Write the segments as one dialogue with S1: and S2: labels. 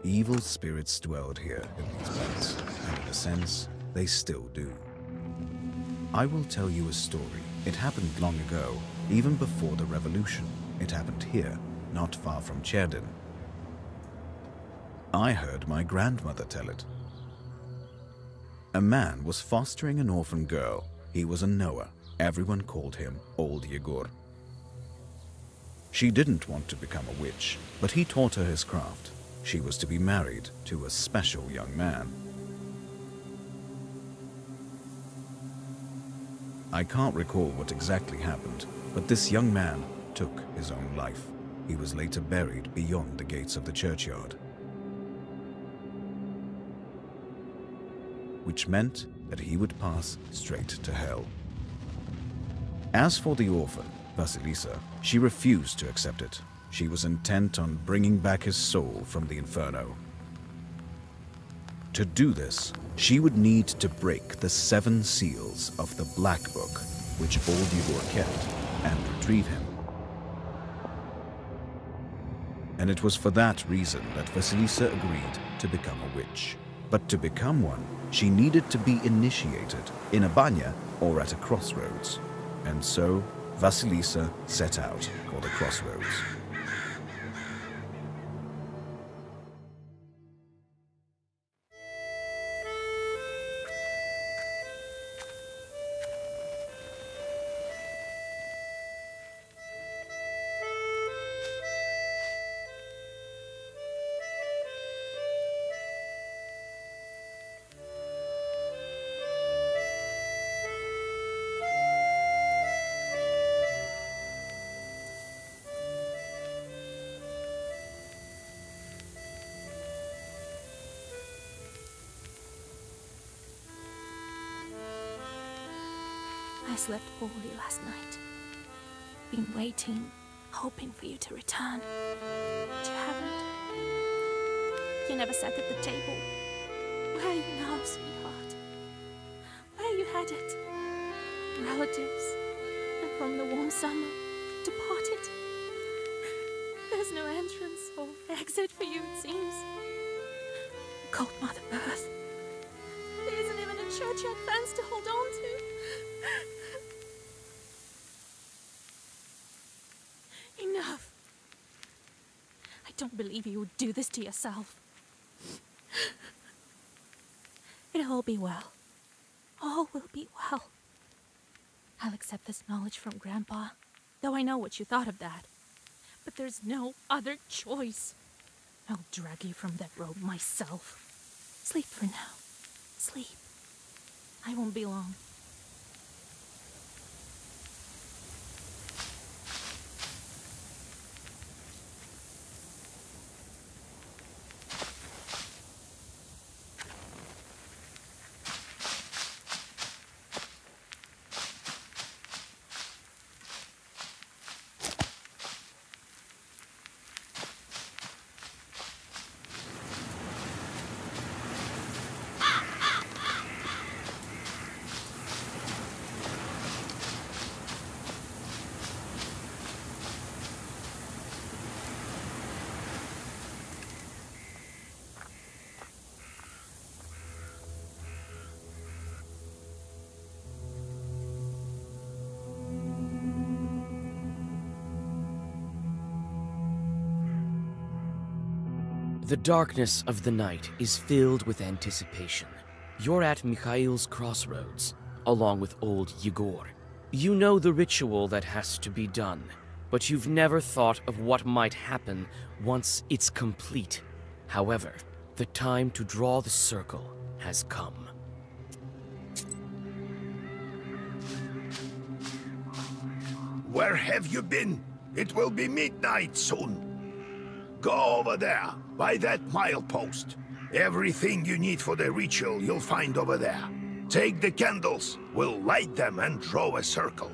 S1: Evil spirits dwelled here in these parts, and in a sense, they still do. I will tell you a story. It happened long ago, even before the revolution. It happened here, not far from Cherdin. I heard my grandmother tell it. A man was fostering an orphan girl. He was a Noah. Everyone called him Old Yegor. She didn't want to become a witch, but he taught her his craft. She was to be married to a special young man. I can't recall what exactly happened, but this young man took his own life. He was later buried beyond the gates of the churchyard, which meant that he would pass straight to hell. As for the orphan, Vasilisa, she refused to accept it. She was intent on bringing back his soul from the inferno. To do this, she would need to break the 7 seals of the Black Book, which Old Yegor kept, and retrieve him. And it was for that reason that Vasilisa agreed to become a witch. But to become one, she needed to be initiated in a Banya or at a crossroads. And so, Vasilisa set out for the crossroads.
S2: I slept poorly last night. Been waiting, hoping for you to return. But you haven't. You never sat at the table. Where are you now, sweetheart? Where are you headed? Relatives, and from the warm summer, departed. There's no entrance or exit for you, it seems. Cold Mother Earth. There isn't even a churchyard fence to hold on to. Enough. I don't believe you would do this to yourself. It'll all be well. All will be well. I'll accept this knowledge from Grandpa, though I know what you thought of that. But there's no other choice. I'll drag you from that road myself. Sleep for now. Sleep. I won't be long.
S3: The darkness of the night is filled with anticipation. You're at Mikhail's crossroads, along with Old Yegor. You know the ritual that has to be done, but you've never thought of what might happen once it's complete. However, the time to draw the circle has come.
S4: Where have you been? It will be midnight soon. Go over there, by that milepost. Everything you need for the ritual you'll find over there. Take the candles, we'll light them and draw a circle.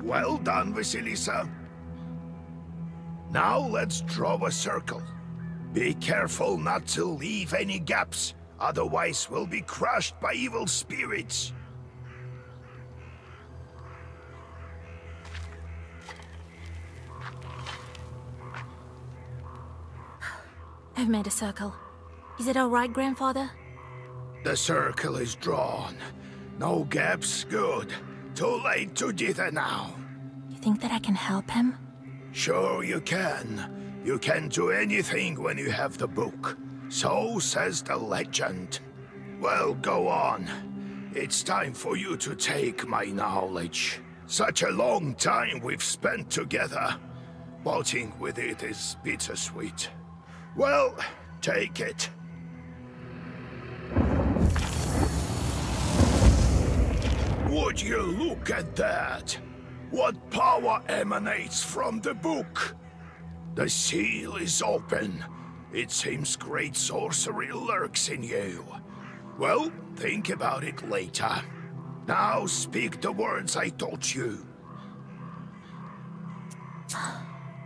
S4: Well done, Vasilisa. Now let's draw a circle. Be careful not to leave any gaps, otherwise we'll be crushed by evil spirits.
S2: I've made a circle. Is it all right, Grandfather?
S4: The circle is drawn. No gaps, good. Too late to dither now.
S2: You think that I can help him?
S4: Sure you can. You can do anything when you have the book. So says the legend. Well, go on. It's time for you to take my knowledge. Such a long time we've spent together. Parting with it is bittersweet. Well, take it. Would you look at that? What power emanates from the book? The seal is open. It seems great sorcery lurks in you. Well, think about it later. Now speak the words I taught you.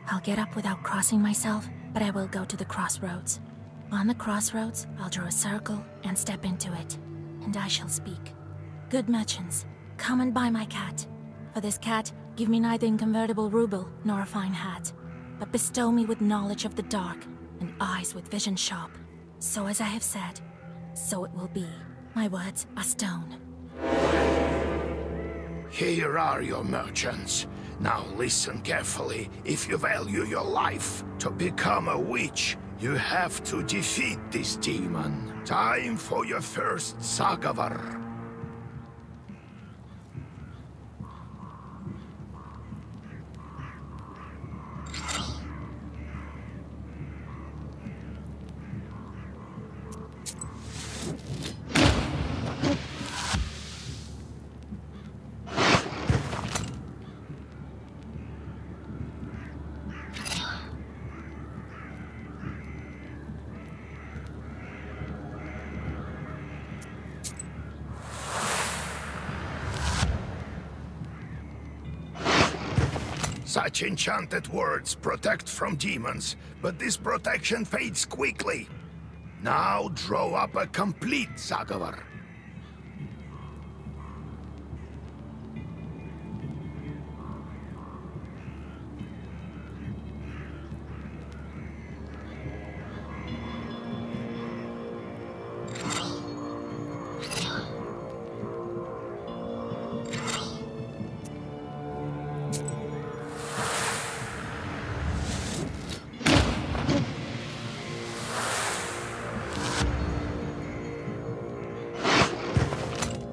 S2: I'll get up without crossing myself, but I will go to the crossroads. On the crossroads, I'll draw a circle and step into it, and I shall speak. Good merchants, come and buy my cat. For this cat, give me neither inconvertible ruble nor a fine hat, but bestow me with knowledge of the dark and eyes with vision sharp. So as I have said, so it will be. My words are stone.
S4: Here are your merchants. Now listen carefully. If you value your life, to become a witch, you have to defeat this demon. Time for your first Sagavar. Such enchanted words protect from demons, but this protection fades quickly. Now draw up a complete Sagavar.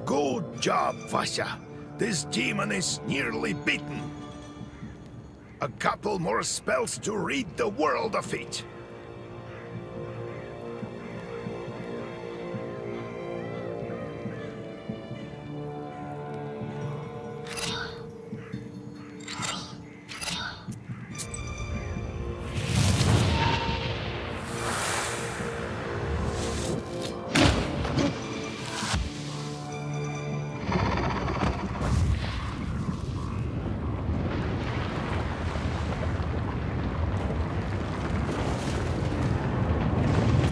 S4: Good job, Vasya. This demon is nearly beaten. A couple more spells to rid the world of it.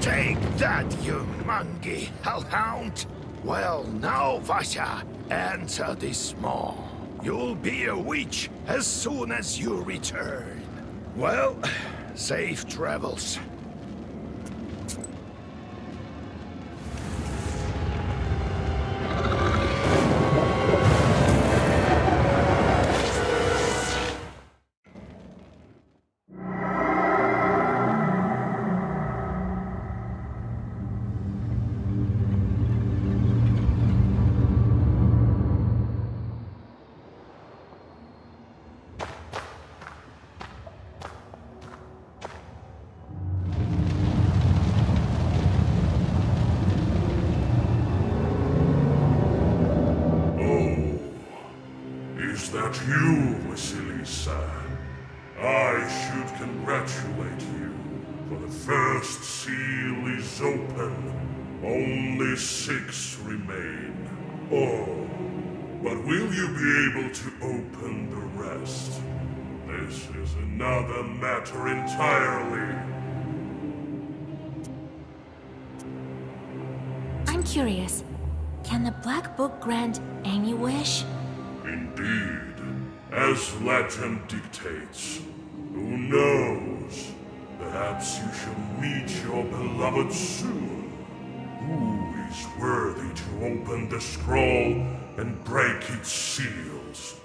S4: Take that, you mangy hellhound! Well, now, Vasya, answer this maw. You'll be a witch as soon as you return. Well, safe travels.
S5: Is that you, Vasilisa? I should congratulate you, for the first seal is open. Only 6 remain. Oh, But will you be able to open the rest? This is another matter entirely.
S2: I'm curious. Can the Black Book grant any wish?
S5: Indeed. As legend dictates. Who knows? Perhaps you shall meet your beloved soon. Who is worthy to open the scroll and break its seals?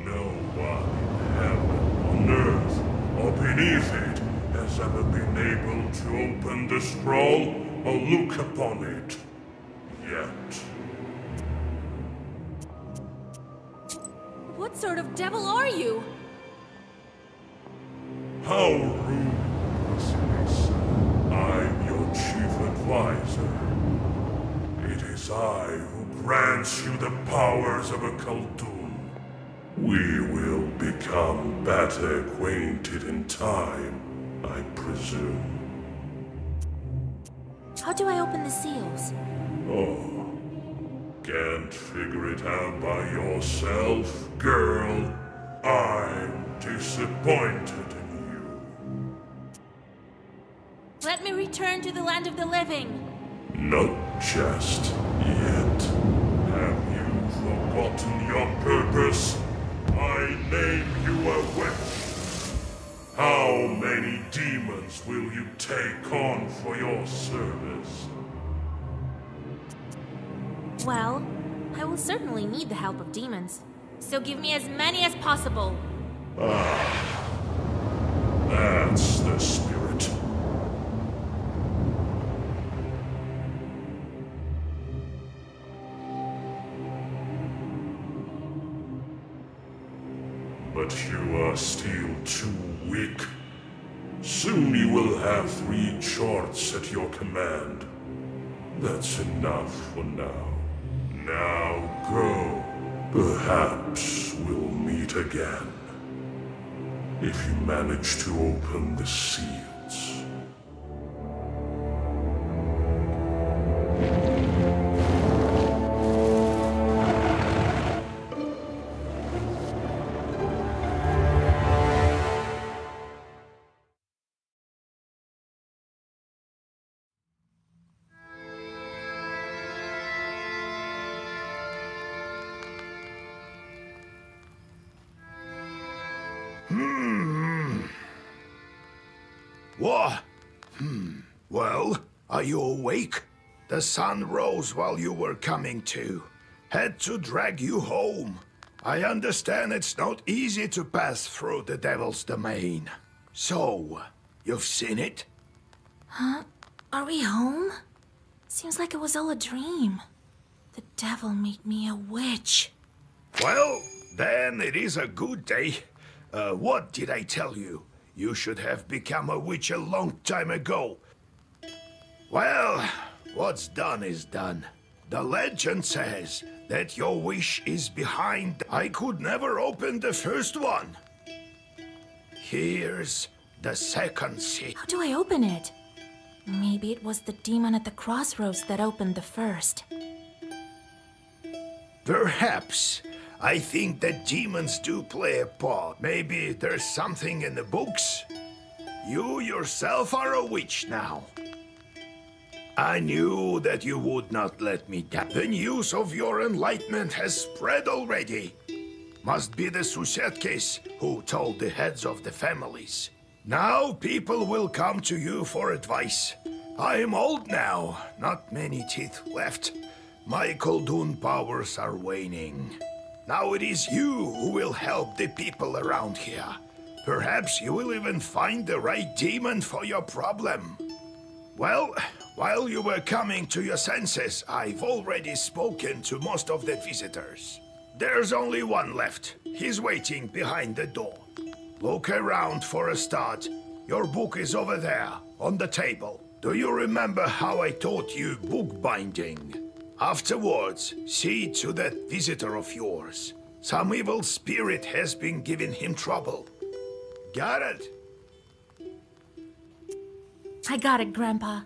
S5: No one in heaven, on earth, or beneath it has ever been able to open the scroll or look upon it. Yet.
S2: What sort of devil are you?
S5: How rude, Vasily. I'm your chief advisor. It is I who grants you the powers of a Koldun. We will become better acquainted in time, I presume.
S2: How do I open the seals?
S5: Oh, can't figure it out by yourself, girl? I'm disappointed in you.
S2: Let me return to the land of the living.
S5: Not just yet. Have you forgotten your purpose? I name you a witch. How many demons will you take on for your service?
S2: Well, I will certainly need the help of demons. So give me as many as possible.
S5: Ah, that's the spirit. But you are still too weak. Soon you will have 3 charts at your command. That's enough for now. Now go. Perhaps we'll meet again. If you manage to open the seals.
S4: What? Well, are you awake? The sun rose while you were coming to. Had to drag you home. I understand it's not easy to pass through the Devil's domain. So, you've seen it?
S2: Huh? Are we home? Seems like it was all a dream. The devil made me a witch.
S4: Well, then it is a good day. What did I tell you? You should have become a witch a long time ago. Well, what's done is done. The legend says that your wish is behind. I could never open the first one. Here's the second seal.
S2: How do I open it? Maybe it was the demon at the crossroads that opened the first.
S4: Perhaps. I think that demons do play a part. Maybe there's something in the books. You yourself are a witch now. I knew that you would not let me down. The news of your enlightenment has spread already. Must be the Susetkes who told the heads of the families. Now people will come to you for advice. I am old now, not many teeth left. My Koldun powers are waning. Now it is you who will help the people around here. Perhaps you will even find the right demon for your problem. Well, while you were coming to your senses, I've already spoken to most of the visitors. There's only one left. He's waiting behind the door. Look around for a start. Your book is over there, on the table. Do you remember how I taught you bookbinding? Afterwards, see to that visitor of yours. Some evil spirit has been giving him trouble. Got it?
S2: I got it, Grandpa.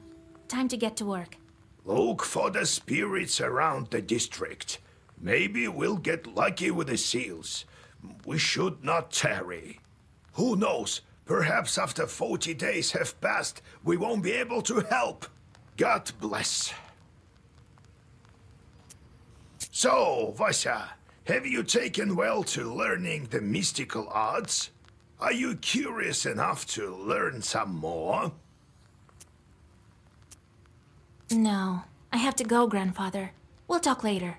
S2: Time to get to work.
S4: Look for the spirits around the district. Maybe we'll get lucky with the seals. We should not tarry. Who knows? Perhaps after 40 days have passed, we won't be able to help. God bless. So, Vasya, have you taken well to learning the mystical arts? Are you curious enough to learn some more?
S2: No. I have to go, Grandfather. We'll talk later.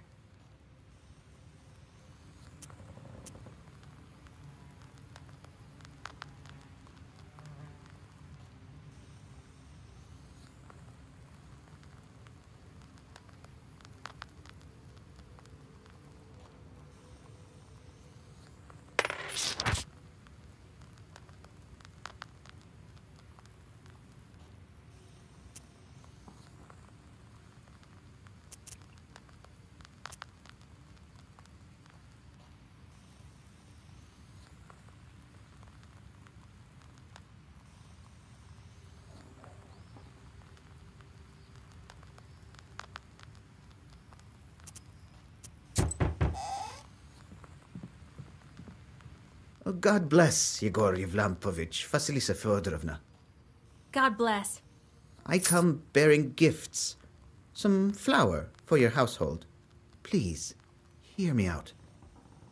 S6: Oh, God bless, Yegor Yevlampovich, Vasilisa Fyodorovna.
S2: God bless.
S6: I come bearing gifts. Some flour for your household. Please, hear me out.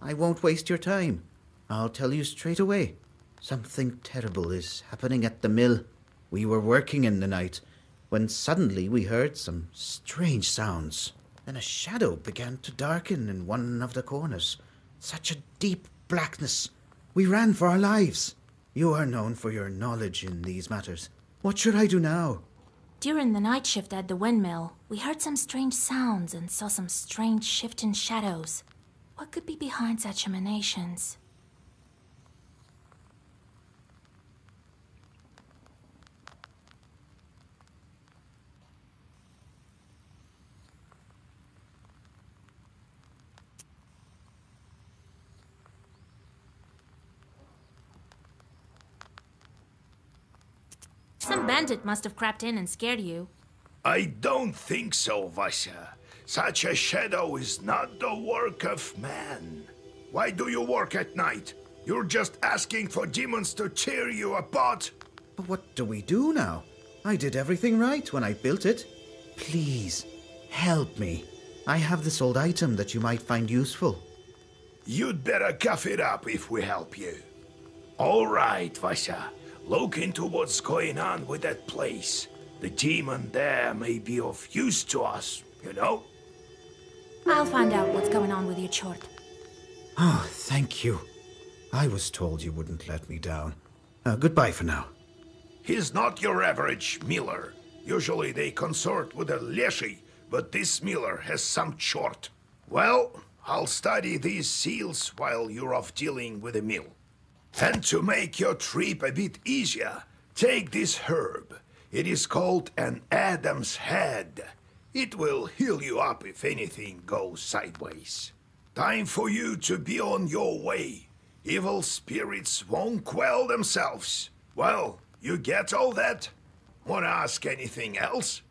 S6: I won't waste your time. I'll tell you straight away. Something terrible is happening at the mill. We were working in the night when suddenly we heard some strange sounds. Then a shadow began to darken in one of the corners. Such a deep blackness. We ran for our lives. You are known for your knowledge in these matters. What should I do now?
S2: During the night shift at the windmill, we heard some strange sounds and saw some strange shifting shadows. What could be behind such emanations? Some bandit must have crept in and scared you.
S4: I don't think so, Vasya. Such a shadow is not the work of man. Why do you work at night? You're just asking for demons to tear you apart.
S6: But what do we do now? I did everything right when I built it. Please, help me. I have this old item that you might find useful.
S4: You'd better cough it up if we help you. All right, Vasya. Look into what's going on with that place. The demon there may be of use to us, you know?
S2: I'll find out what's going on with your chort.
S6: Oh, thank you. I was told you wouldn't let me down. Goodbye for now.
S4: He's not your average miller. Usually they consort with a Leshy, but this miller has some chort. Well, I'll study these seals while you're off dealing with the mill. And to make your trip a bit easier, take this herb. It is called an Adam's Head. It will heal you up if anything goes sideways. Time for you to be on your way. Evil spirits won't quell themselves. Well, you get all that? Wanna ask anything else?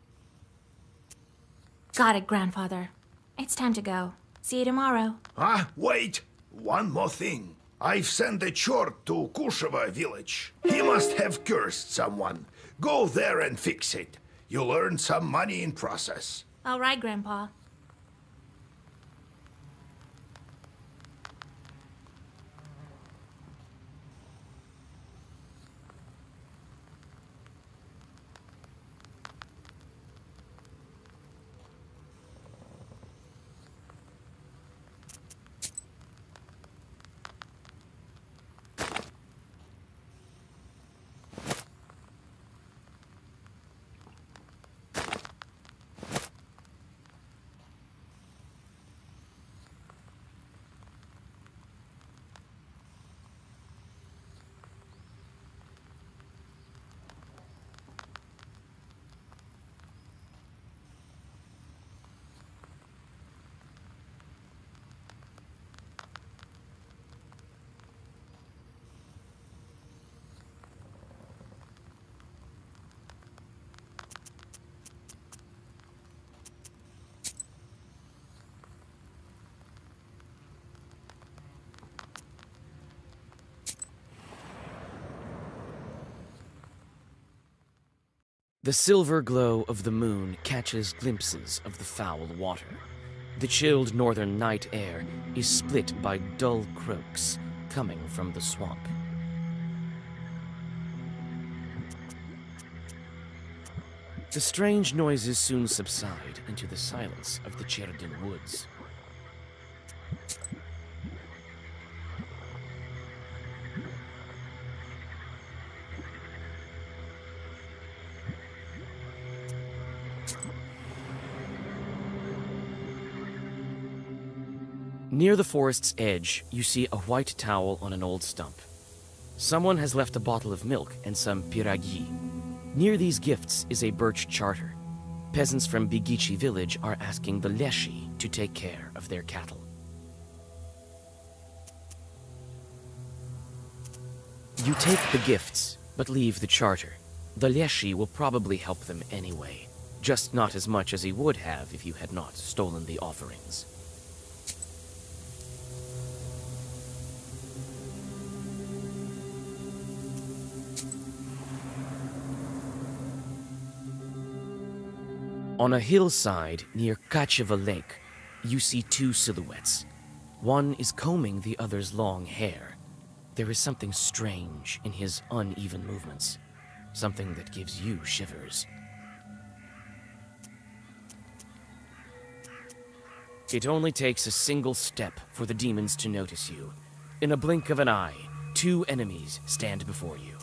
S2: Got it, Grandfather. It's time to go. See you tomorrow.
S4: Ah, wait! One more thing. I've sent a chort to Kusheva village. He must have cursed someone. Go there and fix it. You'll earn some money in process.
S2: All right, Grandpa.
S3: The silver glow of the moon catches glimpses of the foul water. The chilled northern night air is split by dull croaks coming from the swamp. The strange noises soon subside into the silence of the Cerdyn woods. Near the forest's edge, you see a white towel on an old stump. Someone has left a bottle of milk and some piragi. Near these gifts is a birch charter. Peasants from Bigici village are asking the Leshy to take care of their cattle. You take the gifts, but leave the charter. The Leshy will probably help them anyway, just not as much as he would have if you had not stolen the offerings. On a hillside near Kacheva Lake, you see two silhouettes. One is combing the other's long hair. There is something strange in his uneven movements, something that gives you shivers. It only takes a single step for the demons to notice you. In a blink of an eye, two enemies stand before you.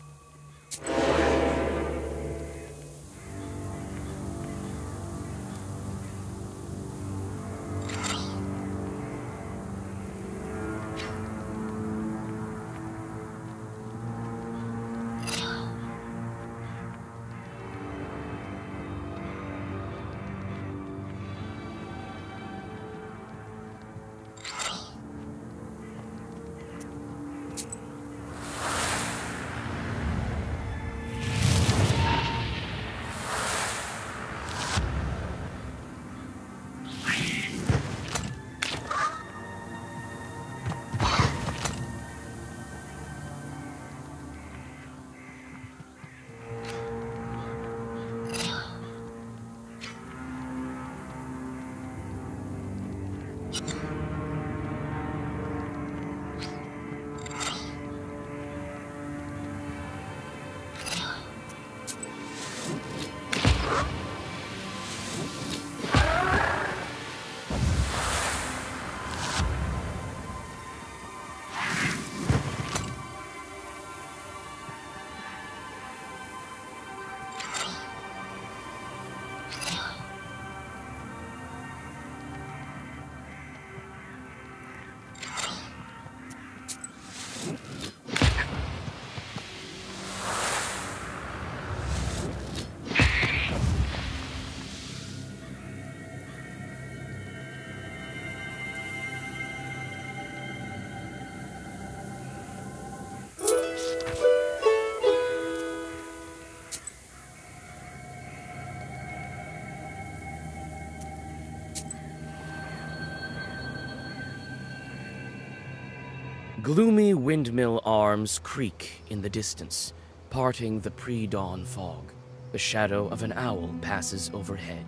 S3: Gloomy windmill arms creak in the distance, parting the pre-dawn fog. The shadow of an owl passes overhead.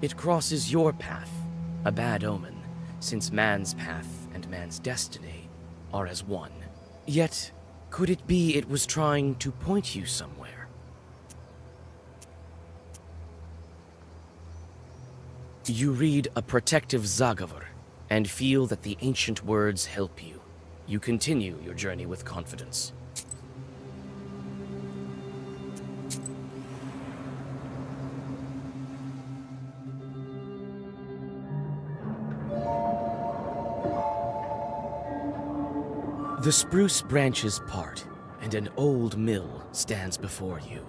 S3: It crosses your path, a bad omen, since man's path and man's destiny are as one. Yet, could it be it was trying to point you somewhere? You read a protective Zagavur, and feel that the ancient words help you. You continue your journey with confidence. The spruce branches part, and an old mill stands before you.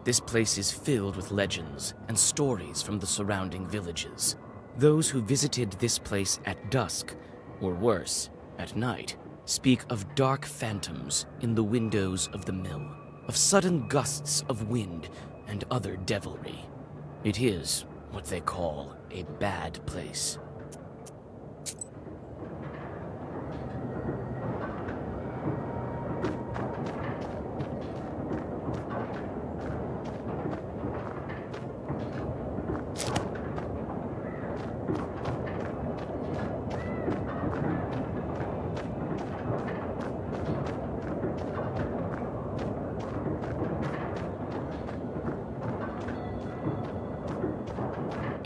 S3: This place is filled with legends and stories from the surrounding villages. Those who visited this place at dusk, or worse, at night, speak of dark phantoms in the windows of the mill, of sudden gusts of wind and other devilry. It is what they call a bad place.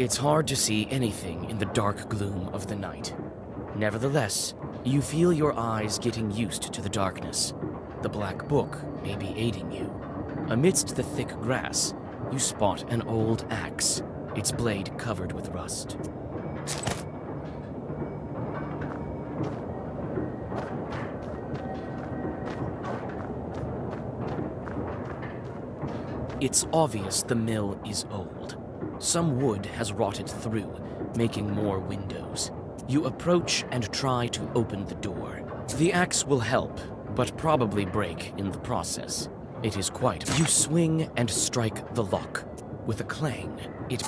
S3: It's hard to see anything in the dark gloom of the night. Nevertheless, you feel your eyes getting used to the darkness. The black book may be aiding you. Amidst the thick grass, you spot an old axe, its blade covered with rust. It's obvious the mill is old. Some wood has rotted through, making more windows. You approach and try to open the door. The axe will help, but probably break in the process. It is quite... You swing and strike the lock. With a clang, it...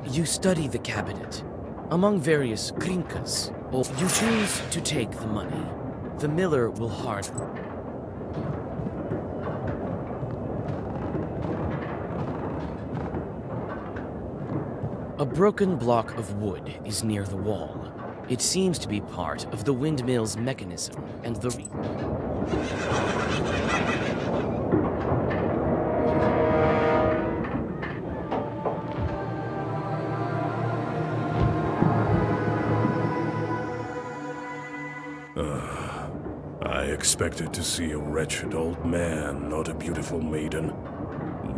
S3: You study the cabinet. Among various krinkas, you choose to take the money. The miller will hard. A broken block of wood is near the wall. It seems to be part of the windmill's mechanism and the...
S5: I expected to see a wretched old man, not a beautiful maiden.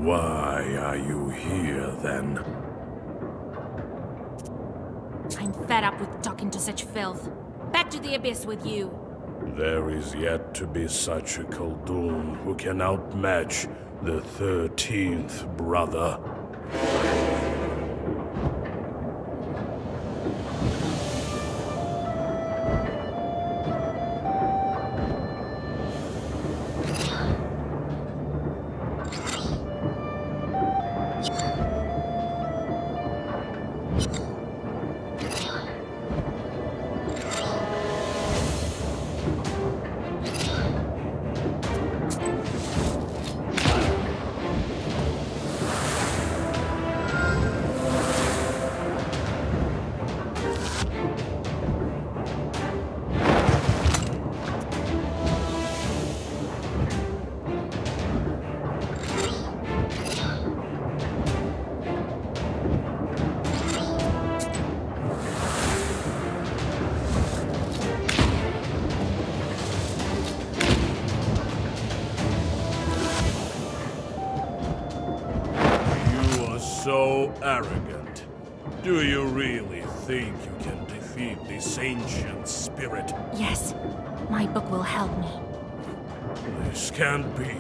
S5: Why are you here, then?
S2: I'm fed up with talking to such filth. Back to the abyss with you.
S5: There is yet to be such a Koldun who can outmatch the 13th brother. So arrogant. Do you really think you can defeat this ancient spirit?
S2: Yes, my book will help me.
S5: This can't be.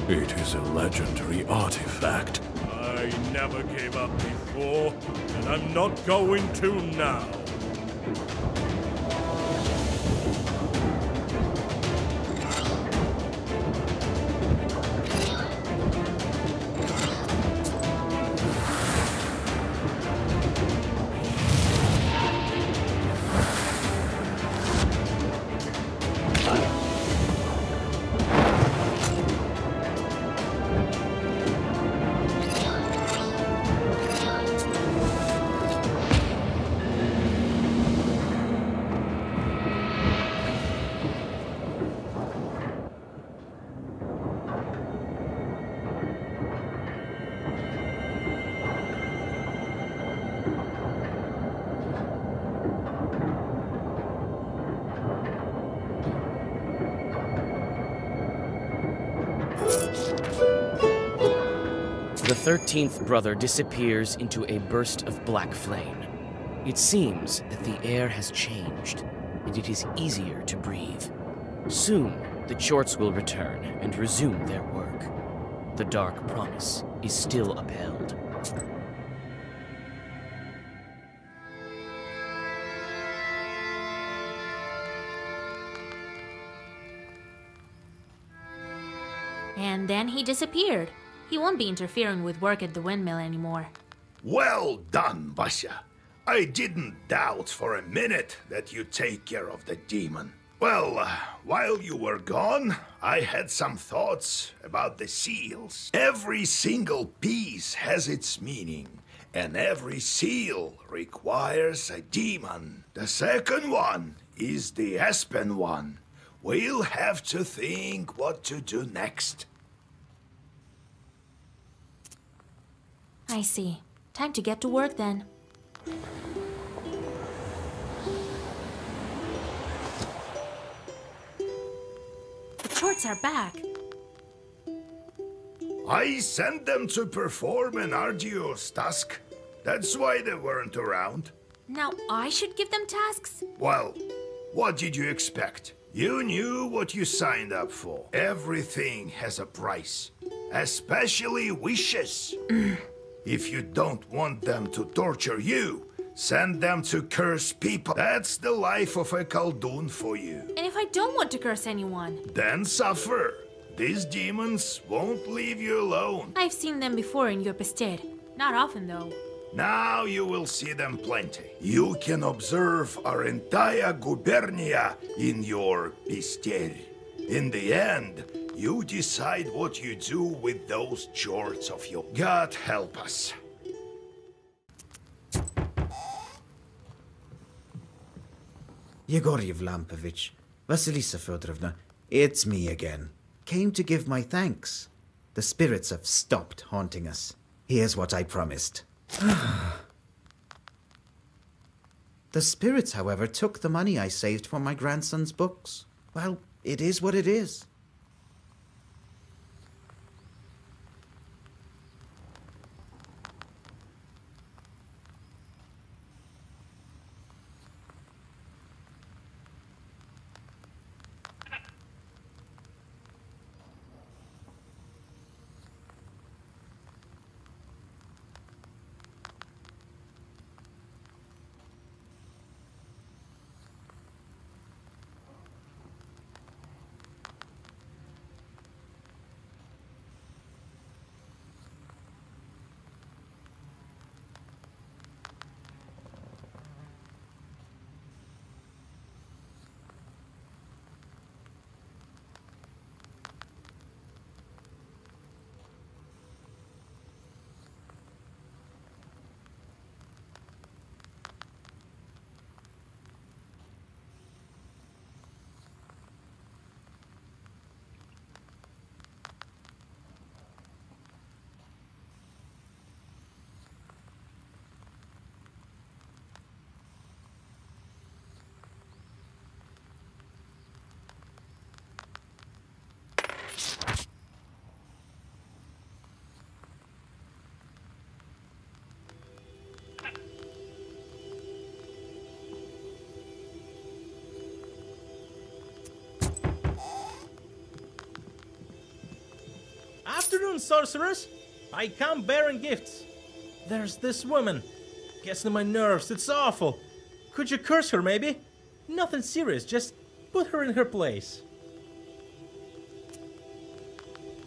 S5: It is a legendary artifact. I never gave up before, and I'm not going to now.
S3: The 13th brother disappears into a burst of black flame. It seems that the air has changed, and it is easier to breathe. Soon, the Chorts will return and resume their work. The Dark Promise is still upheld.
S2: And then he disappeared. He won't be interfering with work at the windmill anymore.
S4: Well done, Banya. I didn't doubt for a minute that you'd take care of the demon. Well, while you were gone, I had some thoughts about the seals. Every single piece has its meaning, and every seal requires a demon. The second one is the Aspen one. We'll have to think what to do next.
S2: I see. Time to get to work then. The Chorts are back.
S4: I sent them to perform an arduous task. That's why they weren't around.
S2: Now I should give them tasks?
S4: Well, what did you expect? You knew what you signed up for. Everything has a price, especially wishes. If you don't want them to torture you, send them to curse people. That's the life of a Koldun for you.
S2: And if I don't want to curse anyone?
S4: Then suffer. These demons won't leave you alone.
S2: I've seen them before in your Pested. Not often, though.
S4: Now you will see them plenty. You can observe our entire gubernia in your Pested. In the end, you decide what you do with those Chorts of yours. God help us.
S6: Yegor Yevlampovich, Vasilisa Fedorovna, it's me again. Came to give my thanks. The spirits have stopped haunting us. Here's what I promised. The spirits, however, took the money I saved for my grandson's books. Well, it is what it is.
S7: Afternoon, sorcerers! I come bearing gifts. There's this woman. Gets on my nerves, it's awful. Could you curse her, maybe? Nothing serious, just put her in her place.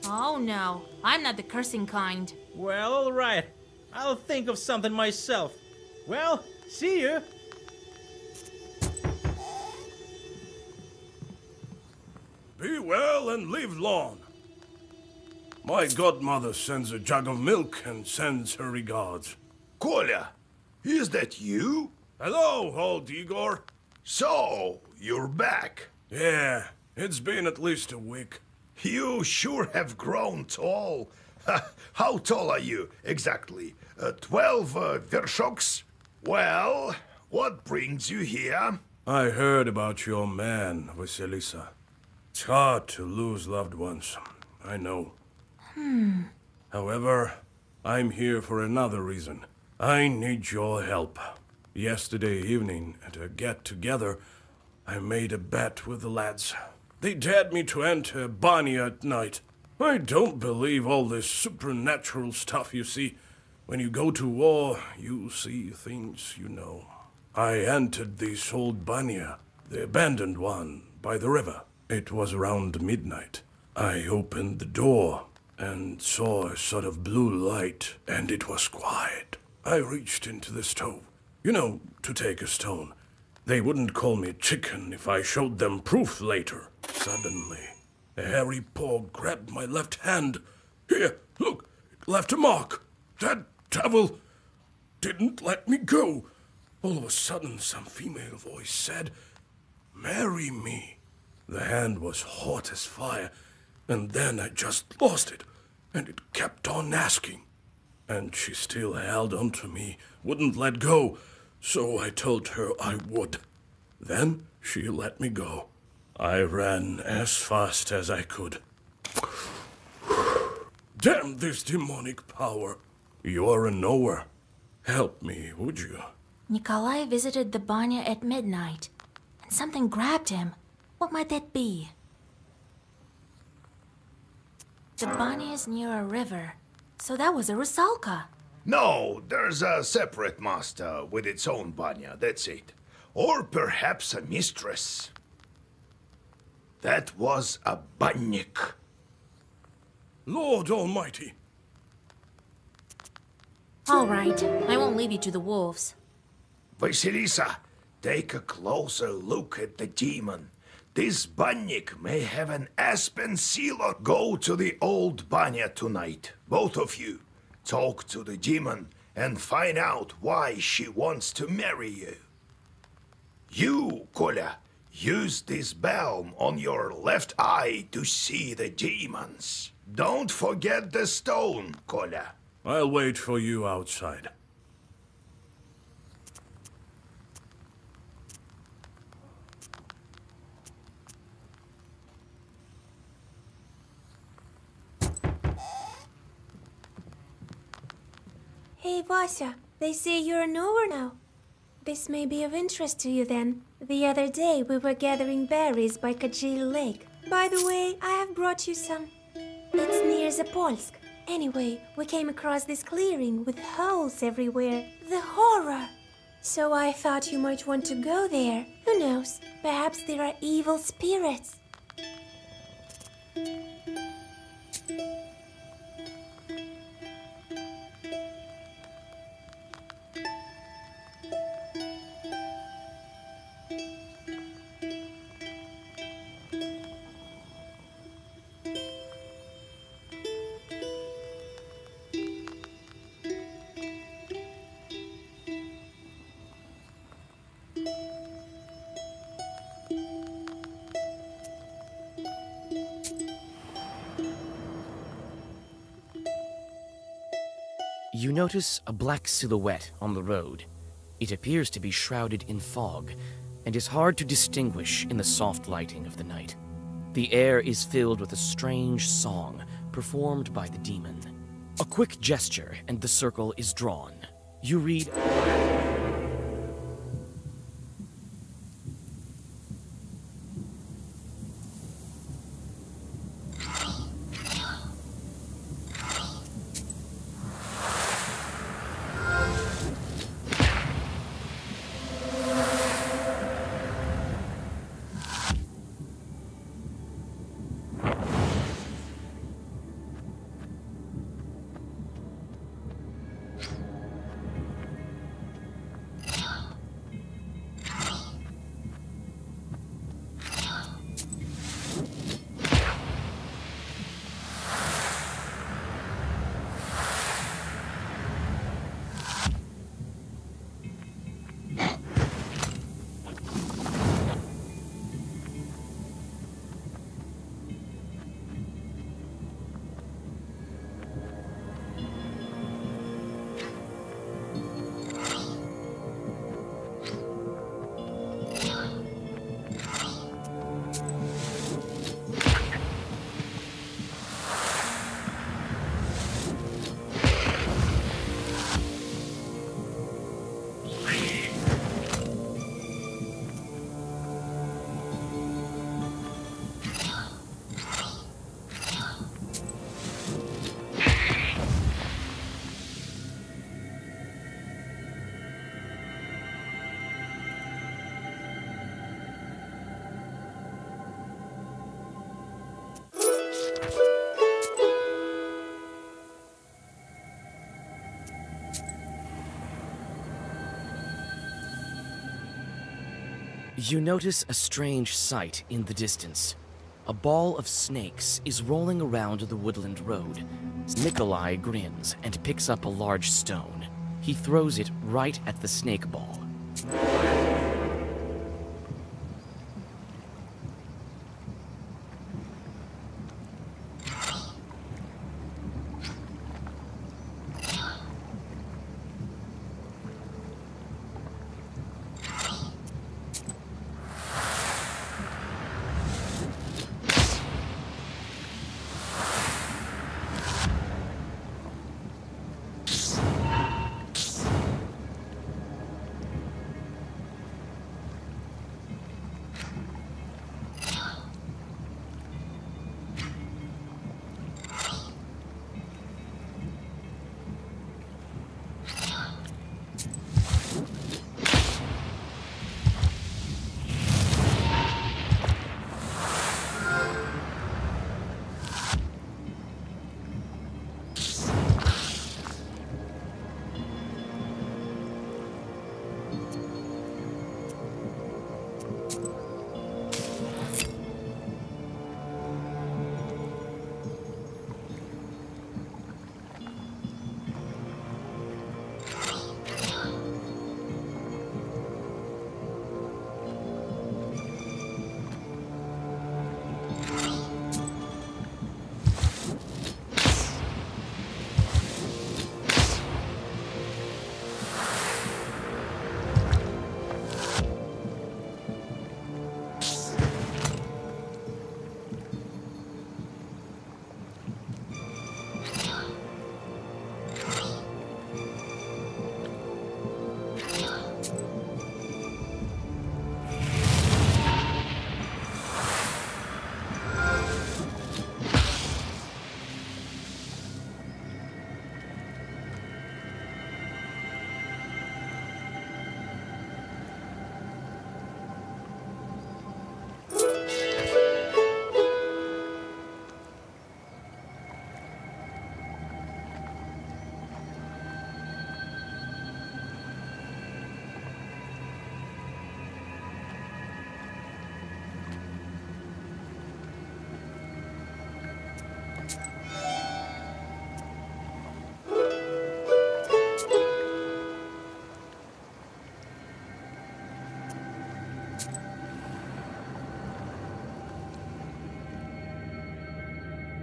S2: Oh no, I'm not the cursing kind.
S7: Well, alright. I'll think of something myself. Well, see you!
S5: Be well and live long. My godmother sends a jug of milk and sends her regards.
S4: Kolya, is that you?
S5: Hello, old Igor.
S4: So, you're back.
S5: Yeah, it's been at least a week.
S4: You sure have grown tall. How tall are you, exactly? 12 vershoks? Well, what brings you here?
S5: I heard about your man, Vasilisa. It's hard to lose loved ones, I know. However, I'm here for another reason. I need your help. Yesterday evening, at a get-together, I made a bet with the lads. They dared me to enter Banya at night. I don't believe all this supernatural stuff you see. When you go to war, you see things you know. I entered this old Banya, the abandoned one, by the river. It was around midnight. I opened the door and saw a sort of blue light, and it was quiet. I reached into the stove, you know, to take a stone. They wouldn't call me chicken if I showed them proof later. Suddenly, a hairy paw grabbed my left hand. Here, look, it left a mark. That devil didn't let me go. All of a sudden, some female voice said, "Marry me." The hand was hot as fire, and then I just lost it, and it kept on asking. And she still held on to me, wouldn't let go, so I told her I would. Then she let me go. I ran as fast as I could. Damn this demonic power. You're a knower. Help me, would you?
S2: Nikolai visited the Banya at midnight, and something grabbed him. What might that be? The Banya is near a river, so that was a Rusalka.
S4: No, there's a separate master with its own Banya, that's it. Or perhaps a mistress. That was a Bannik.
S5: Lord Almighty.
S2: All right, I won't leave you to the wolves.
S4: Vasilisa, take a closer look at the demon. This Bannik may have an aspen sealer. Go to the old Banya tonight, both of you. Talk to the demon and find out why she wants to marry you. You, Kolya, use this balm on your left eye to see the demons. Don't forget the stone, Kolya.
S5: I'll wait for you outside.
S8: Hey, Vasya, they say you're a knower now. This may be of interest to you then. The other day we were gathering berries by Kajil Lake. By the way, I have brought you some. It's near Zapolsk. Anyway, we came across this clearing with holes everywhere. The horror! So I thought you might want to go there. Who knows? Perhaps there are evil spirits.
S3: You notice a black silhouette on the road. It appears to be shrouded in fog, and is hard to distinguish in the soft lighting of the night. The air is filled with a strange song performed by the demon. A quick gesture, and the circle is drawn. You read, You notice a strange sight in the distance. A ball of snakes is rolling around the woodland road. Nikolai grins and picks up a large stone. He throws it right at the snake ball.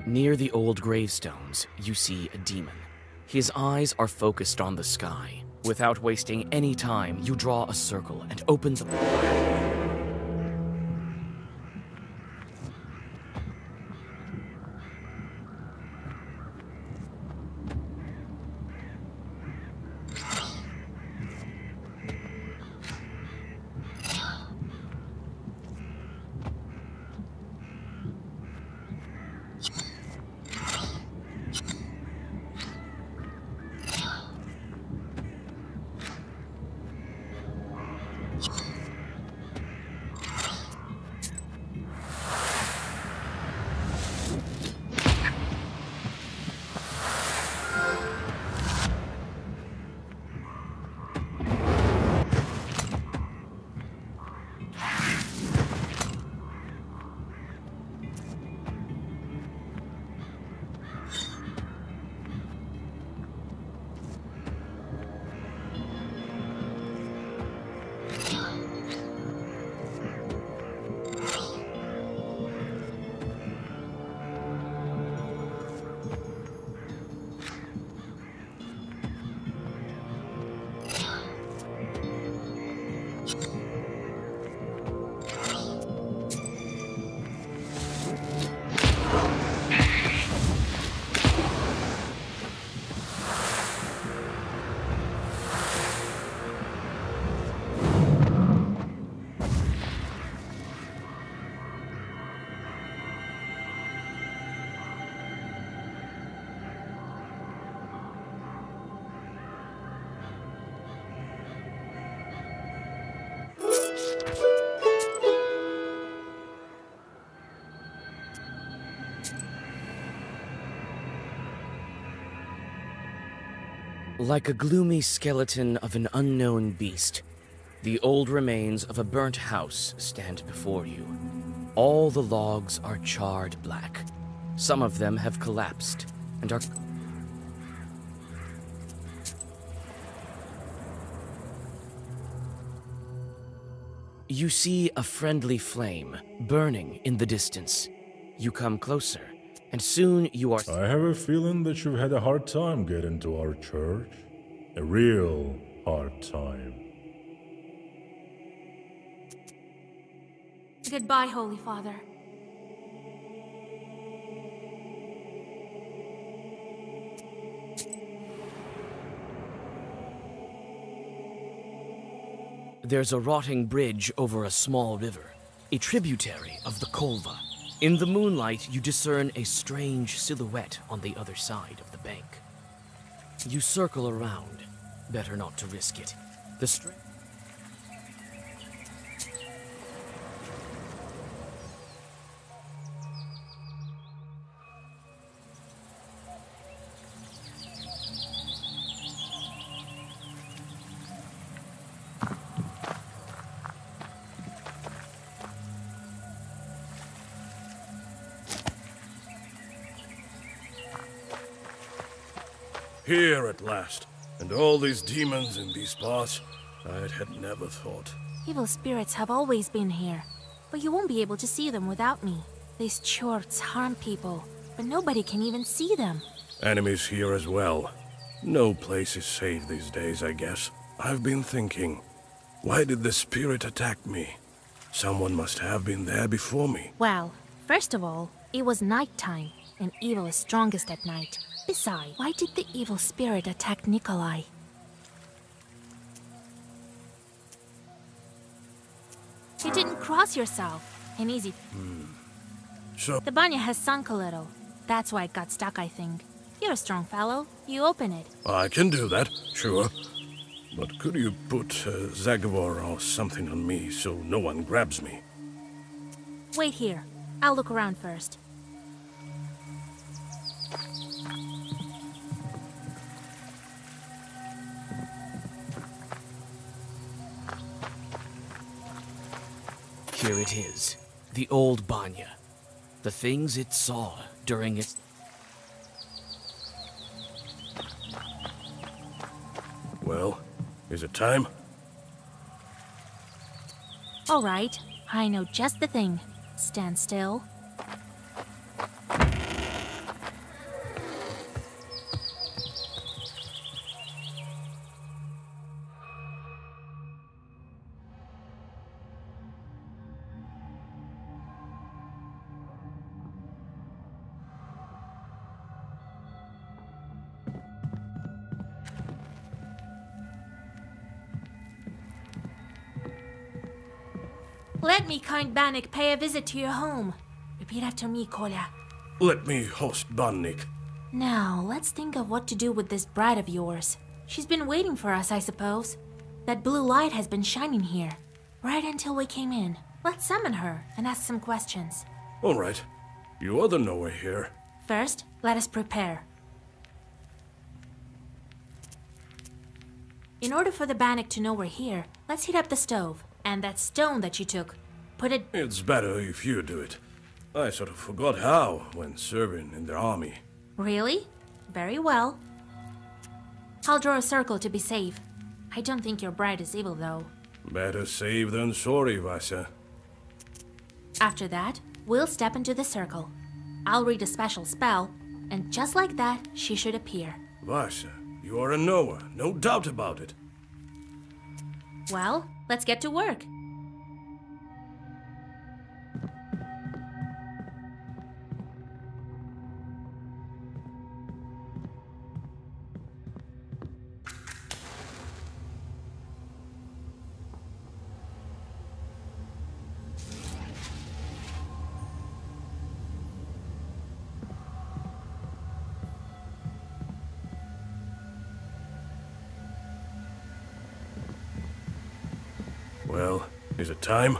S3: Near the old gravestones, you see a demon. His eyes are focused on the sky. Without wasting any time, you draw a circle and open the... Like a gloomy skeleton of an unknown beast, The old remains of a burnt house stand before you. All the logs are charred black. Some of them have collapsed and are... You see a friendly flame burning in the distance. You come closer, and soon you are...
S5: I have a feeling that you've had a hard time getting to our church. A real hard time.
S2: Goodbye, Holy Father.
S3: There's a rotting bridge over a small river, a tributary of the Kolva. In the moonlight, you discern a strange silhouette on the other side of the bank. You circle around. Better not to risk it.
S9: Here at last. And all these demons in these parts, I had never thought.
S2: Evil spirits have always been here, but you won't be able to see them without me. These chorts harm people, but nobody can even see them.
S9: Enemies here as well. No place is safe these days, I guess. I've been thinking, why did the spirit attack me? Someone must have been there before me.
S2: Well, first of all, it was nighttime, and evil is strongest at night. Besides, why did the evil spirit attack Nikolai? You didn't cross yourself. An easy...
S9: So...
S2: The Banya has sunk a little. That's why it got stuck, I think. You're a strong fellow. You open it.
S9: I can do that, sure. But could you put Zagavor or something on me so no one grabs me?
S2: Wait here. I'll look around first.
S3: Here it is, the old Banya. The things it saw during its...
S9: Well, is it time?
S2: All right, I know just the thing. Stand still. Let me, kind Bannock, pay a visit to your home. Repeat after me, Kolya.
S9: Let me host Bannik.
S2: Now, let's think of what to do with this bride of yours. She's been waiting for us, I suppose. That blue light has been shining here, right until we came in. Let's summon her and ask some questions.
S9: All right. You are the knower here.
S2: First, let us prepare. In order for the Bannock to know we're here, let's heat up the stove. And that stone that you took, put it...
S9: It's better if you do it. I sort of forgot how when serving in the army.
S2: Really? Very well. I'll draw a circle to be safe. I don't think your bride is evil, though.
S9: Better safe than sorry, Vasya.
S2: After that, we'll step into the circle. I'll read a special spell, and just like that, she should appear.
S9: Vasya, you are a knower, no doubt about it.
S2: Well, let's get to work.
S9: Well, is it time?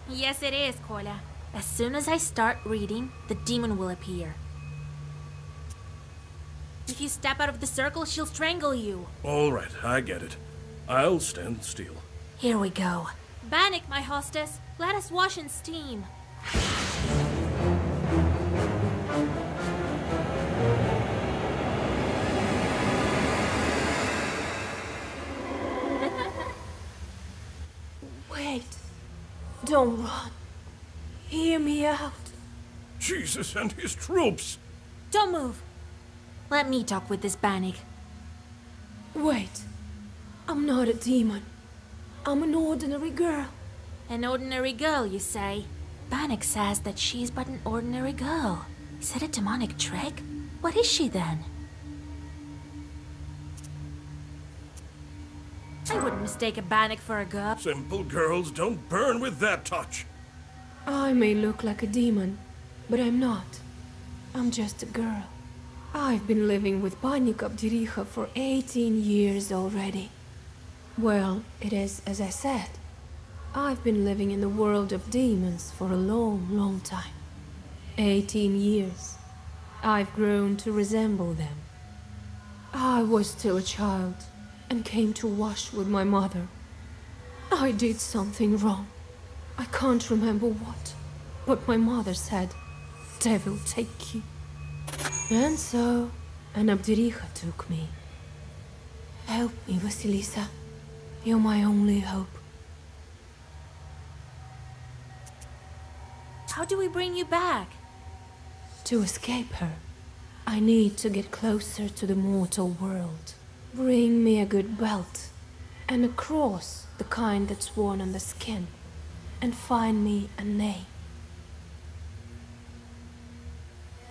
S2: Yes, it is, Kolya. As soon as I start reading, the demon will appear. If you step out of the circle, she'll strangle you.
S9: All right, I get it. I'll stand still.
S2: Here we go. Bannock, my hostess, let us wash in steam.
S8: Wait. Don't run. Hear me out.
S9: Jesus and his troops!
S2: Don't move. Let me talk with this Bannock.
S8: Wait. I'm not a demon. I'm an ordinary girl.
S2: An ordinary girl, you say? Bannock says that she's but an ordinary girl. Is it a demonic trick? What is she then? I wouldn't mistake a Bannock for a girl.
S9: Simple girls don't burn with that touch.
S8: I may look like a demon, but I'm not. I'm just a girl. I've been living with Banya for 18 years already. Well, it is as I said. I've been living in the world of demons for a long, long time. 18 years. I've grown to resemble them. I was still a child and came to wash with my mother. I did something wrong. I can't remember what, but my mother said, "Devil take you." And so, an Abdericha took me. Help me, Vasilisa. You're my only hope.
S2: How do we bring you back?
S8: To escape her, I need to get closer to the mortal world. Bring me a good belt, and a cross, the kind that's worn on the skin, and find me a name.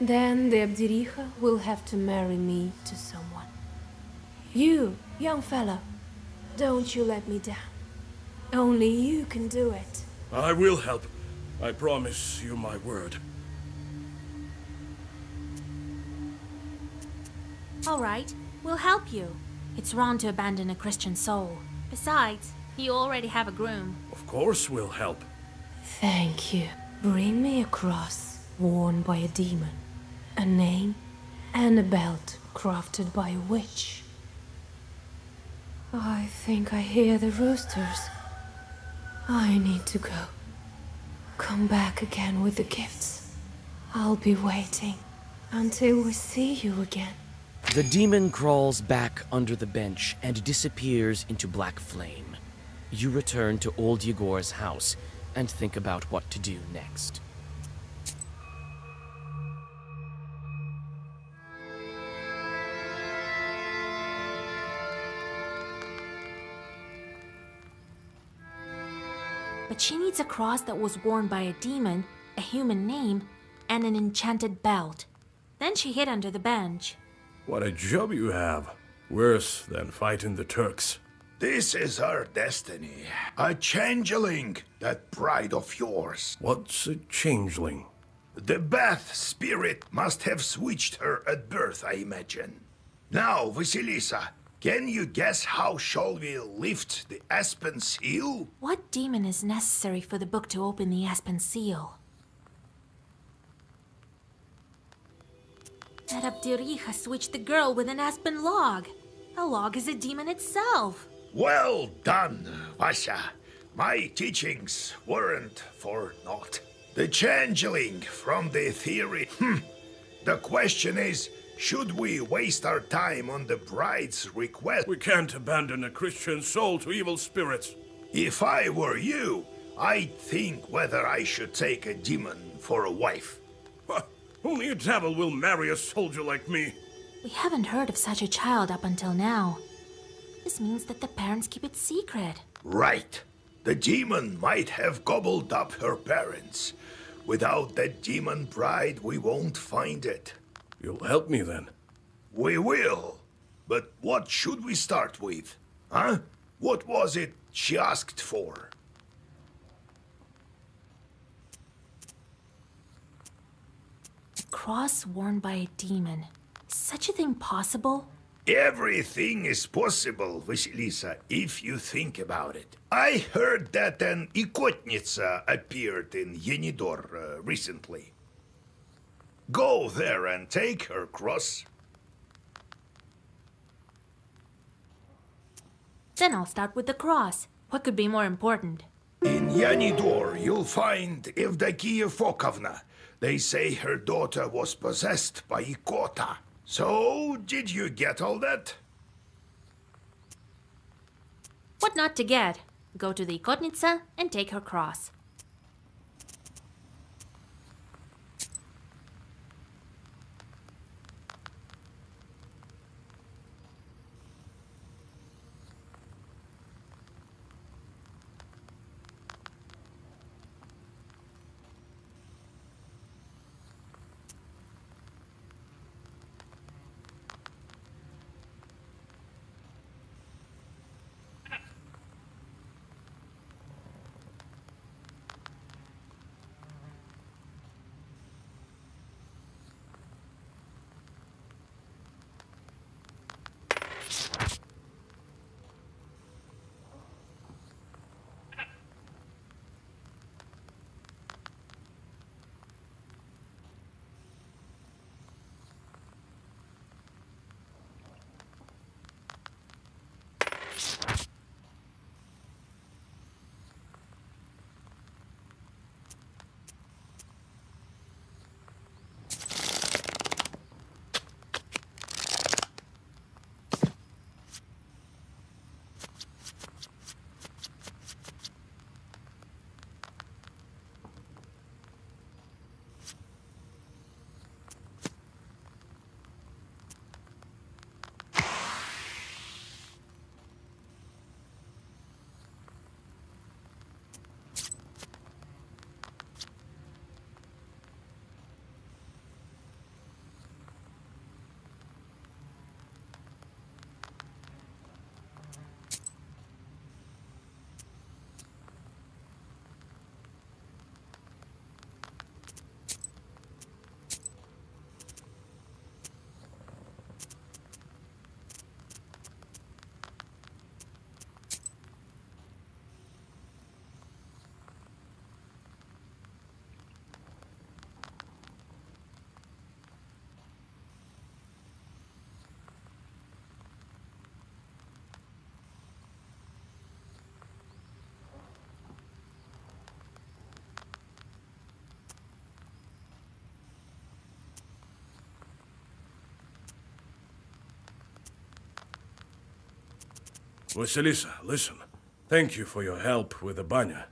S8: Then the Abdericha will have to marry me to someone. You, young fella, don't you let me down. Only you can do it.
S9: I will help. I promise you my word.
S2: All right, we'll help you. It's wrong to abandon a Christian soul. Besides, you already have a groom.
S9: Of course we'll help.
S8: Thank you. Bring me a cross worn by a demon, a name, and a belt crafted by a witch. I think I hear the roosters. I need to go. Come back again with the gifts. I'll be waiting until we see you again.
S3: The demon crawls back under the bench and disappears into black flame. You return to old Yegor's house and think about what to do next.
S2: But she needs a cross that was worn by a demon, a human name, and an enchanted belt. Then she hid under the bench.
S9: What a job you have. Worse than fighting the Turks.
S4: This is her destiny. A changeling, that bride of yours.
S9: What's a changeling?
S4: The Bath spirit must have switched her at birth, I imagine. Now, Vasilisa, can you guess how shall we lift the aspen seal?
S2: What demon is necessary for the book to open the aspen seal? That Abdericha switched the girl with an aspen log. A log is a demon itself.
S4: Well done, Vasya. My teachings weren't for naught. The changeling from the theory. The question is, should we waste our time on the bride's request?
S9: We can't abandon a Christian soul to evil spirits.
S4: If I were you, I'd think whether I should take a demon for a wife.
S9: Only a devil will marry a soldier like me.
S2: We haven't heard of such a child up until now. This means that the parents keep it secret.
S4: Right. The demon might have gobbled up her parents. Without that demon bride, we won't find it.
S9: You'll help me then?
S4: We will. But what should we start with? Huh? What was it she asked for?
S2: A cross worn by a demon. Is such a thing possible?
S4: Everything is possible, Vasilisa, if you think about it. I heard that an Ikotnitsa appeared in Yenidor recently. Go there and take her cross.
S2: Then I'll start with the cross. What could be more important?
S4: In Yanidor, you'll find Evdokia Fokovna. They say her daughter was possessed by Ikota. So, did you get all that?
S2: What not to get? Go to the Ikotnitsa and take her cross.
S9: Vasilisa, listen. Thank you for your help with the Banya.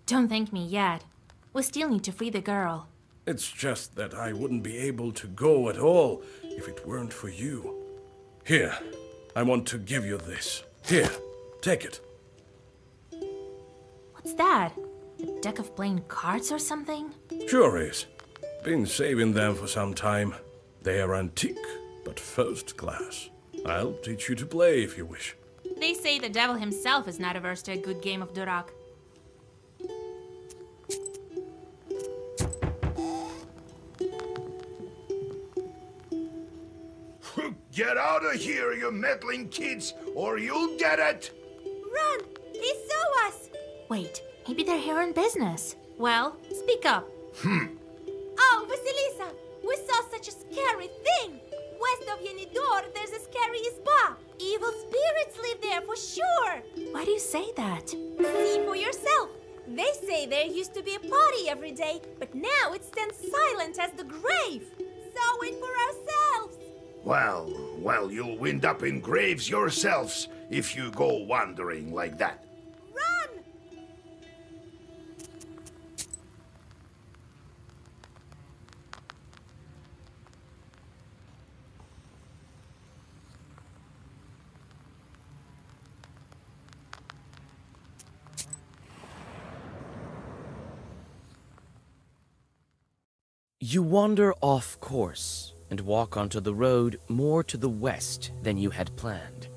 S2: Don't thank me yet. We still need to free the girl.
S9: It's just that I wouldn't be able to go at all if it weren't for you. Here, I want to give you this. Here, take it.
S2: What's that? A deck of playing cards or something?
S9: Sure is. Been saving them for some time. They are antique, but first class. I'll teach you to play if you wish.
S2: They say the devil himself is not averse to a good game of Durak.
S4: Get out of here, you meddling kids, or you'll get it!
S8: Run! He saw us!
S2: Wait, maybe they're here on business. Well, speak up.
S8: Oh, Vasilisa! We saw such a scary thing! West of Yanidor, there's a scary isba. Evil spirits live there for sure.
S2: Why do you say that?
S8: See for yourself. They say there used to be a party every day, but now it stands silent as the grave. Saw it for ourselves.
S4: Well, you'll wind up in graves yourselves if you go wandering like that.
S8: Run!
S3: You wander off course and walk onto the road more to the west than you had planned.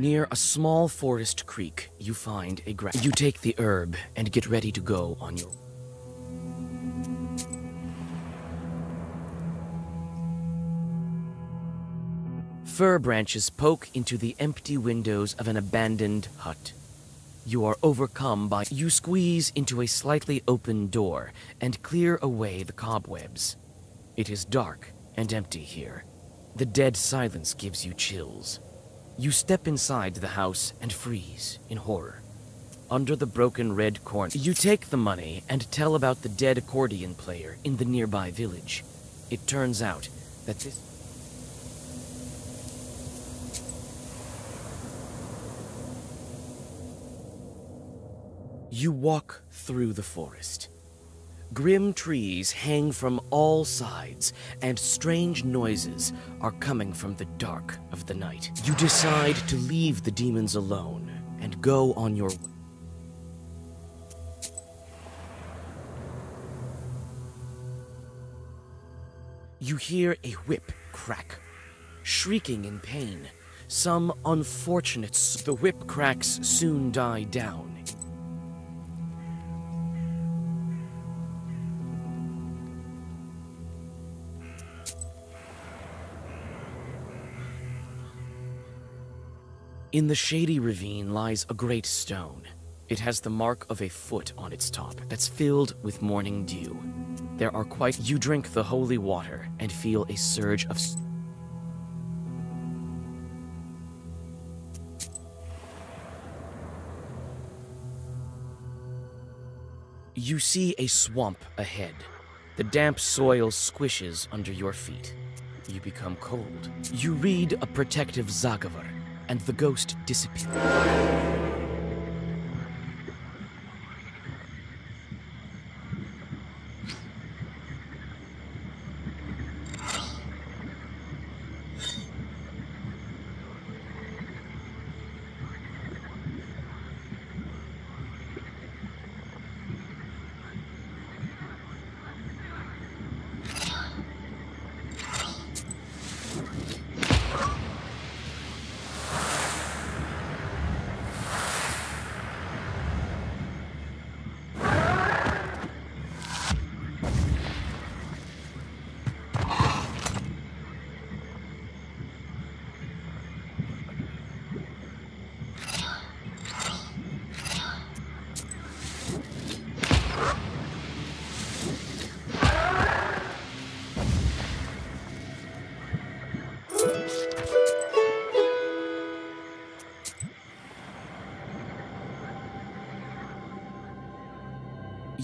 S3: Near a small forest creek, you find a You take the herb and get ready to go on your... Fir branches poke into the empty windows of an abandoned hut. You are overcome by... You squeeze into a slightly open door and clear away the cobwebs. It is dark and empty here. The dead silence gives you chills. You step inside the house and freeze in horror. Under the broken red cornice, you take the money and tell about the dead accordion player in the nearby village. It turns out that this... You walk through the forest. Grim trees hang from all sides, and strange noises are coming from the dark of the night. You decide to leave the demons alone and go on your way. You hear a whip crack, shrieking in pain. Some unfortunates. The whip cracks soon die down. In the shady ravine lies a great stone. It has the mark of a foot on its top that's filled with morning dew. There are quite... You drink the holy water and feel a surge of... You see a swamp ahead. The damp soil squishes under your feet. You become cold. You read a protective Zagavar, and the ghost disappears.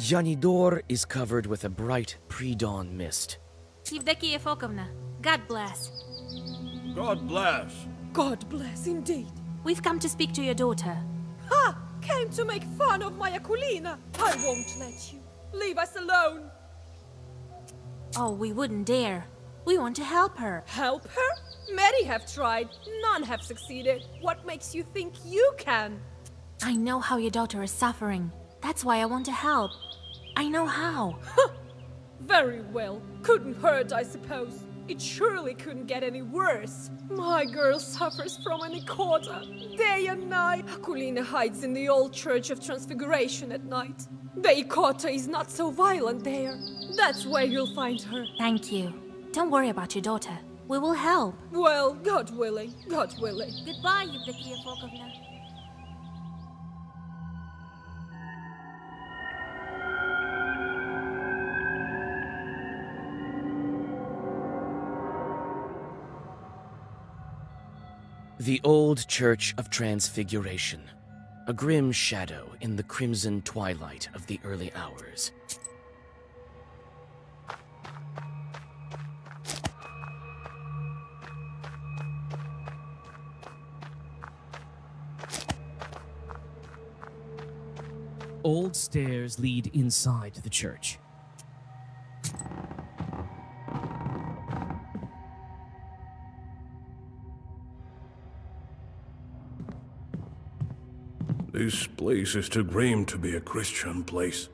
S3: Yanidor is covered with a bright pre-dawn mist.
S2: Yevdokia Fokovna, God bless.
S9: God bless.
S10: God bless, indeed.
S2: We've come to speak to your daughter.
S10: Ha! Came to make fun of my Akulina. I won't let you. Leave us alone.
S2: Oh, we wouldn't dare. We want to help her.
S10: Help her? Many have tried. None have succeeded. What makes you think you can?
S2: I know how your daughter is suffering. That's why I want to help. I know how.
S10: Very well. Couldn't hurt, I suppose. It surely couldn't get any worse. My girl suffers from an ikota, day and night. Akulina hides in the old Church of Transfiguration at night. The ikota is not so violent there. That's where you'll find her.
S2: Thank you. Don't worry about your daughter. We will help.
S10: Well, God willing, God willing.
S2: Goodbye, Yevdokia Fokovna.
S3: The old Church of Transfiguration, a grim shadow in the crimson twilight of the early hours.
S11: Old stairs lead inside the church.
S9: This place is too grim to be a Christian place.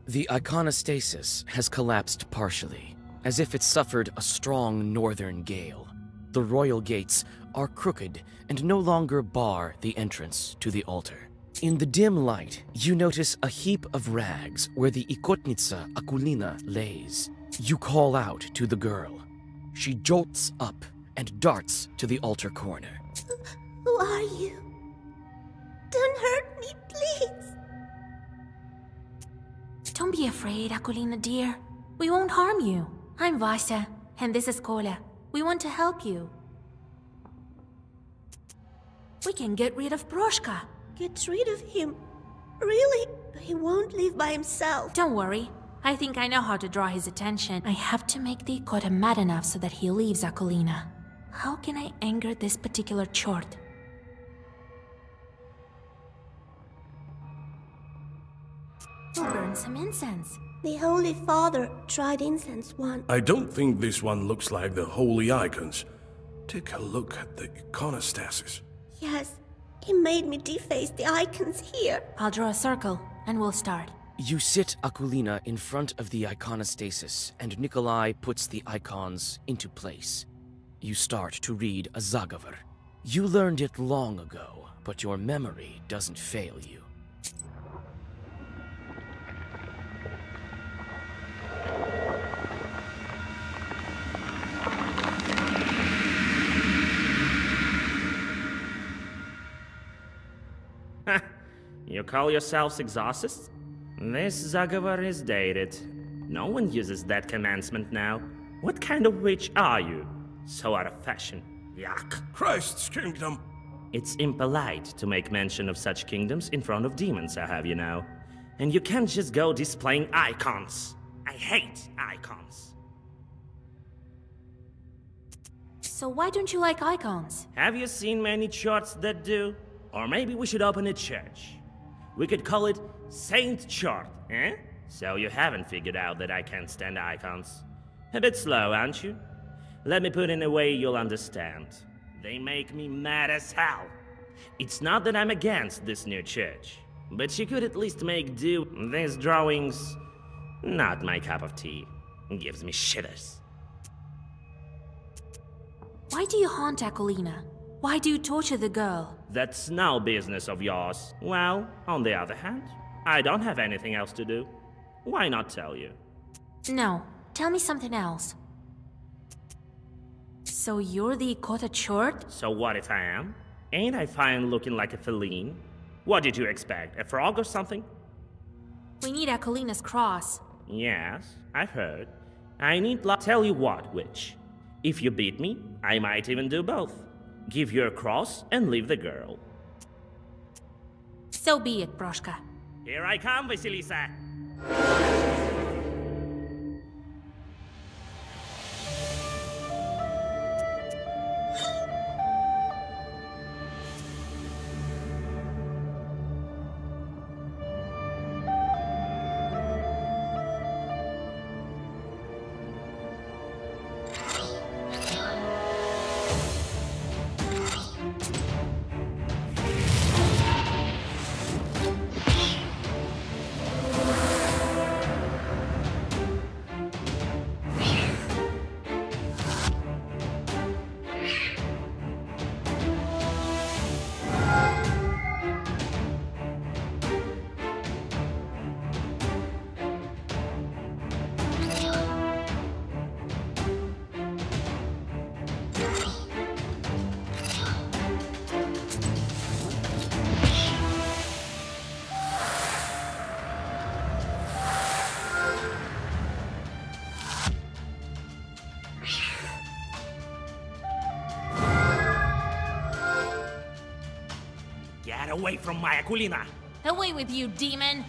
S3: The iconostasis has collapsed partially. as if it suffered a strong northern gale. The royal gates are crooked and no longer bar the entrance to the altar. In the dim light, you notice a heap of rags where the Ikotnitsa Akulina lays. You call out to the girl. She jolts up and darts to the altar corner.
S8: Who are you? Don't hurt me, please.
S2: Don't be afraid, Akulina dear. We won't harm you. I'm Vasya, and this is Kola. We want to help you. We can get rid of Proshka.
S8: Get rid of him? Really? He won't leave by himself.
S2: Don't worry. I think I know how to draw his attention. I have to make the Ikota mad enough so that he leaves Akulina. How can I anger this particular chort? We'll burn some incense.
S8: The Holy Father tried incense once.
S9: I don't think this one looks like the holy icons. Take a look at the iconostasis.
S8: Yes, he made me deface the icons here.
S2: I'll draw a circle, and we'll start.
S3: You sit Akulina in front of the iconostasis, and Nikolai puts the icons into place. You start to read a Zagavar. You learned it long ago, but your memory doesn't fail you.
S12: You call yourselves exorcists? This Zagavar is dated. No one uses that commencement now. What kind of witch are you? So out of fashion. Yuck.
S9: Christ's kingdom!
S12: It's impolite to make mention of such kingdoms in front of demons, I have you know. And you can't just go displaying icons. I hate icons.
S2: So why don't you like icons?
S12: Have you seen many charts that do? Or maybe we should open a church. We could call it Saint Chart, eh? So you haven't figured out that I can't stand icons. A bit slow, aren't you? Let me put in a way you'll understand. They make me mad as hell. It's not that I'm against this new church, but you could at least make do. These drawings, not my cup of tea. Gives me shivers.
S2: Why do you haunt Akulina? Why do you torture the girl?
S12: That's no business of yours. Well, on the other hand, I don't have anything else to do. Why not tell you?
S2: No, tell me something else. So you're the Ikota chort?
S12: So what if I am? Ain't I fine looking like a feline? What did you expect, a frog or something?
S2: We need Akulina's cross.
S12: Yes, I've heard. I need tell you what, witch. If you beat me, I might even do both. Give you a cross and leave the girl.
S2: So be it, Proshka.
S12: Here I come, Vasilisa. Get away from my Akulina!
S2: Away with you, demon!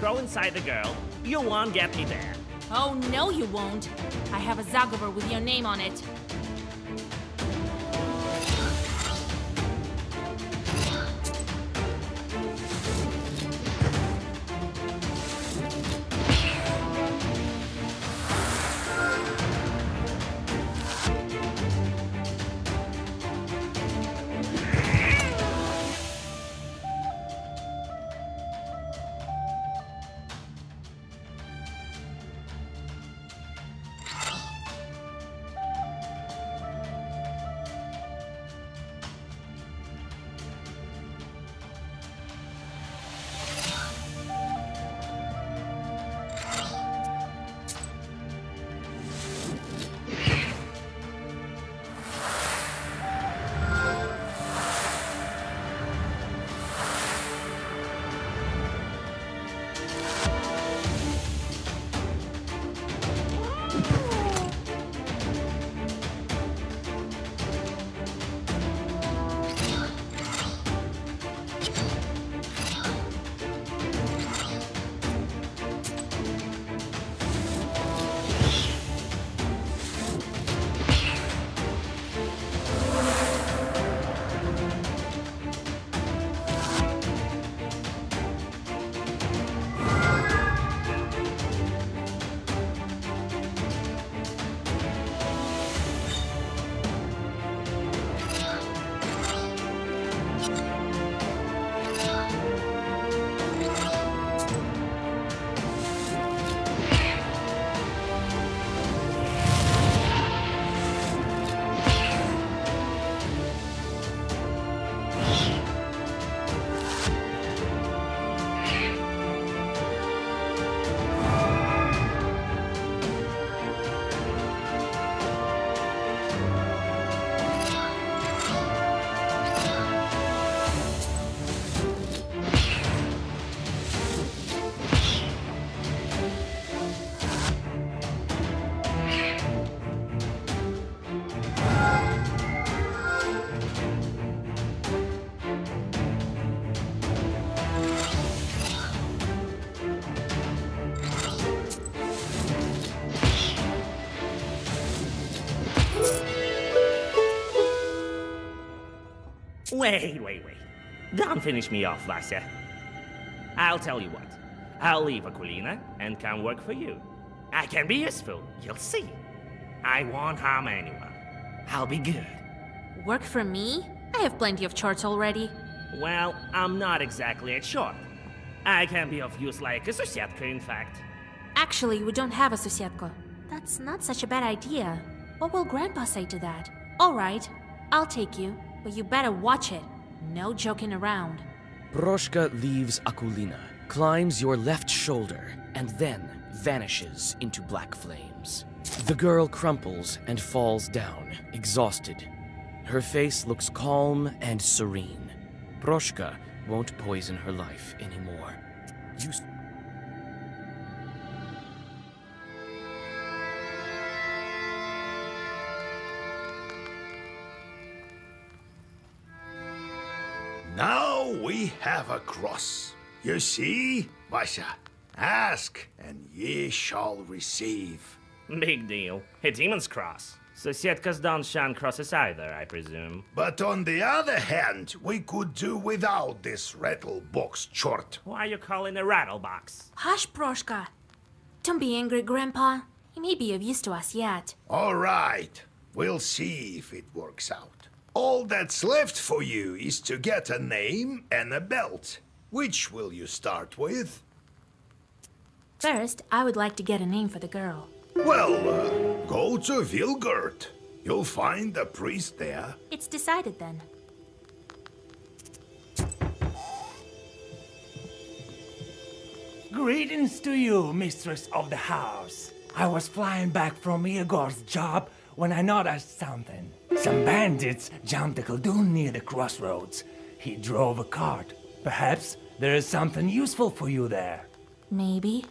S12: crawl inside the girl, you won't get me there.
S2: Oh, no you won't. I have a Zagover with your name on it.
S12: Wait. Don't finish me off, Vasya. I'll tell you what. I'll leave Aquilina and come work for you. I can be useful, you'll see. I won't harm anyone. I'll be good.
S2: Work for me? I have plenty of charts already.
S12: Well, I'm not exactly a short. I can be of use like a Susietka, in fact.
S2: Actually, we don't have a Susietka. That's not such a bad idea. What will Grandpa say to that? Alright, I'll take you, but you better watch it. No joking around.
S3: Proshka leaves Aquilina, climbs your left shoulder, and then vanishes into black flames. The girl crumples and falls down, exhausted. Her face looks calm and serene. Proshka won't poison her life anymore.
S4: Now we have a cross. You see, Vasya? Ask, and ye shall receive.
S12: Big deal. A demon's cross. Susietkas don't shun crosses either, I presume.
S4: But on the other hand, we could do without this rattle box chort.
S12: Why are you calling a rattle box?
S2: Hush, Proshka. Don't be angry, Grandpa. He may be of use to us yet.
S4: All right. We'll see if it works out. All that's left for you is to get a name and a belt. Which will you start with?
S2: First, I would like to get a name for the girl.
S4: Well, go to Vilgurt. You'll find a priest there.
S2: It's decided then.
S13: Greetings to you, mistress of the house. I was flying back from Igor's job when I noticed something. Some bandits jumped a Koldun near the crossroads. He drove a cart. Perhaps there is something useful for you there.
S2: Maybe.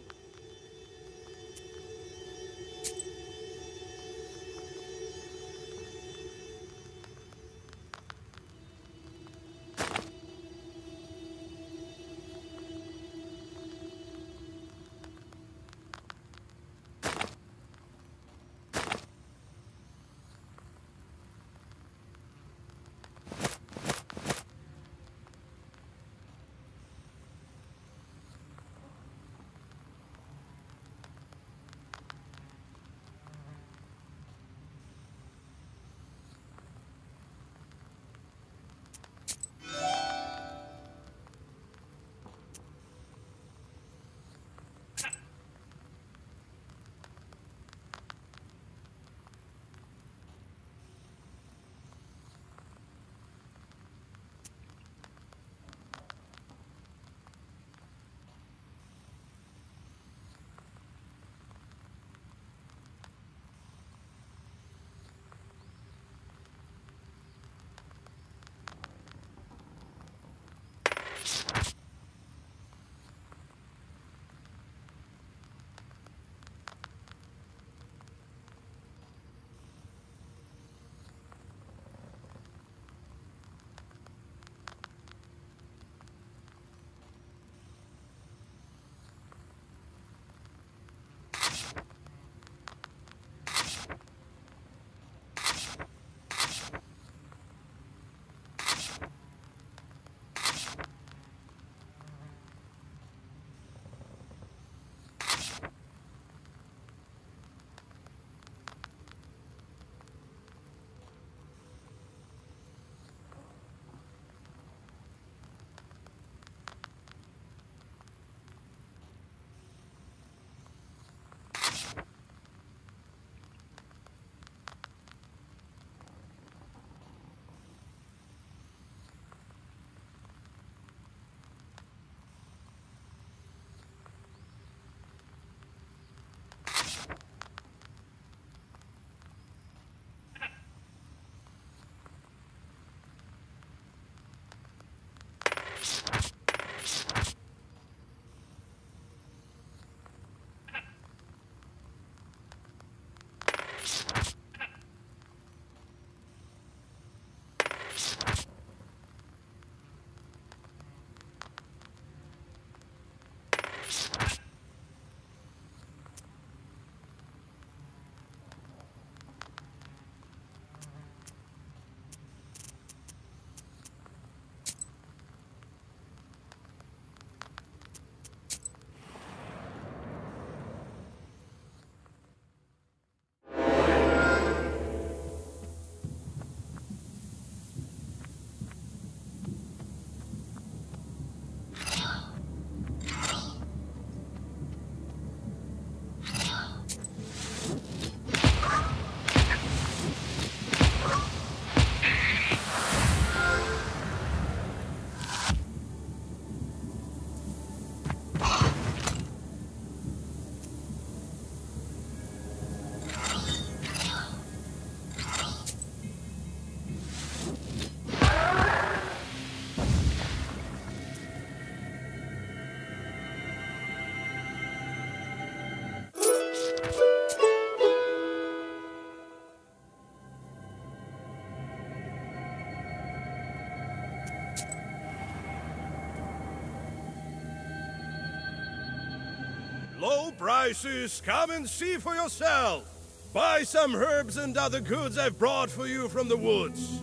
S9: prices! Come and see for yourself! Buy some herbs and other goods I've brought for you from the woods.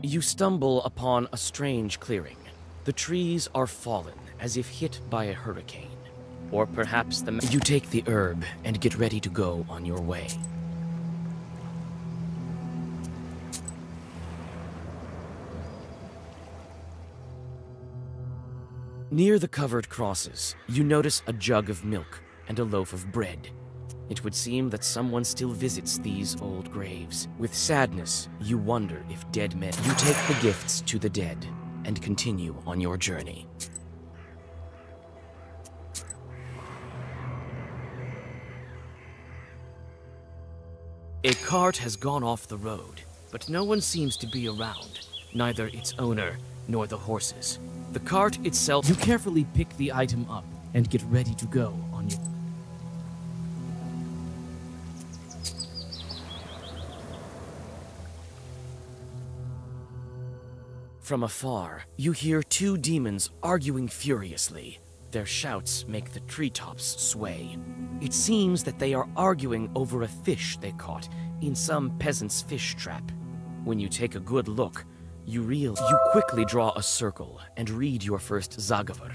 S3: You stumble upon a strange clearing. The trees are fallen, as if hit by a hurricane. Or perhaps you take the herb and get ready to go on your way. Near the covered crosses, you notice a jug of milk and a loaf of bread. It would seem that someone still visits these old graves. With sadness, you wonder if dead men... You take the gifts to the dead and continue on your journey. A cart has gone off the road, but no one seems to be around, neither its owner nor the horses. The cart itself...
S11: You carefully pick the item up and get ready to go on your... From afar, you hear two demons arguing furiously. Their shouts make the treetops sway. It seems that they are arguing over a fish they caught in some peasant's fish trap. When you take a good look, you quickly draw a circle and read your first Zagavur.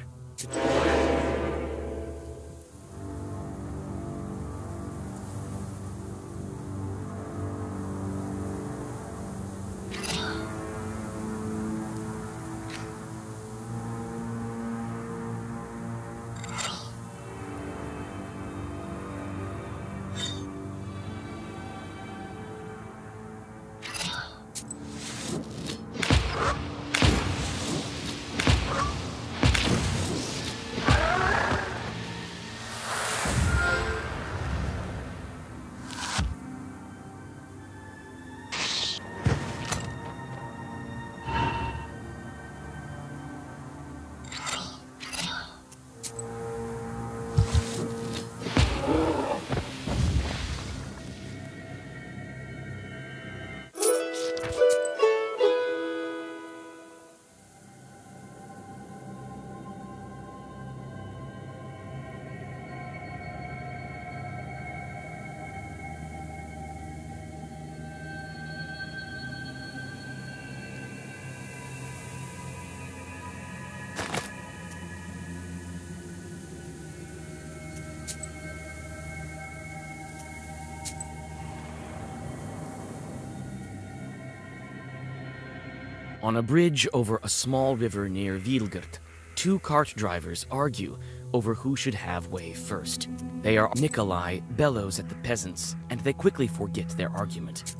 S11: On a bridge over a small river near Vilgert, two cart drivers argue over who should have way first. Nikolai bellows at the peasants, and they quickly forget their argument.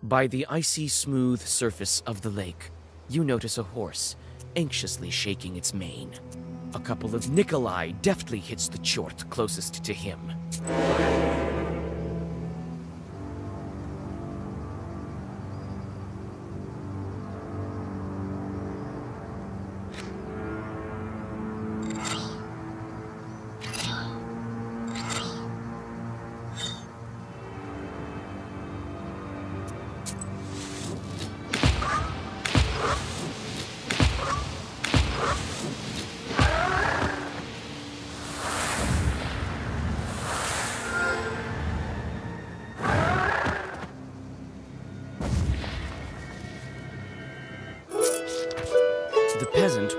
S11: By the icy smooth surface of the lake, you notice a horse, anxiously shaking its mane. A couple of Nikolai deftly hits the chort closest to him.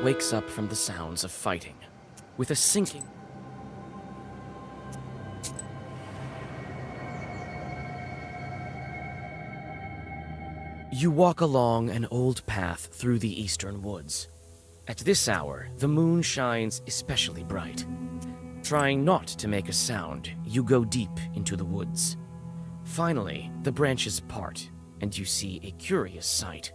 S11: wakes up from the sounds of fighting. With a sinking... You walk along an old path through the eastern woods. At this hour, the moon shines especially bright. Trying not to make a sound, you go deep into the woods. Finally, the branches part, and you see a curious sight.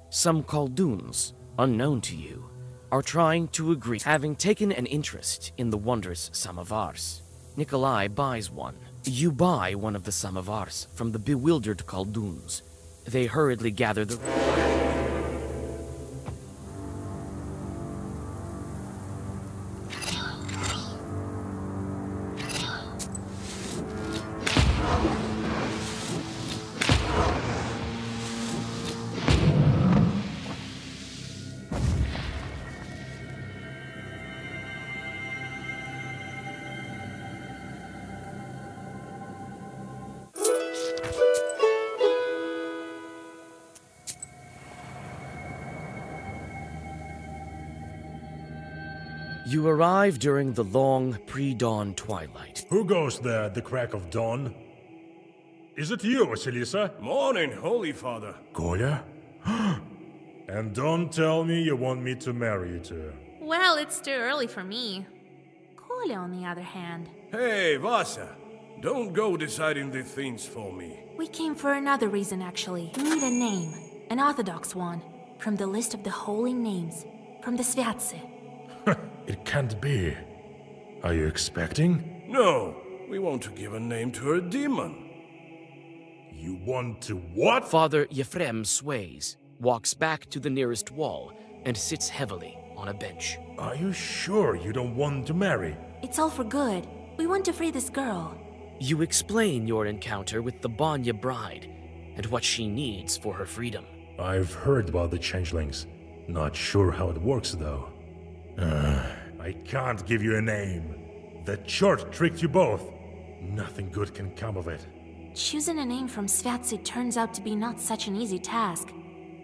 S11: Some Kolduns, unknown to you, are trying to agree. Having taken an interest in the wondrous samovars, Nikolai buys one. You buy one of the samovars from the bewildered Kolduns. They hurriedly gather the... You arrive during the long, pre-dawn twilight.
S5: Who goes there at the crack of dawn? Is it you, Vasilisa?
S9: Morning, Holy Father.
S5: Kolya? And don't tell me you want me to marry you to her.
S2: Well, it's too early for me. Kolya, on the other hand.
S9: Hey, Vasa. Don't go deciding the things for me.
S2: We came for another reason, actually. We need a name. An orthodox one. From the list of the holy names. From the Sviatse.
S5: It can't be. Are you expecting?
S9: No, we want to give a name to a demon.
S5: You want to what?
S11: Father Yefrem sways, walks back to the nearest wall, and sits heavily on a bench.
S5: Are you sure you don't want to marry?
S2: It's all for good. We want to free this girl.
S11: You explain your encounter with the Banya bride, and what she needs for her freedom.
S5: I've heard about the changelings. Not sure how it works, though. I can't give you a name. The church tricked you both. Nothing good can come of it.
S2: Choosing a name from Sviatse turns out to be not such an easy task.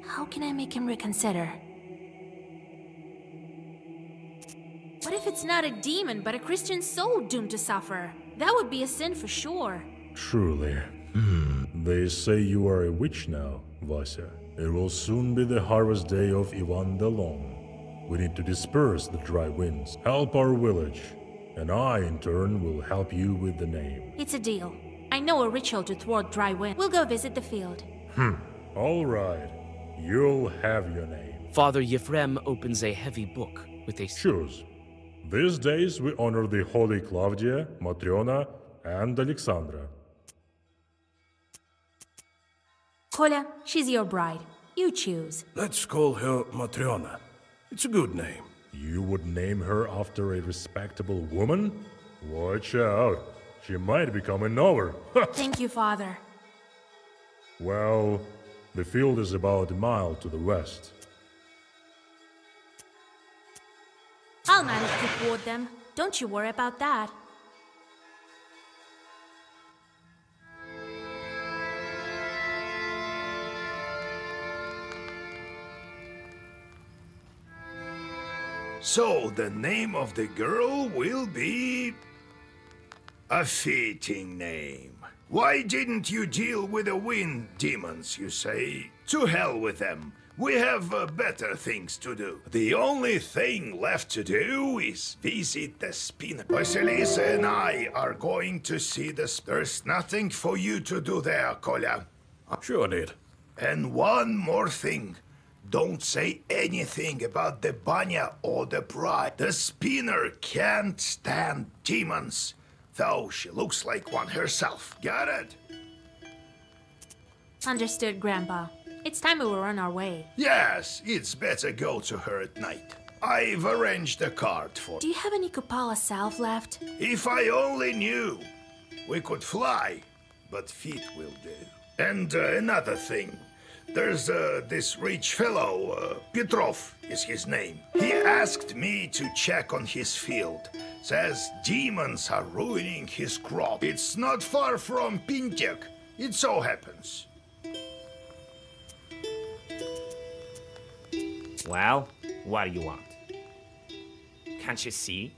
S2: How can I make him reconsider? What if it's not a demon, but a Christian soul doomed to suffer? That would be a sin for sure.
S5: Truly. They say you are a witch now, Vasya. It will soon be the harvest day of Ivan the Long. We need to disperse the dry winds, help our village, and I, in turn, will help you with the name.
S2: It's a deal. I know a ritual to thwart dry wind. We'll go visit the field.
S5: All right. You'll have your name.
S11: Father Yefrem opens a heavy book with a...
S5: Choose. These days we honor the holy Claudia, Matriona, and Alexandra.
S2: Kolya, she's your bride. You choose.
S9: Let's call her Matriona. It's a good name.
S5: You would name her after a respectable woman? Watch out. She might become a knower.
S2: Thank you, Father.
S5: Well, the field is about a mile to the west.
S2: I'll manage to thwart them. Don't you worry about that.
S4: So, the name of the girl will be... a fitting name. Why didn't you deal with the wind demons, you say? To hell with them. We have better things to do. The only thing left to do is visit the spinner. Vasilisa and I are going to see the... There's nothing for you to do there, Kolya.
S9: Sure did.
S4: And one more thing. Don't say anything about the Banya or the bride. The spinner can't stand demons, though she looks like one herself. Got it?
S2: Understood, Grandpa. It's time we were on our way.
S4: Yes, it's better go to her at night. I've arranged a cart for...
S2: Do you have any Kupala salve left?
S4: If I only knew. We could fly, but feet will do. And another thing. There's this rich fellow, Petrov is his name. He asked me to check on his field. Says demons are ruining his crop. It's not far from Pintek. It so happens.
S12: Well, what do you want? Can't you see?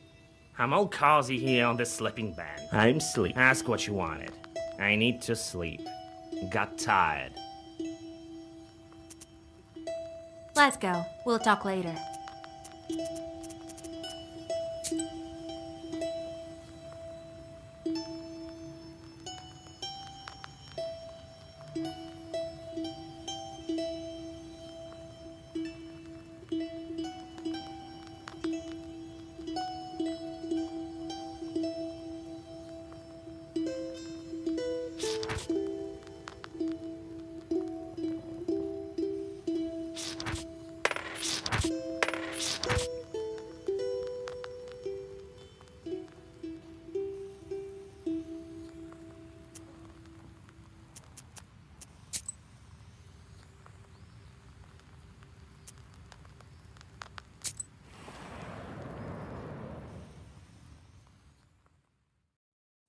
S12: I'm all cozy here on the sleeping bed. I'm sleep. Ask what you wanted. I need to sleep. Got tired.
S14: Let's go. We'll talk later.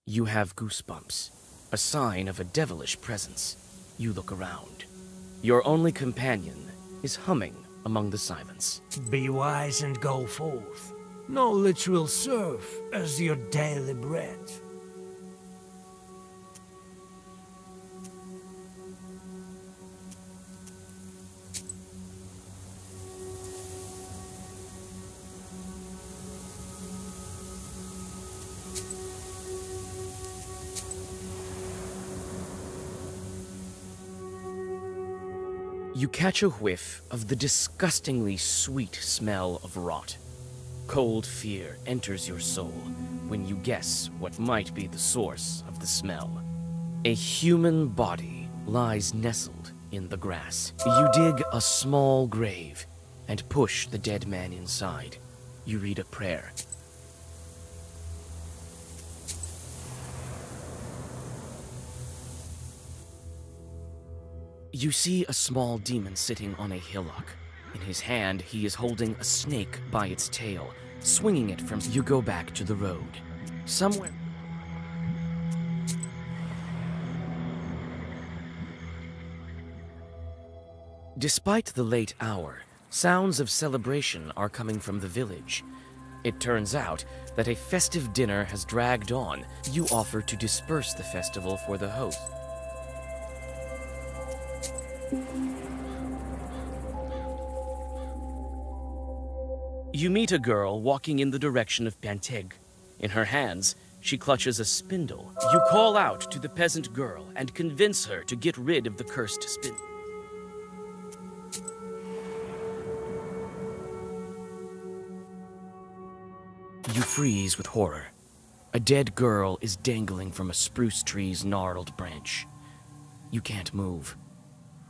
S3: You have goosebumps, a sign of a devilish presence. You look around. Your only companion is humming among the silence.
S13: Be wise and go forth. No literal serve as your daily bread.
S3: You catch a whiff of the disgustingly sweet smell of rot. Cold fear enters your soul when you guess what might be the source of the smell. A human body lies nestled in the grass. You dig a small grave and push the dead man inside. You read a prayer. You see a small demon sitting on a hillock. In his hand, he is holding a snake by its tail, swinging it from... You go back to the road. Somewhere... Despite the late hour, sounds of celebration are coming from the village. It turns out that a festive dinner has dragged on. You offer to disperse the festival for the host. You meet a girl walking in the direction of Panteg. In her hands, she clutches a spindle. You call out to the peasant girl and convince her to get rid of the cursed spindle. You freeze with horror. A dead girl is dangling from a spruce tree's gnarled branch. You can't move.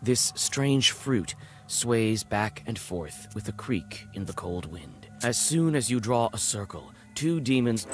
S3: This strange fruit sways back and forth with a creak in the cold wind. As soon as you draw a circle, two demons...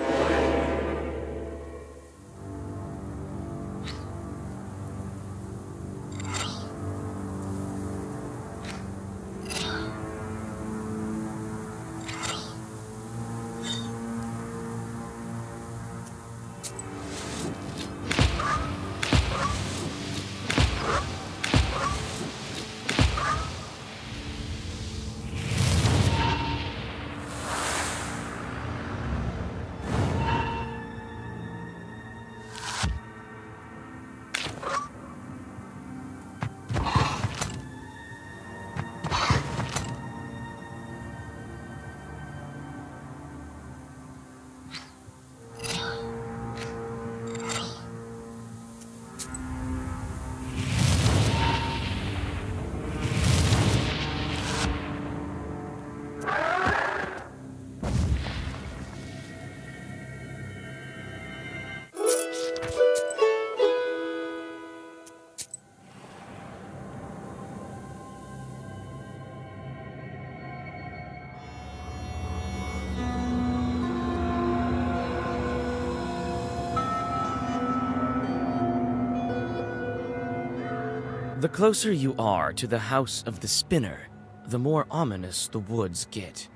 S3: The closer you are to the house of the spinner, the more ominous the woods get.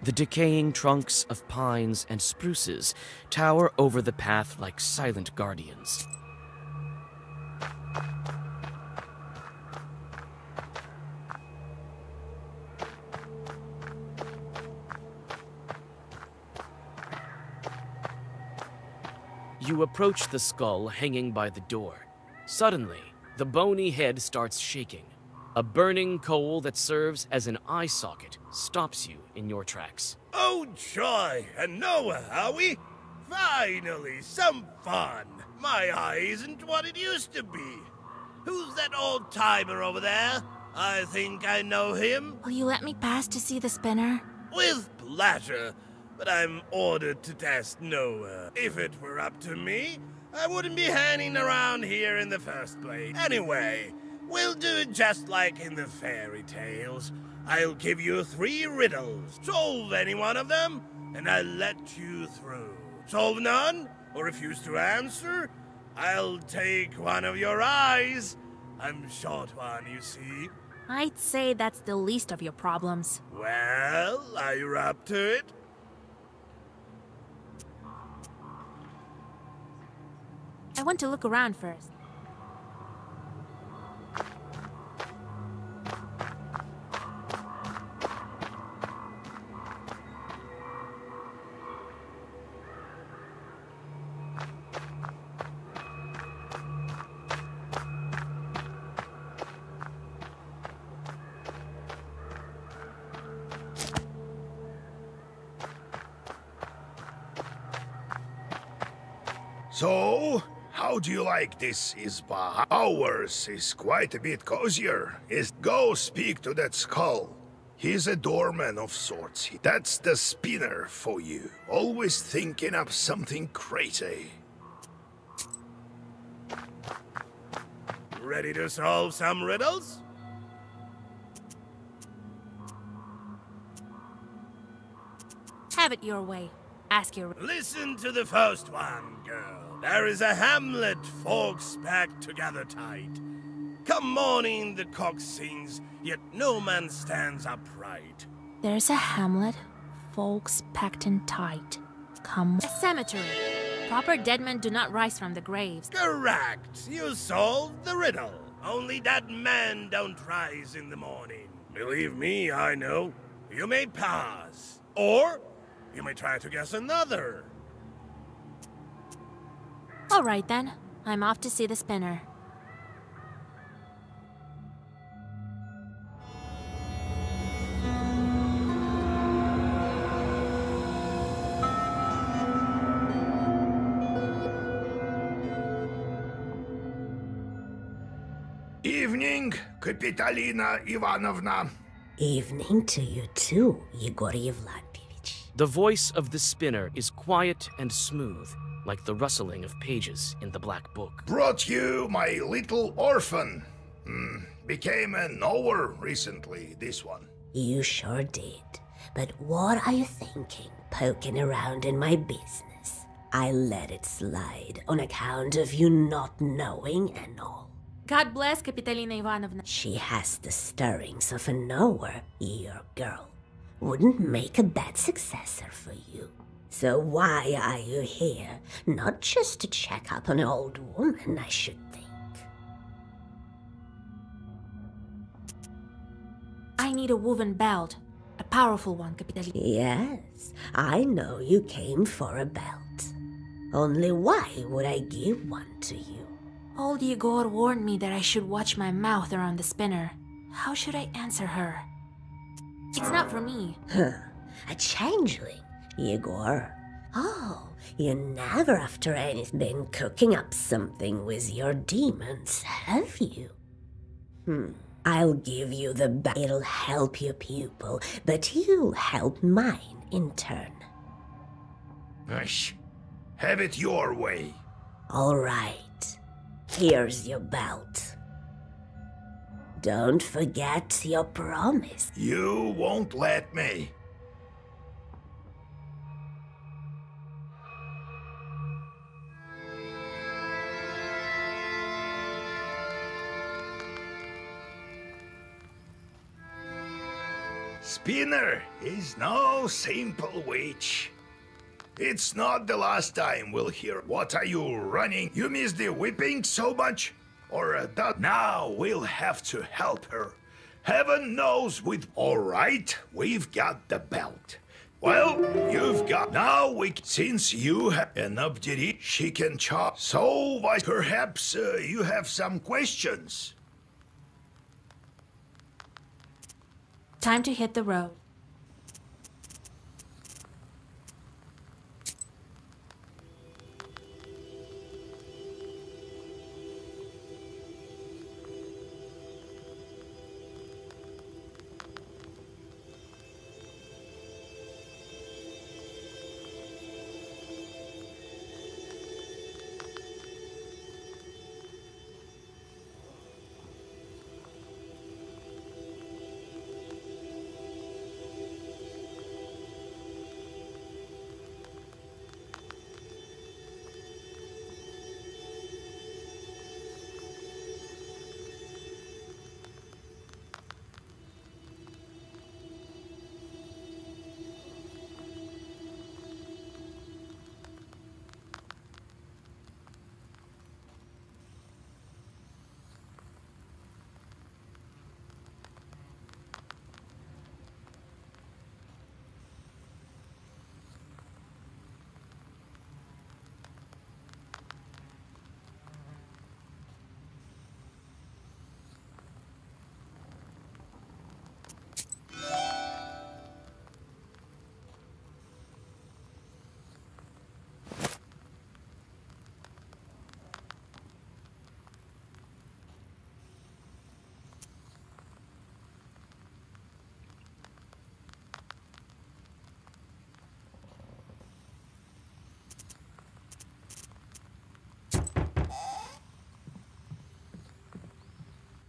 S3: The decaying trunks of pines and spruces tower over the path like silent guardians. You approach the skull hanging by the door. Suddenly, the bony head starts shaking. A burning coal that serves as an eye socket stops you in your tracks.
S9: Oh, joy! And Noah, are we? Finally, some fun! My eye isn't what it used to be. Who's that old-timer over there? I think I know him.
S2: Will you let me pass to see the spinner?
S9: With pleasure, but I'm ordered to test Noah. If it were up to me, I wouldn't be hanging around here in the first place. Anyway, we'll do it just like in the fairy tales. I'll give you 3 riddles. Solve any one of them, and I'll let you through. Solve none, or refuse to answer, I'll take one of your eyes. I'm short one, you see.
S2: I'd say that's the least of your problems.
S9: Well, are you up to it?
S2: I want to look around first.
S4: So, how do you like this, Isba? Ours is quite a bit cozier. Go speak to that skull. He's a doorman of sorts. That's the spinner for you. Always thinking up something crazy.
S9: Ready to solve some riddles?
S2: Have it your way. Ask your...
S9: Listen to the first one, girl. There is a hamlet, folks packed together tight. Come morning the cock sings, yet no man stands upright.
S2: There's a hamlet, folks packed in tight. Come... A cemetery. Proper dead men do not rise from the graves.
S9: Correct. You solved the riddle. Only that men don't rise in the morning. Believe me, I know. You may pass. Or you may try to guess another.
S2: All right then. I'm off to see the spinner.
S4: Evening, Kapitalina Ivanovna.
S15: Evening to you too, Yegor Yevlampevich.
S3: The voice of the spinner is quiet and smooth, like the rustling of pages in the Black Book.
S4: Brought you my little orphan. Became a knower recently, this one.
S15: You sure did. But what are you thinking, poking around in my business? I let it slide on account of you not knowing and all.
S2: God bless Kapitalina Ivanovna.
S15: She has the stirrings of a knower, your girl. Wouldn't make a bad successor for you. So why are you here? Not just to check up on an old woman, I should think.
S2: I need a woven belt. A powerful one, Kapitalina.
S15: Yes, I know you came for a belt. Only why would I give one to you?
S2: Old Yegor warned me that I should watch my mouth around the spinner. How should I answer her? It's not for me.
S15: A changeling, Yegor. Oh, you never after anything been cooking up something with your demons, have you? I'll give you the belt. It'll help your pupil, but you'll help mine in turn.
S4: Hush. Have it your way.
S15: All right. Here's your belt. Don't forget your promise.
S4: You won't let me. Spinner is no simple witch. It's not the last time we'll hear, what are you running? You miss the whipping so much? Or that? Now we'll have to help her. Heaven knows with... All right, we've got the belt. Well, you've got... Now since you have an update, she can chop. So, perhaps you have some questions?
S14: Time to hit the road.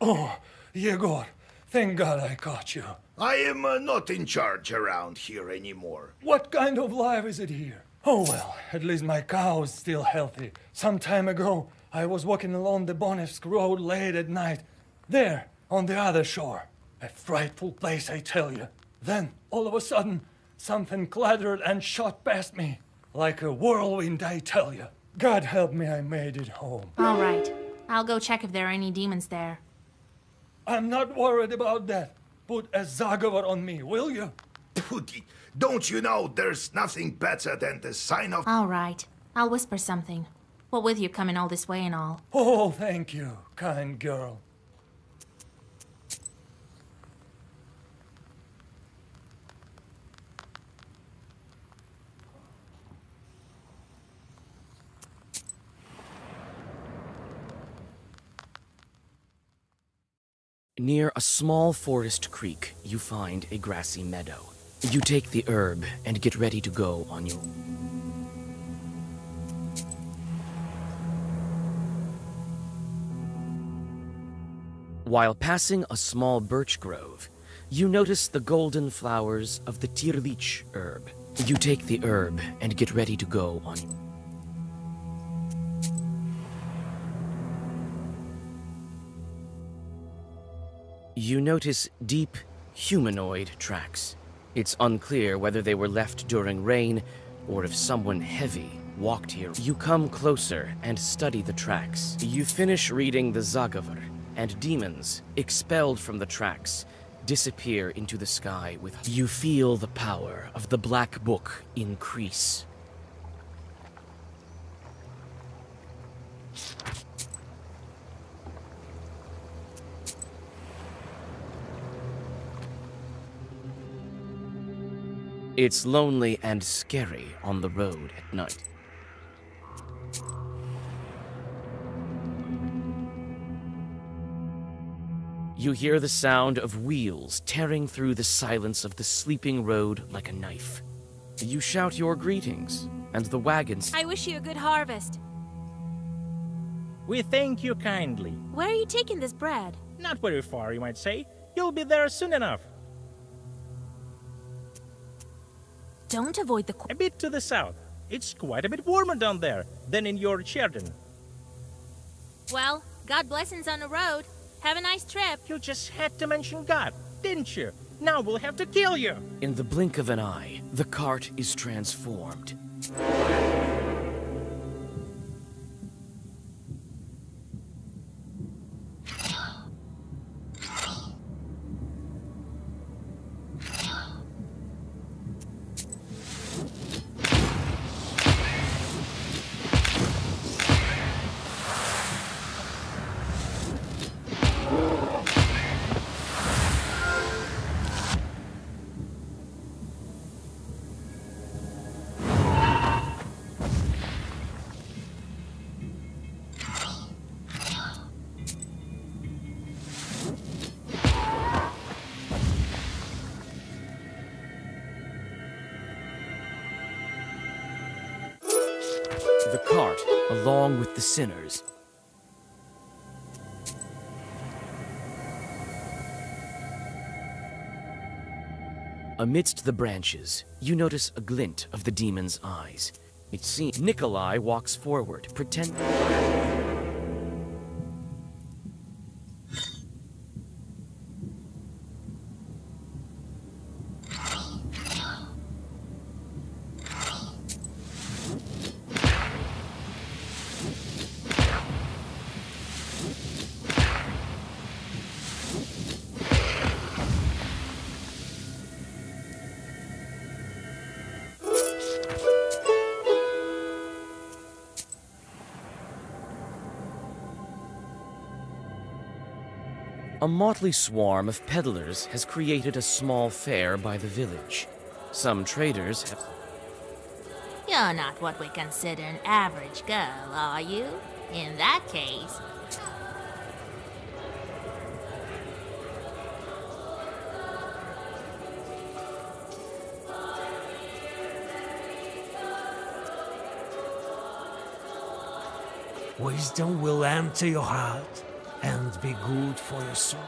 S13: Oh, Yegor, thank God I caught you.
S4: I am not in charge around here anymore.
S13: What kind of life is it here? Oh well, at least my cow is still healthy. Some time ago, I was walking along the Bonevsk road late at night. There, on the other shore. A frightful place, I tell you. Then, all of a sudden, something clattered and shot past me. Like a whirlwind, I tell you. God help me, I made it home.
S14: All right. I'll go check if there are any demons there.
S13: I'm not worried about that. Put a Zagovar on me, will you?
S4: Don't you know there's nothing better than the sign of...
S14: All right. I'll whisper something. What with you coming all this way and all?
S13: Oh, thank you, kind girl.
S3: Near a small forest creek, you find a grassy meadow. You take the herb and get ready to go on your... While passing a small birch grove, you notice the golden flowers of the tirlich herb. You take the herb and get ready to go on your... You notice deep, humanoid tracks. It's unclear whether they were left during rain or if someone heavy walked here. You come closer and study the tracks. You finish reading the Zagavar, and demons, expelled from the tracks, disappear into the sky with... You feel the power of the Black Book increase. It's lonely and scary on the road at night. You hear the sound of wheels tearing through the silence of the sleeping road like a knife. You shout your greetings, and the wagons...
S14: I wish you a good harvest.
S7: We thank you kindly.
S14: Where are you taking this bread?
S7: Not very far, you might say. You'll be there soon enough.
S14: Don't avoid the...
S7: A bit to the south. It's quite a bit warmer down there than in your Cherden.
S14: Well, God blessings on the road. Have a nice trip.
S7: You just had to mention God, didn't you? Now we'll have to kill you.
S3: In the blink of an eye, the cart is transformed.
S11: The cart, along with the sinners. Amidst the branches, you notice a glint of the demon's eyes. It seems Nikolai walks forward, pretending. A motley swarm of peddlers has created a small fair by the village. Some traders have...
S14: You're not what we consider an average girl, are you? In that case...
S13: Wisdom will enter your heart and be good for your soul.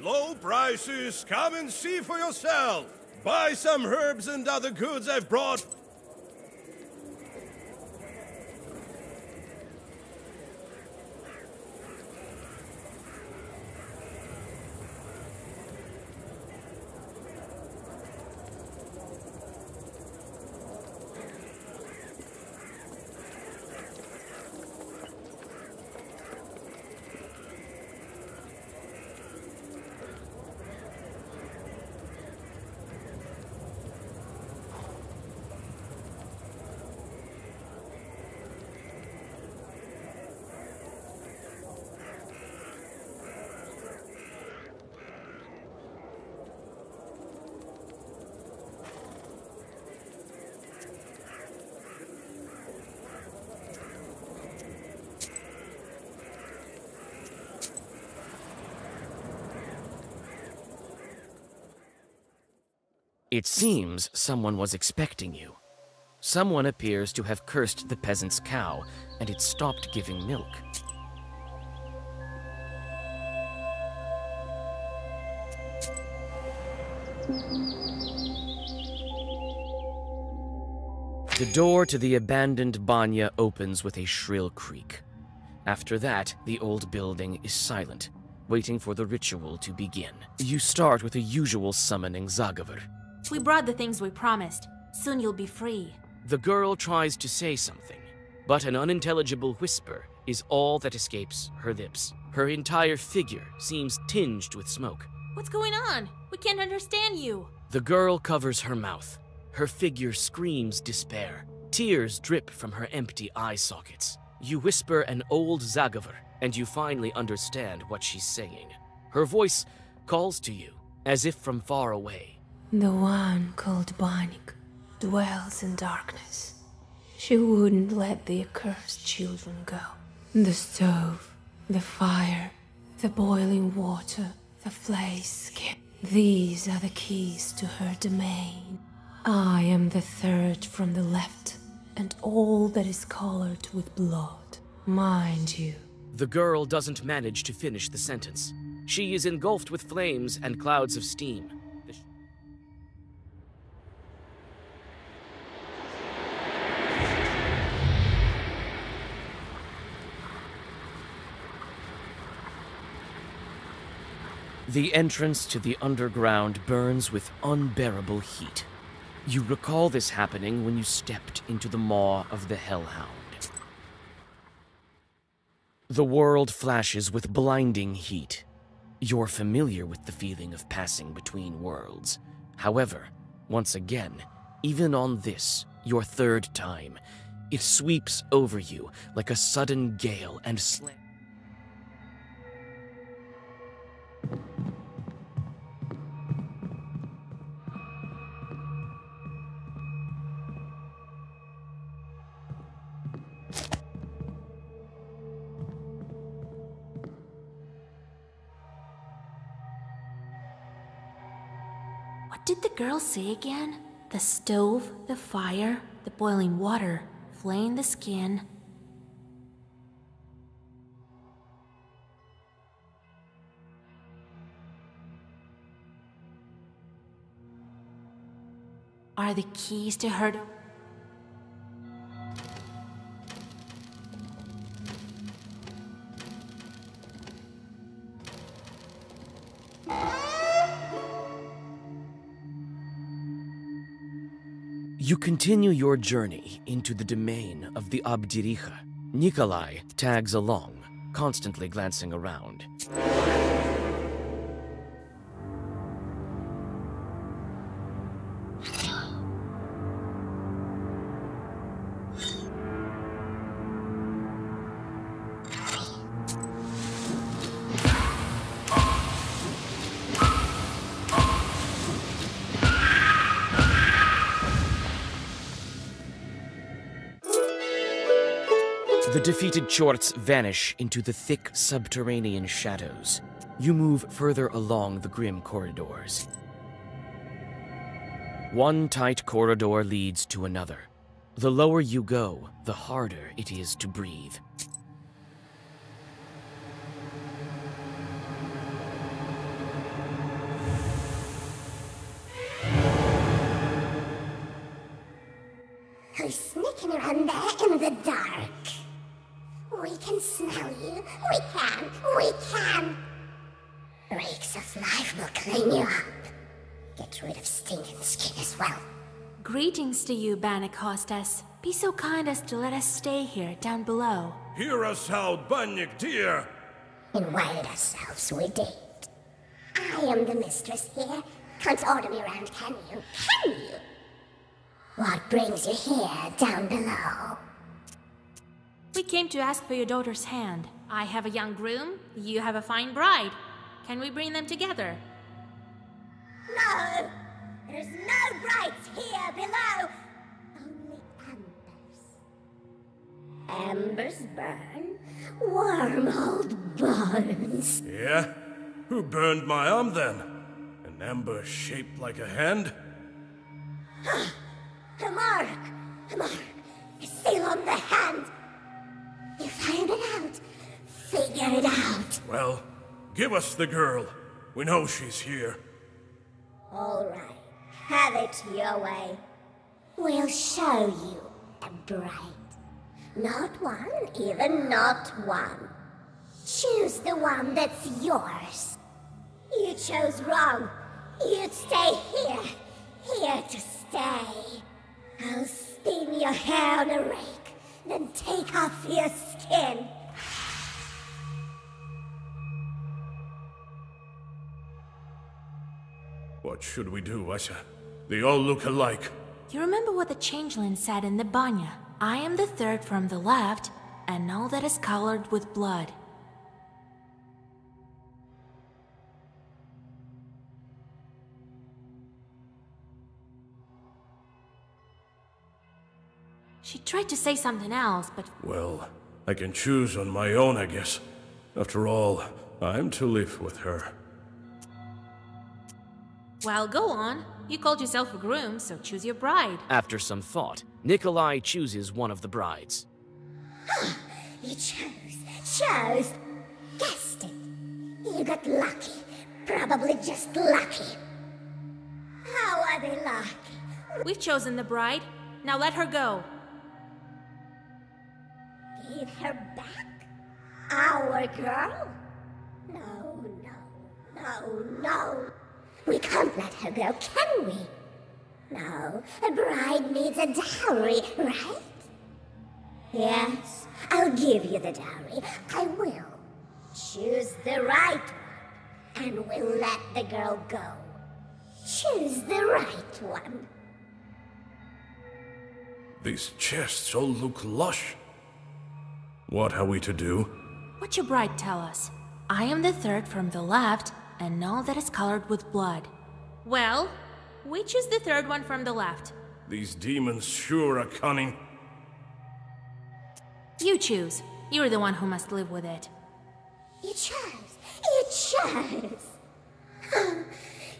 S9: Low prices, come and see for yourself. Buy some herbs and other goods I've brought.
S11: It seems someone was expecting you. Someone appears to have cursed the peasant's cow, and it stopped giving milk. The door to the abandoned Banya opens with a shrill creak. After that, the old building is silent, waiting for the ritual to begin. You start with the usual summoning Zagavr.
S14: We brought the things we promised. Soon you'll be free.
S11: The girl tries to say something, but an unintelligible whisper is all that escapes her lips. Her entire figure seems tinged with smoke.
S14: What's going on? We can't understand you.
S11: The girl covers her mouth. Her figure screams despair. Tears drip from her empty eye sockets. You whisper an old Zagavr, and you finally understand what she's saying. Her voice calls to you, as if from far away.
S8: The one called Banya dwells in darkness. She wouldn't let the accursed children go. The stove, the fire, the boiling water, the flayed skin. These are the keys to her domain. I am the third from the left, and all that is colored with blood. Mind you.
S11: The girl doesn't manage to finish the sentence. She is engulfed with flames and clouds of steam. The entrance to the underground burns with unbearable heat. You recall this happening when you stepped into the maw of the Hellhound. The world flashes with blinding heat. You're familiar with the feeling of passing between worlds. However, once again, even on this, your third time, it sweeps over you like a sudden gale and slams.
S2: did the girl say again? The stove, the fire, the boiling water, flaying the skin. Are the keys to her...
S11: You continue your journey into the domain of the Abdiricha. Nikolai tags along, constantly glancing around. The defeated Chorts vanish into the thick subterranean shadows. You move further along the grim corridors. One tight corridor leads to another. The lower you go, the harder it is to breathe.
S15: Who's sneaking around there in the dark? We can smell you. We can. Reeks of life will clean you up. Get rid of stinking skin as well.
S2: Greetings to you, Banya hostess. Be so kind as to let us stay here, down below.
S9: Hear us out, Banya, dear.
S15: Invited ourselves, we did. I am the mistress here. Can't order me around, can you? Can you? What brings you here, down below?
S2: We came to ask for your daughter's hand. I have a young groom, you have a fine bride. Can we bring them together?
S15: No! There's no brides here below! Only embers. Embers burn? Warm old bones.
S9: Yeah? Who burned my arm then? An ember shaped like a hand?
S15: A mark! A seal on the hand! You find it out. Figure it out.
S9: Well, give us the girl. We know she's here.
S15: All right. Have it your way. We'll show you a bride. Not one, even not one. Choose the one that's yours. You chose wrong. You'd stay here. Here to stay. I'll steam your hair on a rake. Then take off your skin.
S9: What should we do, Asha? They all look alike.
S2: You remember what the changeling said in the Banya? I am the third from the left, and all that is colored with blood. She tried to say something else, but...
S9: Well, I can choose on my own, I guess. After all, I'm to live with her.
S2: Well, go on. You called yourself a groom, so choose your bride.
S11: After some thought, Nikolai chooses one of the brides.
S15: You chose. Guessed it. You got lucky. Probably just lucky. How are they lucky?
S2: We've chosen the bride. Now let her go.
S15: Give her back? Our girl? No. We can't let her go, can we? No, a bride needs a dowry, right? Yes, I'll give you the dowry. I will. Choose the right one, and we'll let the girl go. Choose the right one.
S9: These chests all look lush. What are we to do?
S2: What'd your bride tell us? I am the third from the left, and all that is colored with blood. Well, we choose the third one from the left.
S9: These demons sure are cunning.
S2: You choose. You're the one who must live with it.
S15: You chose.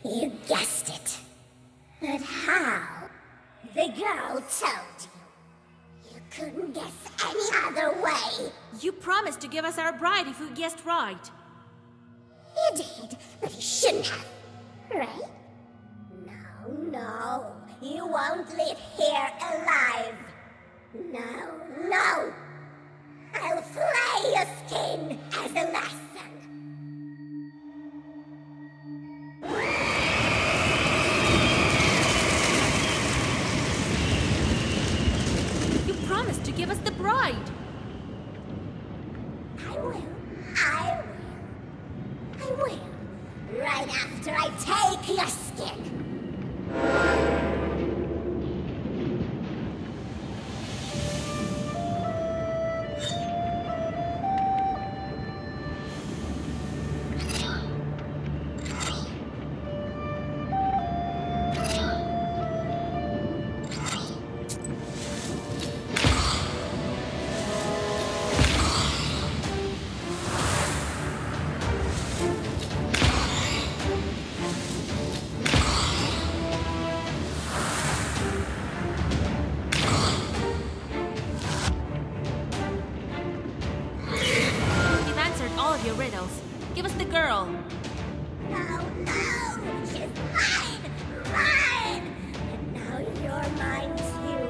S15: You guessed it. But how? The girl told you. You couldn't guess any other way.
S14: You promised to give us our bride if we guessed right.
S15: You did, but you shouldn't have. Right? No. You won't leave here alive. No. I'll flay your skin as a lesson.
S14: You promised to give us the bride.
S15: I will. Right after I take your skin.
S14: Your riddles. Give us the girl.
S15: No! She's mine! And now you're mine too.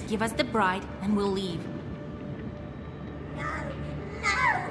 S14: Give us the bride, and we'll leave.
S15: No, never!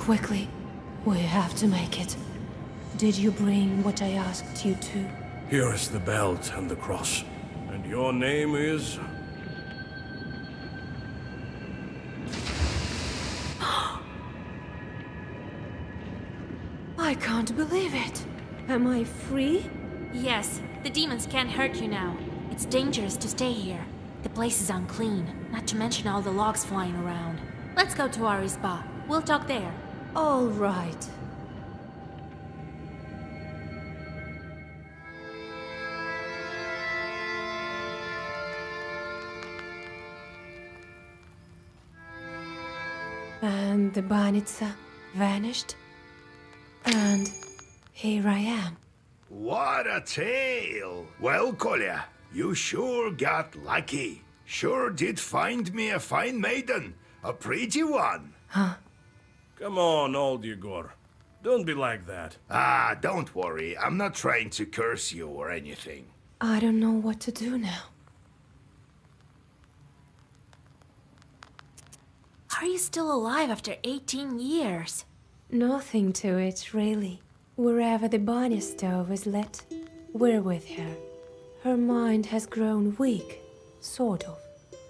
S8: Quickly, we have to make it. Did you bring what I asked you to?
S5: Here is the belt and the cross. And your name is...
S8: I can't believe it. Am I free?
S2: Yes, the demons can't hurt you now. It's dangerous to stay here. The place is unclean, not to mention all the logs flying around. Let's go to Ari's spa. We'll talk there.
S8: All right. And the Banitsa vanished. And here I am.
S4: What a tale! Well, Kolya, you sure got lucky. Sure did find me a fine maiden. A pretty one.
S8: Huh?
S5: Come on, old Yegor. Don't be like that.
S4: Ah, don't worry. I'm not trying to curse you or anything.
S8: I don't know what to do now.
S2: Are you still alive after 18 years?
S8: Nothing to it, really. Wherever the Banya stove is lit, we're with her. Her mind has grown weak, sort of.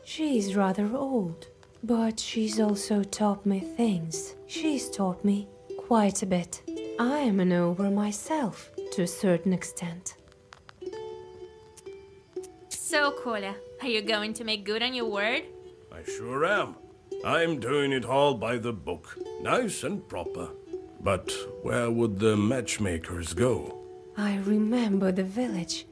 S8: She's rather old, but she's also taught me things. She's taught me quite a bit. I am an ogre myself, to a certain extent.
S2: So, Kolya, are you going to make good on your word?
S5: I sure am. I'm doing it all by the book. Nice and proper. But where would the matchmakers go?
S8: I remember the village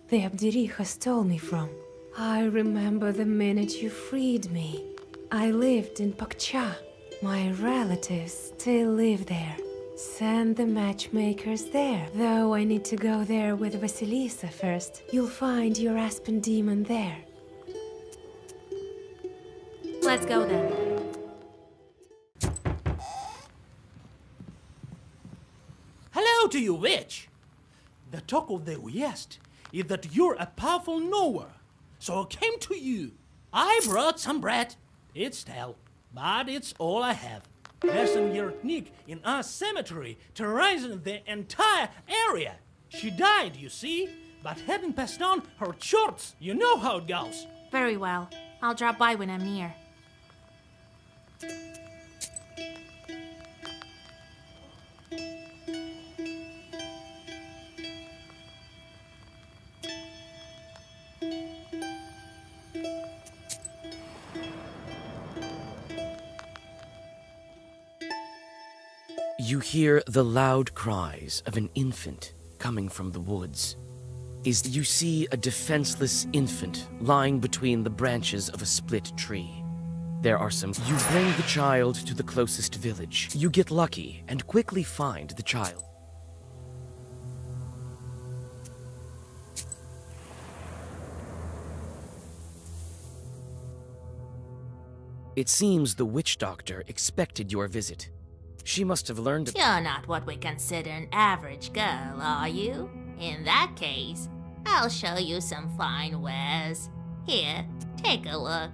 S8: the Abdiriha stole me from. I remember the minute you freed me. I lived in Pakcha. My relatives still live there. Send the matchmakers there. Though I need to go there with Vasilisa first. You'll find your Aspen demon there.
S2: Let's go then.
S16: Hello to you, witch! The talk of the West is that you're a powerful knower, so I came to you. I brought some bread. It's stale, but it's all I have. There's an Yerknik in our cemetery terrorizing the entire area. She died, you see, but hadn't passed on her shorts. You know how it goes.
S2: Very well. I'll drop by when I'm near.
S11: You hear the loud cries of an infant coming from the woods. You see a defenseless infant lying between the branches of a split tree. You bring the child to the closest village. You get lucky and quickly find the child. It seems the witch doctor expected your visit. She must have learned...
S14: You're not what we consider an average girl, are you? In that case, I'll show you some fine wares. Here, take a look.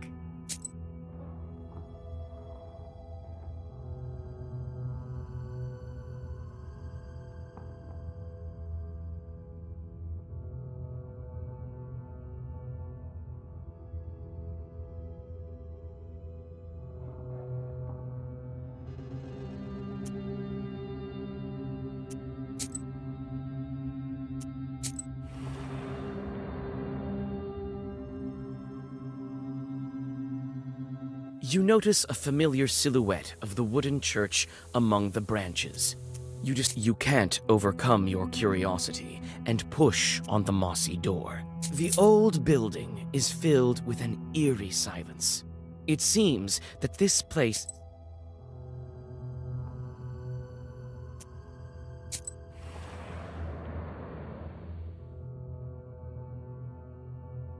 S11: You notice a familiar silhouette of the wooden church among the branches. You can't overcome your curiosity and push on the mossy door. The old building is filled with an eerie silence. It seems that this place...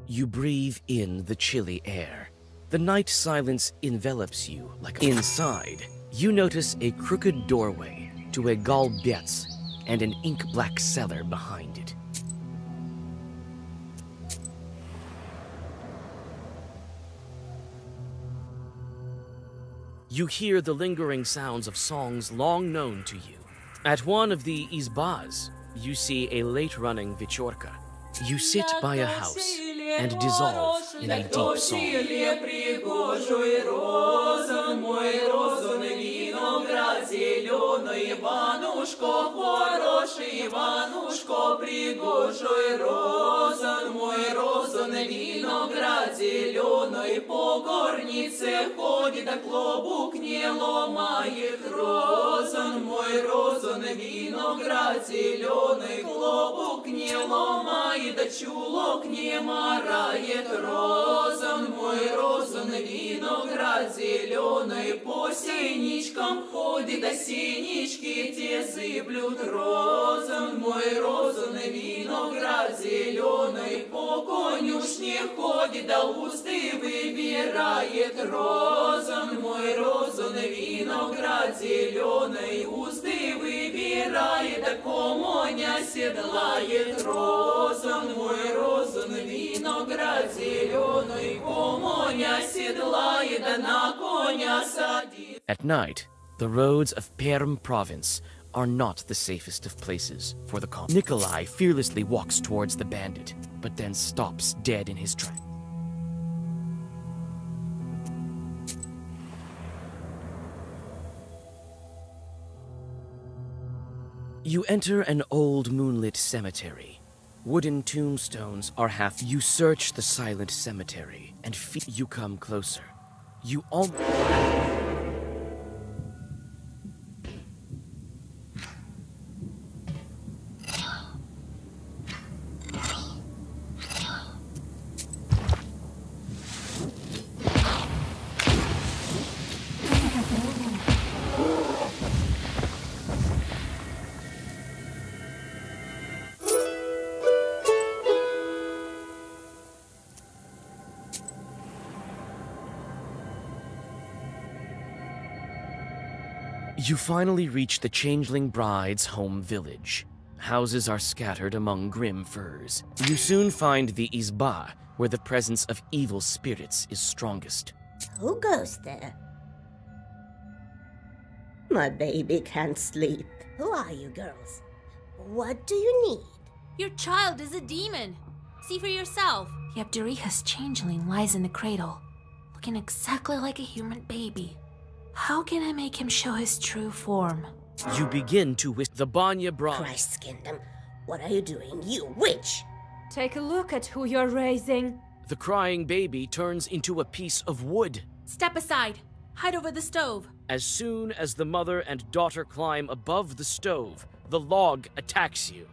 S11: You breathe in the chilly air. The night silence envelops you like a... Inside, you notice a crooked doorway to a galbetz and an ink-black cellar behind it.
S3: You hear the lingering sounds of songs long known to you. At one of the izbas, you see a late-running Vichorka. You sit by a house and dissolve in a deep song.
S17: Иванушко, хороший Иванушко, пригожий розан мой, розан виноград зеленый, по горнице ходит, а клобук не ломает. Розан мой, розан виноград зеленый, клобук не ломает, а чулок не марает. Розан мой, розан виноград зеленый, по синичкам ходит, а синички те зыблют. Розан мой, розан виноград зеленый, по конюшне ходит, да усты выбирает. Розан мой, розан виноград зеленый, усты выбирает, да комоня седлает. Розан мой, розан виноград зеленый, комоня седлает, да на коня садит.
S3: At night, the roads of Perm province are not the safest of places for the con. Nikolai fearlessly walks towards the bandit, but then stops dead in his tracks. You enter an old moonlit cemetery. Wooden tombstones are half. You search the silent cemetery and you come closer. You almost... You finally reach the changeling bride's home village. Houses are scattered among grim firs. You soon find the izba, where the presence of evil spirits is strongest.
S15: Who goes there? My baby can't sleep. Who are you girls? What do you need?
S2: Your child is a demon. See for yourself. Yabduriha's changeling lies in the cradle, looking exactly like a human baby. How can I make him show his true form?
S3: You begin to whisk the Banya bride.
S15: Christ's kingdom, what are you doing, you witch?
S10: Take a look at who you're raising.
S3: The crying baby turns into a piece of wood.
S2: Step aside. Hide over the stove.
S3: As soon as the mother and daughter climb above the stove, the log attacks you.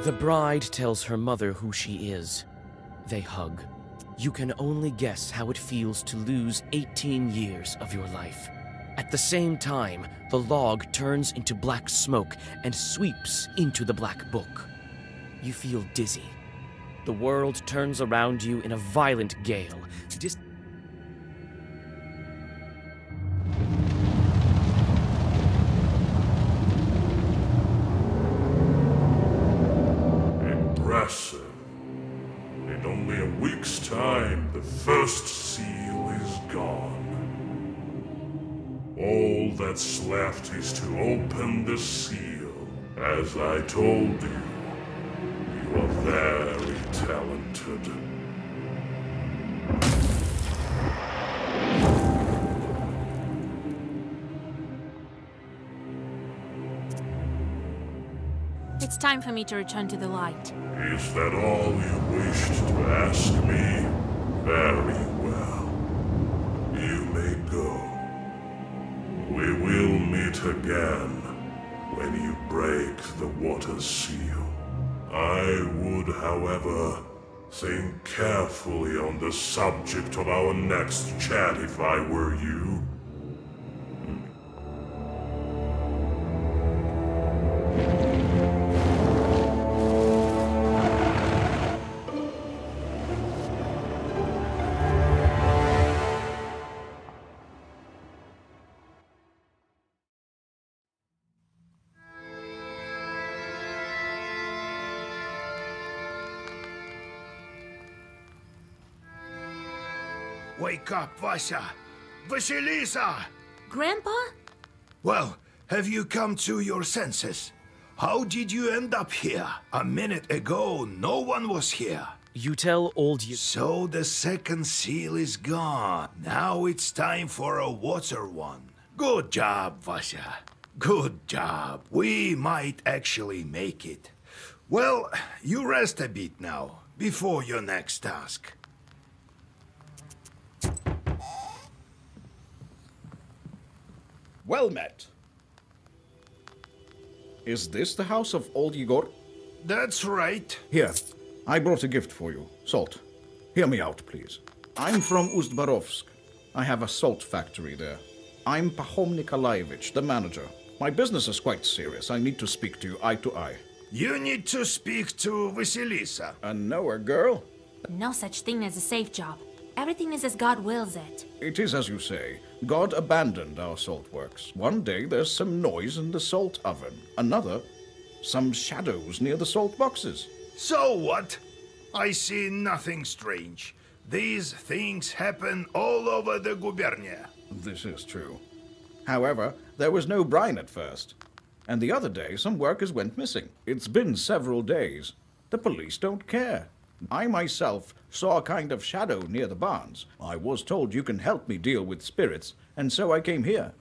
S3: The bride tells her mother who she is. They hug. You can only guess how it feels to lose 18 years of your life. At the same time, the log turns into black smoke and sweeps into the black book. You feel dizzy. The world turns around you in a violent gale.
S5: Impressive. In only a week's time, the first seal is gone. All that's left is to open the seal. As I told you, you are very talented.
S2: It's time for me to return to the light.
S5: Is that all you wished to ask me? Very well. You may go. We will meet again when you break the water seal. I would, however, think carefully on the subject of our next chat if I were you.
S4: Wake up, Vasya! Vasilisa!
S2: Grandpa?
S4: Well, have you come to your senses? How did you end up here? A minute ago, no one was here.
S3: You tell old you.
S4: So the second seal is gone. Now it's time for a water one. Good job, Vasya. Good job. We might actually make it. Well, you rest a bit now, before your next task.
S1: Well met. Is this the house of old Igor?
S4: That's right.
S1: Here, I brought a gift for you. Salt. Hear me out, please. I'm from Ust-Barovsk. I have a salt factory there. I'm Pahom Nikolaevich, the manager. My business is quite serious. I need to speak to you eye to eye.
S4: You need to speak to Vasilisa.
S1: A knower girl?
S2: No such thing as a safe job. Everything is as God wills it.
S1: It is as you say. God abandoned our salt works. One day there's some noise in the salt oven. Another, some shadows near the salt boxes.
S4: So what? I see nothing strange. These things happen all over the gubernia.
S1: This is true. However, there was no brine at first. And the other day some workers went missing. It's been several days. The police don't care. I myself saw a kind of shadow near the barns. I was told you can help me deal with spirits, and so I came here.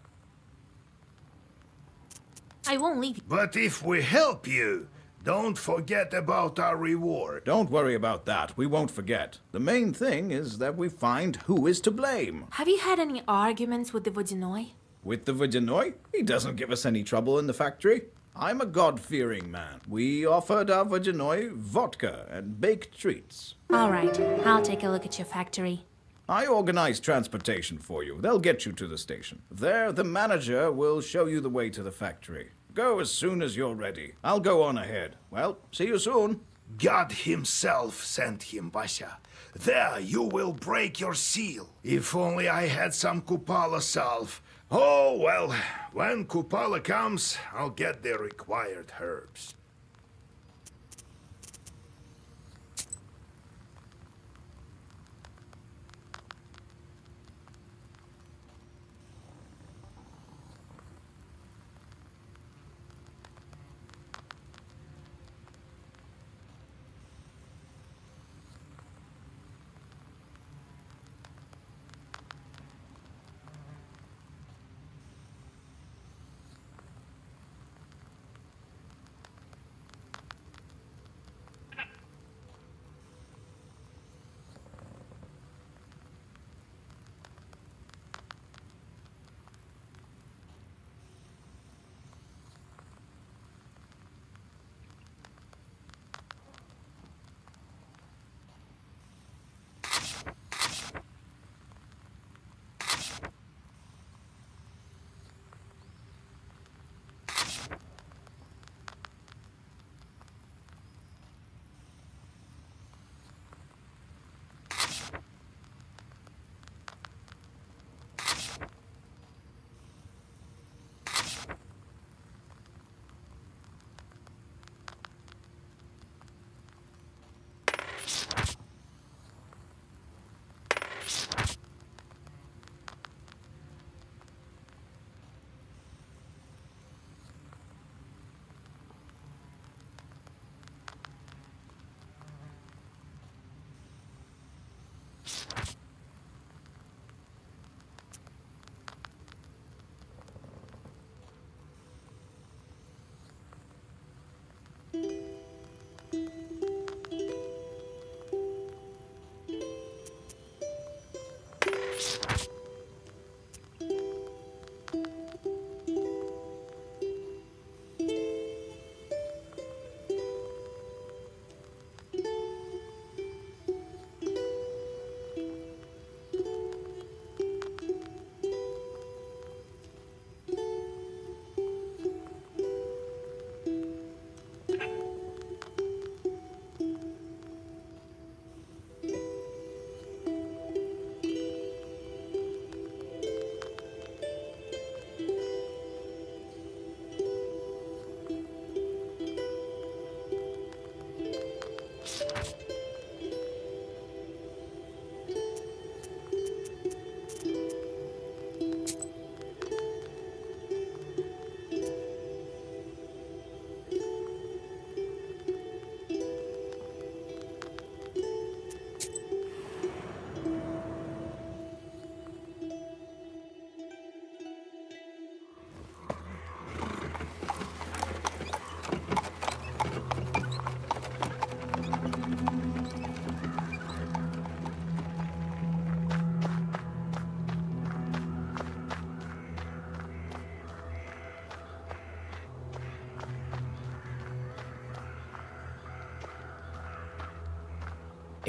S2: I won't leave you.
S4: But if we help you, don't forget about our reward.
S1: Don't worry about that. We won't forget. The main thing is that we find who is to blame.
S2: Have you had any arguments with the Vodyanoi?
S1: With the Vodyanoi? He doesn't give us any trouble in the factory. I'm a God-fearing man. We offered our Vodyanoi vodka and baked treats.
S2: All right, I'll take a look at your factory.
S1: I organized transportation for you. They'll get you to the station. There, the manager will show you the way to the factory. Go as soon as you're ready. I'll go on ahead. Well, see you soon.
S4: God himself sent him, Vasya. There you will break your seal. If only I had some Kupala salve. Oh, well, when Kupala comes, I'll get the required herbs.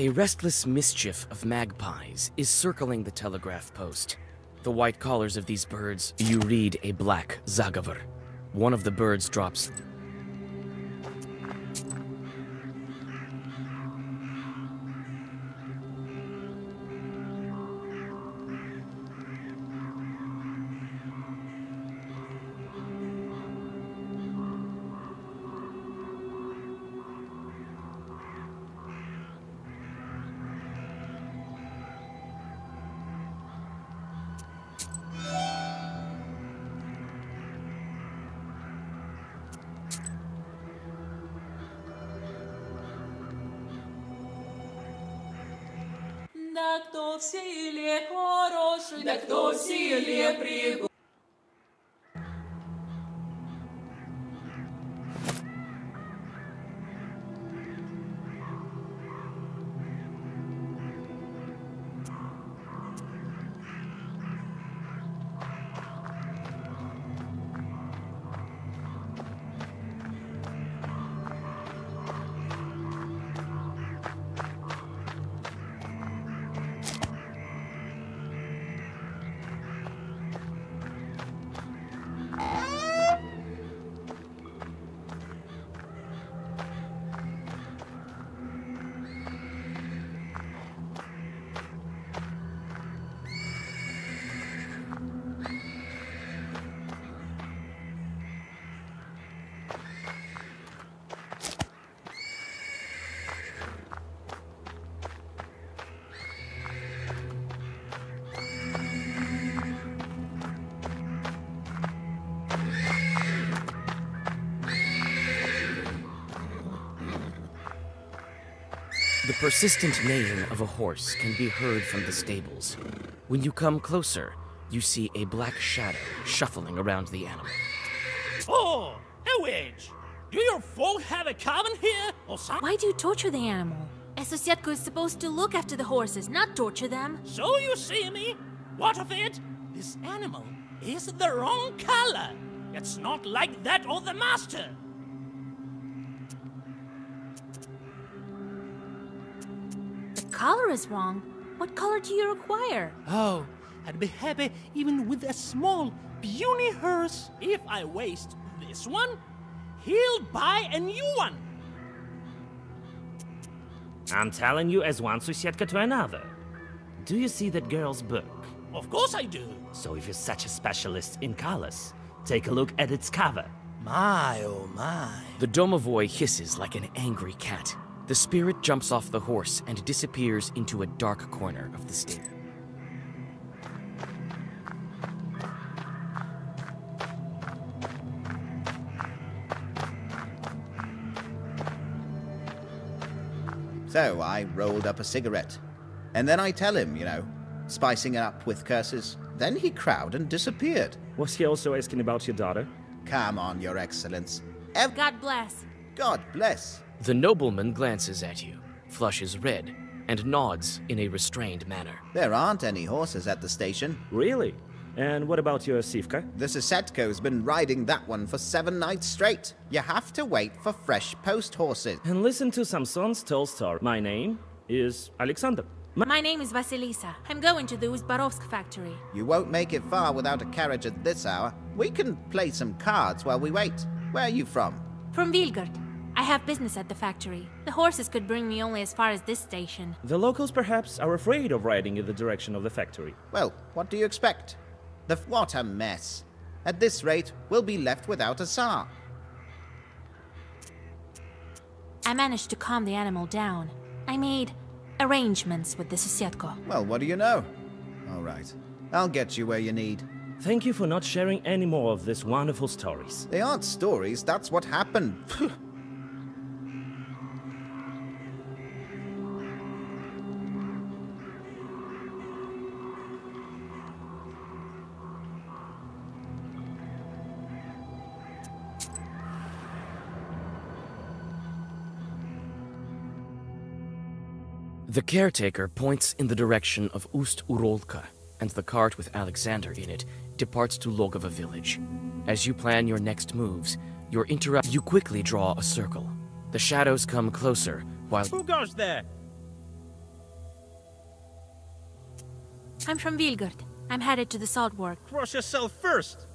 S3: A restless mischief of magpies is circling the telegraph post. The white collars of these birds, you read a black zagavr. One of the birds drops.
S17: Да кто в силе хороший, да кто в силе пригоден.
S3: The persistent neighing of a horse can be heard from the stables. When you come closer, you see a black shadow shuffling around the animal.
S16: Oh, a witch! Do your folk have a coven here, or something?
S2: Why do you torture the animal? A Sosietko is supposed to look after the horses, not torture them.
S16: So you see me? What of it? This animal is the wrong color. It's not like that of the master.
S2: The color is wrong. What color do you require?
S16: Oh, I'd be happy even with a small, puny hearse. If I waste this one, he'll buy a new one.
S12: I'm telling you as one Susietka to another. Do you see that girl's book?
S16: Of course I do.
S12: So if you're such a specialist in colors, take a look at its cover.
S16: My, oh my.
S3: The domovoi hisses like an angry cat. The spirit jumps off the horse and disappears into a dark corner of the stable.
S6: So I rolled up a cigarette. And then I tell him, spicing it up with curses. Then he crowed and disappeared.
S12: Was he also asking about your daughter?
S6: Come on, Your Excellence.
S2: God bless.
S6: God bless.
S3: The nobleman glances at you, flushes red, and nods in a restrained manner.
S6: There aren't any horses at the station.
S12: Really? And what about your Sivka?
S6: The Susetko's been riding that one for 7 nights straight. You have to wait for fresh post horses.
S12: And listen to Samson's tall story. My name is Alexander.
S2: My name is Vasilisa. I'm going to the Uzbarovsk factory.
S6: You won't make it far without a carriage at this hour. We can play some cards while we wait. Where are you from?
S2: From Vilgard. I have business at the factory. The horses could bring me only as far as this station.
S12: The locals perhaps are afraid of riding in the direction of the factory.
S6: Well, what do you expect? What a mess. At this rate, we'll be left without a Tsar.
S2: I managed to calm the animal down. I made arrangements with the Susietko.
S6: Well, what do you know? All right. I'll get you where you need.
S12: Thank you for not sharing any more of these wonderful stories.
S6: They aren't stories, that's what happened.
S3: The caretaker points in the direction of Ust-Urolka, and the cart with Alexander in it departs to Logova village. As you plan your next moves, you quickly draw a circle. The shadows come closer, while...
S7: Who goes there?
S2: I'm from Vilgard. I'm headed to the salt work.
S7: Cross yourself first!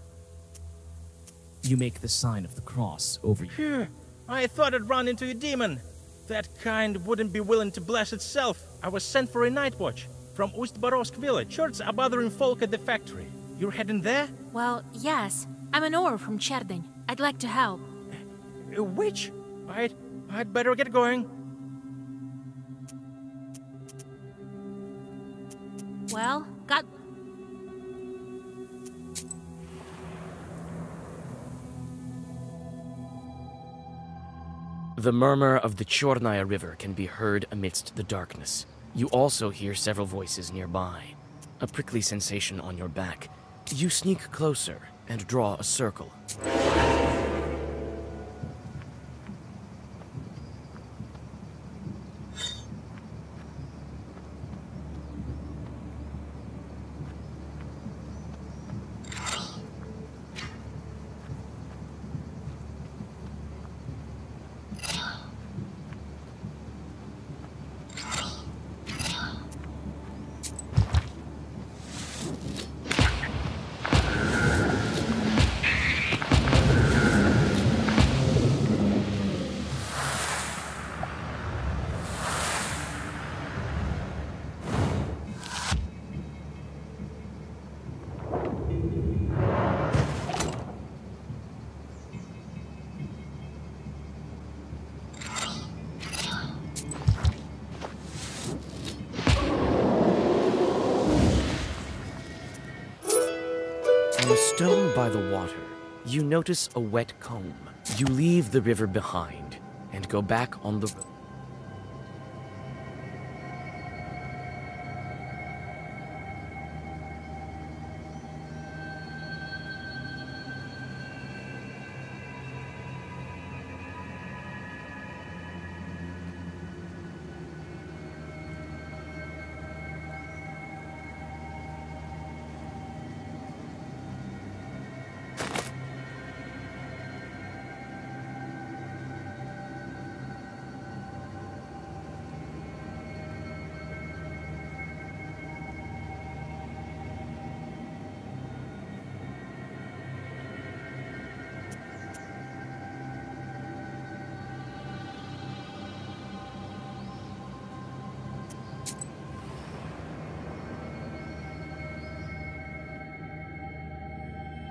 S11: You make the sign of the cross over you.
S7: Phew, I thought I'd run into a demon. That kind wouldn't be willing to bless itself. I was sent for a night watch from Ust-Barovsk village. Shorts are bothering folk at the factory. You're heading there?
S2: Well, yes. I'm an oar from Cherdyn. I'd like to help.
S7: A witch? I'd better get going.
S2: Well, got...
S11: The murmur of the Chornaya River can be heard amidst the darkness. You also hear several voices nearby. A prickly sensation on your back. You sneak closer and draw a circle. On a stone by the water, you notice a wet comb. You leave the river behind and go back on the road.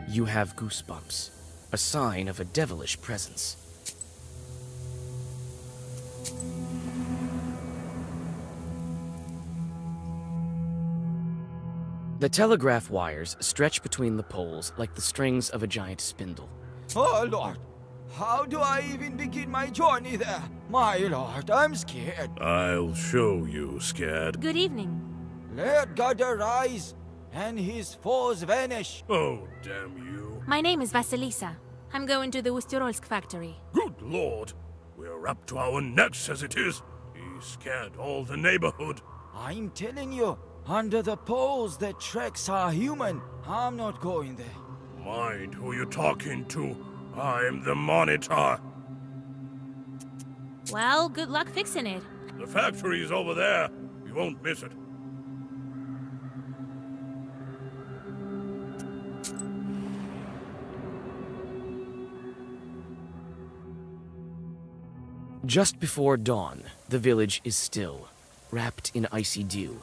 S11: You have goosebumps, a sign of a devilish presence. The telegraph wires stretch between the poles like the strings of a giant spindle.
S18: Oh, Lord. How do I even begin my journey there? My lord, I'm scared.
S5: I'll show you, scared.
S2: Good evening.
S18: Let God arise and his foes vanish.
S5: Oh, damn you.
S2: My name is Vasilisa. I'm going to the Ust-Urolsk factory.
S5: Good lord. We're up to our necks as it is. He scared all the neighborhood.
S18: I'm telling you, under the poles the tracks are human. I'm not going there.
S5: Mind who you're talking to. I'm the monitor.
S2: Well, good luck fixing it.
S5: The factory's over there. You won't miss it.
S11: Just before dawn, the village is still, wrapped in icy dew.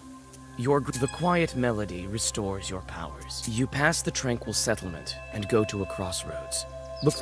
S11: The quiet melody restores your powers. You pass the tranquil settlement and go to a crossroads. Look.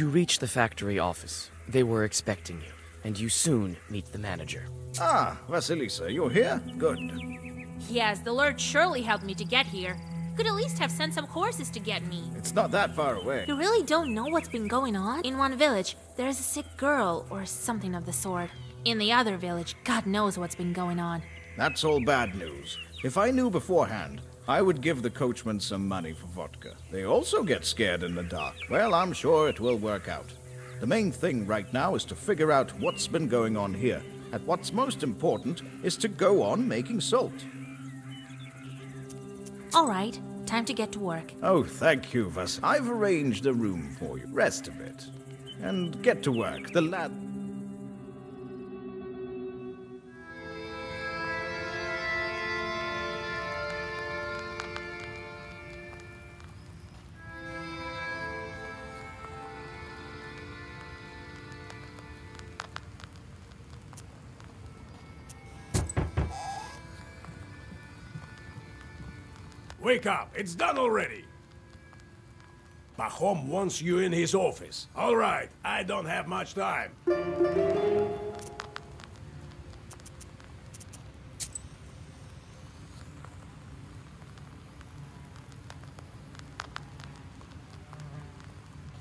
S3: You reach the factory office. They were expecting you, and you soon meet the manager.
S1: Ah, Vasilisa, you're here? Good.
S14: Yes, the Lord surely helped me to get here. Could at least have sent some horses to get me.
S1: It's not that far away.
S14: You really don't know what's been going on? In one village, there's a sick girl, or something of the sort. In the other village, God knows what's been going on.
S1: That's all bad news. If I knew beforehand, I would give the coachman some money for vodka. They also get scared in the dark. Well, I'm sure it will work out. The main thing right now is to figure out what's been going on here. And what's most important is to go on making salt.
S14: All right, time to get to work.
S1: Oh, thank you, Vas. I've arranged a room for you. Rest a bit. And get to work. The lad...
S4: Wake up! It's done already! Pahom wants you in his office. All right, I don't have much time.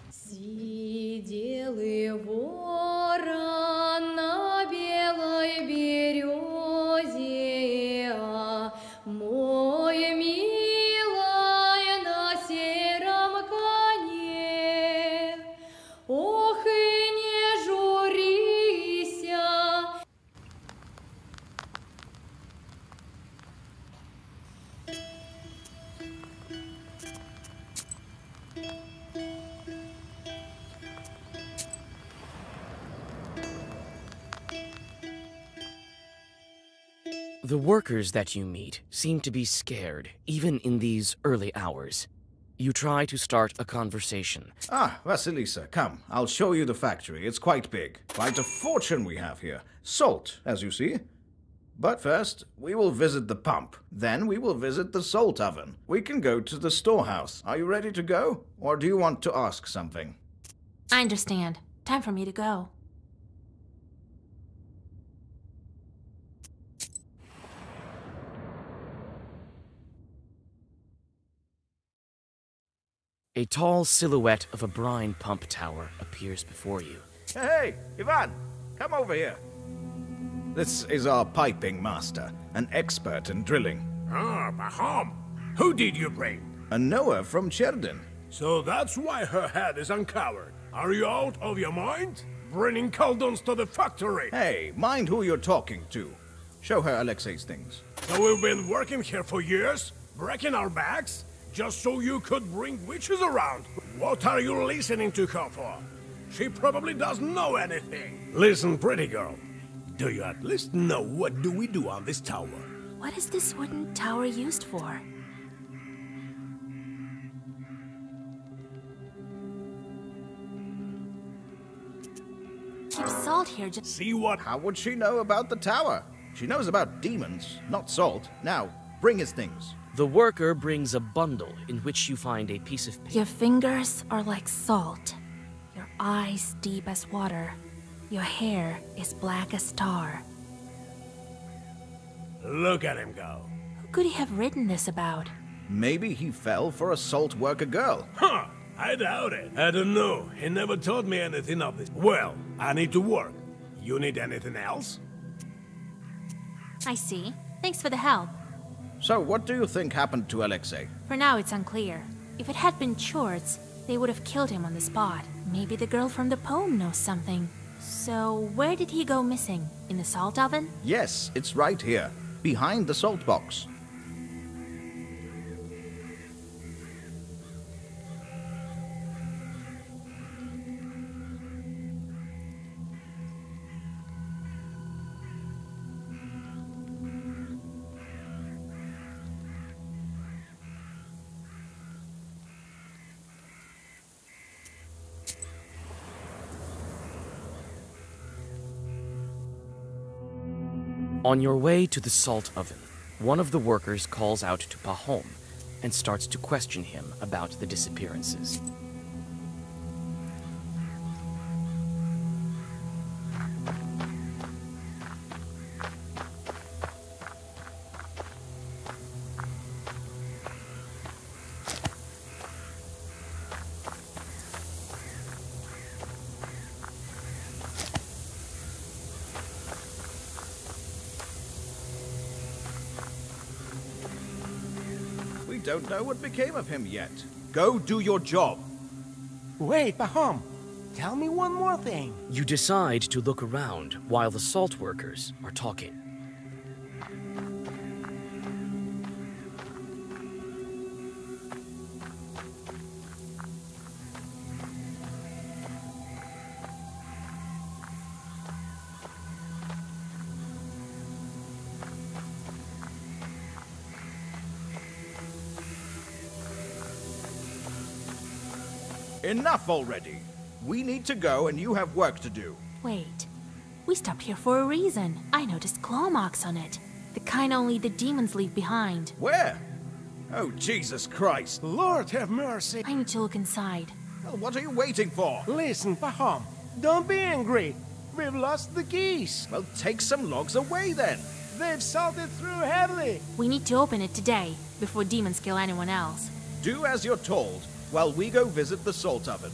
S17: Сидел ворон на белой березе, мой милый на сером коне. Ох, и не журися.
S3: The workers that you meet seem to be scared, even in these early hours. You try to start a conversation.
S1: Ah, Vasilisa, come. I'll show you the factory. It's quite big. Quite a fortune we have here. Salt, as you see. But first, we will visit the pump. Then we will visit the salt oven. We can go to the storehouse. Are you ready to go? Or do you want to ask something?
S14: I understand. Time for me to go.
S3: A tall silhouette of a brine pump tower appears before you.
S1: Hey, Ivan, come over here. This is our piping master, an expert in drilling.
S4: Ah, Pahom. Who did you bring?
S1: A Noah from Cherdin.
S4: So that's why her head is uncovered. Are you out of your mind? Bringing Kolduns to the factory.
S1: Hey, mind who you're talking to. Show her Alexei's things.
S4: So we've been working here for years, breaking our backs, just so you could bring witches around. What are you listening to her for? She probably doesn't know anything. Listen, pretty girl. Do you at least know what do we do on this tower?
S14: What is this wooden tower used for? Keep salt here just...
S4: See what?
S1: How would she know about the tower? She knows about demons, not salt. Now, bring his things.
S3: The worker brings a bundle in which you find a piece of paper.
S2: Your fingers are like salt. Your eyes deep as water. Your hair is black as tar.
S4: Look at him go.
S2: Who could he have written this about?
S1: Maybe he fell for a salt worker girl.
S4: Huh, I doubt it. I don't know. He never taught me anything of this. Well, I need to work. You need anything else?
S14: I see. Thanks for the help.
S1: So, what do you think happened to Alexei?
S14: For now, it's unclear. If it had been Chorts, they would have killed him on the spot.
S2: Maybe the girl from the poem knows something.
S14: So, where did he go missing? In the salt oven?
S1: Yes, it's right here, behind the salt box.
S3: On your way to the salt oven, one of the workers calls out to Pahom and starts to question him about the disappearances.
S1: don't know what became of him yet. Go do your job.
S13: Wait, Pahom. Tell me one more thing.
S3: You decide to look around while the salt workers are talking.
S1: Enough already. We need to go and you have work to do.
S2: Wait. We stopped here for a reason. I noticed claw marks on it. The kind only the demons leave behind.
S1: Where? Oh, Jesus Christ.
S13: Lord have mercy.
S2: I need to look inside.
S1: Well, what are you waiting for?
S13: Listen, Pahom. Don't be angry. We've lost the keys.
S1: Well, take some logs away then.
S13: They've salted through heavily.
S2: We need to open it today, before demons kill anyone else.
S1: Do as you're told, while we go visit the salt oven.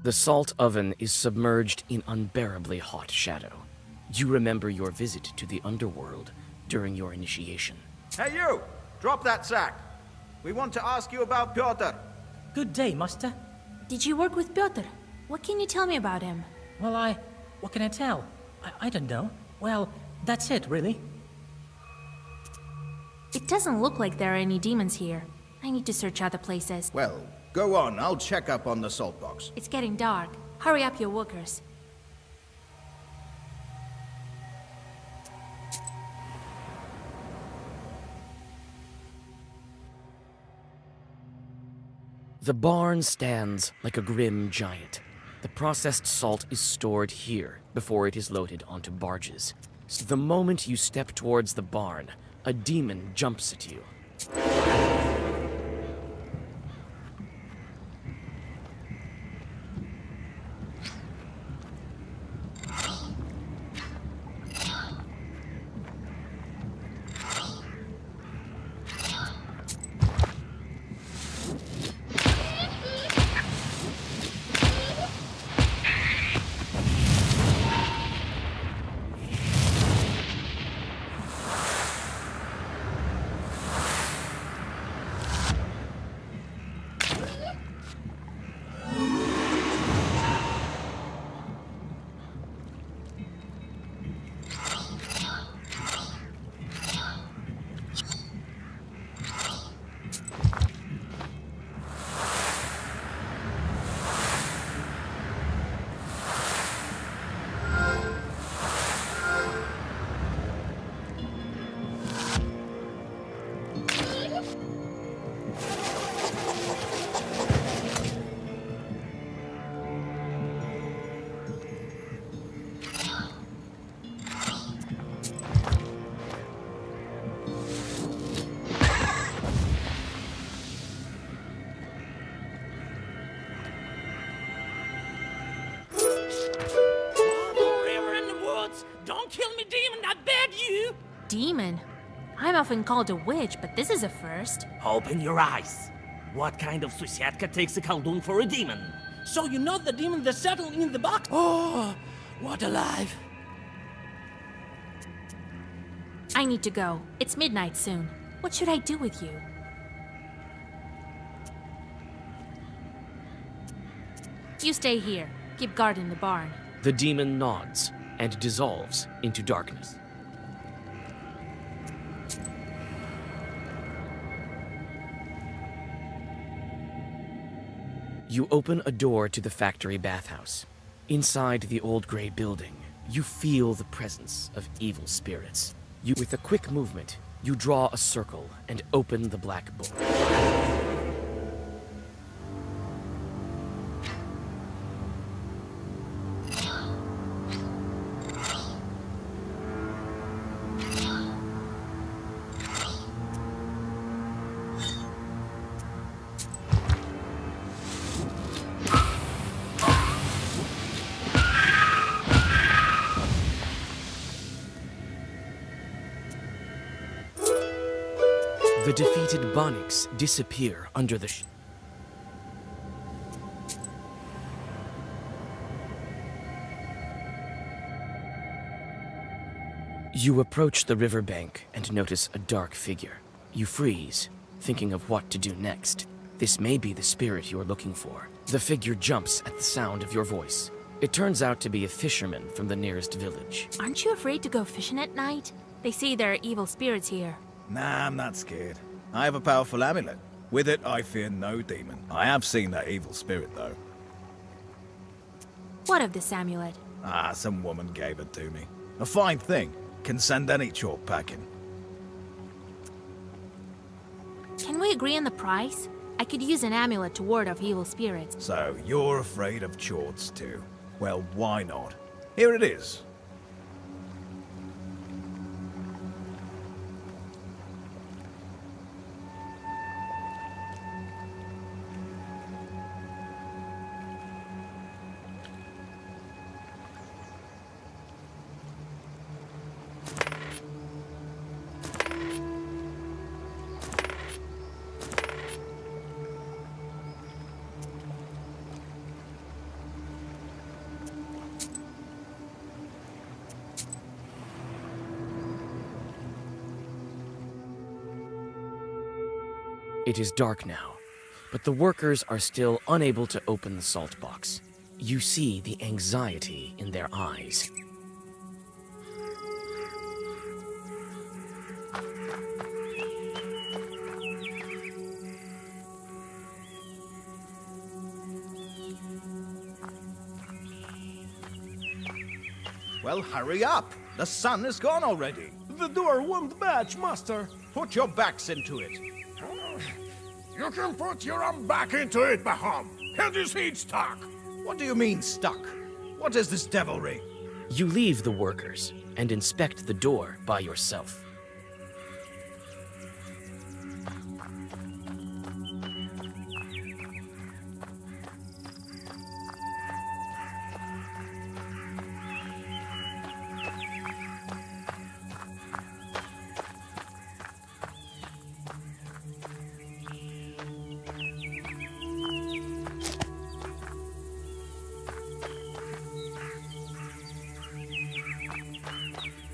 S3: The salt oven is submerged in unbearably hot shadow. You remember your visit to the underworld during your initiation.
S1: Hey you! Drop that sack! We want to ask you about Pyotr.
S7: Good day, master.
S2: Did you work with Pyotr? What can you tell me about him?
S7: Well, what can I tell? I don't know. Well, that's it, really.
S2: It doesn't look like there are any demons here. I need to search other places.
S1: Well, go on. I'll check up on the salt box.
S2: It's getting dark. Hurry up, your workers.
S3: The barn stands like a grim giant. The processed salt is stored here before it is loaded onto barges. So the moment you step towards the barn, a demon jumps at you.
S2: Demon? I'm often called a witch, but this is a first.
S12: Open your eyes. What kind of Susyatka takes a Koldun for a demon?
S16: So you're not the demon that settled in the box? Oh, what a life.
S2: I need to go. It's midnight soon. What should I do with you? You stay here. Keep guard in the barn.
S3: The demon nods and dissolves into darkness. You open a door to the factory bathhouse. Inside the old gray building, you feel the presence of evil spirits. With a quick movement, you draw a circle and open the black book. The defeated Banyks disappear under the You approach the riverbank and notice a dark figure. You freeze, thinking of what to do next. This may be the spirit you are looking for. The figure jumps at the sound of your voice. It turns out to be a fisherman from the nearest village.
S2: Aren't you afraid to go fishing at night? They say there are evil spirits here.
S1: Nah, I'm not scared. I have a powerful amulet. With it, I fear no demon. I have seen that evil spirit, though.
S2: What of this amulet?
S1: Ah, some woman gave it to me. A fine thing. Can send any chalk packing.
S2: Can we agree on the price? I could use an amulet to ward off evil spirits.
S1: So, you're afraid of chords too? Well, why not? Here it is.
S3: It is dark now, but the workers are still unable to open the salt box. You see the anxiety in their eyes.
S1: Well, hurry up! The sun is gone already!
S4: The door won't budge, master!
S1: Put your backs into it!
S4: You can put your arm back into it, Baham! Can't you see it's stuck?
S1: What do you mean, stuck? What is this devilry?
S3: You leave the workers and inspect the door by yourself.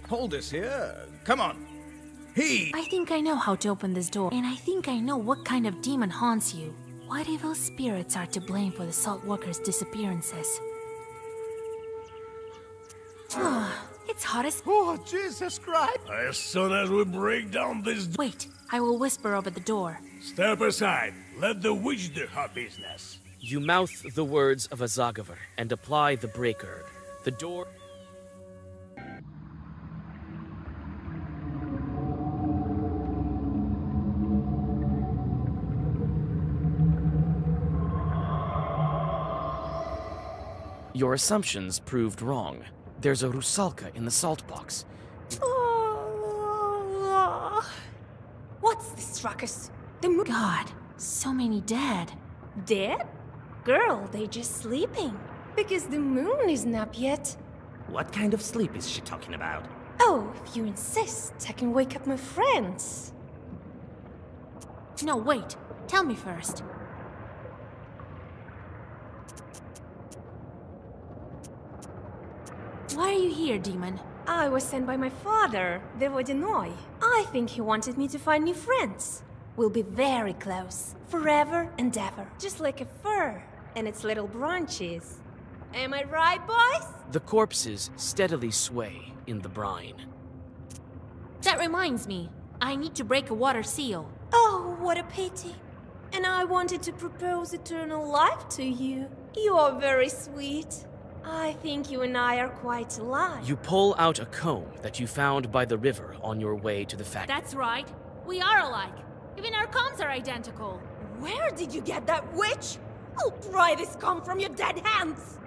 S1: Hold this here. Come on.
S2: I think I know how to open this door, and I think I know what kind of demon haunts you. What evil spirits are to blame for the salt workers' disappearances? It's hot as...
S4: Oh, Jesus Christ! As soon as we break down this...
S2: Wait, I will whisper over the door.
S4: Step aside. Let the witch do her business.
S3: You mouth the words of a Zagavar and apply the breaker. The door... Your assumptions proved wrong. There's a rusalka in the salt box.
S8: What's this ruckus?
S2: God, so many dead.
S8: Dead? Girl, they're just sleeping. Because the moon isn't up yet.
S12: What kind of sleep is she talking about?
S8: Oh, if you insist, I can wake up my friends.
S2: No, wait. Tell me first. Why are you here, demon?
S8: I was sent by my father, the Vodyanoi. I think he wanted me to find new friends. We'll be very close, forever and ever. Just like a fir and its little branches. Am I right, boys?
S3: The corpses steadily sway in the brine.
S2: That reminds me. I need to break a water seal.
S8: Oh, what a pity. And I wanted to propose eternal life to you. You are very sweet. I think you and I are quite alike.
S3: You pull out a comb that you found by the river on your way to the factory.
S2: That's right. We are alike. Even our combs are identical.
S8: Where did you get that, witch? I'll pry this comb from your dead hands!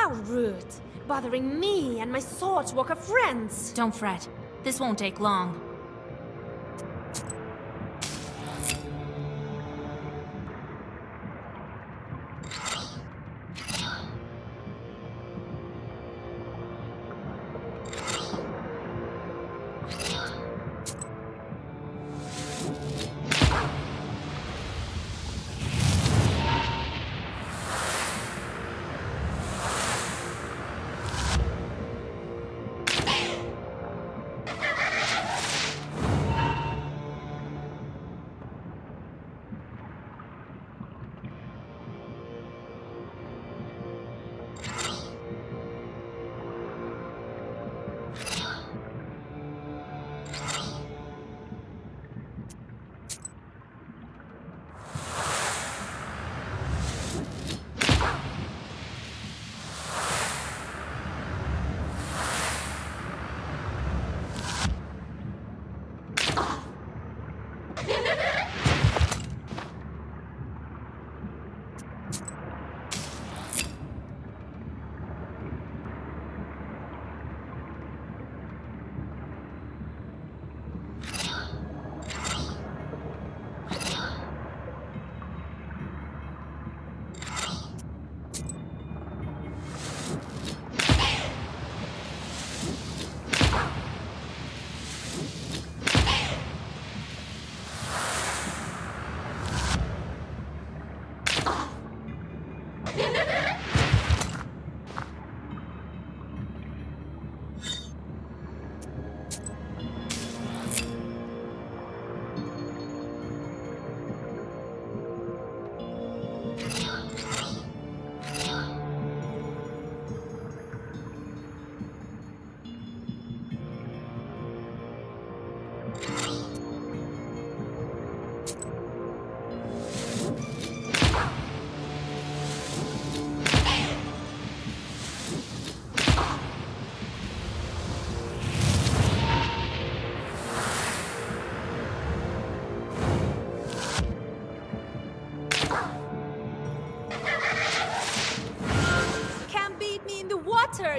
S8: How rude! Bothering me and my Swordswalker friends!
S14: Don't fret. This won't take long.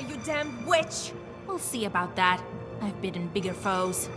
S8: You damned witch!
S14: We'll see about that. I've bidden bigger foes.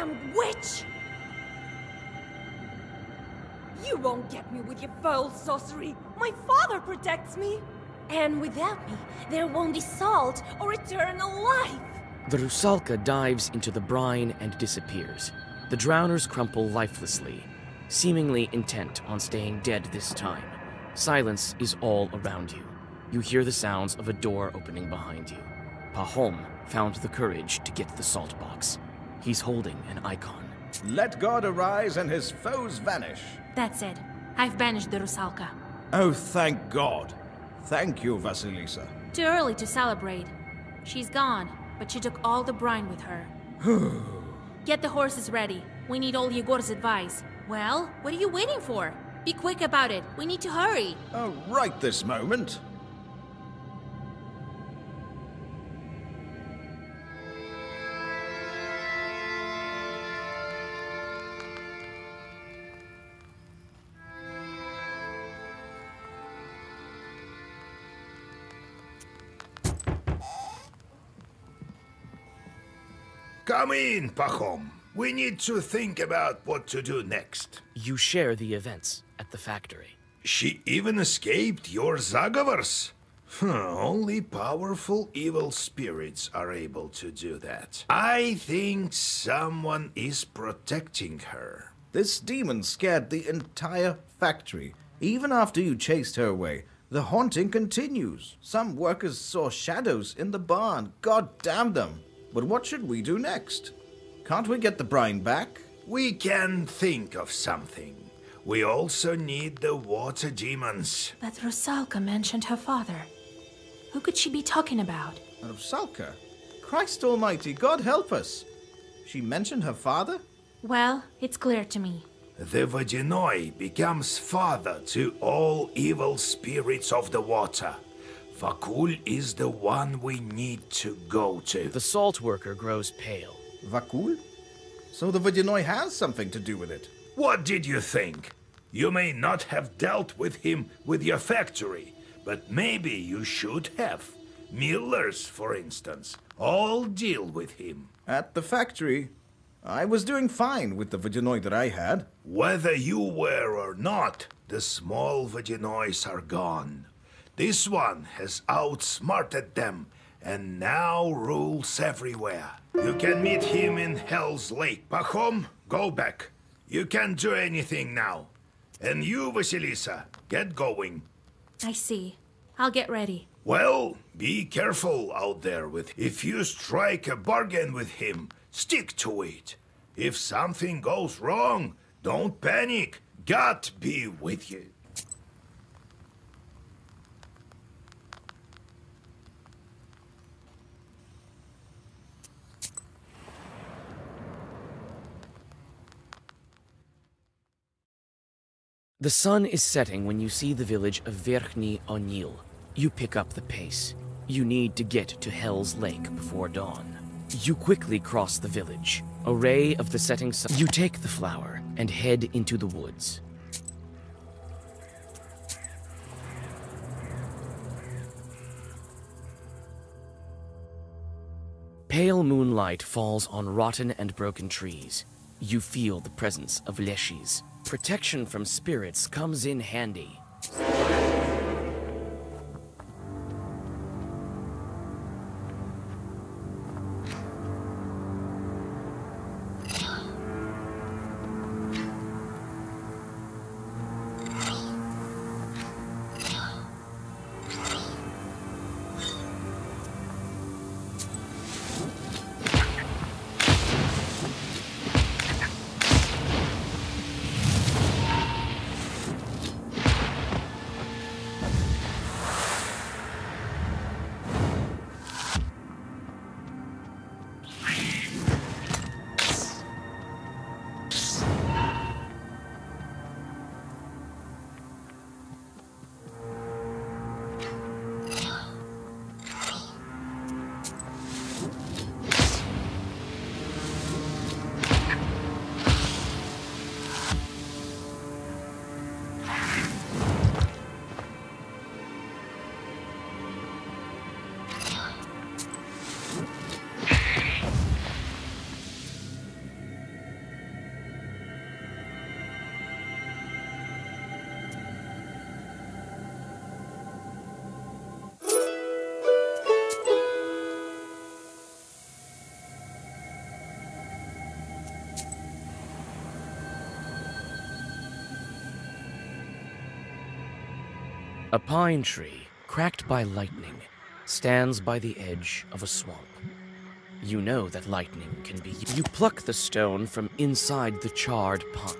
S10: damned witch! You won't get me with your foul sorcery. My father protects me. And without me, there won't be salt or eternal life.
S3: The Rusalka dives into the brine and disappears. The drowners crumple lifelessly, seemingly intent on staying dead this time. Silence is all around you. You hear the sounds of a door opening behind you. Pahom found the courage to get the salt box. He's holding an icon.
S1: Let God arise and his foes vanish.
S2: That's it. I've banished the Rusalka.
S1: Oh, thank God. Thank you, Vasilisa.
S2: Too early to celebrate. She's gone, but she took all the brine with her. Get the horses ready. We need old Yegor's advice. Well, what are you waiting for? Be quick about it. We need to hurry.
S1: Oh, right this moment.
S4: Come in, Pahom. We need to think about what to do next.
S3: You share the events at the factory.
S4: She even escaped your Zagavars. Only powerful evil spirits are able to do that. I think someone is protecting her.
S1: This demon scared the entire factory. Even after you chased her away, the haunting continues. Some workers saw shadows in the barn. God damn them. But what should we do next? Can't we get the brine back?
S4: We can think of something. We also need the water demons.
S2: But Rusalka mentioned her father. Who could she be talking about?
S1: Rusalka? Christ almighty, God help us. She mentioned her father?
S2: Well, it's clear to me.
S4: The Vodyanoi becomes father to all evil spirits of the water. Vakul is the one we need to go to.
S3: The salt worker grows pale.
S1: Vakul? So the Vodyanoi has something to do with it.
S4: What did you think? You may not have dealt with him with your factory, but maybe you should have. Millers, for instance, all deal with him.
S1: At the factory, I was doing fine with the Vodyanoi that I had.
S4: Whether you were or not, the small Vodyanois are gone. This one has outsmarted them and now rules everywhere. You can meet him in Hell's Lake. Pahom, go back. You can't do anything now. And you, Vasilisa, get going.
S2: I see. I'll get ready.
S4: Well, be careful out there with him. If you strike a bargain with him, stick to it. If something goes wrong, don't panic. God be with you.
S3: The sun is setting when you see the village of Verkhny O'Neill. You pick up the pace. You need to get to Hell's Lake before dawn. You quickly cross the village. A ray of the setting sun. You take the flower and head into the woods. Pale moonlight falls on rotten and broken trees. You feel the presence of Leshy's. Protection from spirits comes in handy. A pine tree, cracked by lightning, stands by the edge of a swamp. You know that lightning can be... You pluck the stone from inside the charred pine.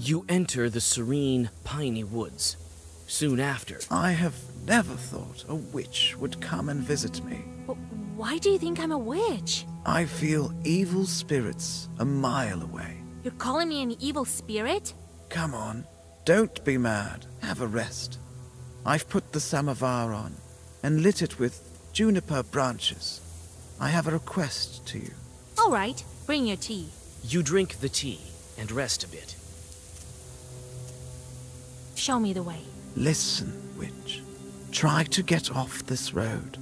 S3: You enter the serene, piney woods. Soon after...
S1: I have never thought a witch would come and visit me.
S2: Why do you think I'm a witch?
S1: I feel evil spirits a mile away.
S2: You're calling me an evil spirit?
S1: Come on, don't be mad. Have a rest. I've put the samovar on and lit it with juniper branches. I have a request to you.
S2: All right, bring your tea.
S3: You drink the tea and rest a bit.
S2: Show me the way.
S1: Listen, witch. Try to get off this road.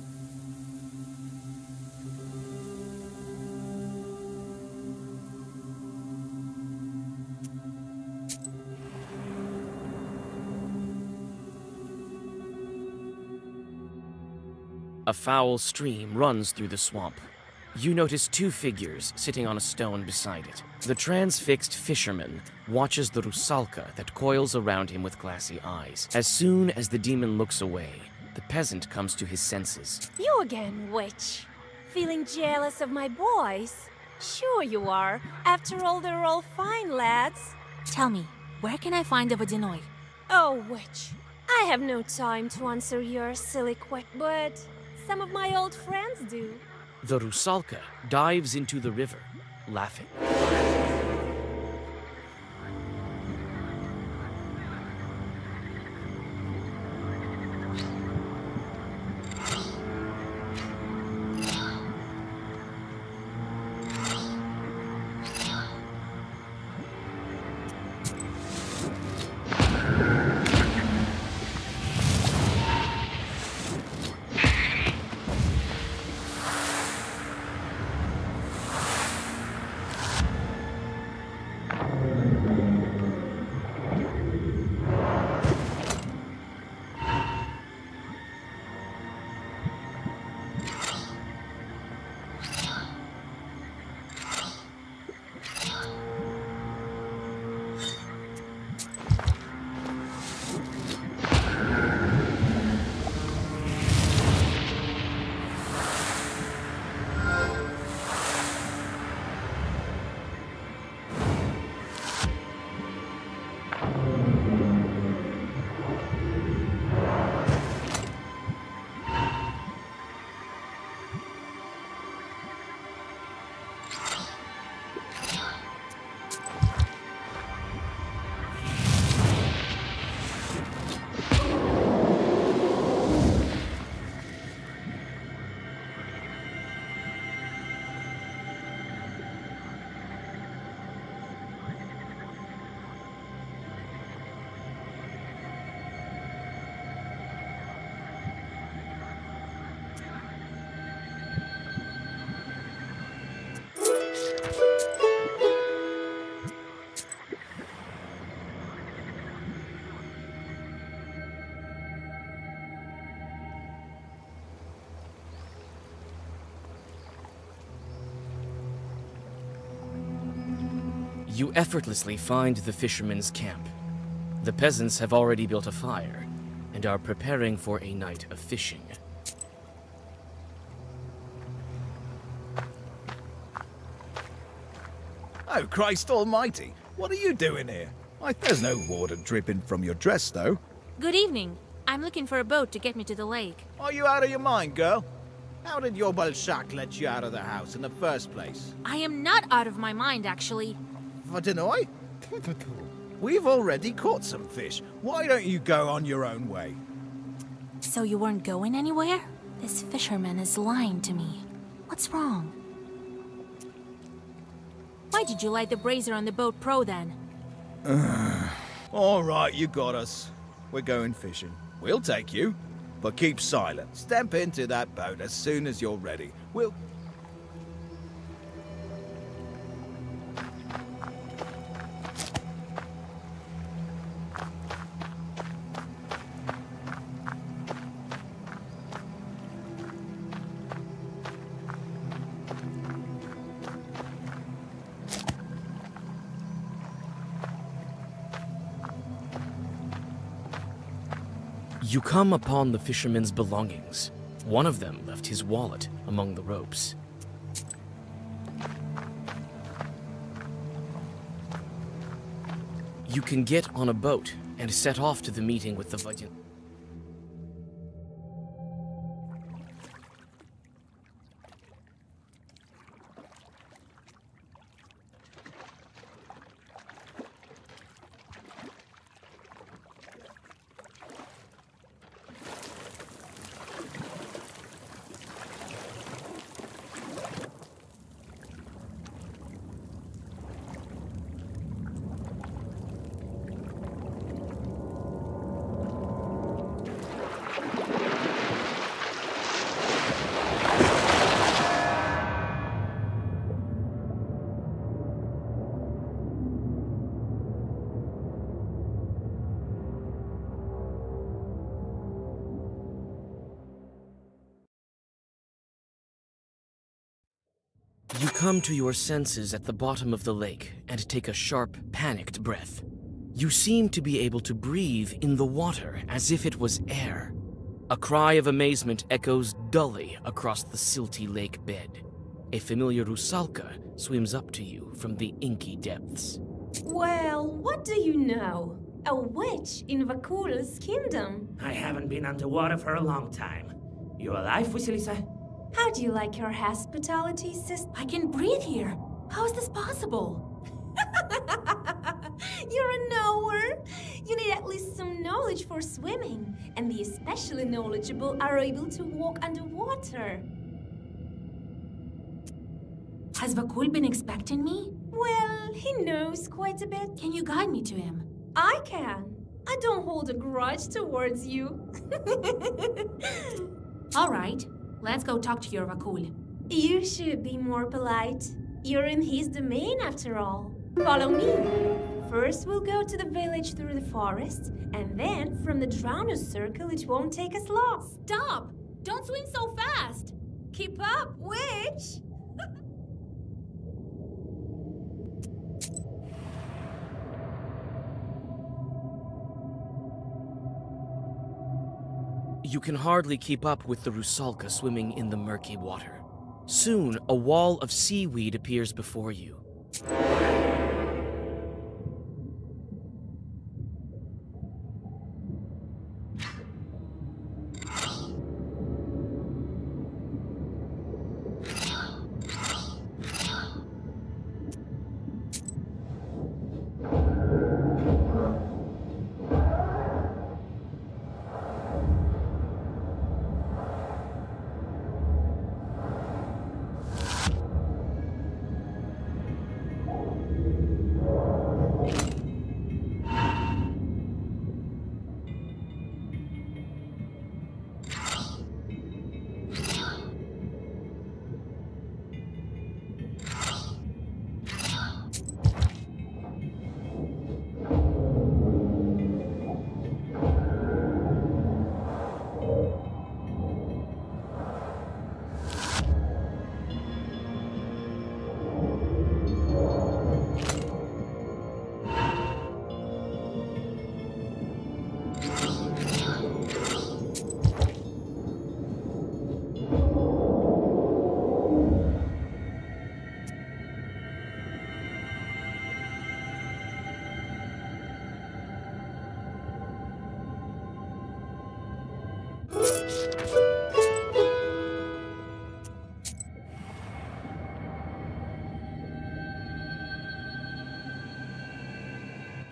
S3: A foul stream runs through the swamp. You notice two figures sitting on a stone beside it. The transfixed fisherman watches the rusalka that coils around him with glassy eyes. As soon as the demon looks away, the peasant comes to his senses.
S8: You again, witch. Feeling jealous of my boys? Sure you are. After all, they're all fine lads.
S2: Tell me, where can I find the Vodyanoi?
S8: Oh, witch. I have no time to answer your silly question, but some of my old friends do.
S3: The rusalka dives into the river, laughing. You effortlessly find the fisherman's camp. The peasants have already built a fire and are preparing for a night of fishing.
S19: Oh, Christ almighty! What are you doing here? There's no water dripping from your dress, though.
S2: Good evening. I'm looking for a boat to get me to the lake.
S19: Are you out of your mind, girl? How did your Bolshak let you out of the house in the first place?
S2: I am not out of my mind, actually.
S19: Vodyanoi? We've already caught some fish. Why don't you go on your own way?
S2: So you weren't going anywhere? This fisherman is lying to me. What's wrong? Why did you light the brazier on the boat Pro then?
S19: All right, you got us. We're going fishing. We'll take you, but keep silent. Step into that boat as soon as you're ready. We'll...
S3: You come upon the fisherman's belongings. One of them left his wallet among the ropes. You can get on a boat and set off to the meeting with the Vodyanoi. You come to your senses at the bottom of the lake and take a sharp, panicked breath. You seem to be able to breathe in the water as if it was air. A cry of amazement echoes dully across the silty lake bed. A familiar rusalka swims up to you from the inky depths.
S8: Well, what do you know? A witch in Vakula's kingdom.
S12: I haven't been underwater for a long time. You alive, Vasilisa?
S8: How do you like your hospitality, sister?
S2: I can breathe here. How is this possible?
S8: You're a knower. You need at least some knowledge for swimming, and the especially knowledgeable are able to walk underwater.
S2: Has Vakul been expecting me?
S8: Well, he knows quite a bit.
S2: Can you guide me to him?
S8: I can. I don't hold a grudge towards you.
S2: All right. Let's go talk to your Vakul.
S8: You should be more polite. You're in his domain after all. Follow me. First we'll go to the village through the forest, and then from the Drowners Circle it won't take us long.
S2: Stop! Don't swim so fast!
S8: Keep up, witch!
S3: You can hardly keep up with the rusalka swimming in the murky water. Soon, a wall of seaweed appears before you.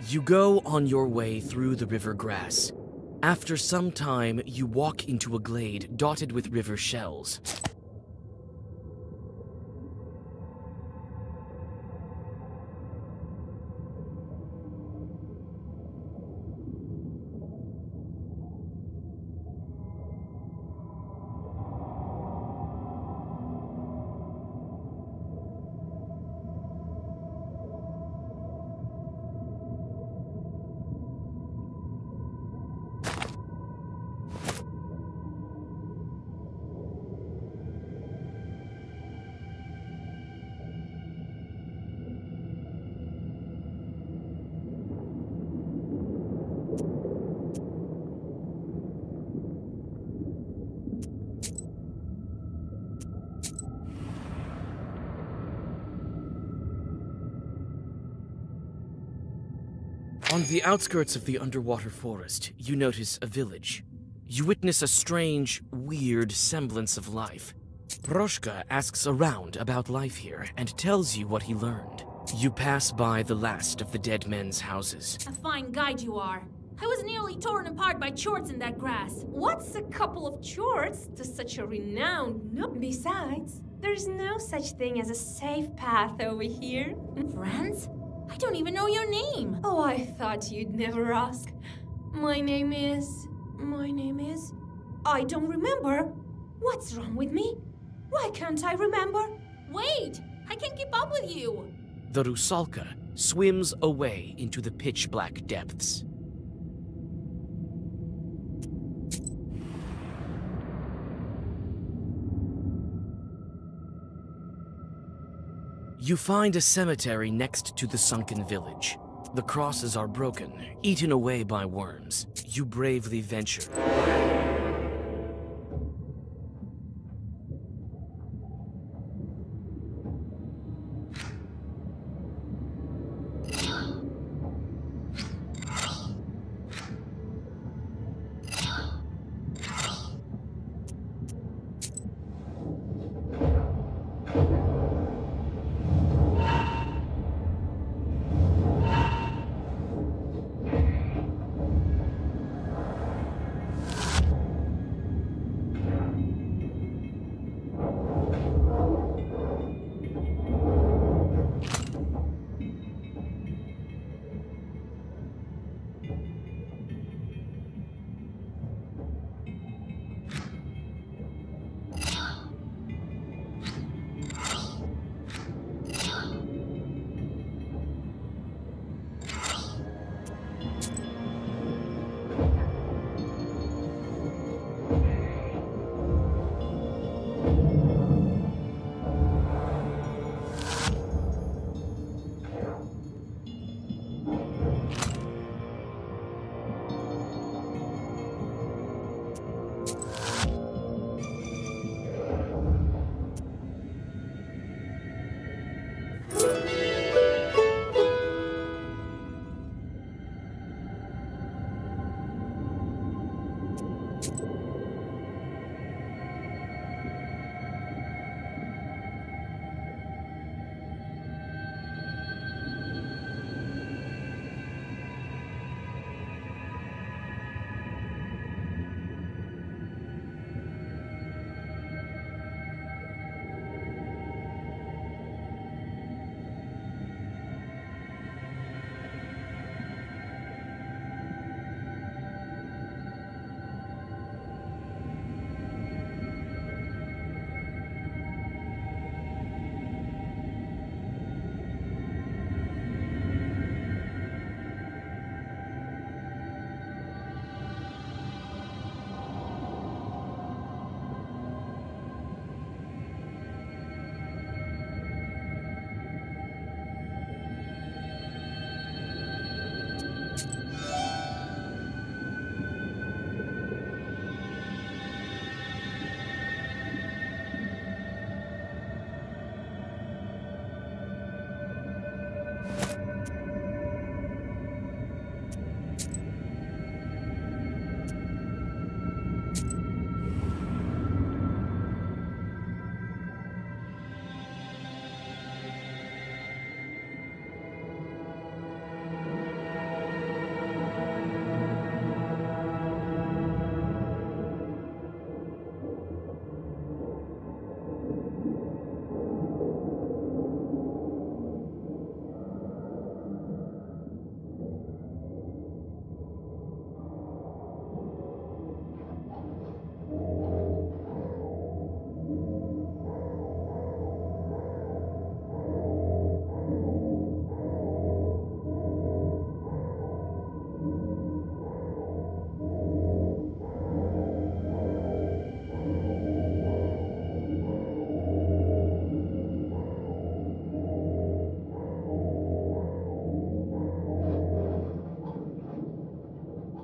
S3: You go on your way through the river grass. After some time, you walk into a glade dotted with river shells. On the outskirts of the underwater forest, you notice a village. You witness a strange, weird semblance of life. Proshka asks around about life here and tells you what he learned. You pass by the last of the dead men's houses.
S2: A fine guide you are. I was nearly torn apart by chorts in that grass.
S10: What's a couple of chorts to such a renowned noob? Besides, there's no such thing as a safe path over here.
S2: Friends? I don't even know your name.
S10: Oh, I thought you'd never ask. My name is... I don't remember. What's wrong with me? Why can't I remember?
S2: Wait! I can't keep up with you!
S3: The Rusalka swims away into the pitch-black depths. You find a cemetery next to the sunken village. The crosses are broken, eaten away by worms. You bravely venture.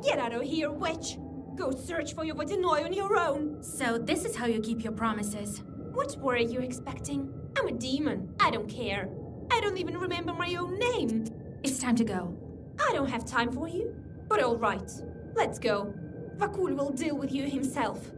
S10: Get out of here, witch! Go search for your Vodyanoi on your own!
S2: So this is how you keep your promises.
S10: What were you expecting? I'm a demon. I don't care. I don't even remember my own name.
S2: It's time to go.
S8: I don't have time for you. But all right, let's go. Vakul will deal with you himself.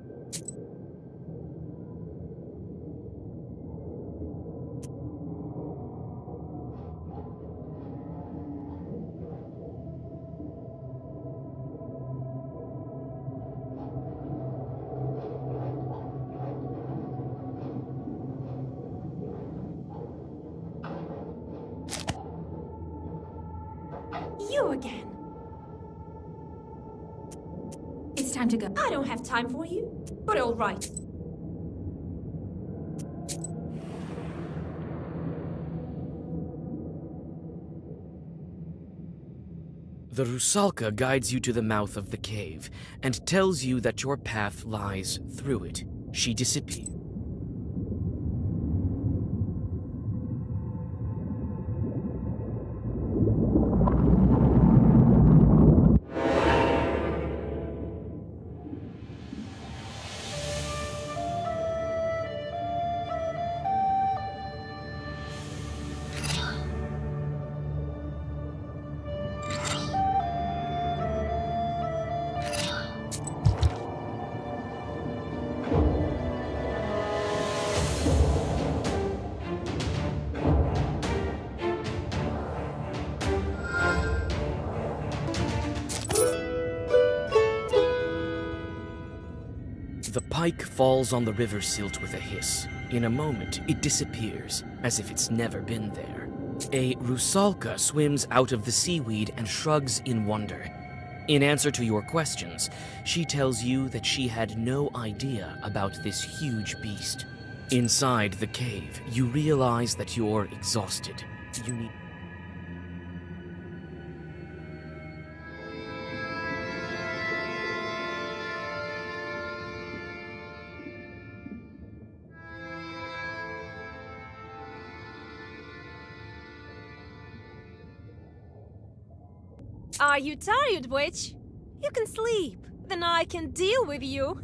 S8: You again. It's time to go. I don't have time for you, but all right.
S11: The Rusalka guides you to the mouth of the cave and tells you that your path lies through it. She disappears. The pike falls on the river silt with a hiss. In a moment, it disappears, as if it's never been there. A Rusalka swims out of the seaweed and shrugs in wonder. In answer to your questions, she tells you that she had no idea about this huge beast. Inside the cave, you realize that you're exhausted. You need...
S10: Are you tired, witch? You can sleep. Then I can deal with you.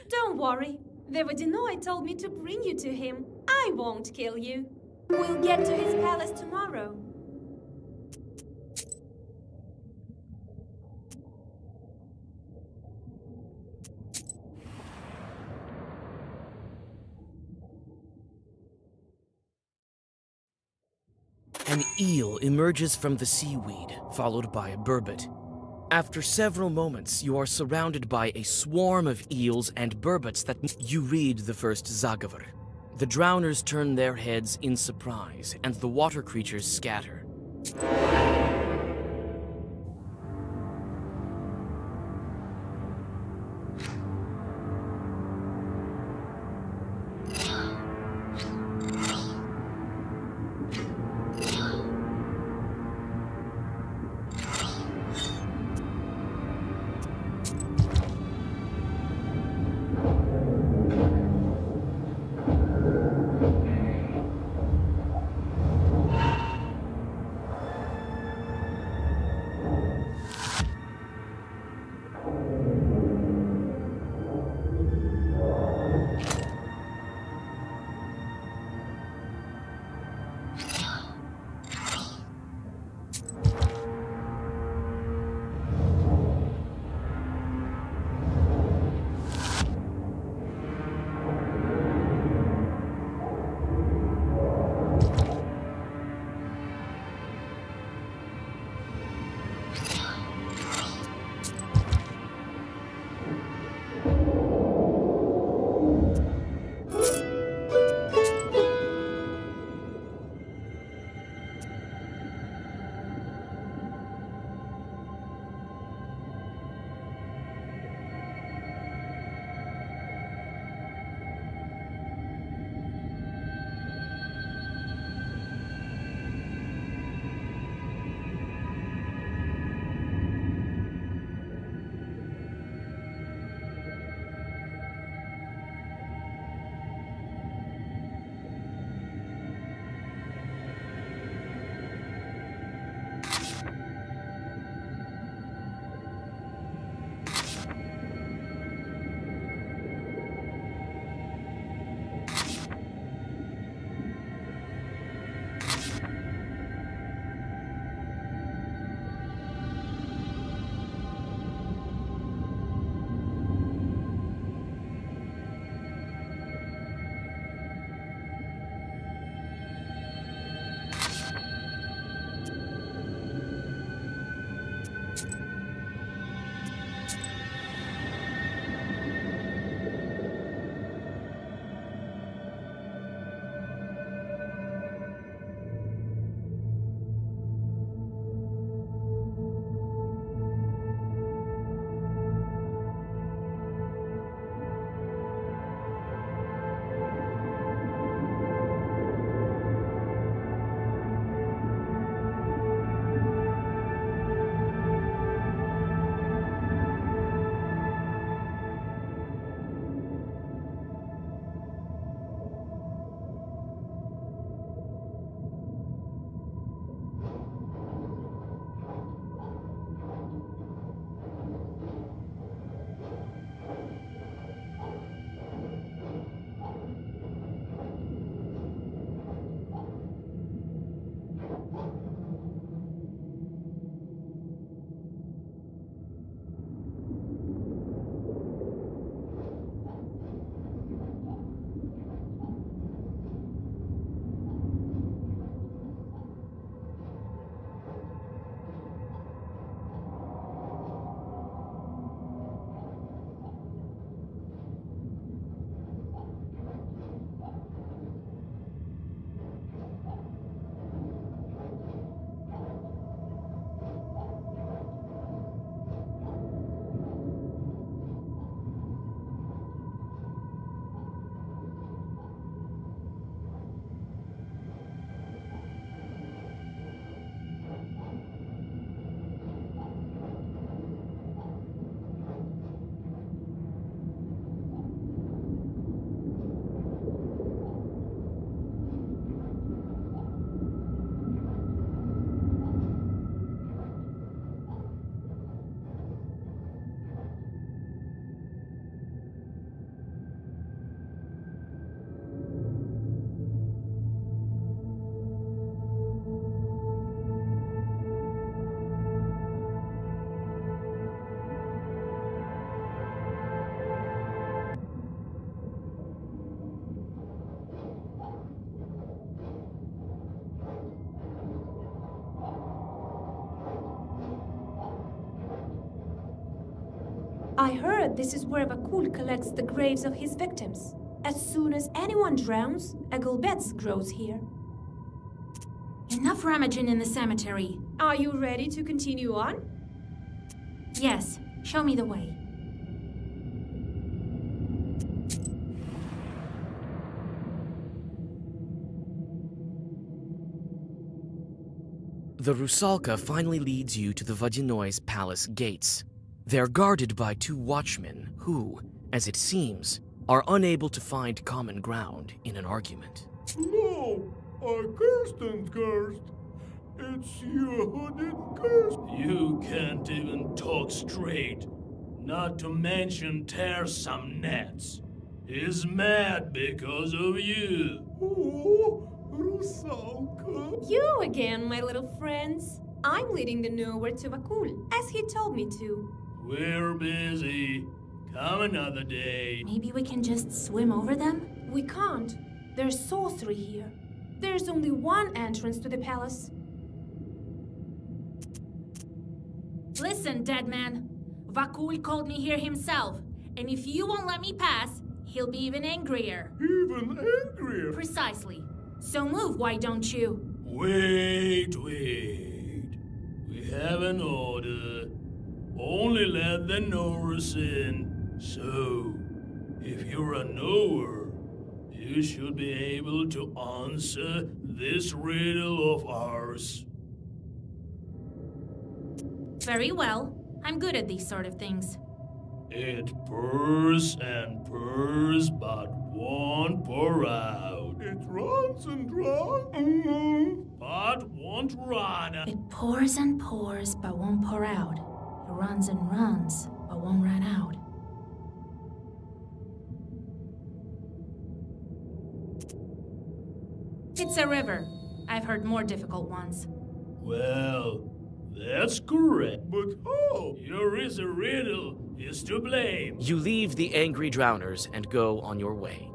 S8: Don't worry. The Vodyanoi told me to bring you to him. I won't kill you. We'll get to his palace tomorrow.
S11: An eel emerges from the seaweed, followed by a burbot. After several moments, you are surrounded by a swarm of eels and burbots that you read the first Zagavar. The drowners turn their heads in surprise, and the water creatures scatter.
S8: I heard this is where Vakul collects the graves of his victims. As soon as anyone drowns, a gulbets grows here.
S2: Enough rummaging in the cemetery.
S8: Are you ready to continue on?
S2: Yes, show me the way.
S3: The Rusalka finally leads you to the Vodyanoi's palace gates. They're guarded by 2 watchmen who, as it seems, are unable to find common ground in an argument.
S5: No, I cursed and cursed. It's you who did curse.
S20: You can't even talk straight, not to mention tear some nets. He's mad because of you.
S5: Oh, Rusalka.
S8: You again, my little friends. I'm leading the nowhere to Vakul, as he told me to.
S20: We're busy. Come another day.
S2: Maybe we can just swim over them?
S8: We can't. There's sorcery here. There's only one entrance to the palace.
S2: Listen, dead man. Vakul called me here himself, and if you won't let me pass, he'll be even angrier.
S5: Even angrier?
S2: Precisely. So move, why don't you?
S20: Wait. We have an order. Only let the knowers in. So, if you're a knower, you should be able to answer this riddle of ours.
S2: Very well. I'm good at these sort of things.
S20: It purrs and purrs, but won't pour out.
S5: It runs and runs,
S20: but won't run.
S2: It pours and pours, but won't pour out. It runs and runs, but won't run out. It's a river. I've heard more difficult ones.
S20: Well, that's correct.
S5: But how?
S20: Your riddle is to blame.
S3: You leave the angry drowners and go on your way.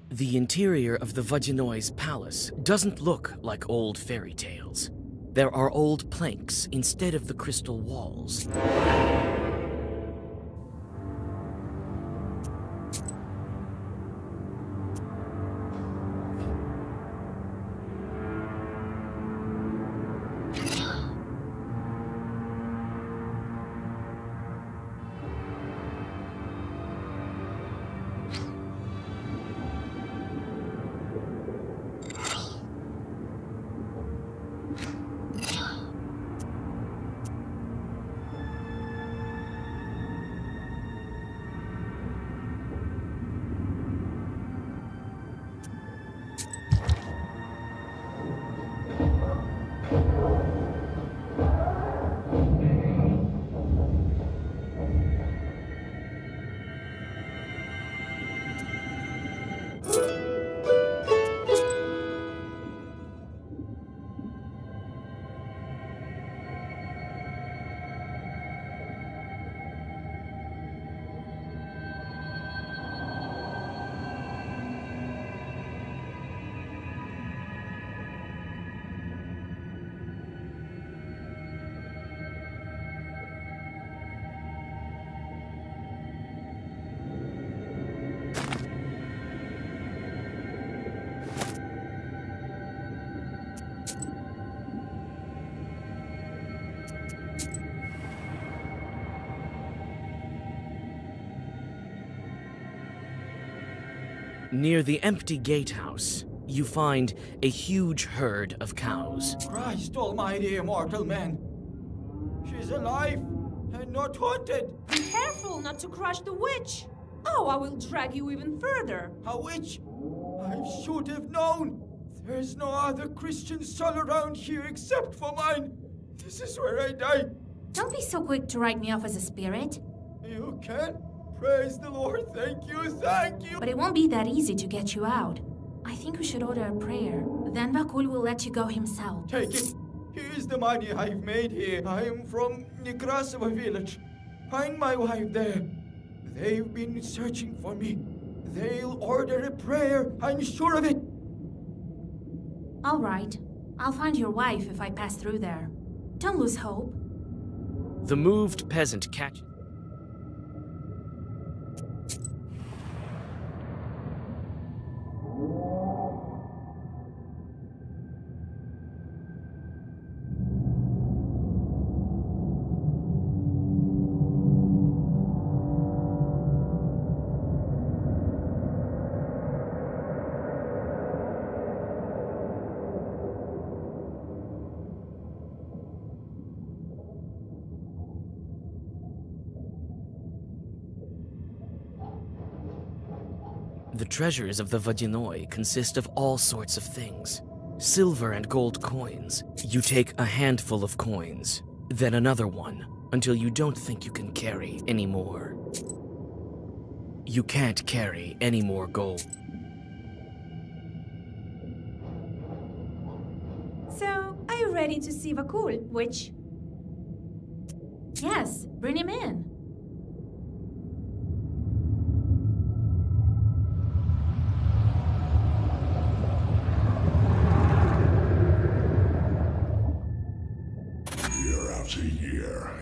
S3: The interior of the Vodyanoi's palace doesn't look like old fairy tales. There are old planks instead of the crystal walls. Near the empty gatehouse, you find a huge herd of cows.
S18: Christ almighty, immortal man. She's alive and not haunted.
S8: Be careful not to crush the witch. Oh, I will drag you even further.
S18: A witch? I should have known. There's no other Christian soul around here except for mine. This is where I die.
S2: Don't be so quick to write me off as a spirit.
S18: You can? Praise the Lord, thank you, thank you!
S2: But it won't be that easy to get you out. I think we should order a prayer. Then Vakul will let you go himself.
S18: Take it. Here's the money I've made here. I am from Nekrasova village. Find my wife there. They've been searching for me. They'll order a prayer, I'm sure of it.
S2: All right. I'll find your wife if I pass through there. Don't lose hope.
S11: The moved peasant catches. The treasures of the Vodyanoi consist of all sorts of things. Silver and gold coins. You take a handful of coins, then another one, until you don't think you can carry any more. You can't carry any more gold.
S2: So, are you ready to see Vakul, witch? Yes, bring him in.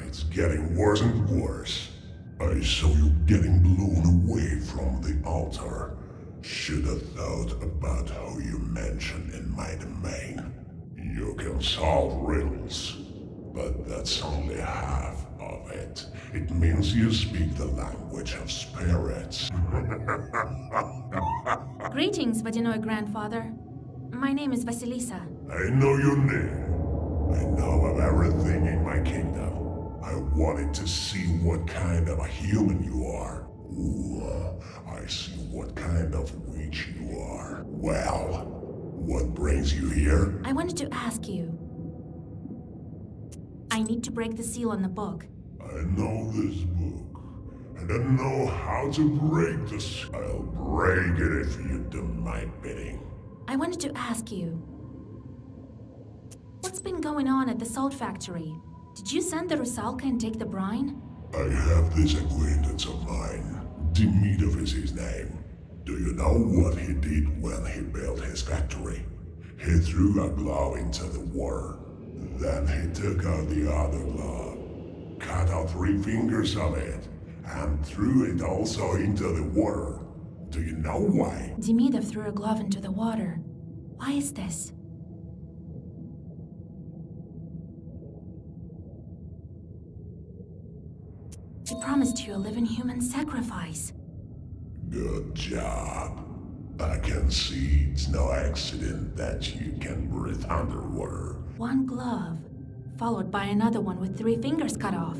S5: It's getting worse and worse. I saw you getting blown away from the altar. Should have thought about how you mentioned in my domain. You can solve riddles, but that's only half of it. It means you speak the language of spirits.
S2: Greetings, Vodyanoi grandfather. My name is Vasilisa.
S5: I know your name. I know of everything in my kingdom. I wanted to see what kind of a human you are. Ooh, I see what kind of witch you are. Well, what brings you here?
S2: I wanted to ask you. I need to break the seal on the book.
S5: I know this book, and I know how to break the seal. I'll break it if you do my bidding.
S2: I wanted to ask you. What's been going on at the salt factory? Did you send the Rusalka and take the brine?
S5: I have this acquaintance of mine. Demidov is his name. Do you know what he did when he built his factory? He threw a glove into the water. Then he took out the other glove, cut out 3 fingers of it, and threw it also into the water. Do you know why?
S2: Demidov threw a glove into the water. Why is this? He promised you a living human sacrifice.
S5: Good job. I can see it's no accident that you can breathe underwater.
S2: 1 glove, followed by another one with 3 fingers cut off.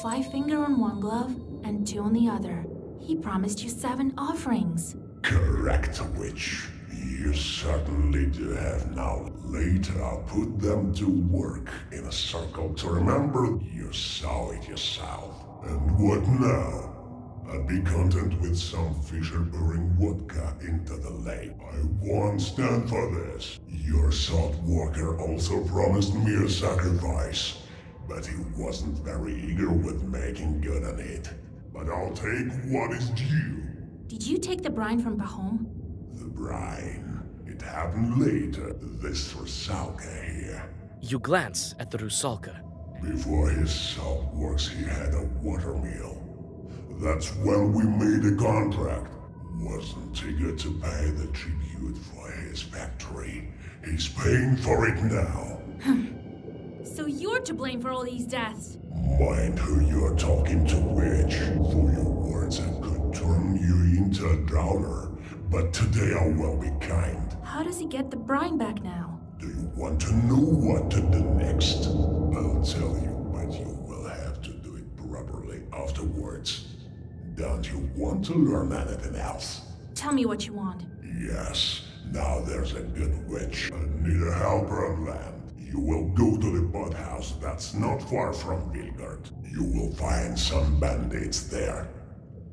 S2: Five finger on 1 glove and 2 on the other. He promised you 7 offerings.
S5: Correct, witch. You certainly do have now. Later I'll put them to work in a circle to remember you saw it yourself. And what now? I'd be content with some fisher pouring vodka into the lake. I won't stand for this. Your salt worker also promised me a sacrifice, but he wasn't very eager with making good on it. But I'll take what is due.
S2: Did you take the brine from Pahom?
S5: The brine. It happened later. This Rusalka here.
S11: You glance at the Rusalka.
S5: Before his salt works, he had a water mill. That's when we made a contract. Wasn't eager to pay the tribute for his factory. He's paying for it now.
S2: So you're to blame for all these deaths.
S5: Mind who you're talking to, witch. For your words, I could turn you into a drowner. But today I will be kind.
S2: How does he get the brine back now?
S5: Do you want to know what to do next? I'll tell you, but you will have to do it properly afterwards. Don't you want to learn anything else?
S2: Tell me what you want.
S5: Yes. Now there's a good witch. I need a helper on land. You will go to the boathouse that's not far from Vilgard. You will find some bandits there.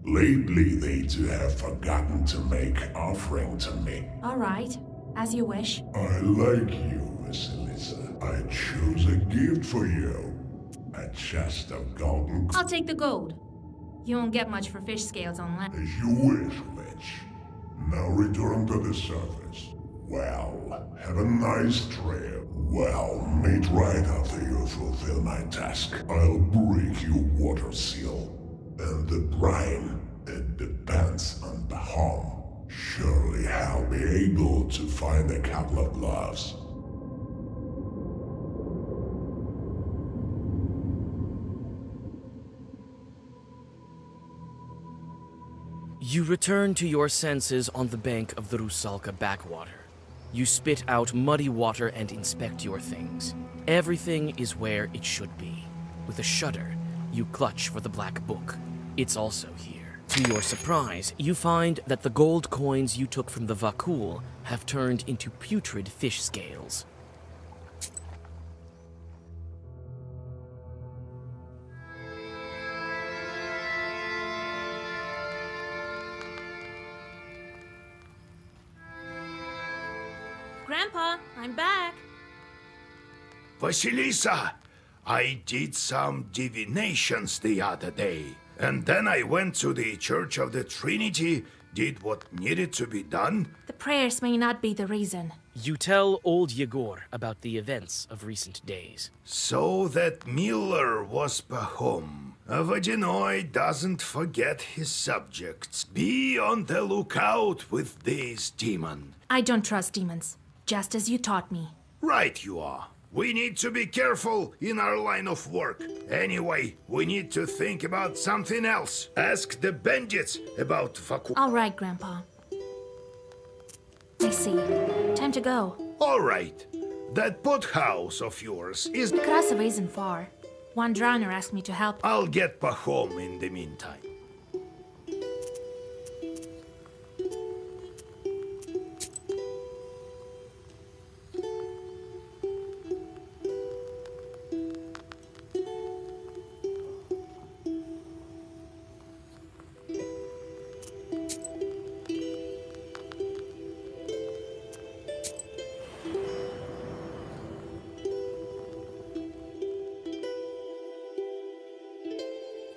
S5: Lately, they too have forgotten to make offering to me.
S2: All right, as you wish.
S5: I like you, Vasilisa. I choose a gift for you. A chest of golden...
S21: I'll take the gold. You won't get much for fish scales on land.
S5: As you wish, Lich. Now return to the surface. Well, have a nice trip. Well, meet right after you fulfill my task. I'll break your water seal. And the brine, it depends on the home. Surely I'll be able to find a couple of gloves.
S11: You return to your senses on the bank of the Rusalka backwater. You spit out muddy water and inspect your things. Everything is where it should be. With a shudder, you clutch for the black book. It's also here. To your surprise, you find that the gold coins you took from the Vakul have turned into putrid fish scales.
S21: Grandpa, I'm back.
S4: Vasilisa, I did some divinations the other day. And then I went to the Church of the Trinity, did what needed to be done.
S21: The prayers may not be the reason.
S11: You tell old Yegor about the events of recent days.
S4: So that Miller was Pahom. Vodyanoi doesn't forget his subjects. Be on the lookout with these demons.
S21: I don't trust demons, just as you taught me.
S4: Right you are. We need to be careful in our line of work. Anyway, we need to think about something else. Ask the bandits about Vaku.
S21: All right, Grandpa. I see. Time to go.
S4: All right. That pot house of yours is...
S21: Krasova isn't far. One drowner asked me to help.
S4: I'll get Pahom in the meantime.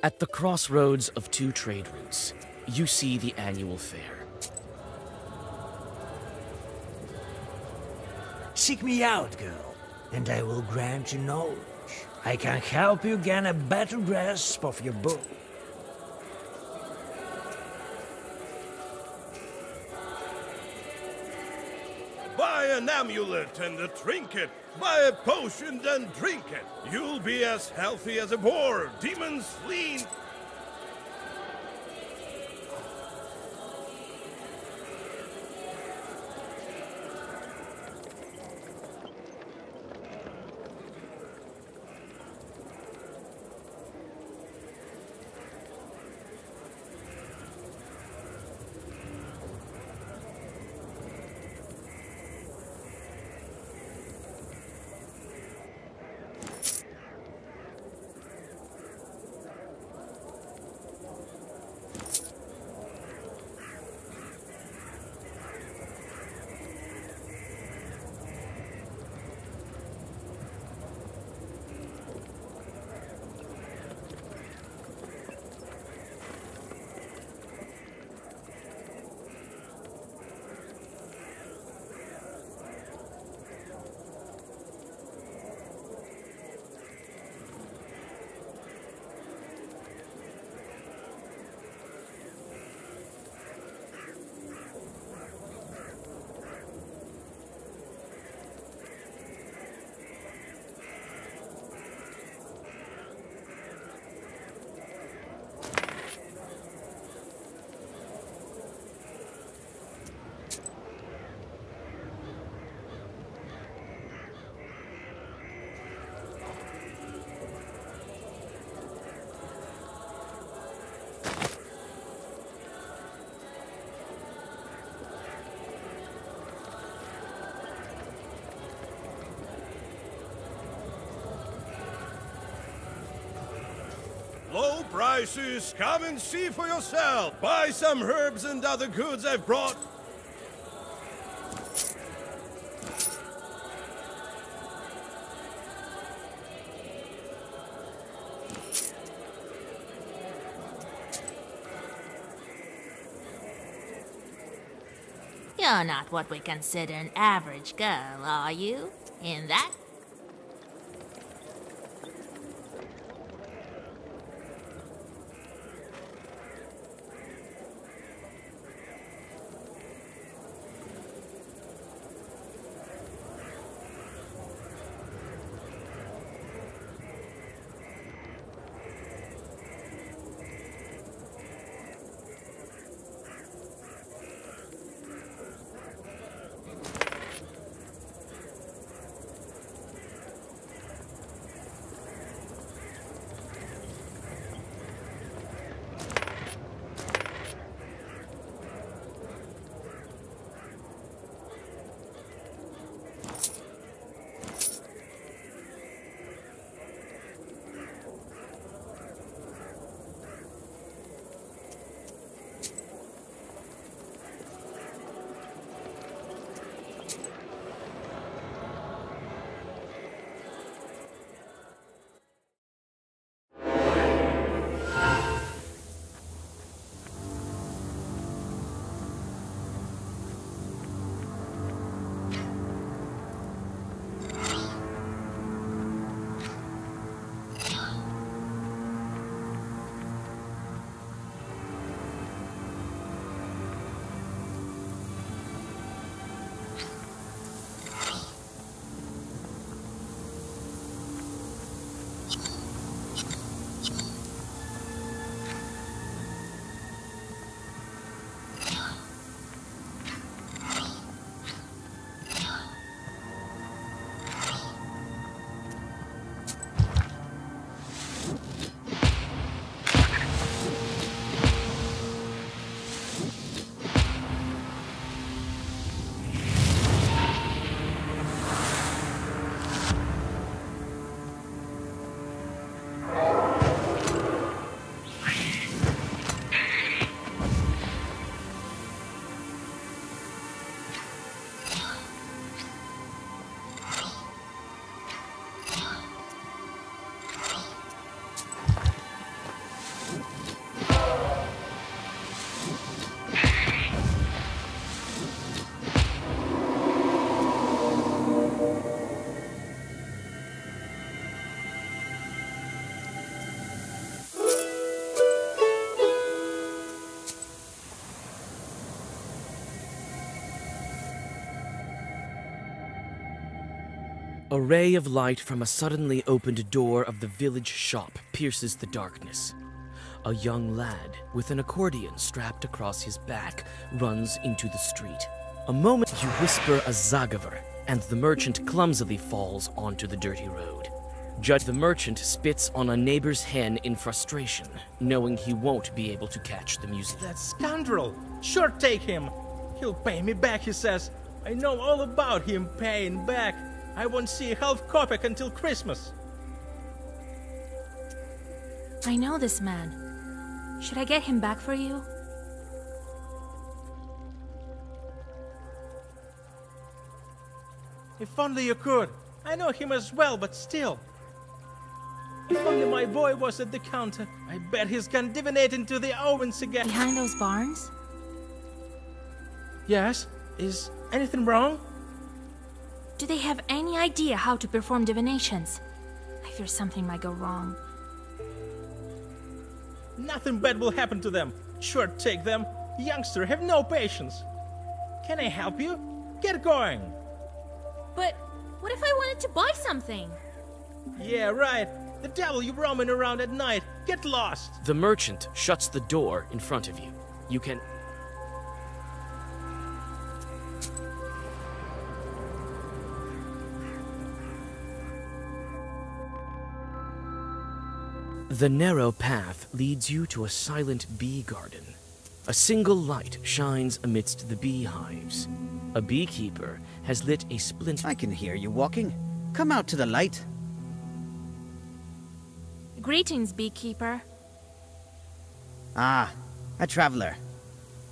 S11: At the crossroads of two trade routes, you see the annual fair.
S13: Seek me out, girl, and I will grant you knowledge. I can help you gain a better grasp of your book.
S9: Buy an amulet and a trinket. Buy a potion and drink it. You'll be as healthy as a boar. Demons flee. Low prices. Come and see for yourself. Buy some herbs and other goods I've brought.
S14: You're not what we consider an average girl, are you? In that
S11: A ray of light from a suddenly opened door of the village shop pierces the darkness. A young lad with an accordion strapped across his back runs into the street. A moment you whisper a zagaver, and the merchant clumsily falls onto the dirty road. Judge the merchant spits on a neighbor's hen in frustration, knowing he won't be able to catch the music.
S7: That scoundrel! Sure, take him! He'll pay me back, he says. I know all about him paying back. I won't see a half kopeck until Christmas.
S2: I know this man. Should I get him back for you?
S7: If only you could. I know him as well, but still. If only my boy was at the counter. I bet he's gone divinating to the ovens again.
S2: Behind those barns?
S7: Yes? Is anything wrong?
S2: Do they have any idea how to perform divinations? I fear something might go wrong.
S7: Nothing bad will happen to them. Sure, take them. Youngster, have no patience. Can I help you? Get going.
S2: But what if I wanted to buy something?
S7: Yeah, right. The devil you roaming around at night. Get lost.
S11: The merchant shuts the door in front of you. You can... The narrow path leads you to a silent bee garden. A single light shines amidst the beehives. A beekeeper has lit a splint...
S6: I can hear you walking. Come out to the light.
S2: Greetings, beekeeper.
S6: Ah, a traveler.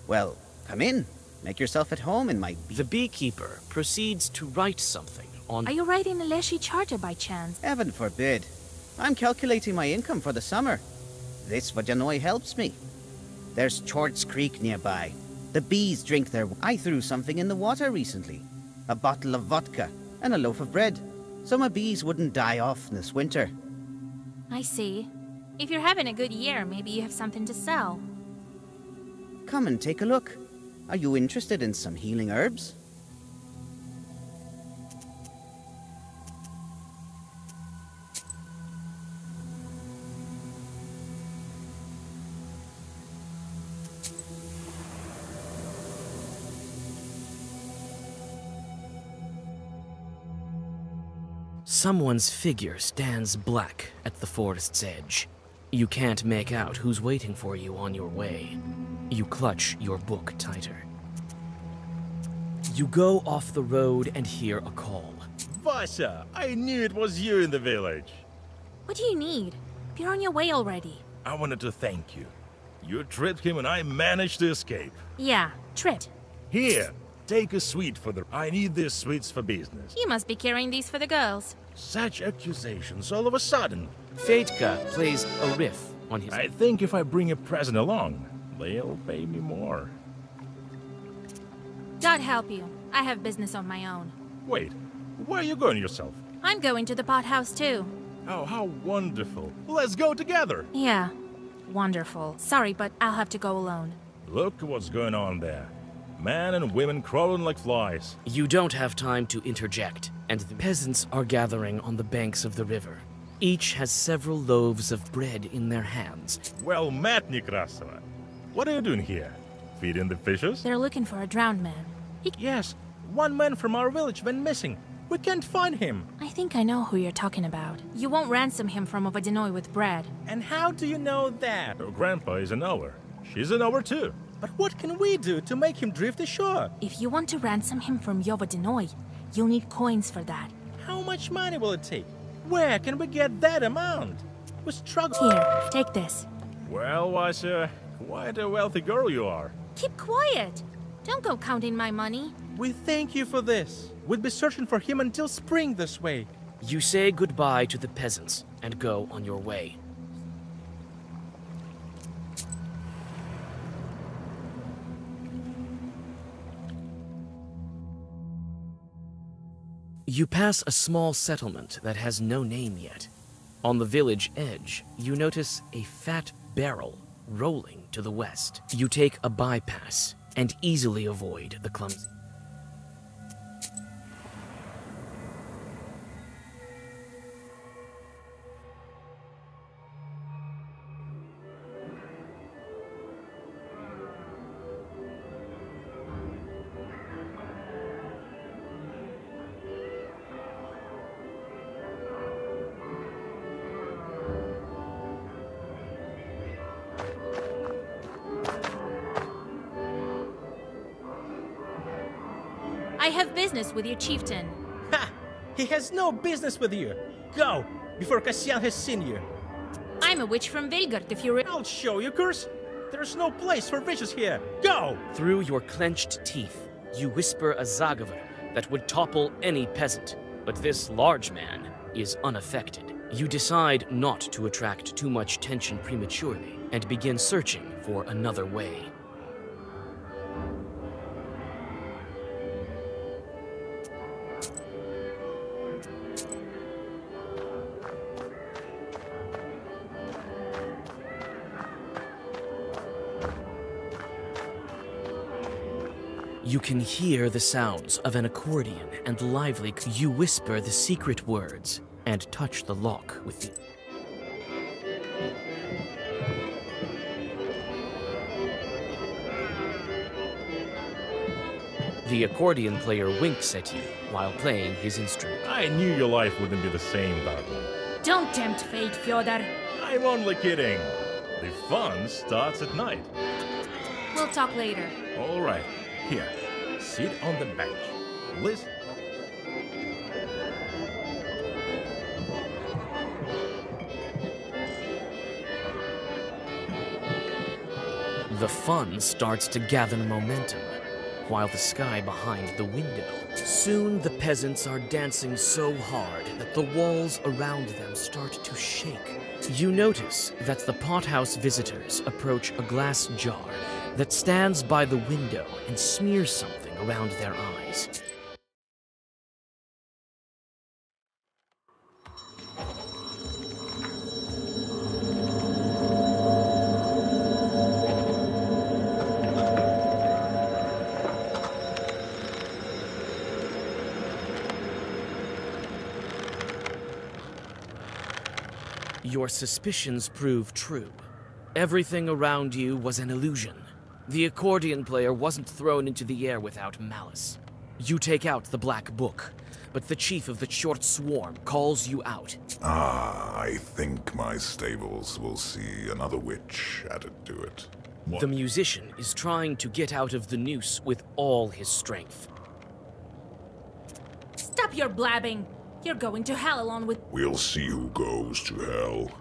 S6: Well, come in. Make yourself at home in my...
S11: The beekeeper proceeds to write something on...
S2: Are you writing a Leshy charter by chance?
S6: Heaven forbid. I'm calculating my income for the summer. This Vodyanoi helps me. There's Chort's Creek nearby. The bees drink their... I threw something in the water recently. A bottle of vodka and a loaf of bread. So my bees wouldn't die off this winter.
S2: I see. If you're having a good year, maybe you have something to sell.
S6: Come and take a look. Are you interested in some healing herbs?
S11: Someone's figure stands black at the forest's edge. You can't make out who's waiting for you on your way. You clutch your book tighter. You go off the road and hear a call.
S15: Vasya, I knew it was you in the village.
S2: What do you need? You're on your way already.
S15: I wanted to thank you. You tripped him and I managed to escape.
S2: Yeah, tripped.
S15: Here, take a sweet for the... I need these sweets for business.
S2: You must be carrying these for the girls.
S15: Such accusations all of a sudden.
S11: Fetka plays a riff on his...
S15: I think if I bring a present along, they'll pay me more.
S2: God help you. I have business of my own.
S15: Wait, where are you going yourself?
S2: I'm going to the pothouse too.
S15: Oh, how wonderful. Let's go together.
S2: Yeah, wonderful. Sorry, but I'll have to go alone.
S15: Look what's going on there. Men and women crawling like flies.
S11: You don't have time to interject, and the peasants are gathering on the banks of the river. Each has several loaves of bread in their hands.
S15: Well met, Nekrasova. What are you doing here? Feeding the fishes?
S2: They're looking for a drowned man.
S7: Yes, one man from our village went missing. We can't find him.
S2: I think I know who you're talking about. You won't ransom him from Vodyanoi with bread.
S7: And how do you know that?
S15: Your grandpa is an ower. She's an ower too.
S7: But what can we do to make him drift ashore?
S2: If you want to ransom him from Vodyanoi, you'll need coins for that.
S7: How much money will it take? Where can we get that amount? We struggle.
S2: Here, take this.
S15: Well, Vasya, quite a wealthy girl you are.
S2: Keep quiet. Don't go counting my money.
S7: We thank you for this. We'll be searching for him until spring this way.
S11: You say goodbye to the peasants and go on your way. You pass a small settlement that has no name yet. On the village edge, you notice a fat barrel rolling to the west. You take a bypass and easily avoid the clumsy.
S2: I have business with your chieftain.
S7: Ha! He has no business with you. Go, before Kassian has seen you.
S2: I'm a witch from Vilgard, if you're...
S7: I'll show you, curse. There's no place for witches here. Go!
S11: Through your clenched teeth, you whisper a zagavar that would topple any peasant, but this large man is unaffected. You decide not to attract too much tension prematurely and begin searching for another way. You can hear the sounds of an accordion and lively. You whisper the secret words and touch the lock with the... The accordion player winks at you while playing his instrument.
S15: I knew your life wouldn't be the same without me.
S2: Don't tempt fate, Fyodor.
S15: I'm only kidding. The fun starts at night.
S2: We'll talk later.
S15: All right. Here, sit on the bench. Listen.
S11: The fun starts to gather momentum, while the sky behind the window. Soon the peasants are dancing so hard that the walls around them start to shake. You notice that the pothouse visitors approach a glass jar that stands by the window and smears something around their eyes. Your suspicions prove true. Everything around you was an illusion. The accordion player wasn't thrown into the air without malice. You take out the black book, but the chief of the short swarm calls you out.
S5: I think my stables will see another witch added to it.
S11: The musician is trying to get out of the noose with all his strength.
S10: Stop your blabbing! You're going to hell along with...
S5: We'll see who goes to hell.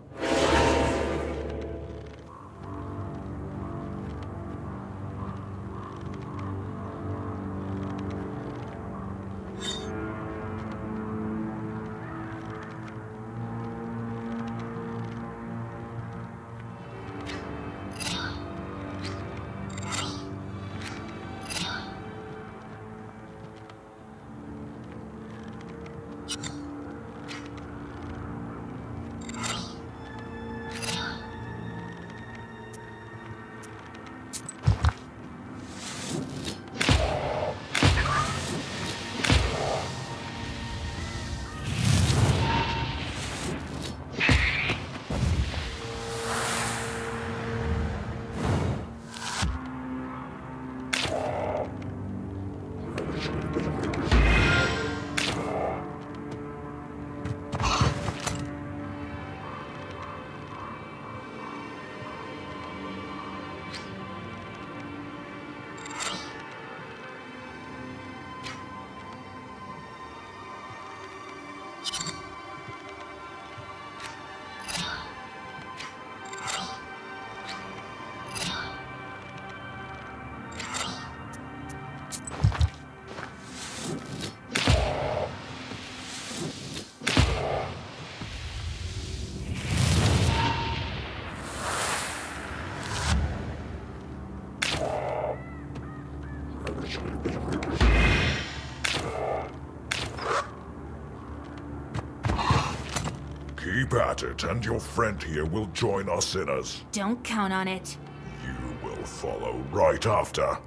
S5: Keep at it, and your friend here will join our sinners.
S14: Don't count on it.
S5: You will follow right after.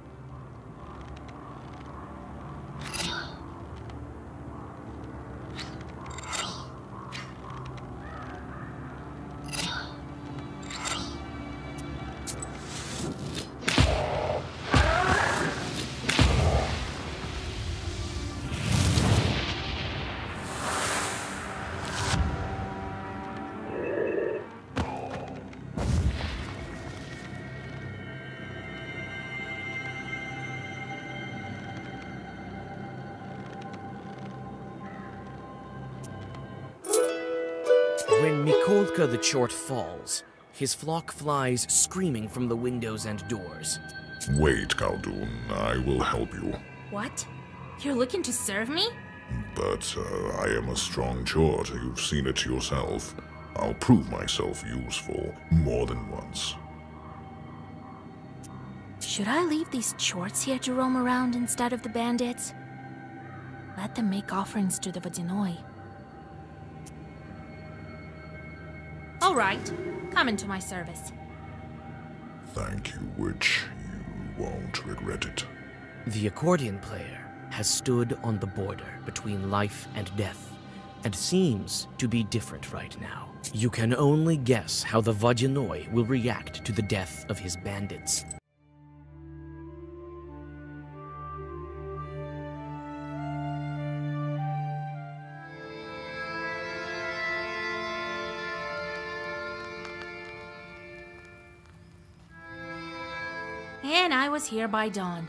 S11: When Mikolka the Short falls, his flock flies screaming from the windows and doors.
S5: Wait, Koldun, I will help you.
S14: What? You're looking to serve me?
S5: But I am a strong Chort, you've seen it yourself. I'll prove myself useful more than once.
S2: Should I leave these Chorts here to roam around instead of the bandits? Let them make offerings to the Vodyanoi.
S14: All right, come into my service.
S5: Thank you, witch. You won't regret it.
S11: The accordion player has stood on the border between life and death, and seems to be different right now. You can only guess how the Vodyanoi will react to the death of his bandits.
S14: And I was here by dawn.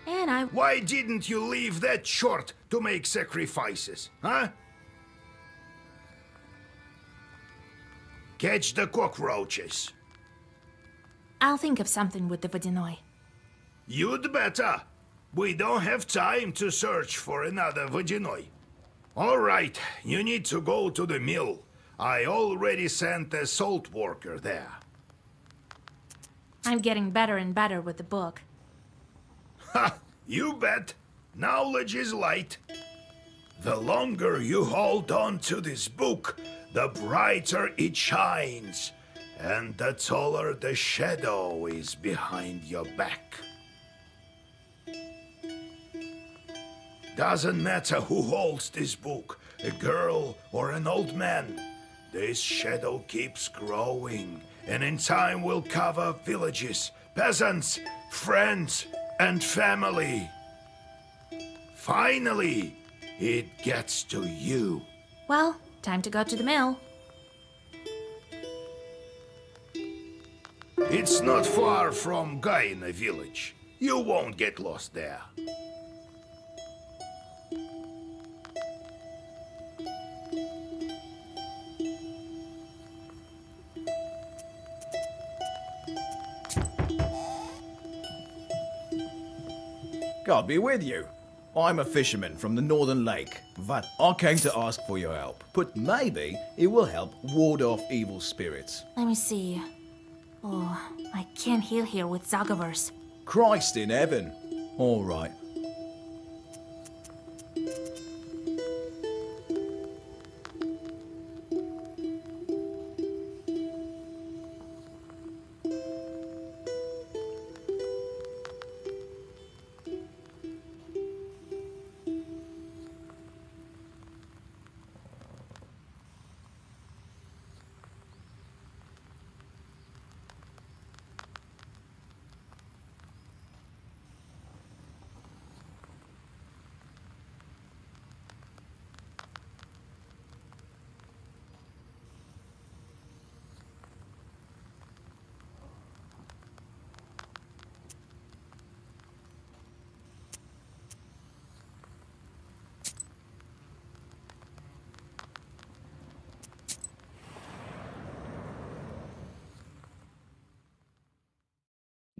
S14: And I...
S4: Why didn't you leave that Chort to make sacrifices, huh? Catch the cockroaches.
S2: I'll think of something with the Vodyanoi.
S4: You'd better. We don't have time to search for another Vodyanoi. All right, you need to go to the mill. I already sent a salt worker there.
S21: I'm getting better and better with the book.
S4: Ha! You bet. Knowledge is light. The longer you hold on to this book, the brighter it shines, and the taller the shadow is behind your back. Doesn't matter who holds this book, a girl or an old man. This shadow keeps growing, and in time will cover villages, peasants, friends, and family. Finally, it gets to you.
S21: Well, time to go to the mill.
S4: It's not far from Gaina village. You won't get lost there.
S19: God be with you. I'm a fisherman from the Northern Lake, but I came to ask for your help. But maybe it will help ward off evil spirits.
S21: Let me see. Oh, I can't heal here with Zagavers.
S19: Christ in heaven. All right.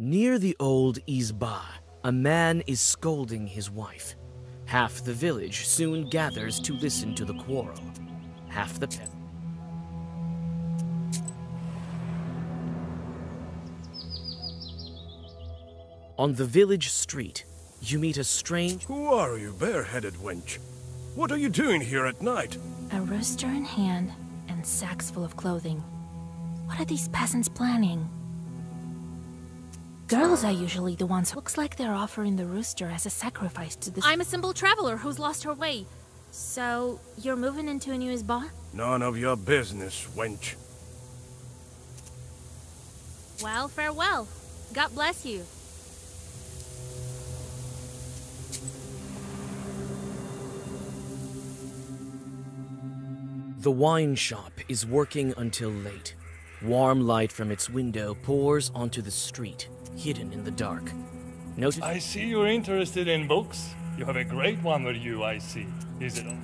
S11: Near the old Izba, a man is scolding his wife. Half the village soon gathers to listen to the quarrel. Half the pet. On the village street, you meet a strange...
S17: Who are you, bareheaded wench? What are you doing here at night?
S21: A rooster in hand and sacks full of clothing. What are these peasants planning? Girls are usually the ones. Looks like they're offering the rooster as a sacrifice to the... I'm a simple traveler who's lost her way. So, you're moving into a new Izba?
S17: None of your business, wench.
S21: Well, farewell. God bless you.
S11: The wine shop is working until late. Warm light from its window pours onto the street, hidden in the dark. Notice...
S22: I see you're interested in books. You have a great one with you, I see. Is it all?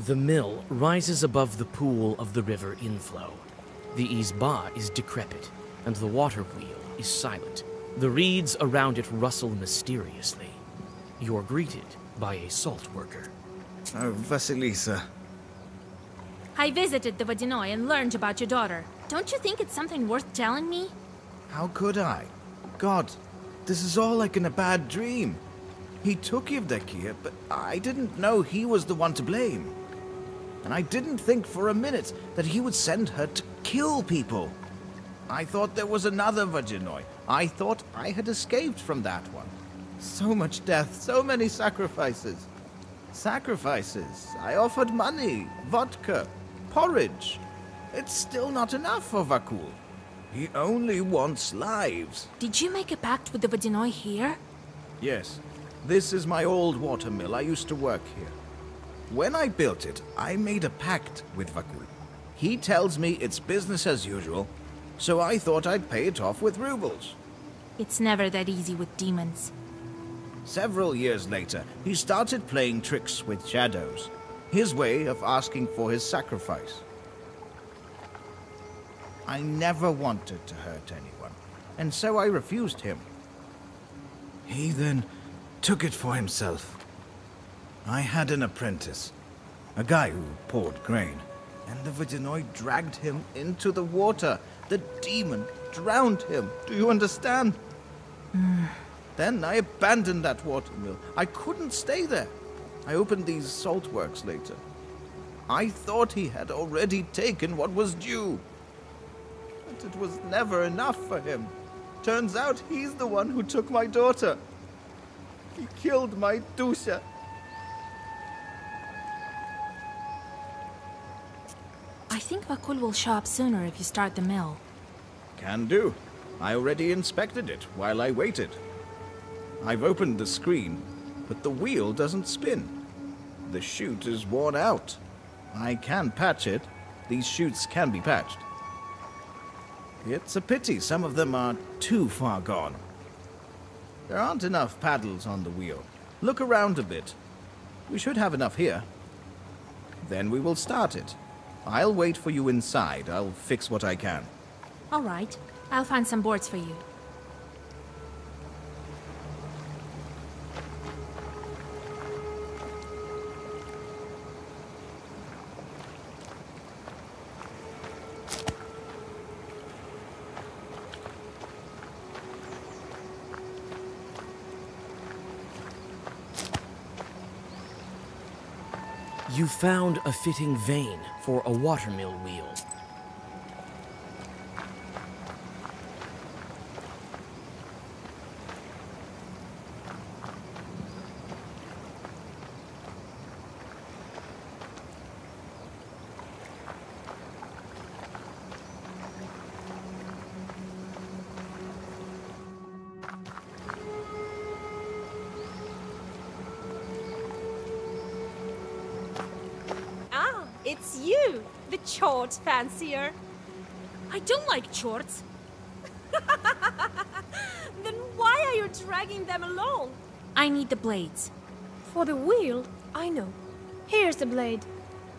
S11: The mill rises above the pool of the river inflow. The Izba is decrepit, and the water wheel is silent. The reeds around it rustle mysteriously. You're greeted by a salt worker.
S6: Oh, Vasilisa.
S21: I visited the Vodyanoi and learned about your daughter. Don't you think it's something worth telling me?
S6: How could I? God, this is all like in a bad dream. He took Yevdokia, but I didn't know he was the one to blame. And I didn't think for a minute that he would send her to kill people. I thought there was another Vodyanoi. I thought I had escaped from that one. So much death, so many sacrifices. Sacrifices. I offered money, vodka, porridge. It's still not enough for Vakul. He only wants lives.
S21: Did you make a pact with the Vodyanoi here?
S6: Yes.
S19: This is my old watermill. I used to work here. When I built it, I made a pact with Vakul. He tells me it's business as usual, so I thought I'd pay it off with rubles.
S21: It's never that easy with demons.
S19: Several years later, he started playing tricks with shadows. His way of asking for his sacrifice. I never wanted to hurt anyone, and so I refused him. He then took it for himself. I had an apprentice, a guy who poured grain, and the Vodyanoi dragged him into the water. The demon drowned him. Do you understand? Then I abandoned that watermill. I couldn't stay there. I opened these salt works later. I thought he had already taken what was due. But it was never enough for him. Turns out he's the one who took my daughter. He killed my Dusha.
S21: I think Vakul will show up sooner if you start the mill.
S19: Can do. I already inspected it while I waited. I've opened the screen, but the wheel doesn't spin. The chute is worn out. I can patch it. These chutes can be patched. It's a pity some of them are too far gone. There aren't enough paddles on the wheel. Look around a bit. We should have enough here. Then we will start it. I'll wait for you inside. I'll fix what I can.
S21: All right. I'll find some boards for you.
S11: You found a fitting vein for a watermill wheel.
S10: It's you, the chort fancier.
S21: I don't like chorts.
S10: Then why are you dragging them along?
S21: I need the blades.
S10: For the wheel, I know. Here's the blade.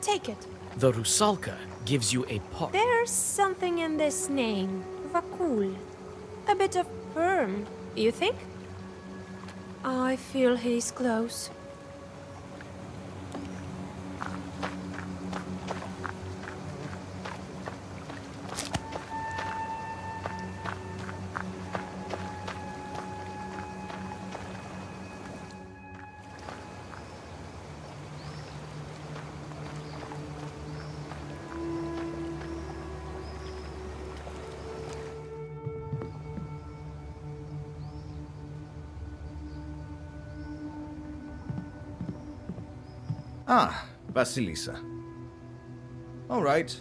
S10: Take it.
S11: The Rusalka gives you a part.
S8: There's something in this name, Vakul. A bit of perm, you think? I feel he's close.
S19: Ah, Vasilisa. All right,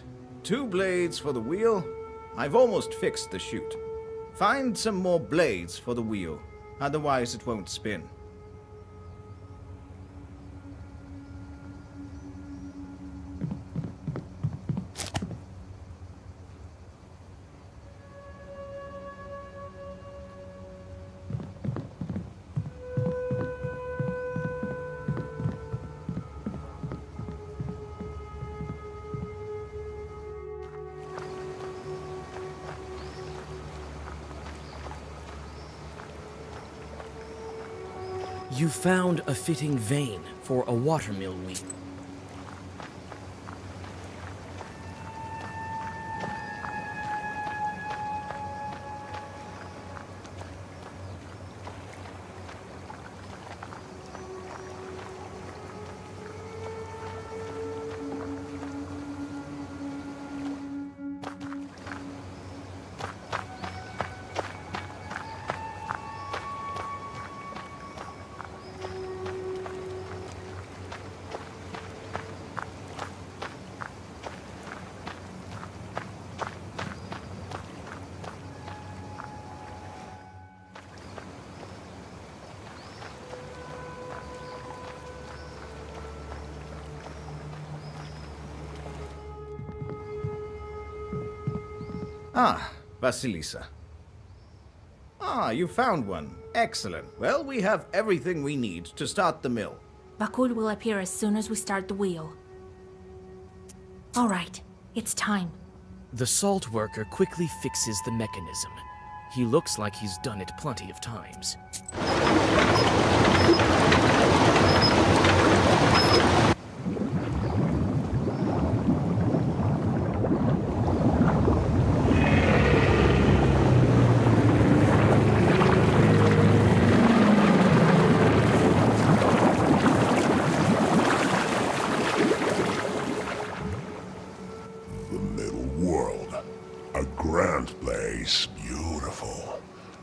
S19: 2 blades for the wheel. I've almost fixed the chute. Find some more blades for the wheel, otherwise it won't spin.
S11: You found a fitting vein for a watermill wheel.
S19: Ah, Vasilisa. Ah, you found one. Excellent. Well, we have everything we need to start the mill.
S21: Bakul will appear as soon as we start the wheel. All right, it's time.
S3: The salt worker quickly fixes the mechanism. He looks like he's done it plenty of times.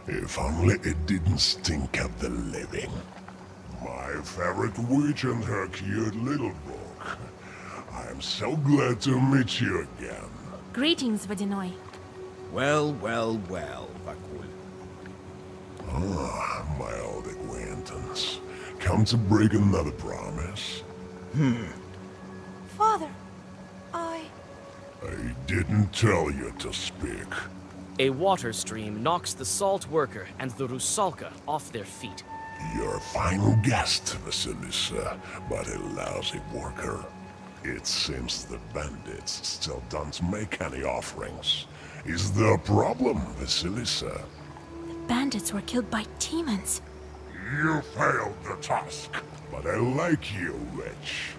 S5: If only it didn't stink up the living. My favorite witch and her cute little book. I'm so glad to meet you again.
S21: Greetings, Vodyanoi.
S19: Well, well, well, Bakul.
S5: Ah, my old acquaintance. Come to break another promise?
S8: Father,
S5: I didn't tell you to speak.
S3: A water stream knocks the salt worker and the Rusalka off their feet.
S5: You're a fine guest, Vasilisa, but a lousy worker. It seems the bandits still don't make any offerings. Is there a problem, Vasilisa?
S21: The bandits were killed by demons.
S5: You failed the task, but I like you, witch.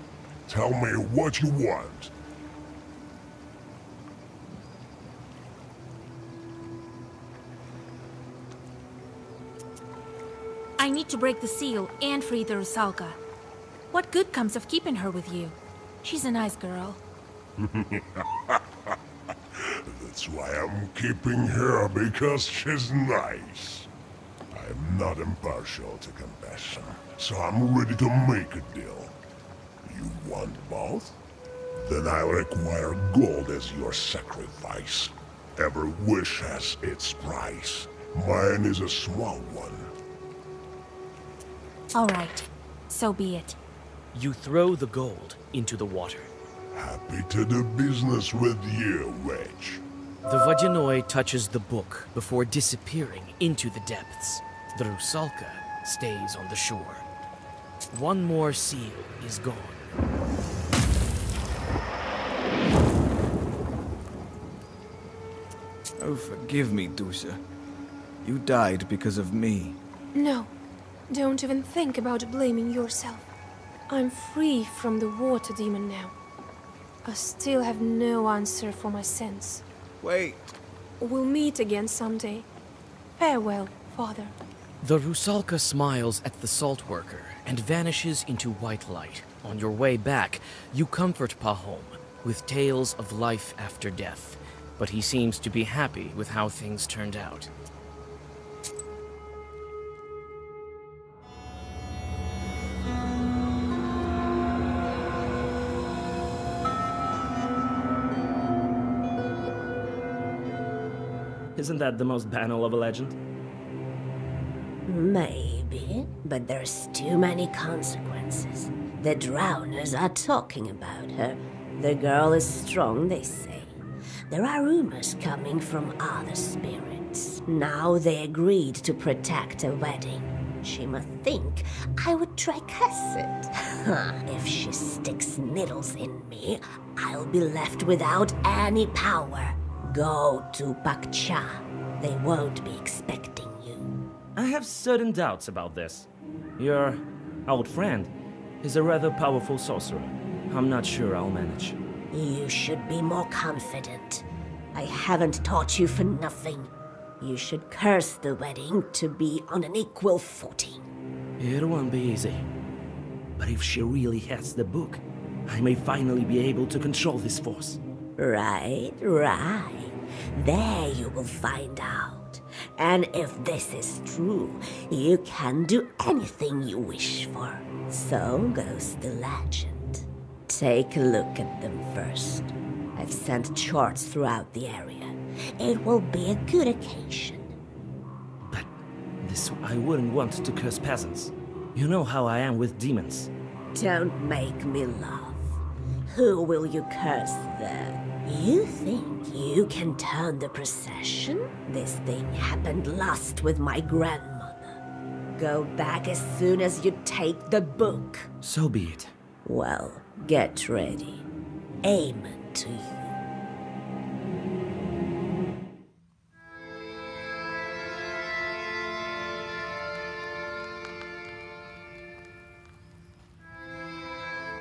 S5: Tell me what you want.
S21: I need to break the seal and free the Rusalka. What good comes of keeping her with you? She's a nice girl.
S5: That's why I'm keeping her, because she's nice. I'm not impartial to compassion, so I'm ready to make a deal. You want both? Then I'll require gold as your sacrifice. Every wish has its price. Mine is a small one.
S21: All right, so be it.
S3: You throw the gold into the water.
S5: Happy to do business with you, witch.
S3: The Vodyanoi touches the book before disappearing into the depths. The Rusalka stays on the shore. One more seal is gone.
S18: Oh, forgive me, Dusha. You died because of me.
S8: no. Don't even think about blaming yourself. I'm free from the water demon now. I still have no answer for my sins.
S18: Wait.
S8: We'll meet again someday. Farewell, Father.
S3: The Rusalka smiles at the salt worker and vanishes into white light. On your way back, you comfort Pahom with tales of life after death, but he seems to be happy with how things turned out.
S12: Isn't that the most banal of a legend?
S1: Maybe, but there's too many consequences. The drowners are talking about her. The girl is strong, they say. There are rumors coming from other spirits. Now they agreed to protect a wedding. She must think I would try curse it. If she sticks needles in me, I'll be left without any power. Go to Pakcha. They won't be expecting you.
S12: I have certain doubts about this. Your old friend is a rather powerful sorcerer. I'm not sure I'll manage.
S1: You should be more confident. I haven't taught you for nothing. You should curse the wedding to be on an equal footing.
S12: It won't be easy. But if she really has the book, I may finally be able to control this force.
S1: Right. There you will find out. And if this is true, you can do anything you wish for. So goes the legend. Take a look at them first. I've sent charts throughout the area. It will be a good occasion.
S12: But I wouldn't want to curse peasants. You know how I am with demons.
S1: Don't make me laugh. Who will you curse then? You think you can turn the procession? This thing happened last with my grandmother. Go back as soon as you take the book.
S11: So be it.
S1: Well, get ready. Amen to you.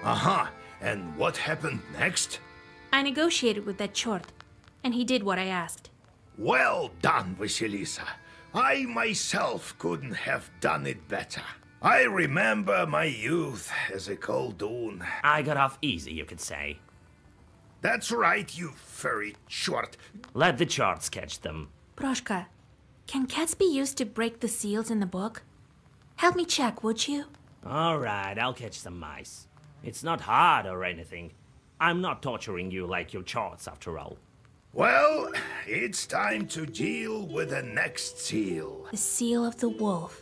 S4: Aha! And what happened next?
S21: I negotiated with that Chort, and he did what I asked.
S4: Well done, Vasilisa. I myself couldn't have done it better. I remember my youth as a Koldun.
S12: I got off easy, you could say.
S4: That's right, you furry Chort.
S12: Let the charts catch them.
S21: Proshka, can cats be used to break the seals in the book? Help me check, would you?
S12: Alright, I'll catch some mice. It's not hard or anything. I'm not torturing you like your charts, after all.
S4: Well, it's time to deal with the next seal.
S21: The seal of the wolf.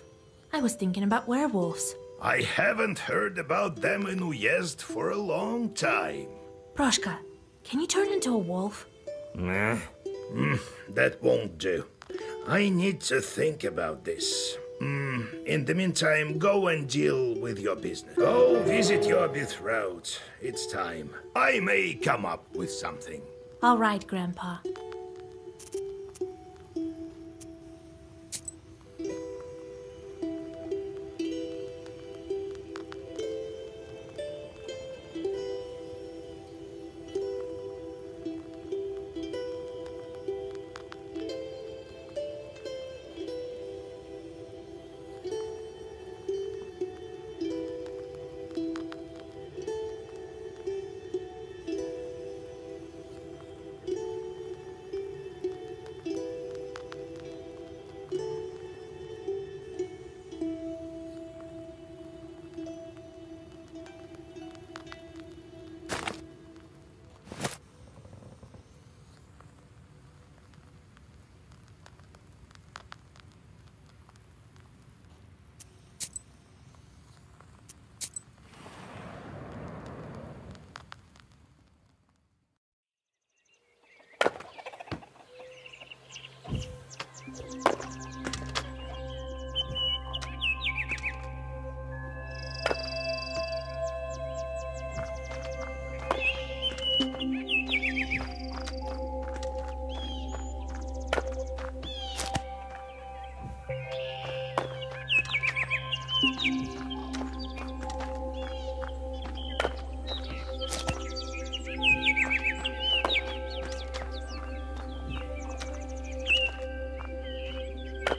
S21: I was thinking about werewolves.
S4: I haven't heard about them in Uyezd for a long time.
S21: Proshka, can you turn into a wolf?
S12: Nah.
S4: That won't do. I need to think about this. In the meantime, go and deal with your business. Go visit your betrothed. It's time. I may come up with something.
S21: All right, Grandpa.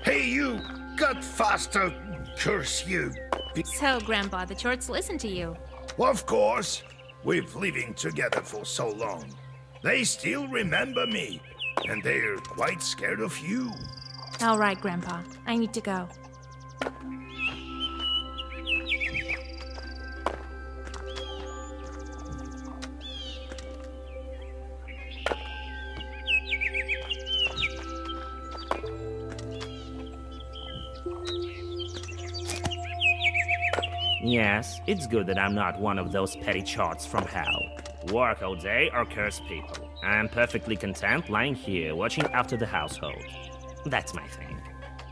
S4: Hey, you! Got faster! Curse you!
S21: So, Grandpa, the Chorts listen to you.
S4: Of course. We've living together for so long. They still remember me, and they're quite scared of you.
S21: All right, Grandpa. I need to go.
S12: Yes, it's good that I'm not one of those petty charts from hell. Work all day or curse people. I'm perfectly content lying here watching after the household. That's my thing.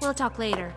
S21: We'll talk later.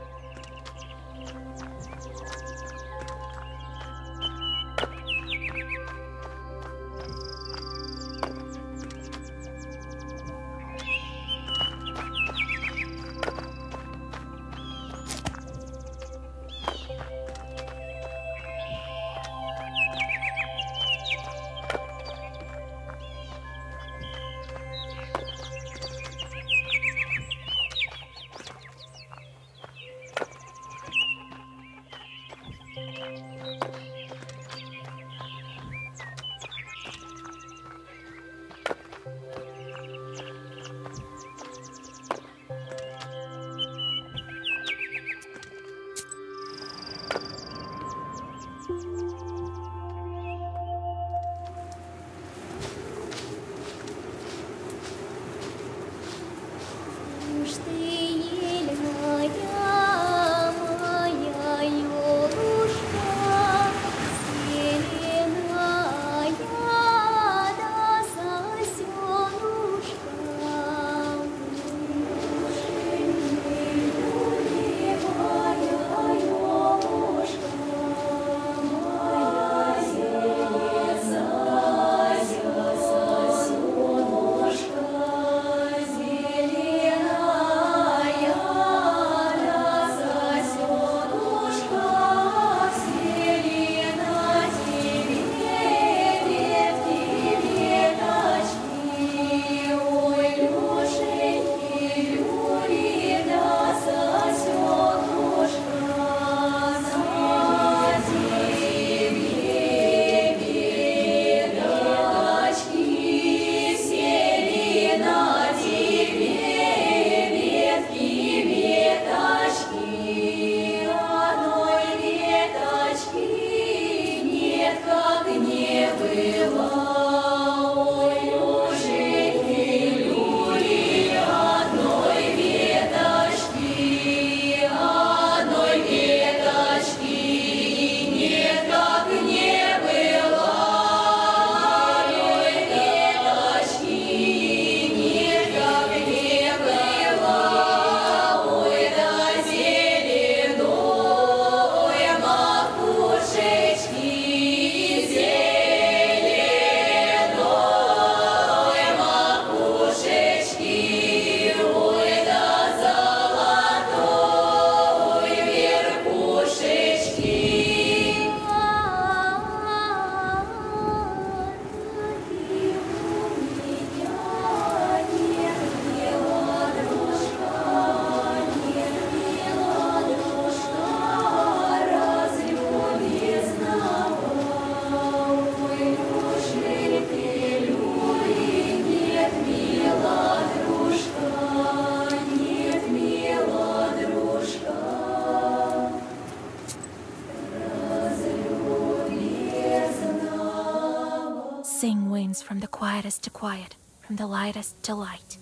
S21: Sing winds from the quietest to quiet, from the lightest to light.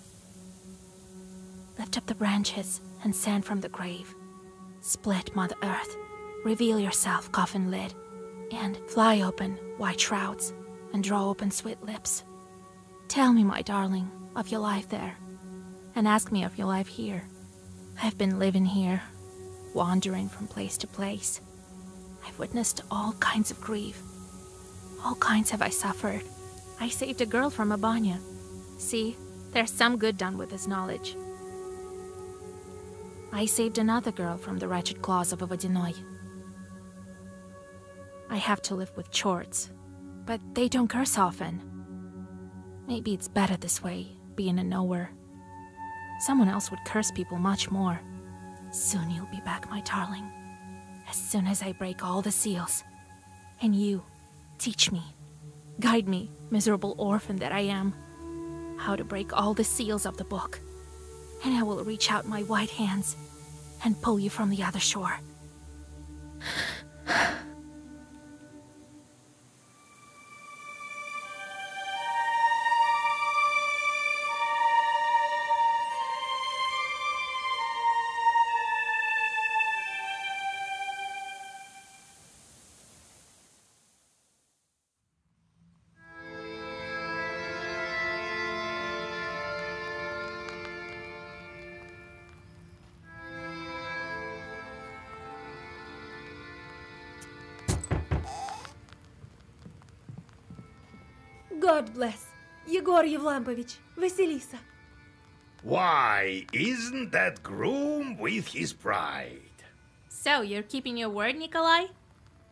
S21: Lift up the branches and sand from the grave. Split Mother Earth, reveal yourself coffin lid, and fly open white shrouds and draw open sweet lips. Tell me, my darling, of your life there, and ask me of your life here. I've been living here, wandering from place to place. I've witnessed all kinds of grief. All kinds have I suffered. I saved a girl from a Banya. See, there's some good done with this knowledge. I saved another girl from the wretched claws of a Vodyanoi. I have to live with chorts, but they don't curse often. Maybe it's better this way, being a knower. Someone else would curse people much more. Soon you'll be back, my darling. As soon as I break all the seals. And you, teach me, guide me, miserable orphan that I am, how to break all the seals of the book. And I will reach out my white hands and pull you from the other shore.
S10: God bless. Yegor Yevlampovich, Vasilisa.
S4: Why, isn't that groom with his bride?
S21: So, you're keeping your word, Nikolai?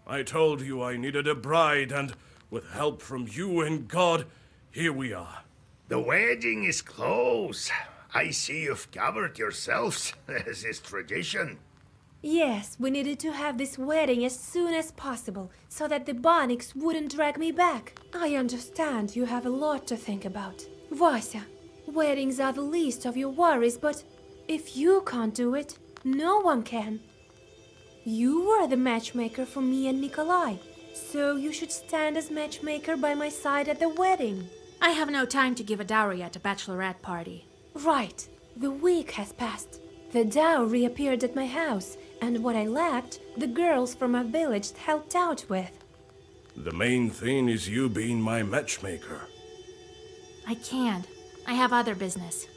S17: I told you I needed a bride, and with help from you and God, here we are.
S4: The wedding is close. I see you've covered yourselves, as is tradition.
S8: Yes, we needed to have this wedding as soon as possible, so that the Bonics wouldn't drag me back. I understand you have a lot to think about. Vasya, weddings are the least of your worries, but if you can't do it, no one can. You were the matchmaker for me and Nikolai, so you should stand as matchmaker by my side at the wedding.
S21: I have no time to give a dowry at a bachelorette party.
S8: Right. The week has passed. The dowry appeared at my house, and what I lacked, the girls from my village helped out with.
S17: The main thing is you being my matchmaker.
S21: I can't. I have other business.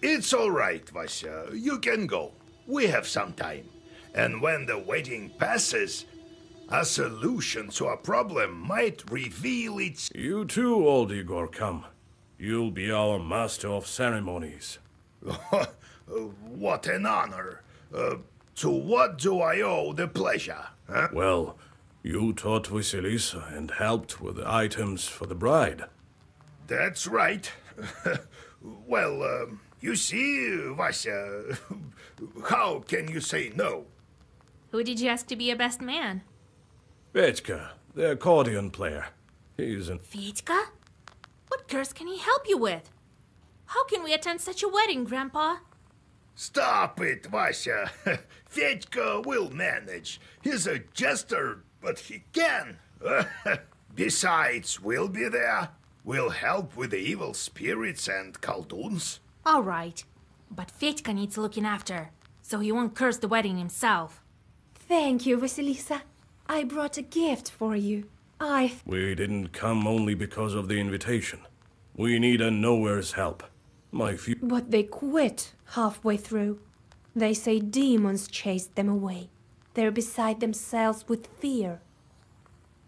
S4: It's all right, Vasya. You can go. We have some time. And when the wedding passes, a solution to a problem might reveal its...
S17: You too, old Igor, come. You'll be our master of ceremonies.
S4: What an honor. To what do I owe the pleasure? Huh?
S17: Well, you taught Vasilisa and helped with the items for the bride.
S4: That's right. Well, you see, Vasya, how can you say no?
S21: Who did you ask to be your best man?
S17: Fedka, the accordion player. He's an...
S21: Fedka? What curse can he help you with? How can we attend such a wedding, Grandpa?
S4: Stop it, Vasya. Fedka will manage. He's a jester, but he can. Besides, we'll be there. We'll help with the evil spirits and Kolduns.
S21: All right, but Fetka needs looking after, so he won't curse the wedding himself.
S8: Thank you, Vasilisa. I brought a gift for you.
S17: We didn't come only because of the invitation. We need a Nowhere's help.
S8: But they quit halfway through. They say demons chased them away. They're beside themselves with fear.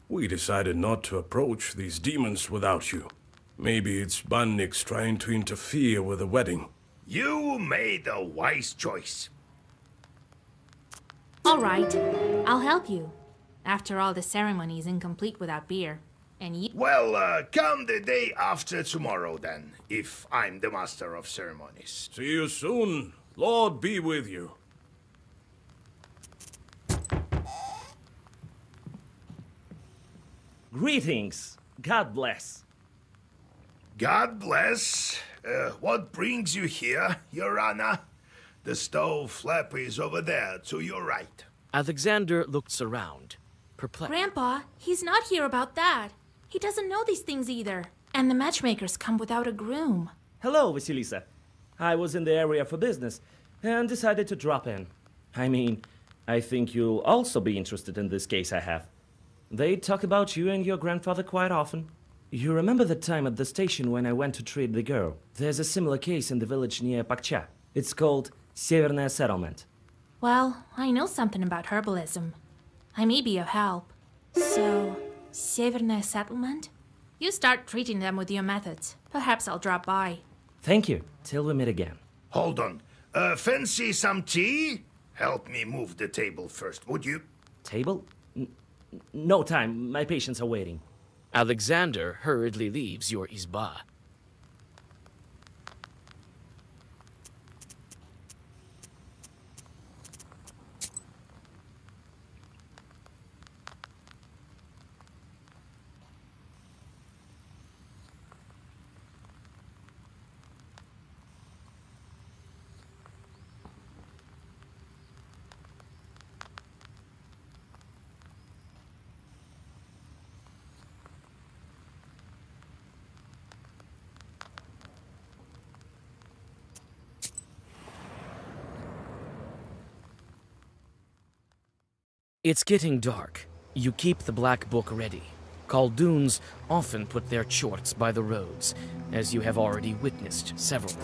S17: We decided not to approach these demons without you. Maybe it's Bannix trying to interfere with the wedding.
S4: You made a wise choice.
S21: All right, I'll help you. After all, the ceremony is incomplete without beer. And you...
S4: Well, come the day after tomorrow then, if I'm the master of ceremonies.
S17: See you soon. Lord be with you.
S12: Greetings. God bless.
S4: God bless. What brings you here, Your Honor? The stove flap is over there, to your right.
S11: Alexander looks around, perplexed.
S21: Grandpa, he's not here about that. He doesn't know these things either. And the matchmakers come without a groom.
S12: Hello, Vasilisa. I was in the area for business and decided to drop in. I mean, I think you'll also be interested in this case I have. They talk about you and your grandfather quite often. You remember the time at the station when I went to treat the girl? There's a similar case in the village near Pakcha. It's called Severnaya Settlement.
S21: Well, I know something about herbalism. I may be of help. So, Severnaya Settlement? You start treating them with your methods. Perhaps I'll drop by.
S12: Thank you. Till we meet again.
S4: Hold on. Fancy some tea? Help me move the table first, would you?
S12: Table? No time. My patients are waiting.
S11: Alexander hurriedly leaves your izba. It's getting dark. You keep the black book ready. Kolduns often put their chorts by the roads, as you have already witnessed several.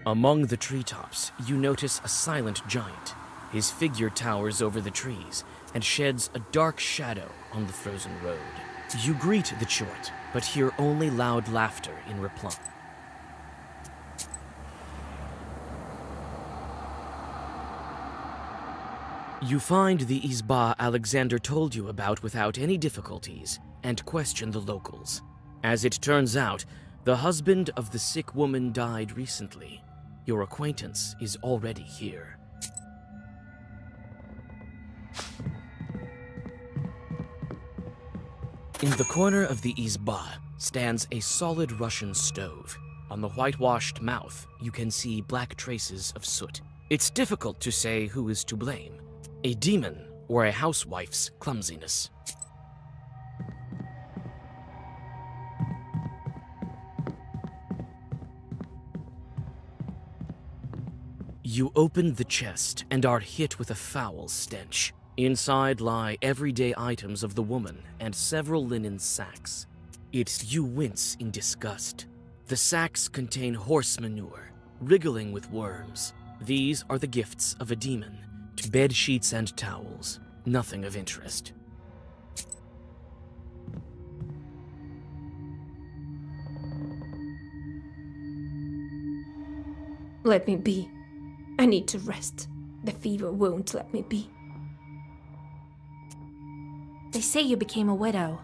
S11: Among the treetops, you notice a silent giant. His figure towers over the trees and sheds a dark shadow on the frozen road. You greet the Chort, but hear only loud laughter in reply. You find the Izba Alexander told you about without any difficulties and question the locals. As it turns out, the husband of the sick woman died recently. Your acquaintance is already here. In the corner of the Izba stands a solid Russian stove. On the whitewashed mouth, you can see black traces of soot. It's difficult to say who is to blame, a demon or a housewife's clumsiness. You open the chest and are hit with a foul stench. Inside lie everyday items of the woman and several linen sacks. You wince in disgust. The sacks contain horse manure, wriggling with worms. These are the gifts of a demon. Bed sheets and towels, nothing of interest.
S8: Let me be. I need to rest. The fever won't let me be.
S21: They say you became a widow.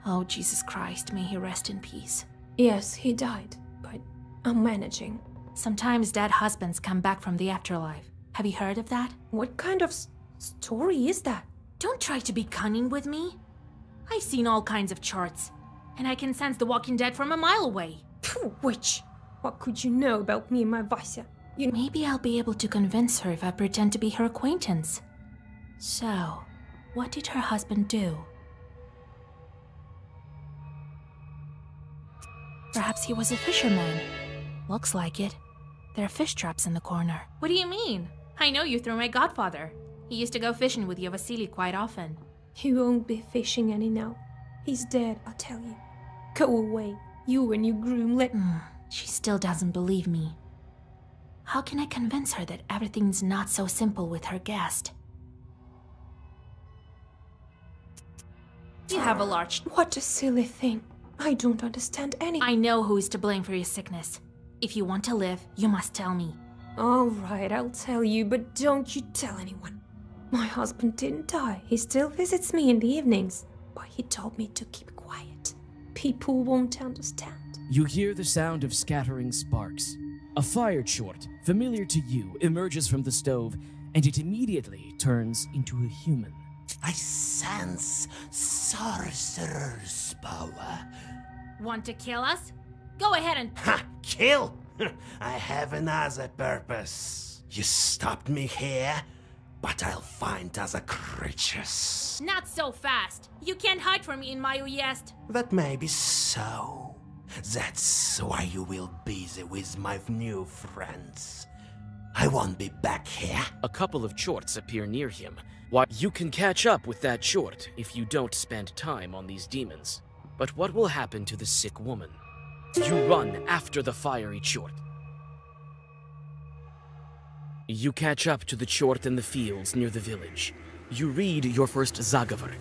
S21: Oh, Jesus Christ, may he rest in peace.
S8: Yes, he died, but I'm managing.
S21: Sometimes dead husbands come back from the afterlife. Have you heard of that?
S8: What kind of story is that?
S21: Don't try to be cunning with me. I've seen all kinds of charts, and I can sense the walking dead from a mile away.
S8: Phew, witch! What could you know about me and my Vasya?
S21: Maybe I'll be able to convince her if I pretend to be her acquaintance. So, what did her husband do? Perhaps he was a fisherman. Looks like it. There are fish traps in the corner. What do you mean? I know you through my godfather. He used to go fishing with your Vasily quite often.
S8: He won't be fishing any now. He's dead, I'll tell you. Go away. You and your groom let...
S21: She still doesn't believe me. How can I convince her that everything's not so simple with her guest? You have a large...
S8: What a silly thing. I don't understand anything.
S21: I know who is to blame for your sickness. If you want to live, you must tell me.
S8: All right, I'll tell you, but don't you tell anyone. My husband didn't die. He still visits me in the evenings. But he told me to keep quiet. People won't understand.
S11: You hear the sound of scattering sparks. A fire chort, familiar to you, emerges from the stove, and it immediately turns into a human.
S16: I sense sorcerer's power.
S21: Want to kill us? Go ahead and...
S16: Ha! Kill? I have another purpose. You stopped me here, but I'll find other creatures.
S21: Not so fast. You can't hide from me in my uyezd.
S16: That may be so. That's why you will be busy with my new friends. I won't be back here.
S11: A couple of chorts appear near him. Why, you can catch up with that chort if you don't spend time on these demons. But what will happen to the sick woman? You run after the fiery chort. You catch up to the chort in the fields near the village. You read your first Zagavar.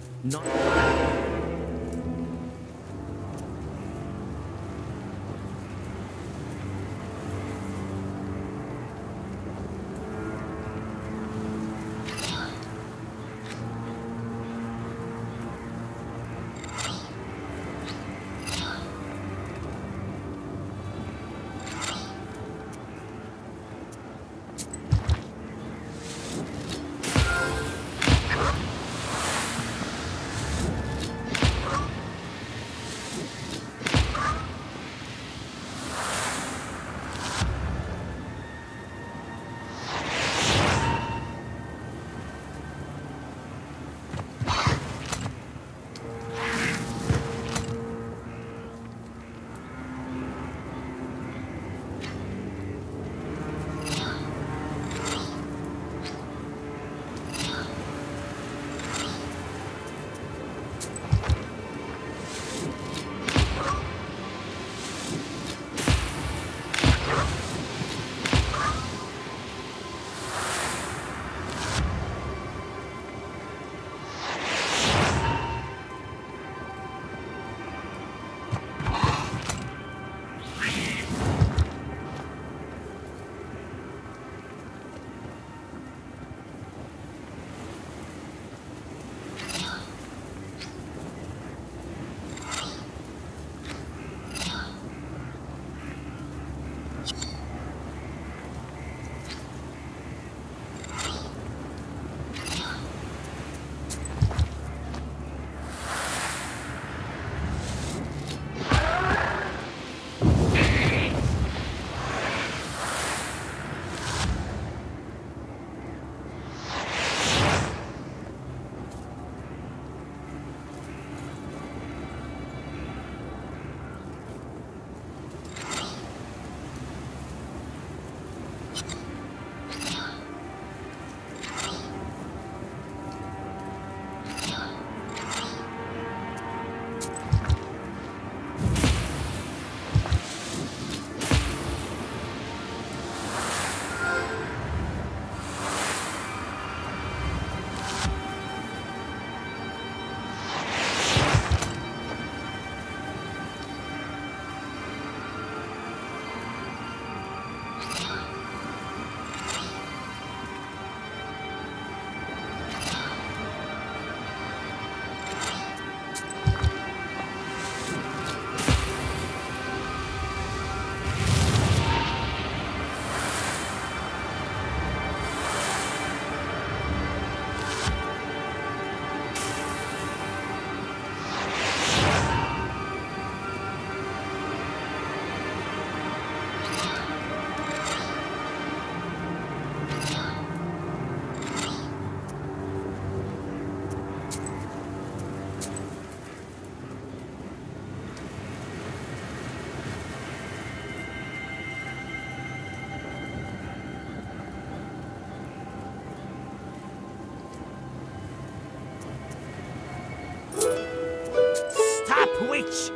S16: witch!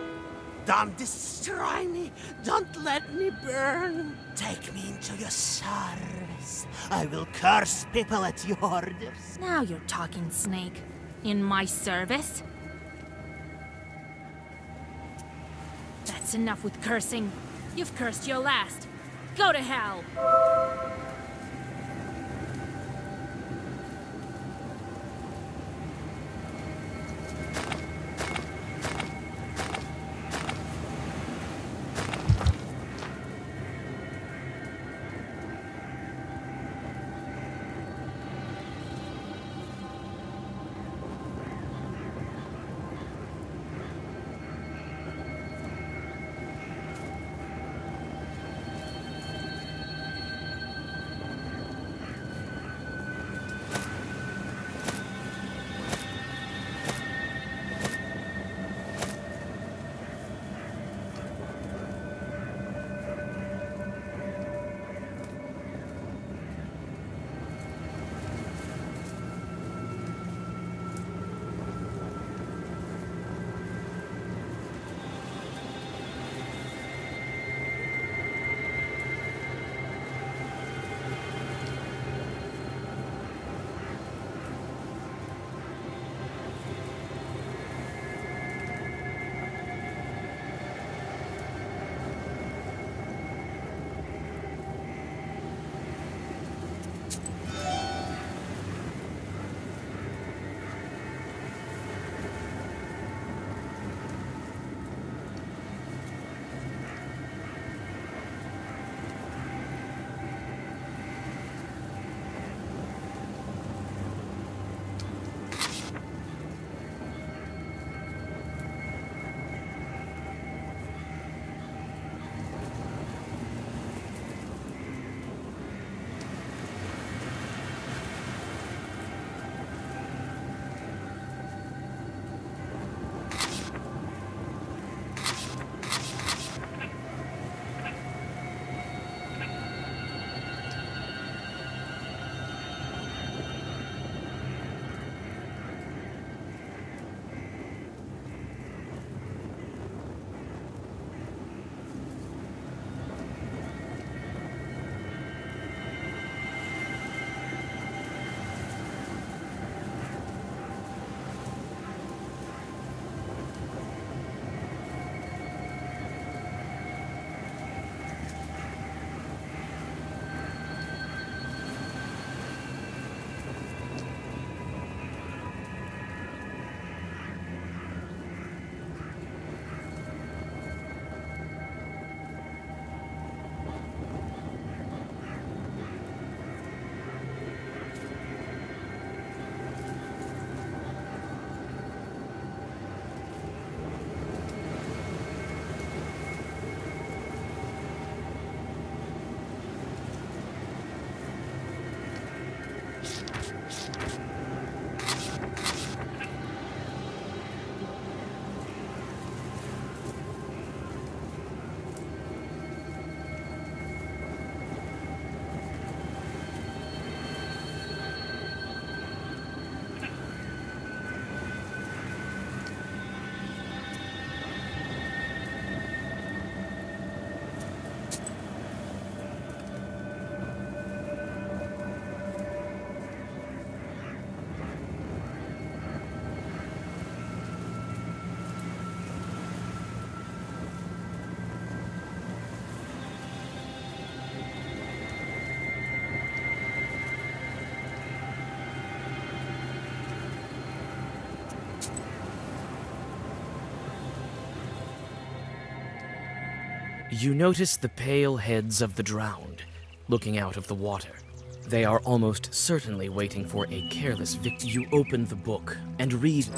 S16: Don't destroy me! Don't let me burn! Take me into your service. I will curse people at your orders.
S21: Now you're talking, Snake. In my service? That's enough with cursing. You've cursed your last. Go to hell!
S3: You notice the pale heads of the drowned, looking out of the water. They are almost certainly waiting for a careless victim. You open the book and read...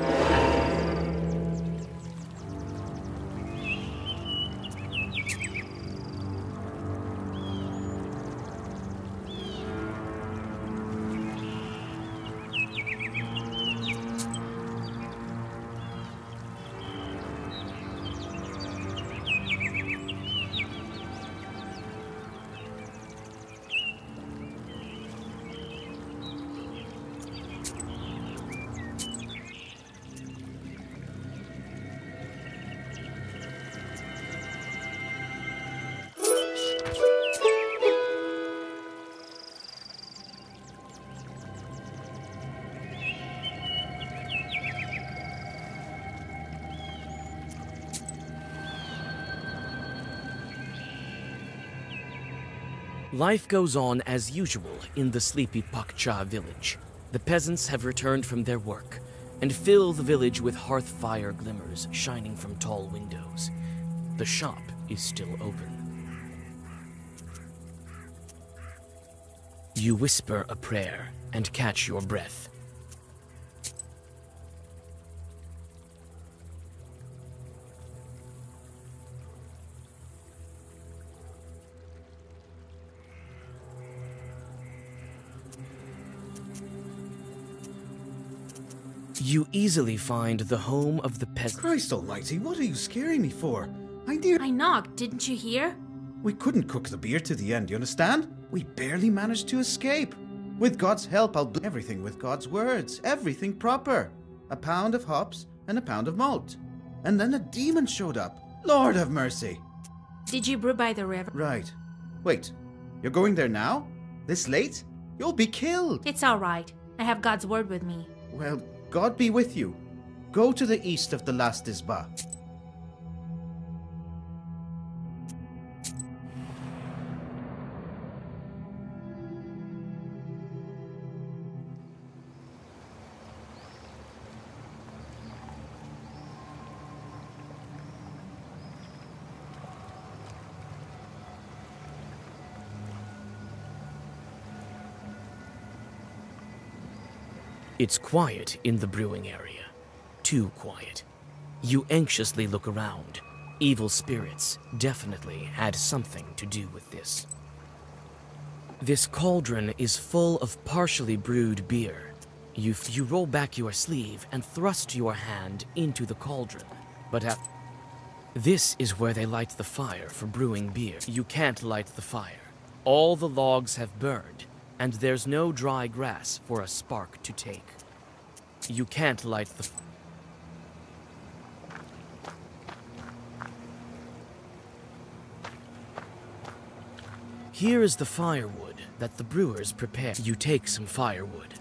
S11: Life goes on as usual in the sleepy Pakcha village. The peasants have returned from their work and fill the village with hearth fire glimmers shining from tall windows. The shop is still open. You whisper a prayer and catch your breath. You easily find the home of the peasant.
S6: Christ almighty, what are you scaring me for?
S21: I knocked, didn't you hear?
S6: We couldn't cook the beer to the end, you understand? We barely managed to escape. With God's help, I'll do everything with God's words. Everything proper. A pound of hops and a pound of malt. And then a demon showed up. Lord have mercy.
S21: Did you brew by the river?
S6: Right. Wait, you're going there now? This late? You'll be killed.
S21: It's all right. I have God's word with me.
S6: Well, God be with you. Go to the east of the last Isba.
S11: It's quiet in the brewing area. Too quiet. You anxiously look around. Evil spirits definitely had something to do with this. This cauldron is full of partially brewed beer. You roll back your sleeve and thrust your hand into the cauldron. But this is where they light the fire for brewing beer. You can't light the fire. All the logs have burned, and there's no dry grass for a spark to take. You can't light the fire. Here is the firewood that the brewers prepare. You take some firewood.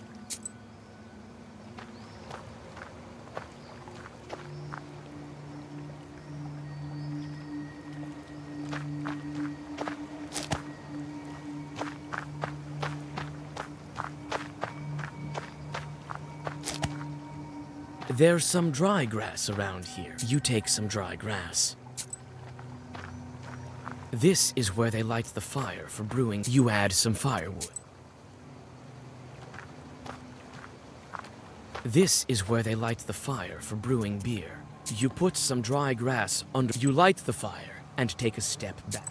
S11: There's some dry grass around here. You take some dry grass. This is where they light the fire for brewing. You add some firewood. This is where they light the fire for brewing beer. You put some dry grass under. You light the fire and take a step back.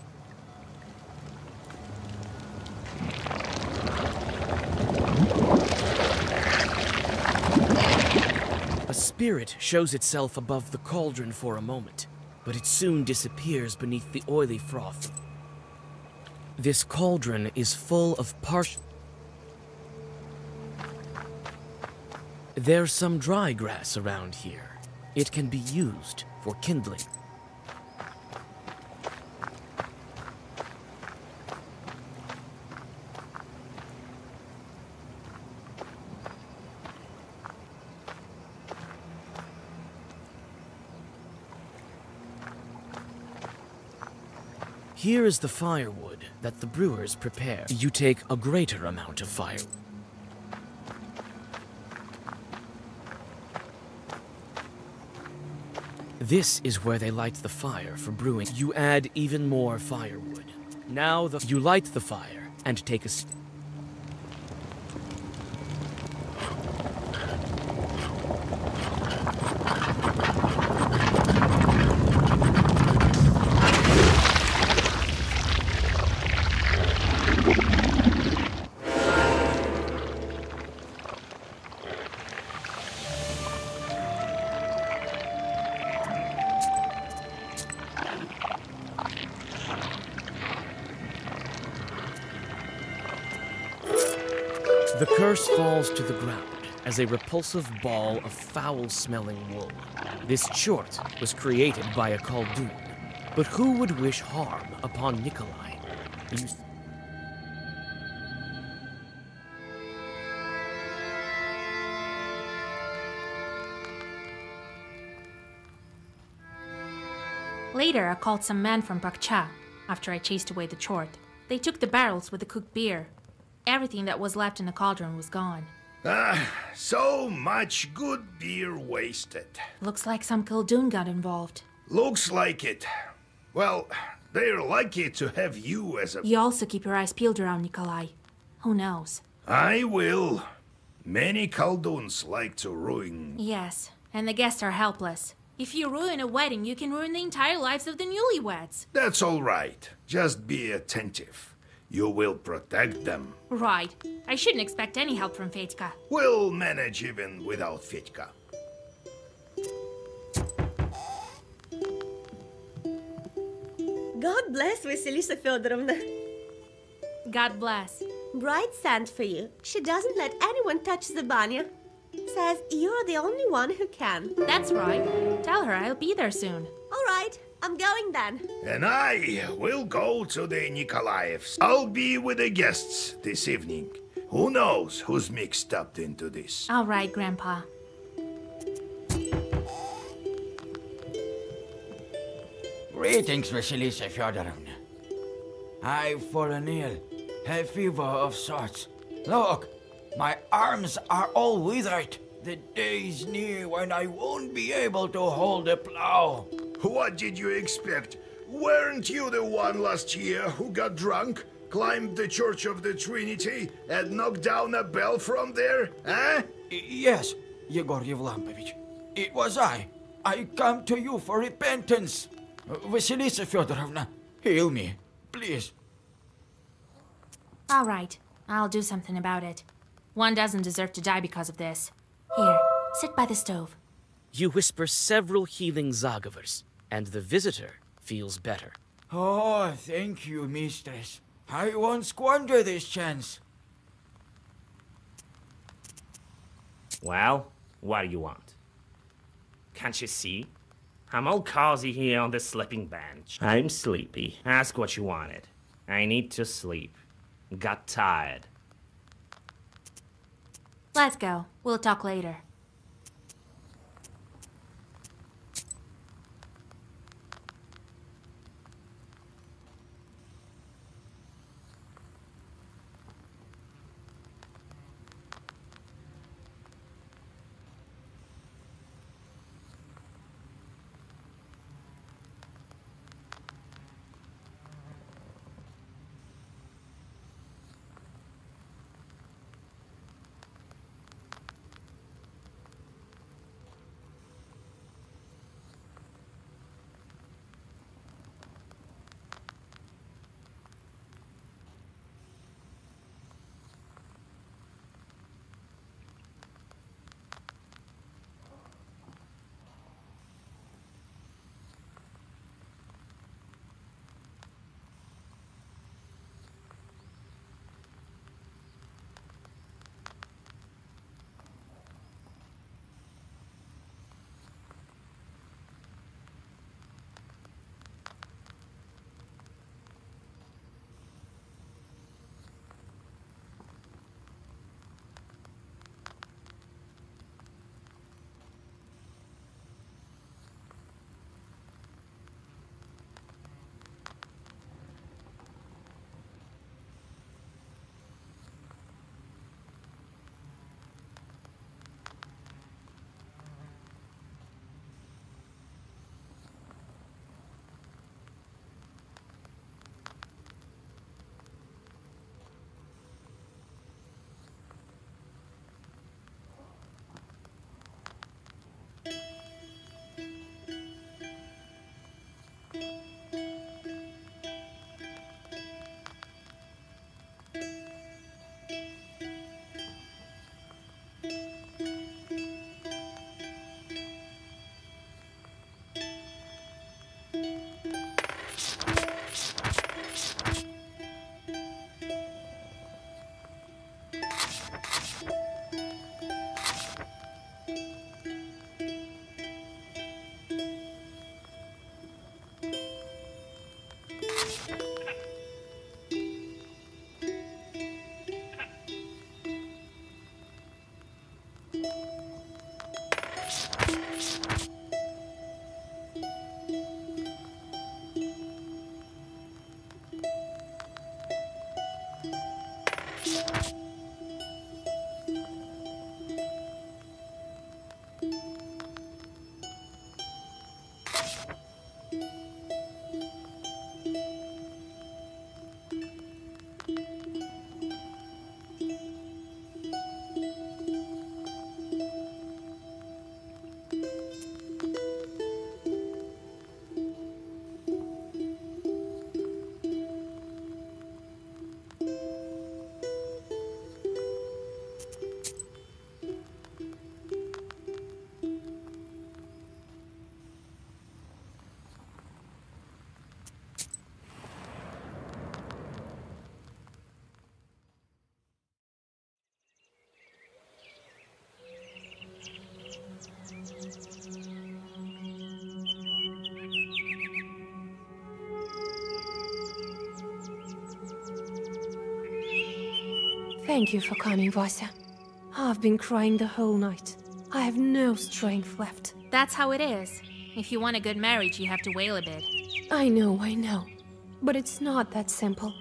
S11: A spirit shows itself above the cauldron for a moment, but it soon disappears beneath the oily froth. This cauldron is full of There's some dry grass around here. It can be used for kindling. Here is the firewood that the brewers prepare. You take a greater amount of firewood. This is where they light the fire for brewing. You add even more firewood. Now you light the fire and take a step. The curse falls to the ground as a repulsive ball of foul-smelling wool. This chort was created by a Koldun, but who would wish harm upon Nikolai?
S21: Later, I called some men from Bakcha after I chased away the chort. They took the barrels with the cooked beer. Everything that was left in the cauldron was gone.
S4: So much good beer wasted.
S21: Looks like some Koldun got involved.
S4: Looks like it. Well, they're lucky to have you as a...
S21: You also keep your eyes peeled around Nikolai. Who knows?
S4: I will. Many Kolduns like to ruin...
S21: Yes, and the guests are helpless. If you ruin a wedding, you can ruin the entire lives of the newlyweds.
S4: That's all right. Just be attentive. You will protect them.
S21: Right. I shouldn't expect any help from Fetka.
S4: We'll manage even without Fetka.
S13: God bless Vasilisa Fyodorovna.
S21: God bless.
S13: Bride sent for you. She doesn't let anyone touch the Banya. Says you're the only one who can.
S21: That's right. Tell her I'll be there soon.
S13: All right, I'm going then.
S4: And I will go to the Nikolaevs. I'll be with the guests this evening. Who knows who's mixed up into this?
S21: All right, Grandpa.
S20: Greetings, Vasilisa Fyodorovna. I've fallen ill. Have fever of sorts. Look, my arms are all withered. The day's near when I won't be able to hold a plow.
S4: What did you expect? Weren't you the one last year who got drunk, climbed the Church of the Trinity, and knocked down a bell from there, eh?
S20: Yes, Yegor Yevlampovich. It was I. I come to you for repentance. Vasilisa Fyodorovna, heal me, please.
S21: All right, I'll do something about it. One doesn't deserve to die because of this. Here, sit by the stove.
S3: You whisper several healing Zagavers, and the visitor feels better.
S20: Oh, thank you, mistress. I won't squander this chance.
S12: Well, what do you want? Can't you see? I'm all cozy here on the sleeping bench. I'm sleepy. Ask what you wanted. I need to sleep. Got tired.
S21: Let's go. We'll talk later.
S10: Thank you for coming, Vasya. I've been crying the whole night. I have no strength left.
S21: That's how it is. If you want a good marriage, you have to wail a bit.
S10: I know. But it's not that simple.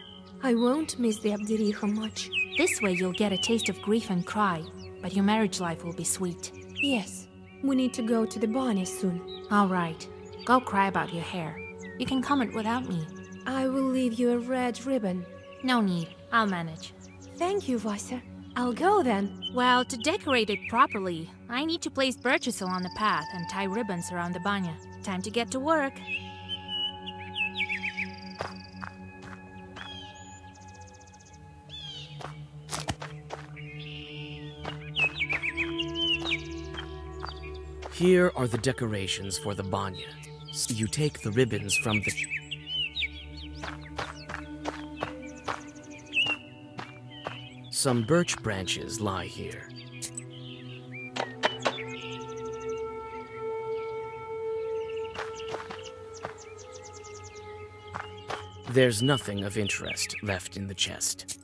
S10: I won't miss the Abdericha much.
S21: This way you'll get a taste of grief and cry, but your marriage life will be sweet.
S10: Yes, we need to go to the Banya soon.
S21: All right. Go cry about your hair. You can comment without me.
S10: I will leave you a red ribbon.
S21: No need. I'll manage.
S10: Thank you, Vasya. I'll go then.
S21: Well, to decorate it properly, I need to place birches along the path and tie ribbons around the Banya. Time to get to work.
S11: Here are the decorations for the Banya. So you take the ribbons from the... Some birch branches lie here. There's nothing of interest left in the chest.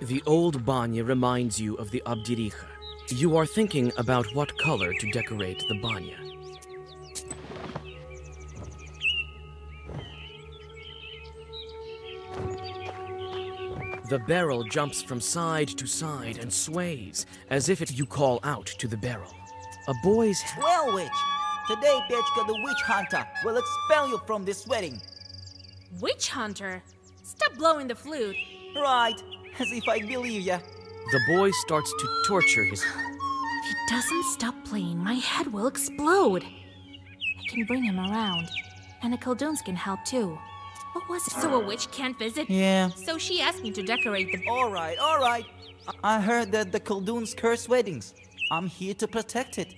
S11: The old Banya reminds you of the Abdericha. You are thinking about what color to decorate the Banya. The barrel jumps from side to side and sways, as if you call out to the barrel. A boy's...
S7: Well, witch, today Bechka the witch hunter will expel you from this wedding.
S21: Witch hunter? Stop blowing the flute.
S7: Right, as if I believe ya.
S11: The boy starts to torture his...
S21: If he doesn't stop playing, my head will explode. I can bring him around, and the Kolduns can help too. What was it? So a witch can't visit?
S7: Yeah.
S21: So she asked me to decorate the...
S7: All right. I heard that the Kolduns curse weddings. I'm here to protect it.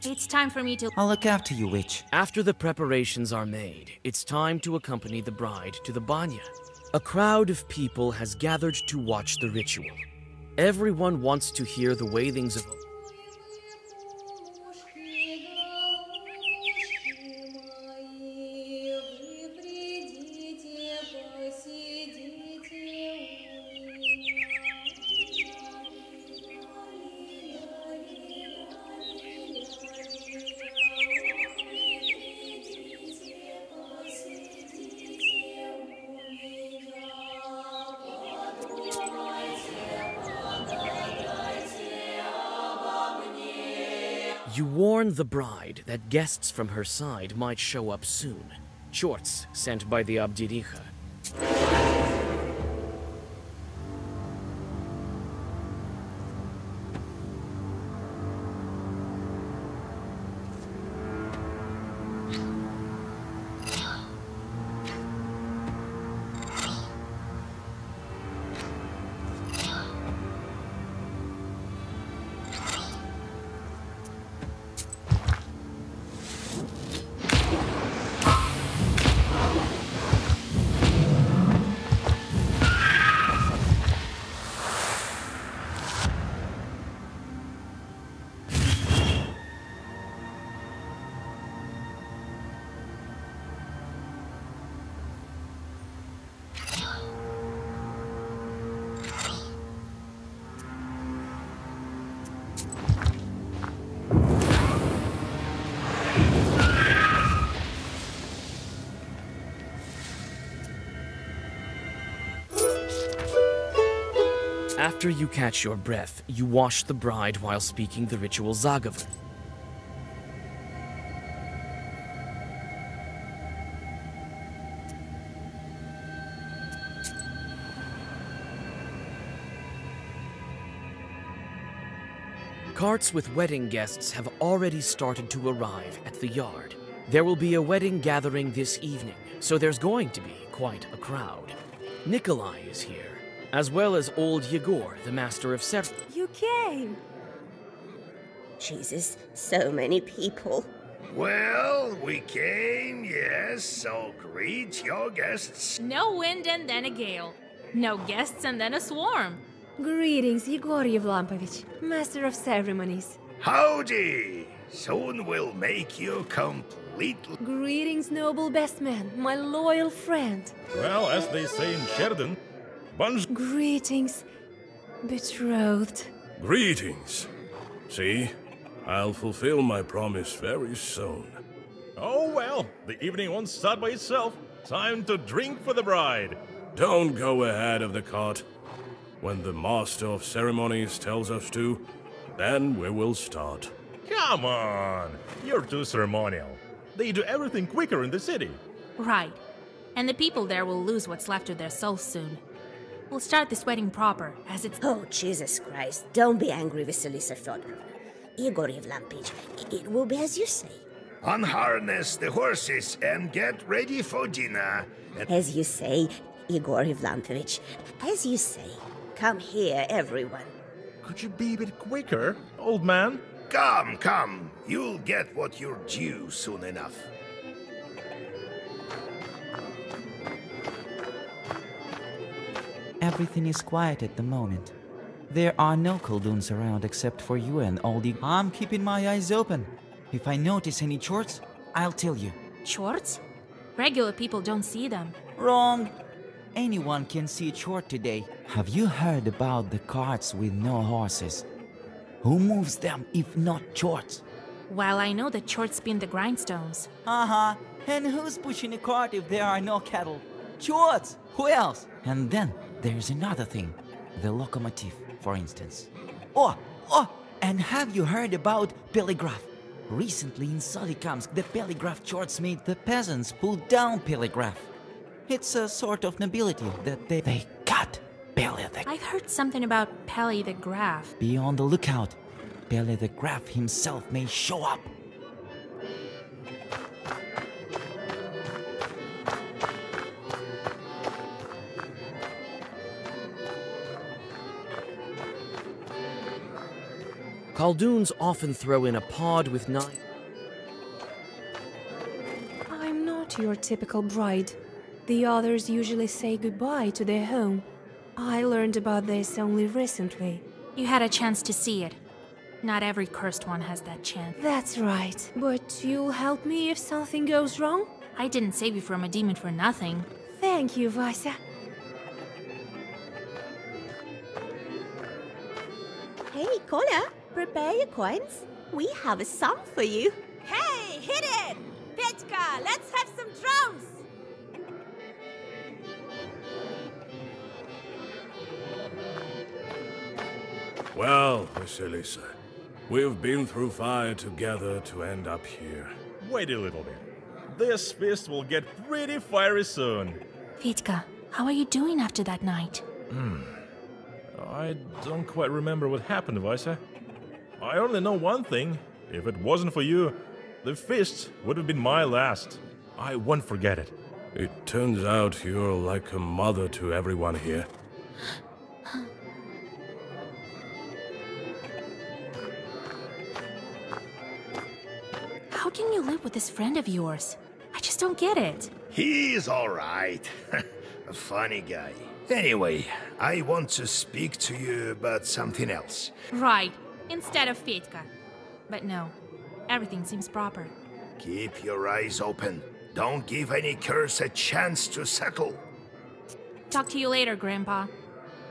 S21: It's time for me to...
S7: I'll look after you, witch.
S11: After the preparations are made, it's time to accompany the bride to the Banya. A crowd of people has gathered to watch the ritual. Everyone wants to hear the wailings of... You warn the bride that guests from her side might show up soon. Shorts sent by the Abdericha. After you catch your breath, you wash the bride while speaking the ritual Zagavar. Carts with wedding guests have already started to arrive at the yard. There will be a wedding gathering this evening, so there's going to be quite a crowd. Nikolai is here, as well as old Yegor, the master of several.
S1: You came! Jesus, so many people.
S4: Well, we came, yes, so greet your guests.
S21: No wind and then a gale. No guests and then a swarm.
S10: Greetings, Igor Yevlampovich, Master of Ceremonies.
S4: Howdy! Soon we'll make you completely...
S10: Greetings, noble best man, my loyal friend.
S9: Well, as they say in Sheridan,
S10: Greetings, betrothed.
S17: Greetings. See, I'll fulfill my promise very soon.
S9: Oh well, the evening won't start by itself. Time to drink for the bride.
S17: Don't go ahead of the cart. When the Master of Ceremonies tells us to, then we will start.
S9: Come on! You're too ceremonial. They do everything quicker in the city.
S21: Right. And the people there will lose what's left of their souls soon. We'll start this wedding proper, as it's...
S1: Oh, Jesus Christ. Don't be angry, Vasilisa Fyodorovna. Igor Yevlampich, it will be as you say.
S4: Unharness the horses and get ready for dinner.
S1: As you say, Igor Yevlampich. As you say. Come here, everyone.
S9: Could you be a bit quicker, old man?
S4: Come. You'll get what you're due soon enough.
S7: Everything is quiet at the moment. There are no Kolduns around except for you and Oldie. I'm keeping my eyes open. If I notice any chorts, I'll tell you.
S21: Chorts? Regular people don't see them.
S7: Wrong. Anyone can see a chort today. Have you heard about the carts with no horses? Who moves them if not chorts?
S21: Well, I know that chorts spin the grindstones.
S7: And who's pushing a cart if there are no cattle? Chorts! Who else? And then there's another thing. The locomotive, for instance. Oh! And have you heard about telegraph? Recently in Solikamsk, the telegraph chorts made the peasants pull down telegraph. It's a sort of nobility that they cut Pele the...
S21: I've heard something about Pele the Graph.
S7: Be on the lookout. Pele the Graph himself may show up.
S11: Kolduns often throw in a pod with 9...
S10: I'm not your typical bride. The others usually say goodbye to their home. I learned about this only recently.
S21: You had a chance to see it. Not every cursed one has that chance.
S10: That's right. But you'll help me if something goes wrong?
S21: I didn't save you from a demon for nothing.
S10: Thank you, Vasya.
S13: Hey, Kola, prepare your coins. We have a song for you.
S15: Hey, hit it! Petka, let's have some drums!
S17: Well, Vasilisa, we've been through fire together to end up here.
S9: Wait a little bit. This feast will get pretty fiery soon.
S21: Vitka, how are you doing after that night?
S9: I don't quite remember what happened, Vaisa. I only know one thing. If it wasn't for you, the feast would have been my last. I won't forget it.
S17: It turns out you're like a mother to everyone here.
S21: How can you live with this friend of yours? I just don't get it.
S4: He's all right. A funny guy. Anyway, I want to speak to you about something else.
S21: Right, instead of Fetka. But no, everything seems proper.
S4: Keep your eyes open. Don't give any curse a chance to settle.
S21: Talk to you later, Grandpa.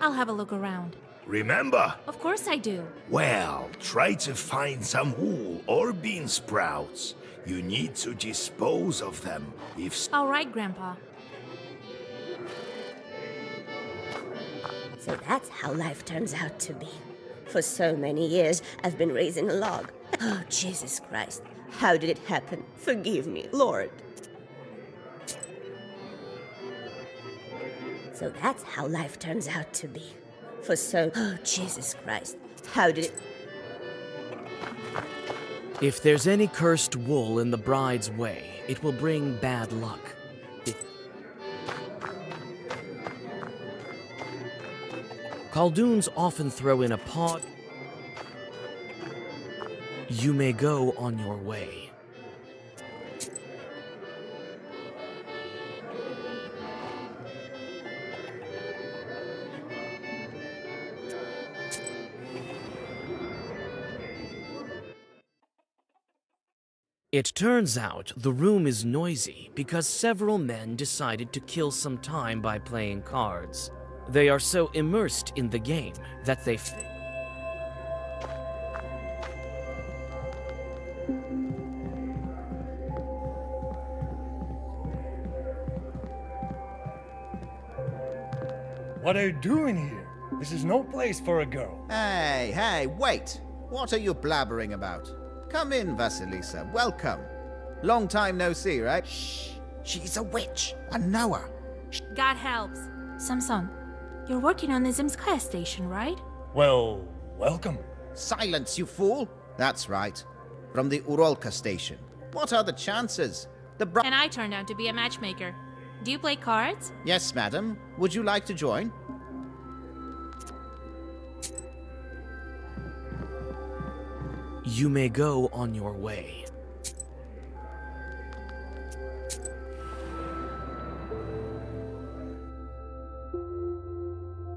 S21: I'll have a look around.
S4: Remember?
S21: Of course I do.
S4: Well, try to find some wool or bean sprouts. You need to dispose of them if...
S21: All right, Grandpa.
S1: So that's how life turns out to be. For so many years, I've been raising a log. Oh, Jesus Christ. How did it happen? Forgive me, Lord. So that's how life turns out to be. Oh, Jesus Christ. How did it...
S11: If there's any cursed wool in the bride's way, it will bring bad luck. Kolduns often throw in a pod. You may go on your way. It turns out the room is noisy because several men decided to kill some time by playing cards. They are so immersed in the game that they
S22: What are you doing here? This is no place for a girl.
S6: Hey, wait! What are you blabbering about? Come in, Vasilisa. Welcome. Long time no see, right? Shh. She's a witch. I know her.
S21: God helps. Samson, you're working on the Zemskaya station, right?
S22: Well, welcome.
S6: Silence, you fool! That's right. From the Urolka station. What are the chances?
S21: And I turned out to be a matchmaker. Do you play cards?
S6: Yes, madam. Would you like to join?
S11: You may go on your way.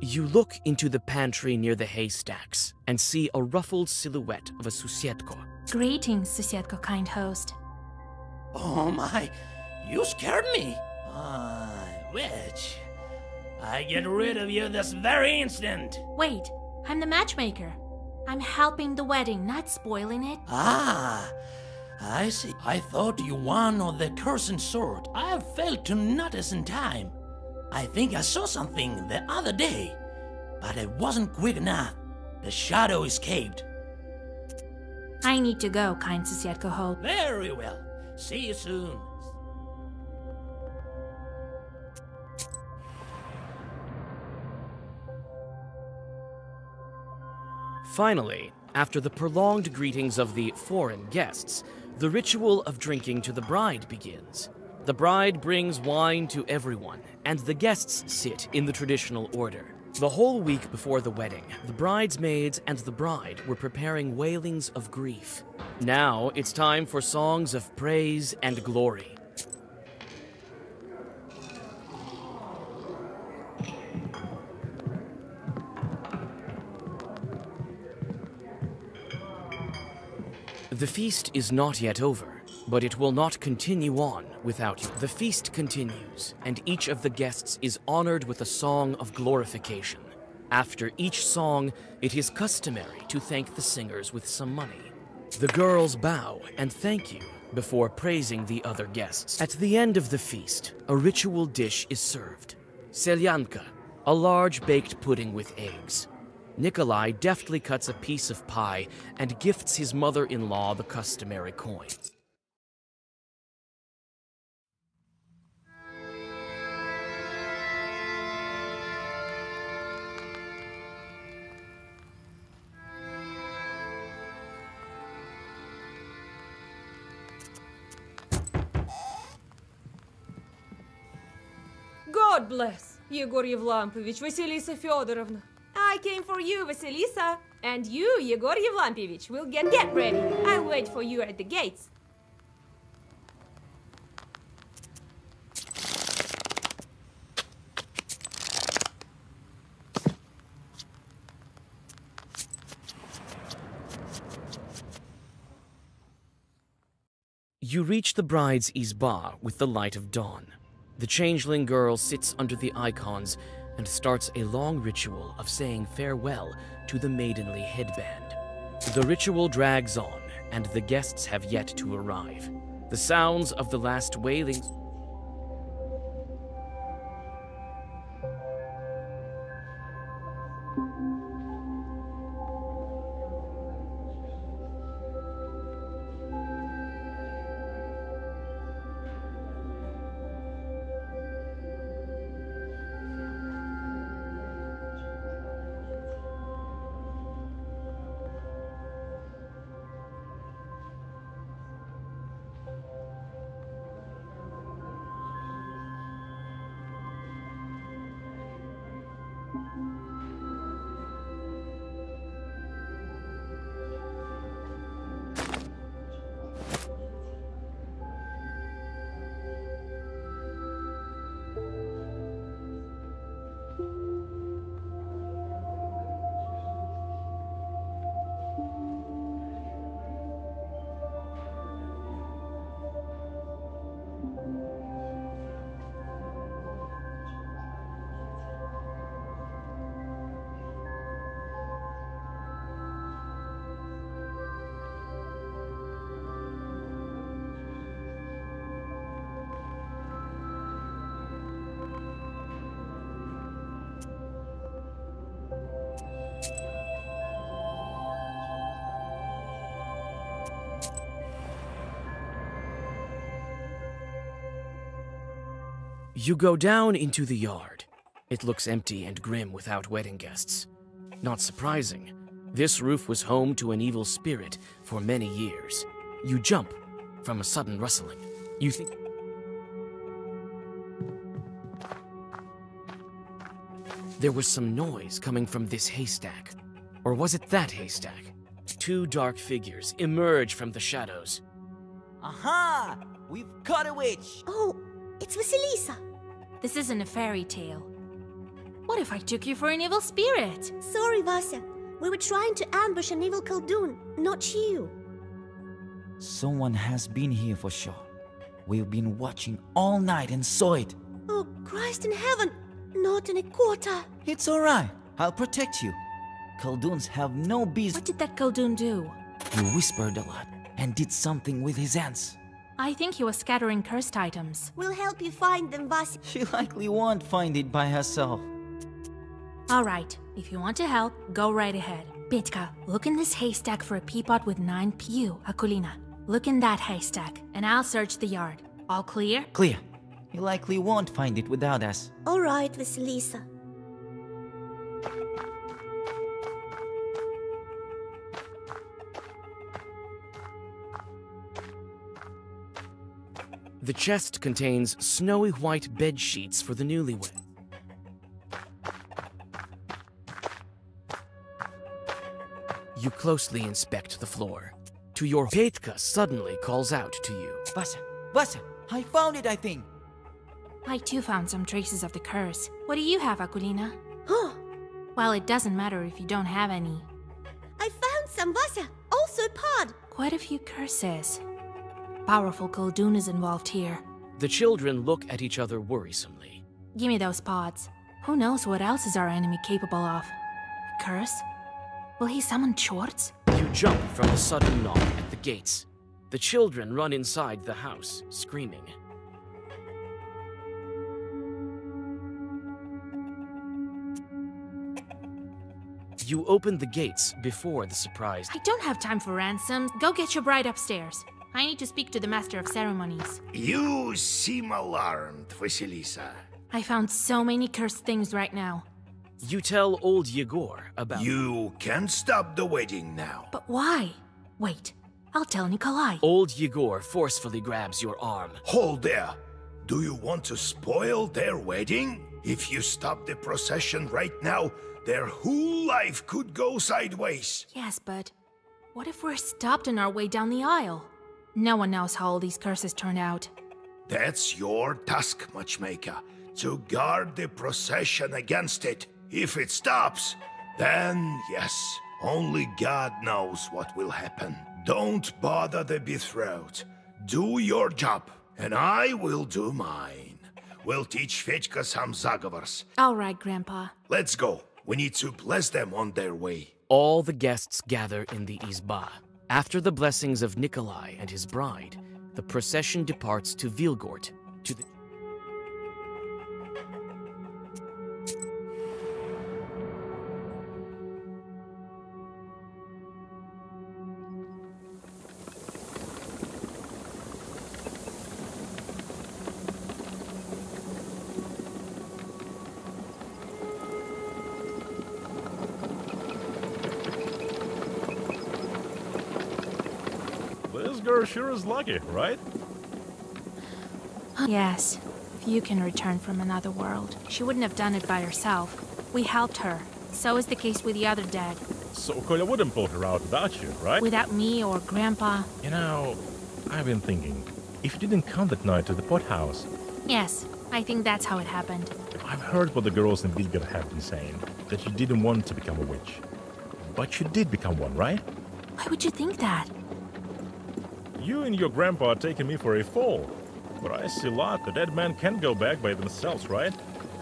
S11: You look into the pantry near the haystacks and see a ruffled silhouette of a Susietko.
S21: Greetings, Susietko, kind host.
S16: Oh my, you scared me. Witch.
S12: I get rid of you this very instant.
S21: Wait, I'm the matchmaker. I'm helping the wedding, not spoiling it.
S16: Ah, I see. I thought you one of the cursing sort. I have failed to notice in time. I think I saw something the other day, but I wasn't quick enough. The shadow escaped.
S21: I need to go, kind Susietko host.
S16: Very well. See you soon.
S11: Finally, after the prolonged greetings of the foreign guests, the ritual of drinking to the bride begins. The bride brings wine to everyone, and the guests sit in the traditional order. The whole week before the wedding, the bridesmaids and the bride were preparing wailings of grief. Now it's time for songs of praise and glory. The feast is not yet over, but it will not continue on without you. The feast continues, and each of the guests is honored with a song of glorification. After each song, it is customary to thank the singers with some money. The girls bow and thank you before praising the other guests. At the end of the feast, a ritual dish is served. Selyanka, a large baked pudding with eggs. Nikolai deftly cuts a piece of pie and gifts his mother-in-law the customary coin.
S10: God bless. Yegor Yevlampovich, Vasilisa Fyodorovna. I came for you, Vasilisa. And you, Yegor Yevlampovich, will get ready. I'll wait for you at the gates.
S11: You reach the bride's izba with the light of dawn. The changeling girl sits under the icons and starts a long ritual of saying farewell to the maidenly headband. The ritual drags on, and the guests have yet to arrive. The sounds of the last wailings You go down into the yard. It looks empty and grim without wedding guests. Not surprising. This roof was home to an evil spirit for many years. You jump from a sudden rustling. You think... There was some noise coming from this haystack. Or was it that haystack? Two dark figures emerge from the shadows.
S7: Aha! We've caught a witch!
S13: Oh, it's Vasilisa.
S21: This isn't a fairy tale. What if I took you for an evil spirit?
S13: Sorry, Vasya. We were trying to ambush an evil Koldun, not you.
S7: Someone has been here for sure. We've been watching all night and saw it.
S13: Oh, Christ in heaven! Not in a quarter.
S7: It's alright. I'll protect you. Kolduns have no business.
S21: What did that Koldun do?
S7: He whispered a lot and did something with his hands.
S21: I think he was scattering cursed items.
S13: We'll help you find them, Vasya.
S7: She likely won't find it by herself.
S21: Alright, if you want to help, go right ahead. Petka, look in this haystack for a peapod with 9 PU, Akulina. Look in that haystack, and I'll search the yard. All clear?
S7: Clear. You likely won't find it without us.
S13: All right, Vasilisa.
S11: The chest contains snowy white bed sheets for the newlywed. You closely inspect the floor. To your Petka suddenly calls out to you.
S7: Vasya, I found it, I think.
S21: I too found some traces of the curse. What do you have, Akulina?
S13: Huh?
S21: Well, it doesn't matter if you don't have any.
S13: I found some, Vasya. Also a pod.
S21: Quite a few curses. Powerful Koldun is involved here.
S11: The children look at each other worrisomely.
S21: Give me those pods. Who knows what else is our enemy capable of? A curse? Will he summon Chorts?
S11: You jump from a sudden knock at the gates. The children run inside the house, screaming. You open the gates before the surprise.
S21: I don't have time for ransoms. Go get your bride upstairs. I need to speak to the Master of Ceremonies.
S4: You seem alarmed, Vasilisa.
S21: I found so many cursed things right now.
S11: You tell old Yegor about...
S4: You can't stop the wedding now.
S21: But why? Wait, I'll tell Nikolai.
S11: Old Yegor forcefully grabs your arm.
S4: Hold there. Do you want to spoil their wedding? If you stop the procession right now, their whole life could go sideways.
S21: Yes, but what if we're stopped on our way down the aisle? No one knows how all these curses turn out.
S4: That's your task, Matchmaker, to guard the procession against it. If it stops, then yes, only God knows what will happen. Don't bother the betrothed. Do your job, and I will do mine. We'll teach Fechka some zagovors.
S21: All right, Grandpa.
S4: Let's go. We need to bless them on their way.
S11: All the guests gather in the Izba. After the blessings of Nikolai and his bride, the procession departs to Vilgort, to the...
S9: This girl sure is lucky, right?
S21: Yes. If you can return from another world. She wouldn't have done it by herself. We helped her. So is the case with the other dead.
S9: So Kolya wouldn't pull her out without you, right?
S21: Without me or Grandpa.
S9: You know, I've been thinking, if you didn't come that night to the pot house...
S21: Yes, I think that's how it happened.
S9: I've heard what the girls in Vilgard have been saying, that you didn't want to become a witch. But you did become one, right?
S21: Why would you think that?
S9: You and your grandpa are taking me for a fool. But I see a lot. The dead men can't go back by themselves, right?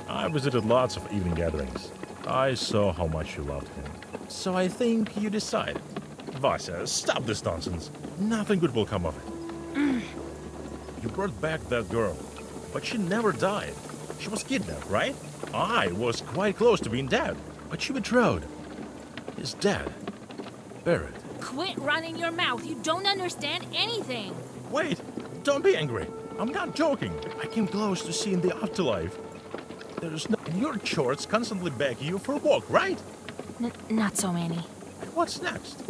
S9: I visited lots of evening gatherings. I saw how much you loved him. So I think you decided. Vasya, stop this nonsense. Nothing good will come of it. You brought back that girl, but she never died. She was kidnapped, right? I was quite close to being dead. but she betrothed. He's dead. Buried.
S21: Quit running your mouth. You don't understand anything.
S9: Wait! Don't be angry. I'm not joking. I came close to seeing the afterlife. There's no... And your chords constantly beg you for a walk, right?
S21: Not so many.
S9: What's next?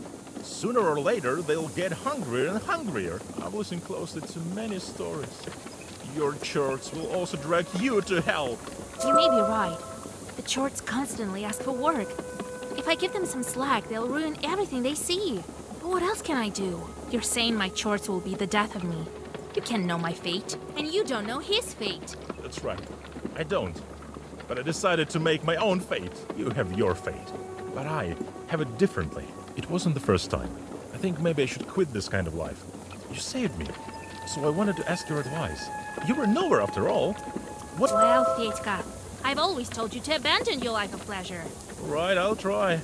S9: Sooner or later, they'll get hungrier and hungrier. I've listened closely to many stories. Your chords will also drag you to hell.
S21: You may be right. The chords constantly ask for work. If I give them some slack, they'll ruin everything they see. But what else can I do? You're saying my chords will be the death of me. You can't know my fate, and you don't know his fate.
S9: That's right. I don't. But I decided to make my own fate. You have your fate. But I have it differently. It wasn't the first time. I think maybe I should quit this kind of life. You saved me. So I wanted to ask your advice. You were nowhere after all. What?
S21: Well, Fyetka, I've always told you to abandon your life of pleasure.
S9: Right, I'll try.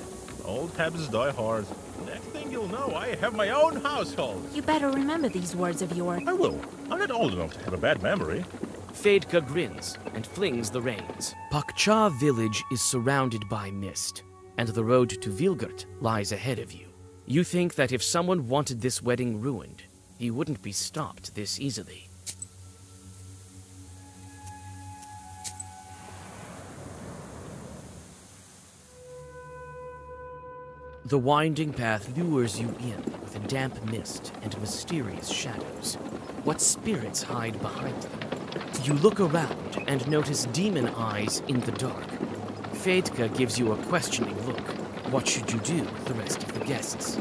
S9: Old habits die hard. Next thing you'll know, I have my own household.
S21: You better remember these words of yours.
S9: I will. I'm not old enough to have a bad memory.
S11: Fyetka grins and flings the reins. Pakcha village is surrounded by mist, and the road to Vilgurt lies ahead of you. You think that if someone wanted this wedding ruined, he wouldn't be stopped this easily. The winding path lures you in with a damp mist and mysterious shadows. What spirits hide behind them? You look around and notice demon eyes in the dark. Fyetka gives you a questioning look. What should you do with the rest of the guests?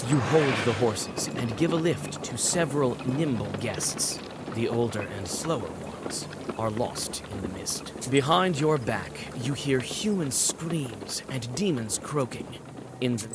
S11: You hold the horses and give a lift to several nimble guests. The older and slower ones are lost in the mist. Behind your back, you hear human screams and demons croaking. In the...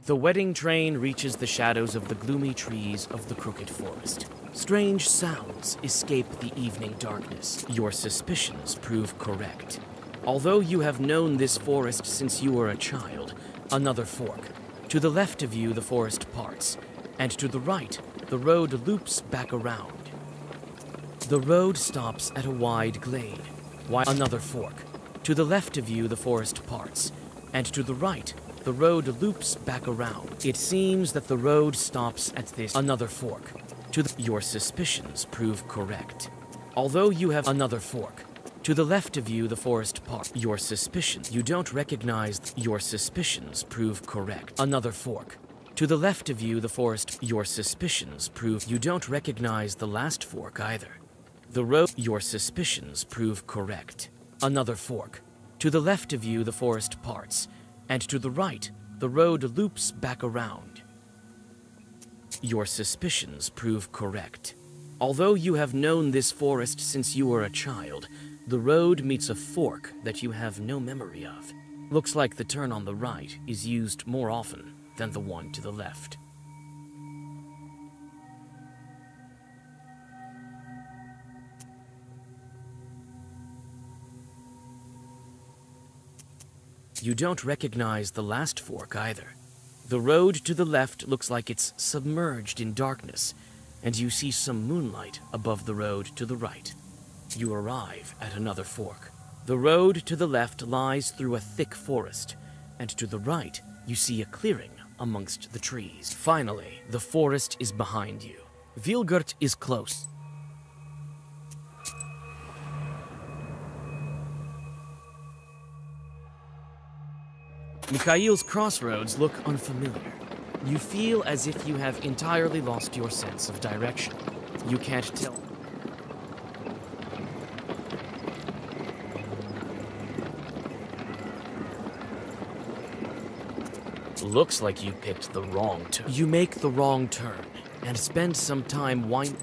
S11: The wedding train reaches the shadows of the gloomy trees of the Crooked Forest. Strange sounds escape the evening darkness. Your suspicions prove correct. Although you have known this forest since you were a child, another fork. To the left of you, the forest parts, and to the right, the road loops back around. The road stops at a wide glade. Another fork. To the left of you, the forest parts, and to the right, the road loops back around. It seems that the road stops at this another fork. Your suspicions prove correct. Although you have another fork. To the left of you, the forest part. Your suspicions. You don't recognize. Your suspicions prove correct. Another fork. To the left of you, the forest. Your suspicions prove. You don't recognize the last fork either. The road. Your suspicions prove correct. Another fork. To the left of you, the forest parts, and to the right, the road loops back around. Your suspicions prove correct. Although you have known this forest since you were a child, the road meets a fork that you have no memory of. Looks like the turn on the right is used more often than the one to the left. You don't recognize the last fork either. The road to the left looks like it's submerged in darkness, and you see some moonlight above the road to the right. You arrive at another fork. The road to the left lies through a thick forest, and to the right, you see a clearing amongst the trees. Finally, the forest is behind you. Vilgurt is close. Mikhail's crossroads look unfamiliar. You feel as if you have entirely lost your sense of direction. You can't tell. Looks like you picked the wrong turn. You make the wrong turn and spend some time winding.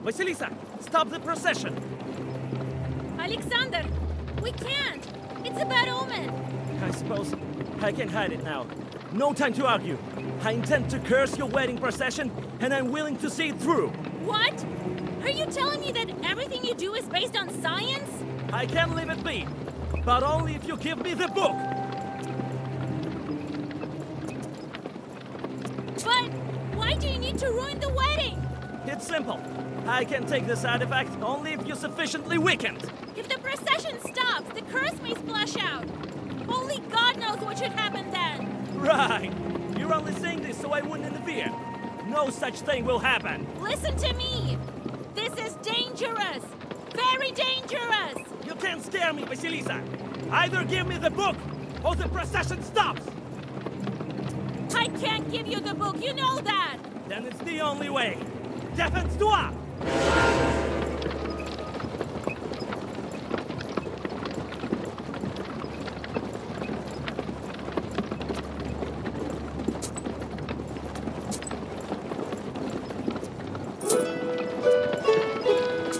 S12: Vasilisa, stop the procession!
S21: Alexander, we can't! It's a bad omen!
S12: I suppose I can hide it now. No time to argue. I intend to curse your wedding procession, and I'm willing to see it through.
S21: What? Are you telling me that everything you do is based on science?
S12: I can leave it be, but only if you give me the book.
S21: But why do you need to ruin the wedding?
S12: It's simple. I can take this artifact only if you're sufficiently weakened.
S21: If the procession stops, the curse may splash out. Only God knows what should happen then.
S12: Right. You're only saying this so I wouldn't interfere. No such thing will happen.
S21: Listen to me. This is dangerous. Very dangerous.
S12: You can't scare me, Vasilisa. Either give me the book, or the procession stops.
S21: I can't give you the book, you know that.
S12: Then it's the only way. Défense-toi!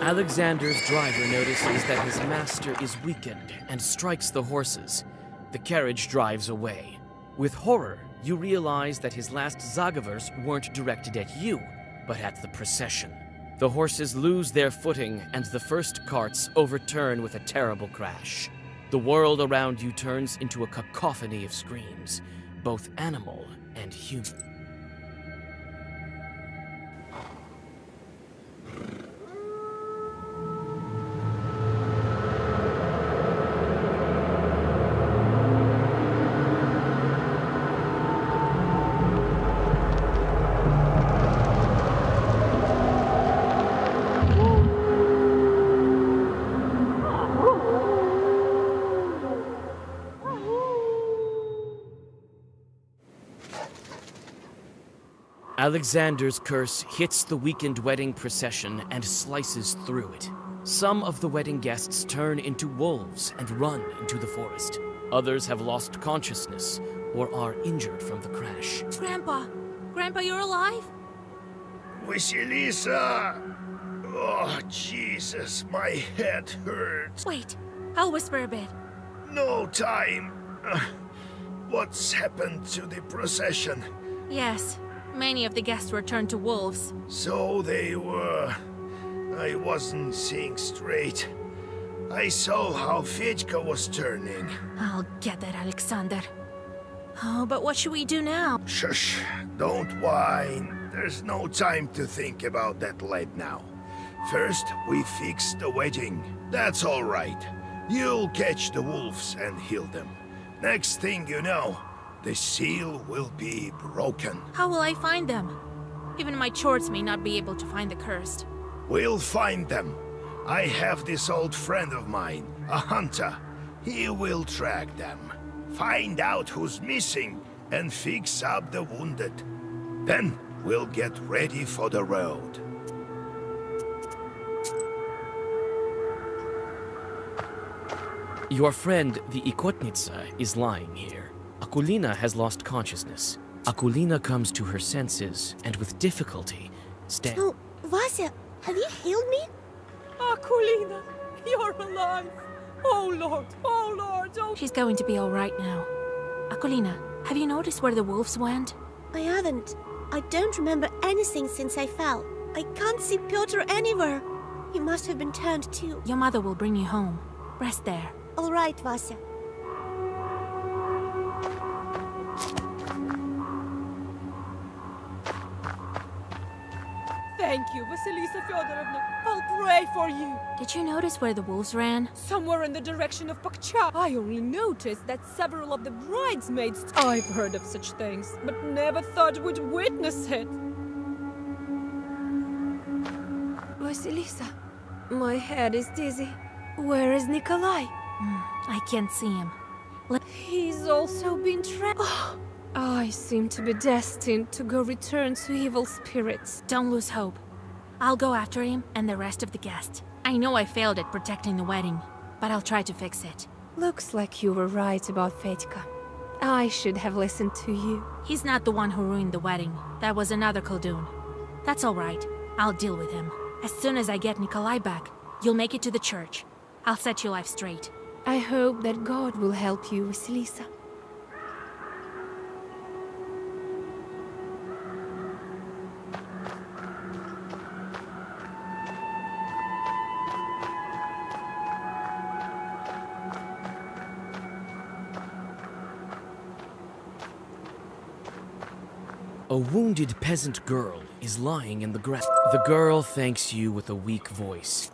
S3: Alexander's driver notices that his master is weakened and strikes the horses. The carriage drives away. With horror, you realize that his last Zagavers weren't directed at you, but at the procession. The horses lose their footing, and the first carts overturn with a terrible crash. The world around you turns into a cacophony of screams, both animal and human. Alexander's curse hits the weakened wedding procession and slices through it. Some of the wedding guests turn into wolves and run into the forest. Others have lost consciousness or are injured from the crash.
S21: Grandpa! Grandpa, you're alive?
S4: Vasilisa! Oh, Jesus, my head hurts.
S21: Wait, I'll whisper a bit.
S4: No time. What's happened to the procession?
S21: Yes. Many of the guests were turned to wolves.
S4: So they were. I wasn't seeing straight. I saw how Fedka was turning.
S21: I'll get that, Alexander. Oh, but what should we do now?
S4: Shush, don't whine. There's no time to think about that lad now. First, we fix the wedding. That's all right. You'll catch the wolves and heal them. Next thing you know, the seal will be broken.
S21: How will I find them? Even my chords may not be able to find the cursed.
S4: We'll find them. I have this old friend of mine, a hunter. He will track them, find out who's missing, and fix up the wounded. Then we'll get ready for the road.
S3: Your friend, the Ikotnitsa, is lying here. Akulina has lost consciousness. Akulina comes to her senses, and with difficulty,
S13: Oh, Vasya, have you healed me?
S10: Akulina, you're alive. Oh, Lord, oh.
S21: She's going to be all right now. Akulina, have you noticed where the wolves went?
S13: I haven't. I don't remember anything since I fell. I can't see Piotr anywhere. He must have been turned too.
S21: Your mother will bring you home. Rest there.
S13: All right, Vasya.
S10: Thank you, Vasilisa Fyodorovna. I'll pray for you.
S21: Did you notice where the wolves ran?
S10: Somewhere in the direction of Pakcha. I only noticed that several of the bridesmaids... I've heard of such things, but never thought we'd witness it. Vasilisa, my head is dizzy. Where is Nikolai?
S21: I can't see him.
S10: He's also been trapped. Oh, I seem to be destined to go return to evil spirits.
S21: Don't lose hope. I'll go after him and the rest of the guests. I know I failed at protecting the wedding, but I'll try to fix it.
S10: Looks like you were right about Fedka. I should have listened to you.
S21: He's not the one who ruined the wedding. That was another Koldun. That's all right. I'll deal with him. As soon as I get Nikolai back, you'll make it to the church. I'll set your life straight.
S10: I hope that God will help you, Vasilisa.
S11: A wounded peasant girl is lying in the grass. The girl thanks you with a weak voice.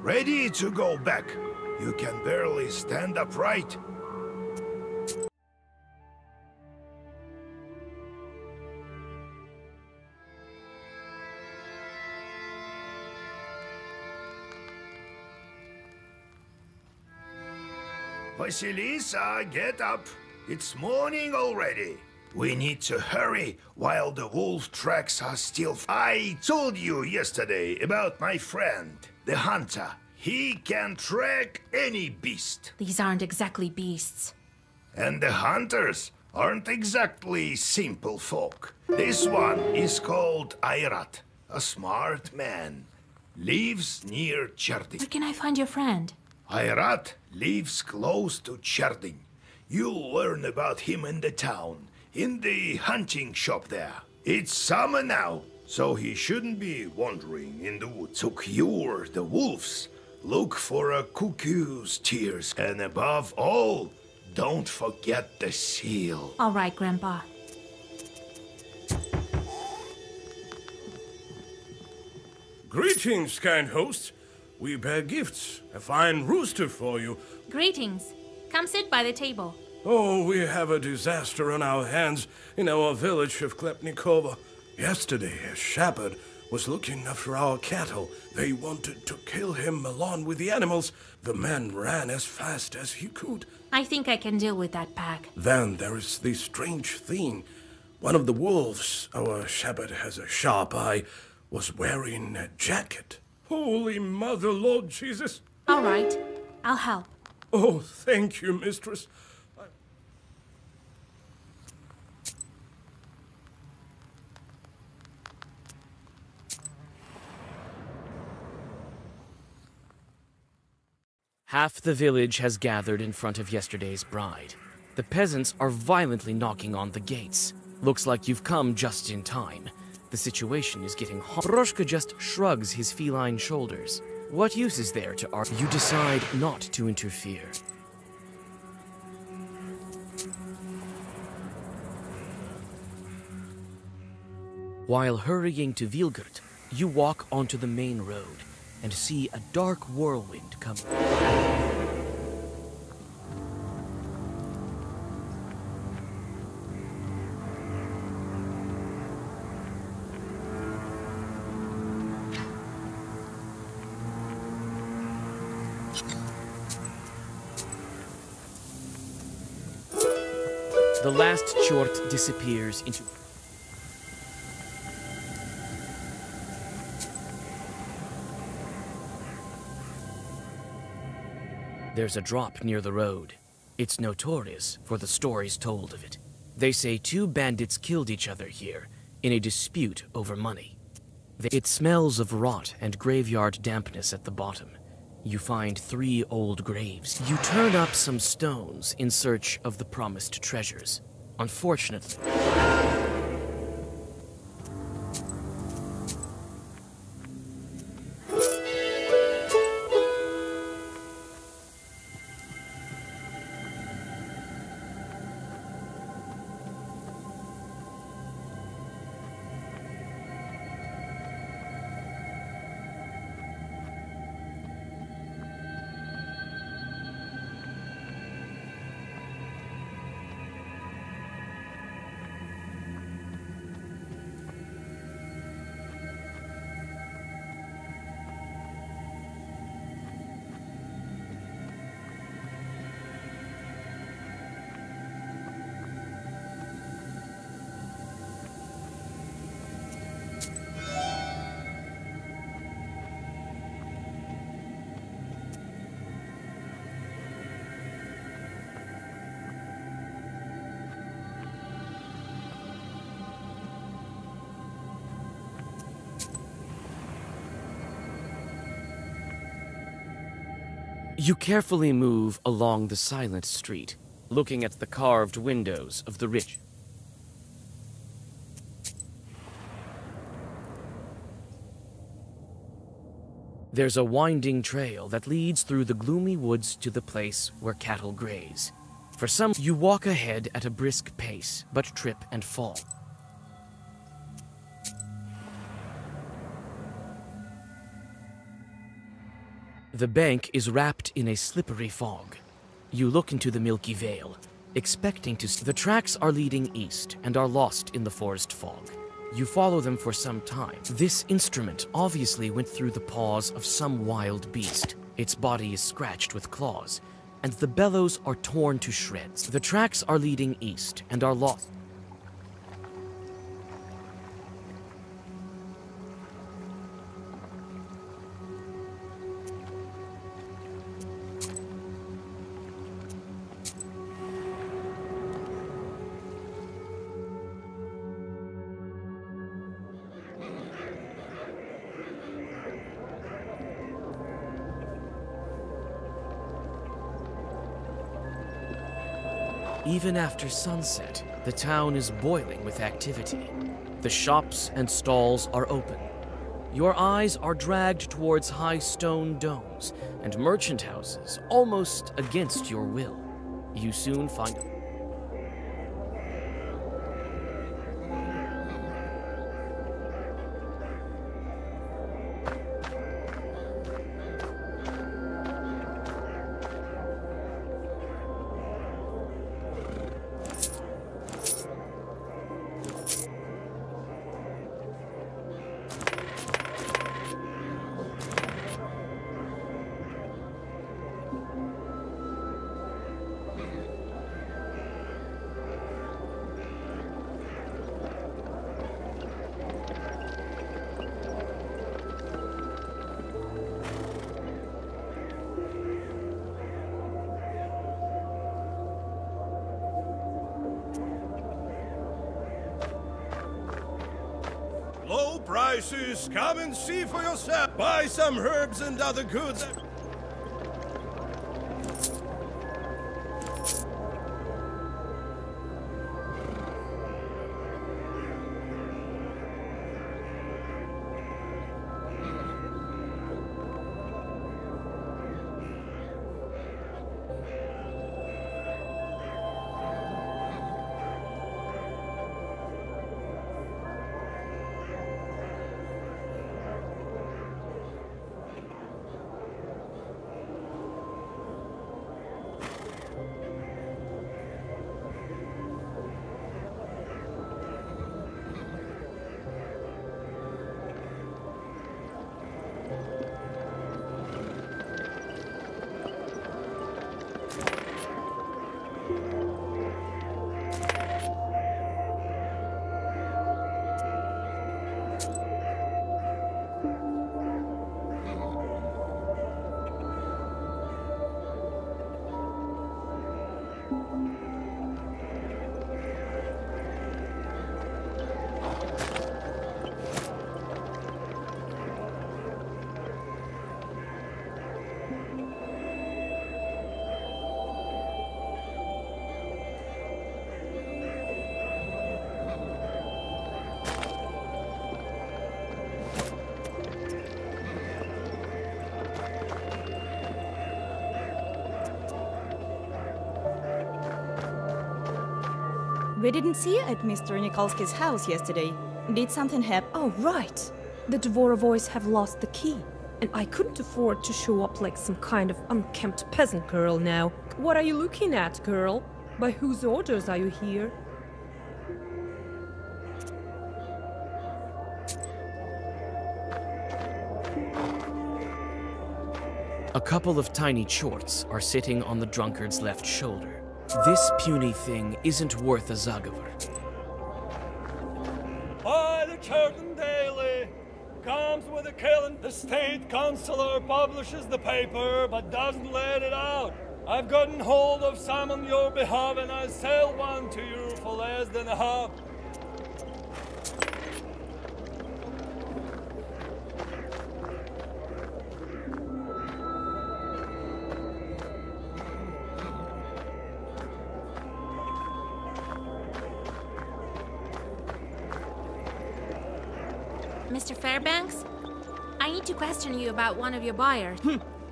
S4: Ready to go back. You can barely stand upright. Vasilisa, get up. It's morning already. We need to hurry while the wolf tracks are still... I told you yesterday about my friend, the hunter. He can track any beast.
S21: These aren't exactly beasts.
S4: And the hunters aren't exactly simple folk. This one is called Airat, a smart man. Lives near Cherding.
S21: Where can I find your friend?
S4: Airat lives close to Cherding. You'll learn about him in the town, in the hunting shop there. It's summer now, so he shouldn't be wandering in the woods. To cure the wolves, look for a cuckoo's tears. And above all, don't forget the seal.
S21: All right, Grandpa.
S17: Greetings, kind host. We bear gifts. A fine rooster for you.
S21: Greetings. Come sit by the table.
S17: Oh, we have a disaster on our hands in our village of Klepnikova. Yesterday, a shepherd was looking after our cattle. They wanted to kill him along with the animals. The man ran as fast as he could.
S21: I think I can deal with that pack.
S17: Then there is this strange thing. One of the wolves, our shepherd has a sharp eye, was wearing a jacket. Holy Mother, Lord Jesus!
S21: All right, I'll help.
S17: Oh, thank you, mistress.
S11: Half the village has gathered in front of yesterday's bride. The peasants are violently knocking on the gates. Looks like you've come just in time. The situation is getting hot. Broshka just shrugs his feline shoulders. What use is there to argue? You decide not to interfere. While hurrying to Vilgert, you walk onto the main road and see a dark whirlwind coming. The last chort disappears into... There's a drop near the road. It's notorious for the stories told of it. They say 2 bandits killed each other here in a dispute over money. It smells of rot and graveyard dampness at the bottom. You find 3 old graves. You turn up some stones in search of the promised treasures. Unfortunately... You carefully move along the silent street, looking at the carved windows of the rich. There's a winding trail that leads through the gloomy woods to the place where cattle graze. For some, you walk ahead at a brisk pace, but trip and fall. The bank is wrapped in a slippery fog. You look into the milky veil, expecting to see. The tracks are leading east and are lost in the forest fog. You follow them for some time. This instrument obviously went through the paws of some wild beast. Its body is scratched with claws, and the bellows are torn to shreds. The tracks are leading east and are lost. Even after sunset, the town is boiling with activity. The shops and stalls are open. Your eyes are dragged towards high stone domes and merchant houses almost against your will. You soon find
S17: Low prices, come and see for yourself. Buy some herbs and other goods.
S2: We didn't see you at Mr. Nikolsky's house yesterday. Did something happen?
S10: Oh, right. The Dvorovoys have lost the key, and I couldn't afford to show up like some kind of unkempt peasant girl now. What are you looking at, girl? By whose orders are you here?
S11: A couple of tiny chorts are sitting on the drunkard's left shoulder. This puny thing isn't worth a Zagavar.
S22: By the curtain daily comes with a killing. The state councillor publishes the paper but doesn't let it out. I've gotten hold of some on your behalf and I'll sell one to you for less than a half.
S21: Mr. Fairbanks? I need to question you about one of your buyers.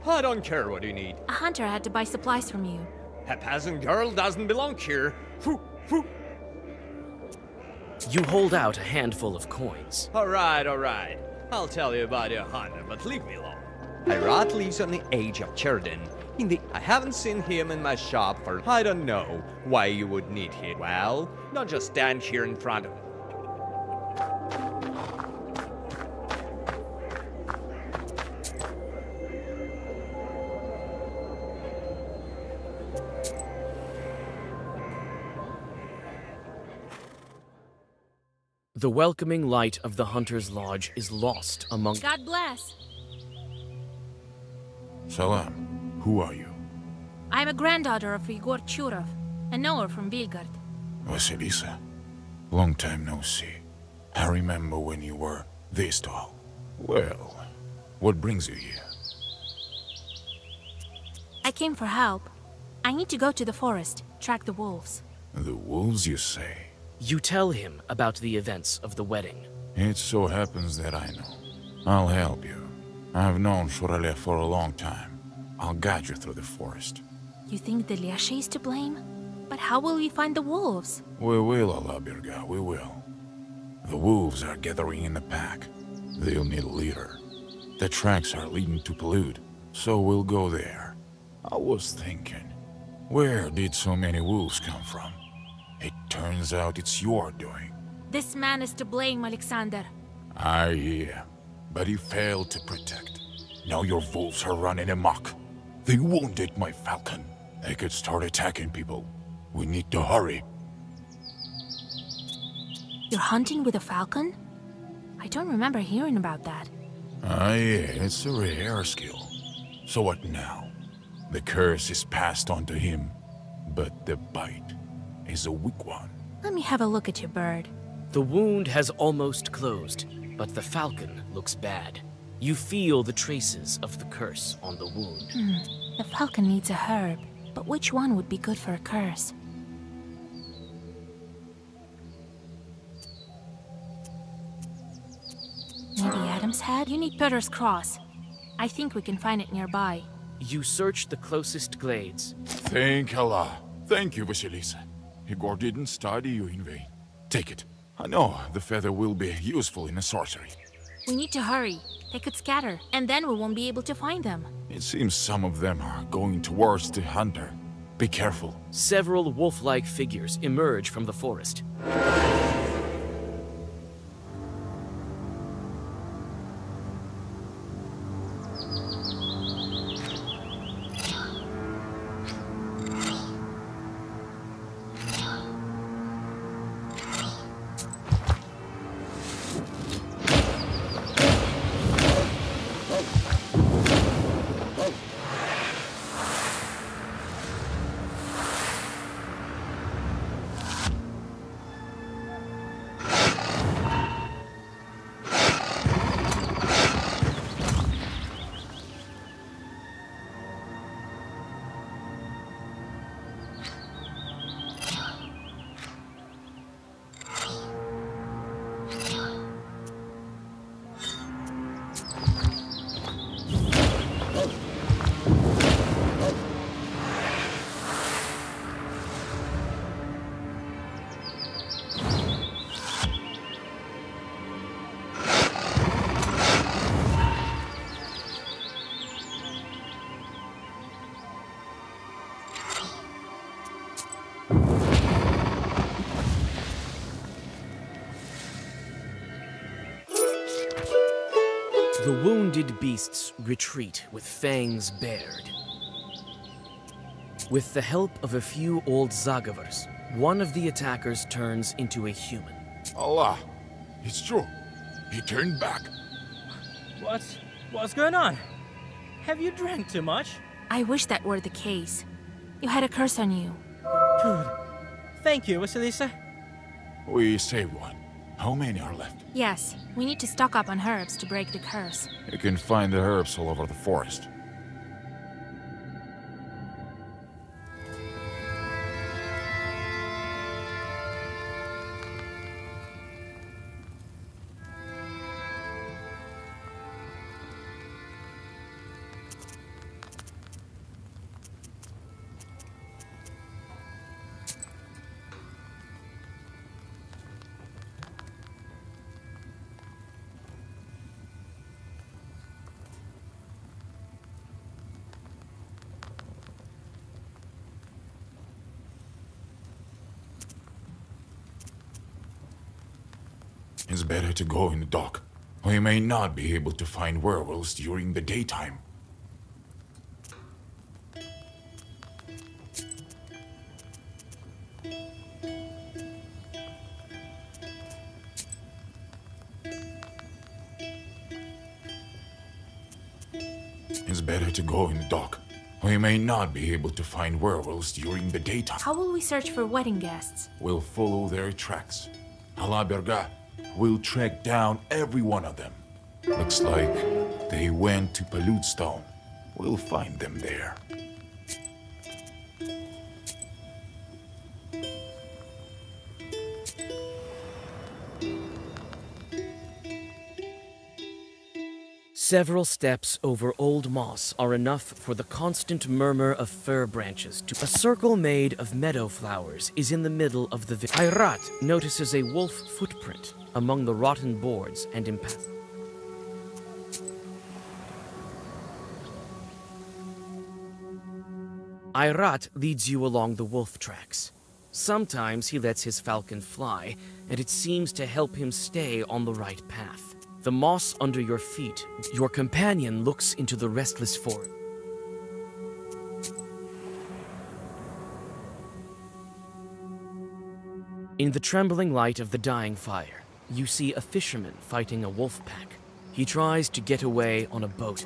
S14: I don't care what you need.
S21: A hunter had to buy supplies from you.
S14: A peasant girl doesn't belong here.
S3: You hold out a handful of coins.
S14: Alright. I'll tell you about your hunter, but leave me alone. Hirat lives on the edge of Cherden. I haven't seen him in my shop for I don't know why you would need him. Well, don't just stand here in front of him.
S3: The welcoming light of the Hunter's Lodge is lost among...
S21: God bless.
S5: Salam. Who are you?
S21: I'm a granddaughter of Igor Churov, a knower from Belgard.
S5: Vasilisa. Long time no see. I remember when you were this tall. Well, what brings you here?
S21: I came for help. I need to go to the forest, track the wolves.
S5: The wolves, you say?
S3: You tell him about the events of the wedding.
S5: It so happens that I know. I'll help you. I've known Shurale for a long time. I'll guide you through the forest.
S21: You think the Leshy is to blame? But how will we find the wolves?
S5: We will, Alabirga, we will. The wolves are gathering in a pack. They'll need a leader. The tracks are leading to Prologue, so we'll go there. I was thinking, where did so many wolves come from? It turns out it's your doing.
S21: This man is to blame, Alexander.
S5: I hear, but he failed to protect. Now your wolves are running amok. They wounded my falcon. They could start attacking people. We need to hurry.
S21: You're hunting with a falcon? I don't remember hearing about that.
S5: Yeah, it's a rare skill. So what now? The curse is passed on to him, but the bite is a weak one.
S21: Let me have a look at your bird.
S3: The wound has almost closed, but the falcon looks bad. You feel the traces of the curse on the wound.
S21: The falcon needs a herb, but which one would be good for a curse? Maybe Adam's head? You need Peter's cross. I think we can find it nearby.
S3: You search the closest glades.
S5: Thank Allah. Thank you, Vasilisa. Igor didn't study you in vain. Take it. I know the feather will be useful in a sorcery.
S21: We need to hurry. They could scatter, and then we won't be able to find them.
S5: It seems some of them are going towards the hunter. Be careful.
S3: Several wolf-like figures emerge from the forest. The wounded beasts retreat with fangs bared. With the help of a few old Zagavers, one of the attackers turns into a human.
S5: Allah! It's true. He turned back.
S19: What's going on? Have you drank too much?
S21: I wish that were the case. You had a curse on you.
S19: Good. Thank you, Vasilisa.
S5: We saved one. How many are left?
S21: Yes, we need to stock up on herbs to break the curse.
S5: You can find the herbs all over the forest.
S8: It's better to go in the dark. We may not be able to find werewolves during the daytime. It's better to go in the dark. We may not be able to find werewolves during the daytime.
S21: How will we search for wedding guests?
S8: We'll follow their tracks. Alaberga, we'll track down every one of them. Looks like they went to Palutstone. We'll find them there.
S11: Several steps over old moss are enough for the constant murmur of fir branches to... A circle made of meadow flowers is in the middle of the village. Ayrat notices a wolf footprint among the rotten boards and impact. Ayrat leads you along the wolf tracks. Sometimes he lets his falcon fly, and it seems to help him stay on the right path. The moss under your feet, your companion looks into the restless forest. In the trembling light of the dying fire, you see a fisherman fighting a wolf pack. He tries to get away on a boat.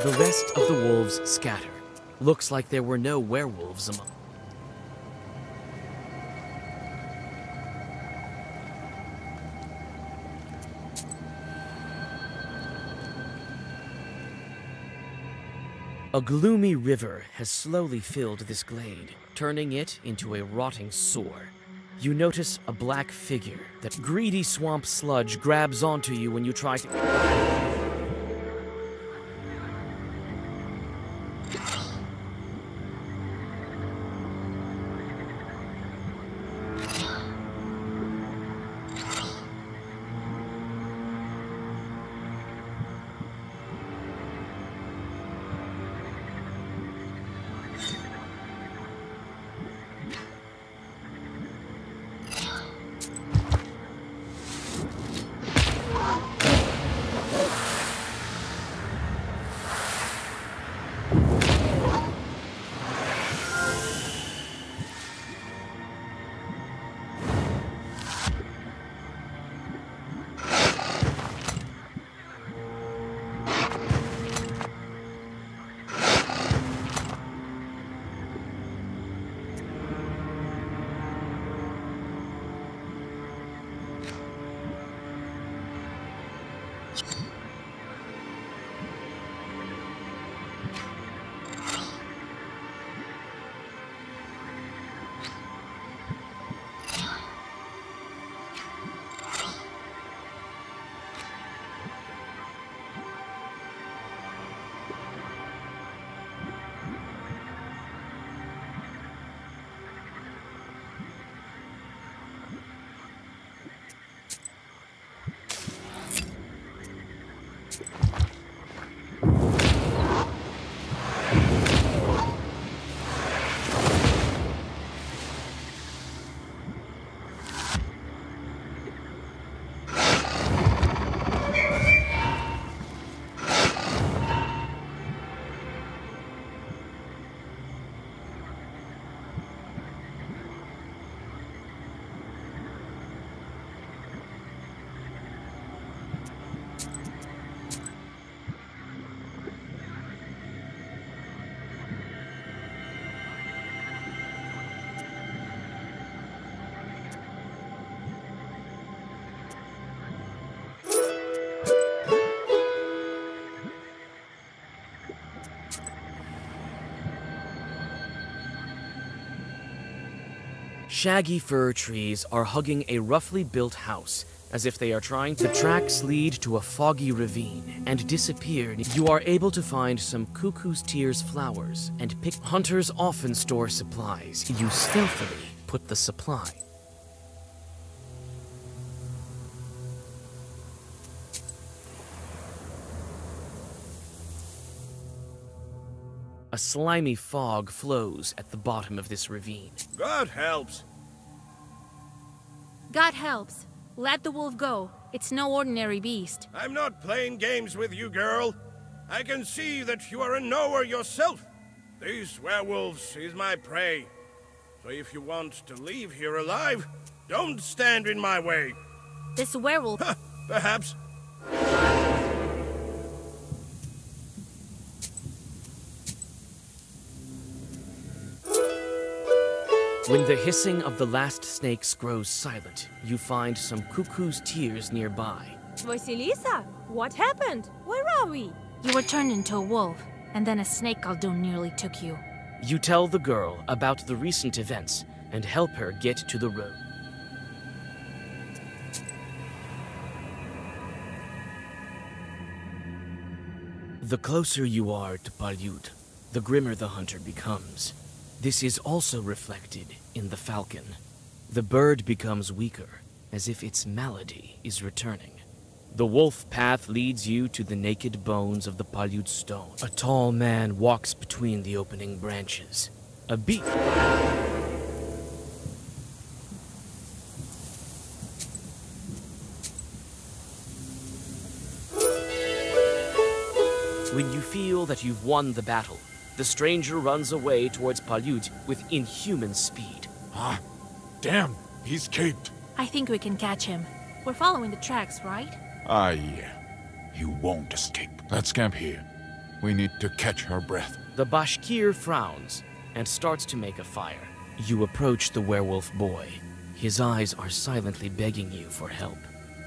S11: The rest of the wolves scatter. Looks like there were no werewolves among. A gloomy river has slowly filled this glade, turning it into a rotting sore. You notice a black figure. That greedy swamp sludge grabs onto you when you try to... Shaggy fir trees are hugging a roughly built house, as if they are trying to... The tracks lead to a foggy ravine and disappear. You are able to find some cuckoo's tears flowers and pick... Hunters often store supplies. You stealthily put the supply. A slimy fog flows at the bottom of this ravine.
S4: God helps.
S21: God helps. Let the wolf go. It's no ordinary beast.
S4: I'm not playing games with you, girl. I can see that you are a knower yourself. These werewolves is my prey. So if you want to leave here alive, don't stand in my way.
S21: This werewolf...
S4: Perhaps.
S11: When the hissing of the last snakes grows silent, you find some cuckoo's tears nearby.
S10: Vasilisa, what happened? Where are we?
S21: You were turned into a wolf, and then a snake Kolduns nearly took you.
S11: You tell the girl about the recent events and help her get to the road. The closer you are to Palyud, the grimmer the hunter becomes. This is also reflected in the falcon. The bird becomes weaker, as if its malady is returning. The wolf path leads you to the naked bones of the Palyud stone. A tall man walks between the opening branches. A beak... When you feel that you've won the battle, the stranger runs away towards Palyud with inhuman speed.
S8: Ah, damn, he escaped.
S21: I think we can catch him. We're following the tracks, right?
S8: Ah, yeah. He won't escape. Let's camp here. We need to catch her breath.
S11: The Bashkir frowns and starts to make a fire. You approach the werewolf boy. His eyes are silently begging you for help.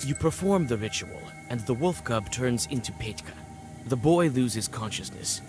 S11: You perform the ritual, and the wolf cub turns into Petka. The boy loses consciousness.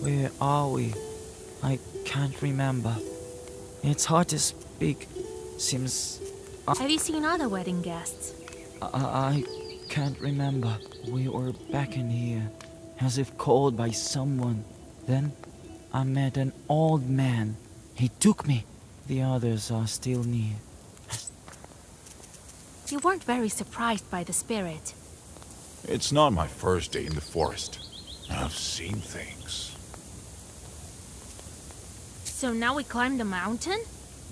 S7: Where are we? I can't remember. It's hard to speak. Seems...
S21: Have you seen other wedding guests?
S7: I can't remember. We were back in here, as if called by someone. Then I met an old man. He took me. The others are still near.
S21: You weren't very surprised by the spirit.
S8: It's not my first day in the forest. I've seen things.
S21: So now we climb the mountain?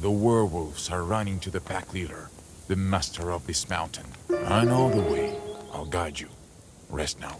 S8: The werewolves are running to the pack leader, the master of this mountain. I know the way. I'll guide you. Rest now.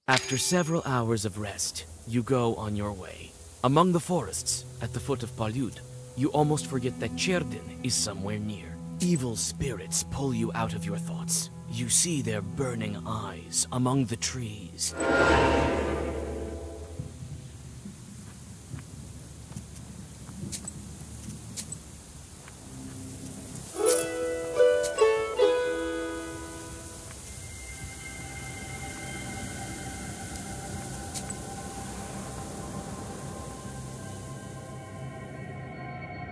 S11: After several hours of rest, you go on your way. Among the forests, at the foot of Palud, you almost forget that Cherdin is somewhere near. Evil spirits pull you out of your thoughts. You see their burning eyes among the trees.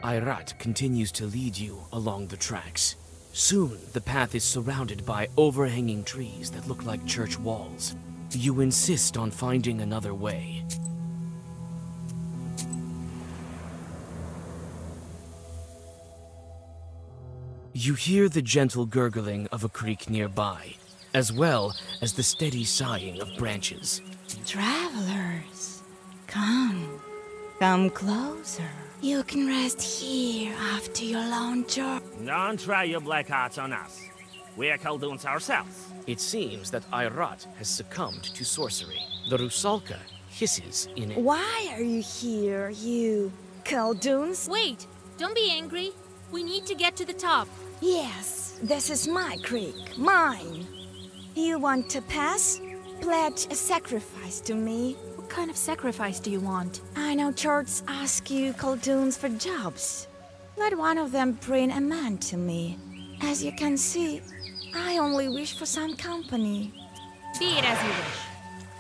S11: Irat continues to lead you along the tracks. Soon, the path is surrounded by overhanging trees that look like church walls. You insist on finding another way. You hear the gentle gurgling of a creek nearby, as well as the steady sighing of branches.
S18: Travelers, come closer. You can rest here after your long journey.
S12: Don't try your black arts on us. We are Kolduns ourselves.
S11: It seems that Irat has succumbed to sorcery. The Rusalka hisses in it.
S18: Why are you here, you Kolduns?
S21: Wait, don't be angry. We need to get to the top.
S18: Yes, this is my creek, mine. You want to pass? Pledge a sacrifice to me.
S21: What kind of sacrifice do you want?
S18: I know churches ask you Kolduns for jobs. Let one of them bring a man to me. As you can see, I only wish for some company.
S21: Be it as you wish.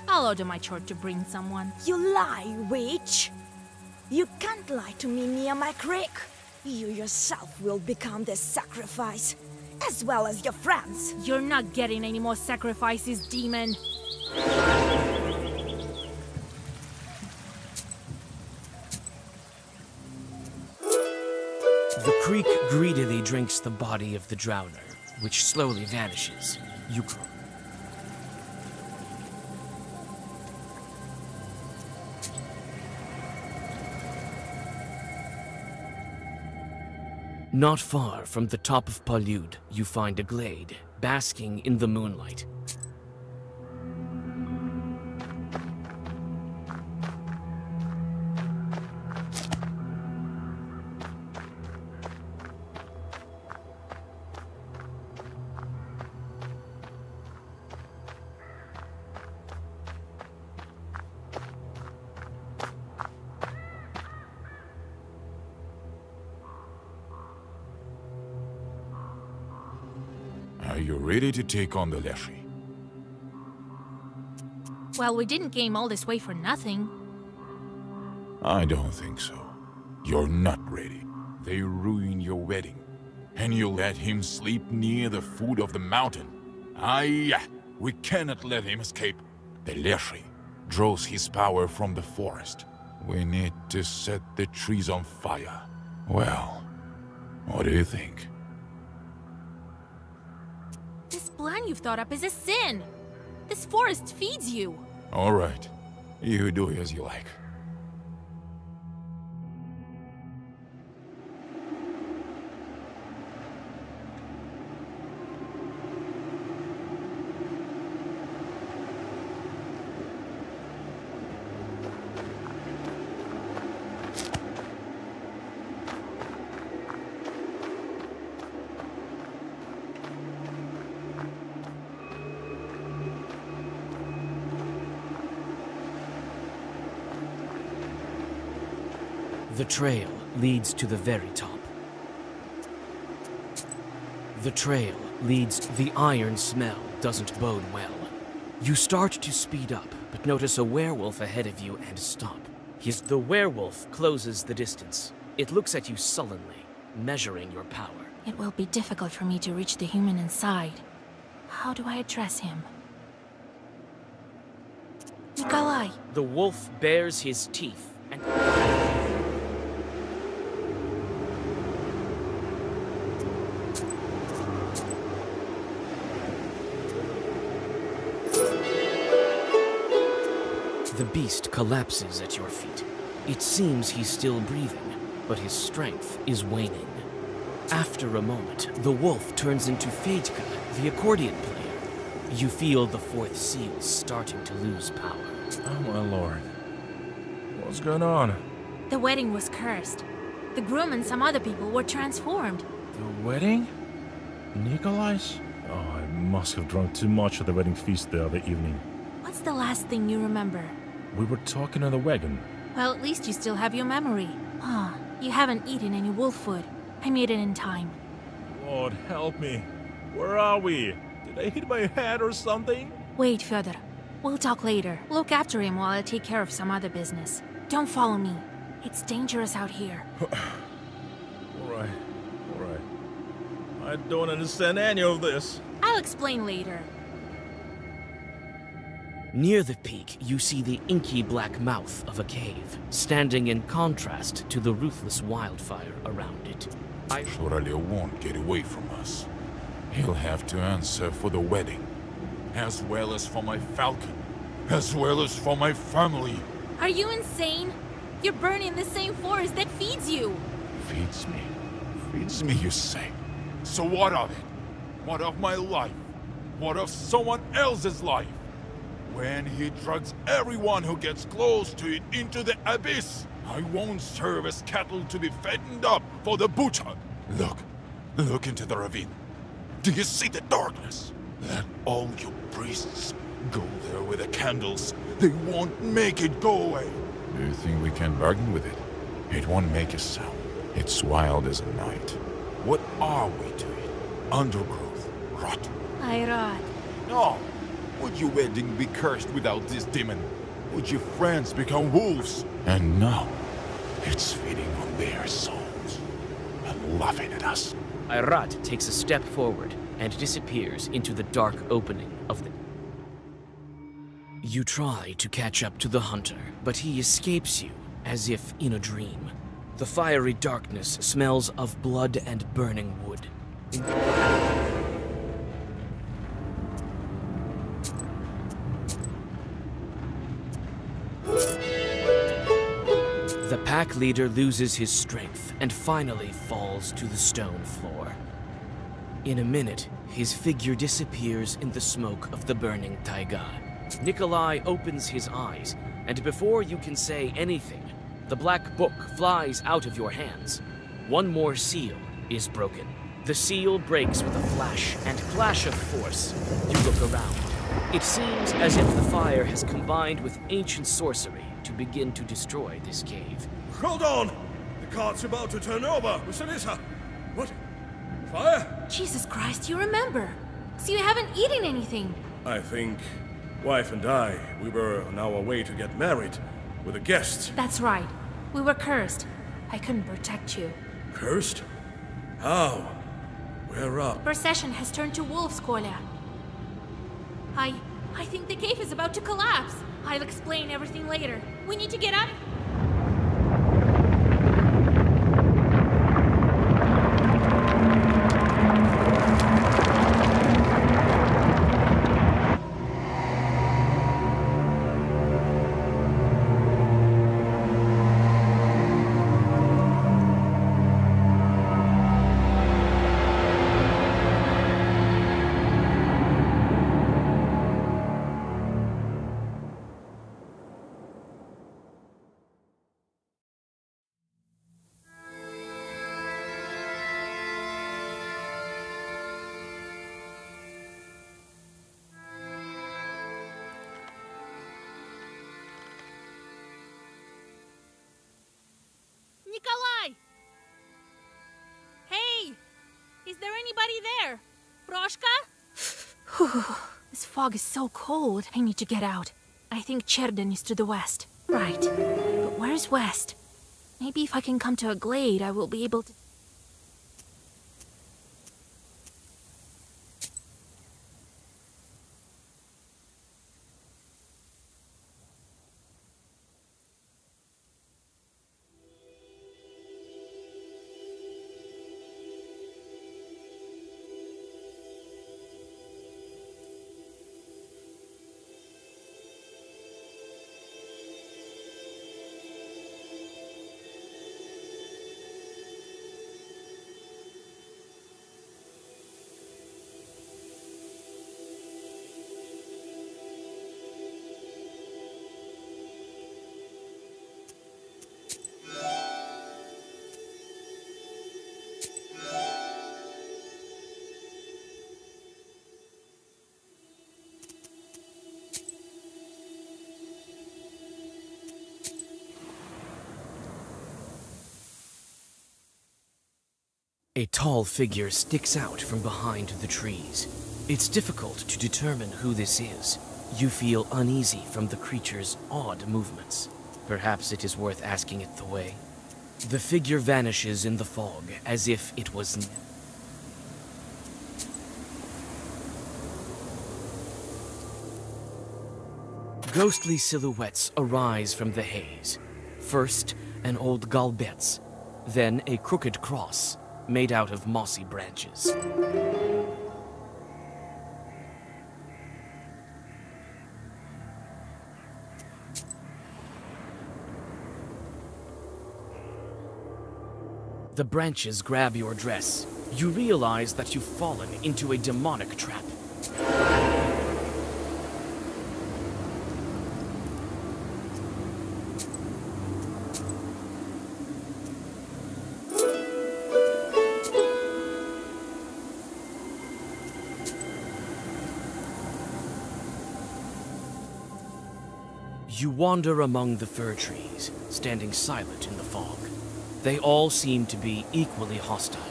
S21: I'll order my church to bring someone.
S18: You lie, witch! You can't lie to me near my creek. You yourself will become the sacrifice, as well as your friends.
S21: You're not getting any more sacrifices, demon.
S11: The creek greedily drinks the body of the drowner, which slowly vanishes. Not far from the top of Prologue, you find a glade, basking in the moonlight.
S8: Are you ready to take on the Leshy?
S21: Well, we didn't came all this way for nothing.
S8: I don't think so. You're not ready. They ruined your wedding. And you let him sleep near the foot of the mountain. We cannot let him escape. The Leshy draws his power from the forest. We need to set the trees on fire. Well, what do you think?
S21: This plan you've thought up is a sin. This forest feeds you.
S8: All right. You do as you like.
S11: The trail leads to the very top. The iron smell doesn't bode well. You start to speed up, but notice a werewolf ahead of you and stop. The werewolf closes the distance. It looks at you sullenly, measuring your power.
S21: It will be difficult for me to reach the human inside. How do I address him? Nikolai!
S11: The wolf bares his teeth and... The beast collapses at your feet. It seems he's still breathing, but his strength is waning. After a moment, the wolf turns into Fedka, the accordion player. You feel the fourth seal starting to lose power.
S9: Oh my lord. What's going on?
S21: The wedding was cursed. The groom and some other people were transformed.
S9: The wedding? Nikolai's? Oh, I must have drunk too much at the wedding feast the other evening.
S21: What's the last thing you remember?
S9: We were talking on the wagon.
S21: Well, at least you still have your memory. Ah, you haven't eaten any wolf food. I made it in time.
S9: Lord, help me. Where are we? Did I hit my head or something?
S21: Wait, Fyodor. We'll talk later. Look after him while I take care of some other business. Don't follow me. It's dangerous out here.
S9: Alright. I don't understand any of this.
S21: I'll explain later.
S11: Near the peak, you see the inky black mouth of a cave, standing in contrast to the ruthless wildfire around it.
S8: Surely won't get away from us. He'll have to answer for the wedding, as well as for my falcon, as well as for my family.
S21: Are you insane? You're burning the same forest that feeds you.
S8: Feeds me? Feeds me, you say? So what of it? What of my life? What of someone else's life? When he drags everyone who gets close to it into the abyss, I won't serve as cattle to be fattened up for the butcher. Look into the ravine. Do you see the darkness? Let all you priests go there with the candles. They won't make it go away. Do you think we can bargain with it? It won't make a sound. It's wild as a night. What are we to it? Undergrowth, rot.
S21: I rot.
S8: No! Would your wedding be cursed without this demon? Would your friends become wolves? And now, it's feeding on their souls. laughing at us.
S3: Ayrat takes a step forward and disappears into the dark opening of the... You try to catch up to the hunter, but he escapes you as if in a dream. The fiery darkness smells of blood and burning wood. The pack leader loses his strength and finally falls to the stone floor. In a minute, his figure disappears in the smoke of the burning taiga. Nikolai opens his eyes, and before you can say anything, the black book flies out of your hands. One more seal is broken. The seal breaks with a flash and clash of force. You look around. It seems as if the fire has combined with ancient sorcery to begin to destroy this cave.
S17: Hold on! The cart's about to turn over, Vasilisa! What? Fire?
S21: Jesus Christ, you remember! So you haven't eaten anything!
S17: I think wife and I, we were on our way to get married with a guest.
S21: That's right. We were cursed. I couldn't protect you.
S17: Cursed? How? We're up.
S21: The procession has turned to wolves, Kolya. I think the cave is about to collapse. I'll explain everything later. We need to get out. Nikolai! Hey! Is there anybody there? Proshka? This fog is so cold. I need to get out. I think Cherden is to the west. Right. But where's west? Maybe if I can come to a glade, I will be able to...
S3: A tall figure sticks out from behind the trees. It's difficult to determine who this is. You feel uneasy from the creature's odd movements. Perhaps it is worth asking it the way. The figure vanishes in the fog as if it was... Ghostly silhouettes arise from the haze. First, an old galbetz, then a crooked cross made out of mossy branches. The branches grab your dress. You realize that you've fallen into a demonic trap. You wander among the fir trees, standing silent in the fog. They all seem to be equally hostile.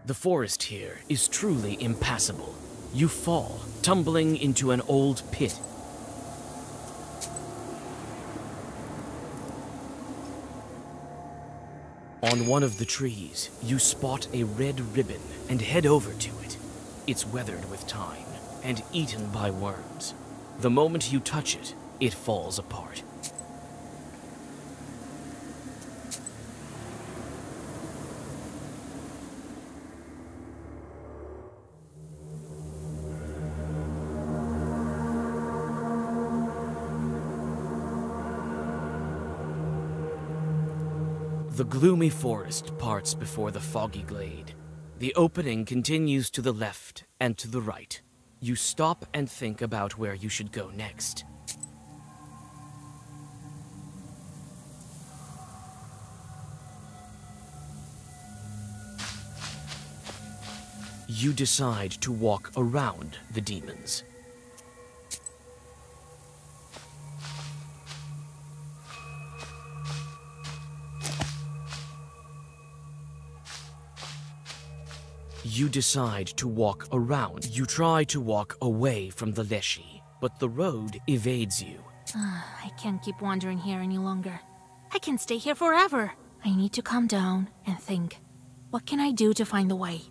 S3: The forest here is truly impassable. You fall, tumbling into an old pit,
S11: On one of the trees, you spot a red ribbon and head over to it. It's weathered with time and eaten by worms. The moment you touch it, it falls apart. The gloomy forest parts before the foggy glade. The opening continues to the left and to the right. You stop and think about where you should go next. You decide to walk around the demons. You decide to walk around. You try to walk away from the Leshy, but the road evades you.
S21: I can't keep wandering here any longer. I can stay here forever. I need to calm down and think. What can I do to find the way?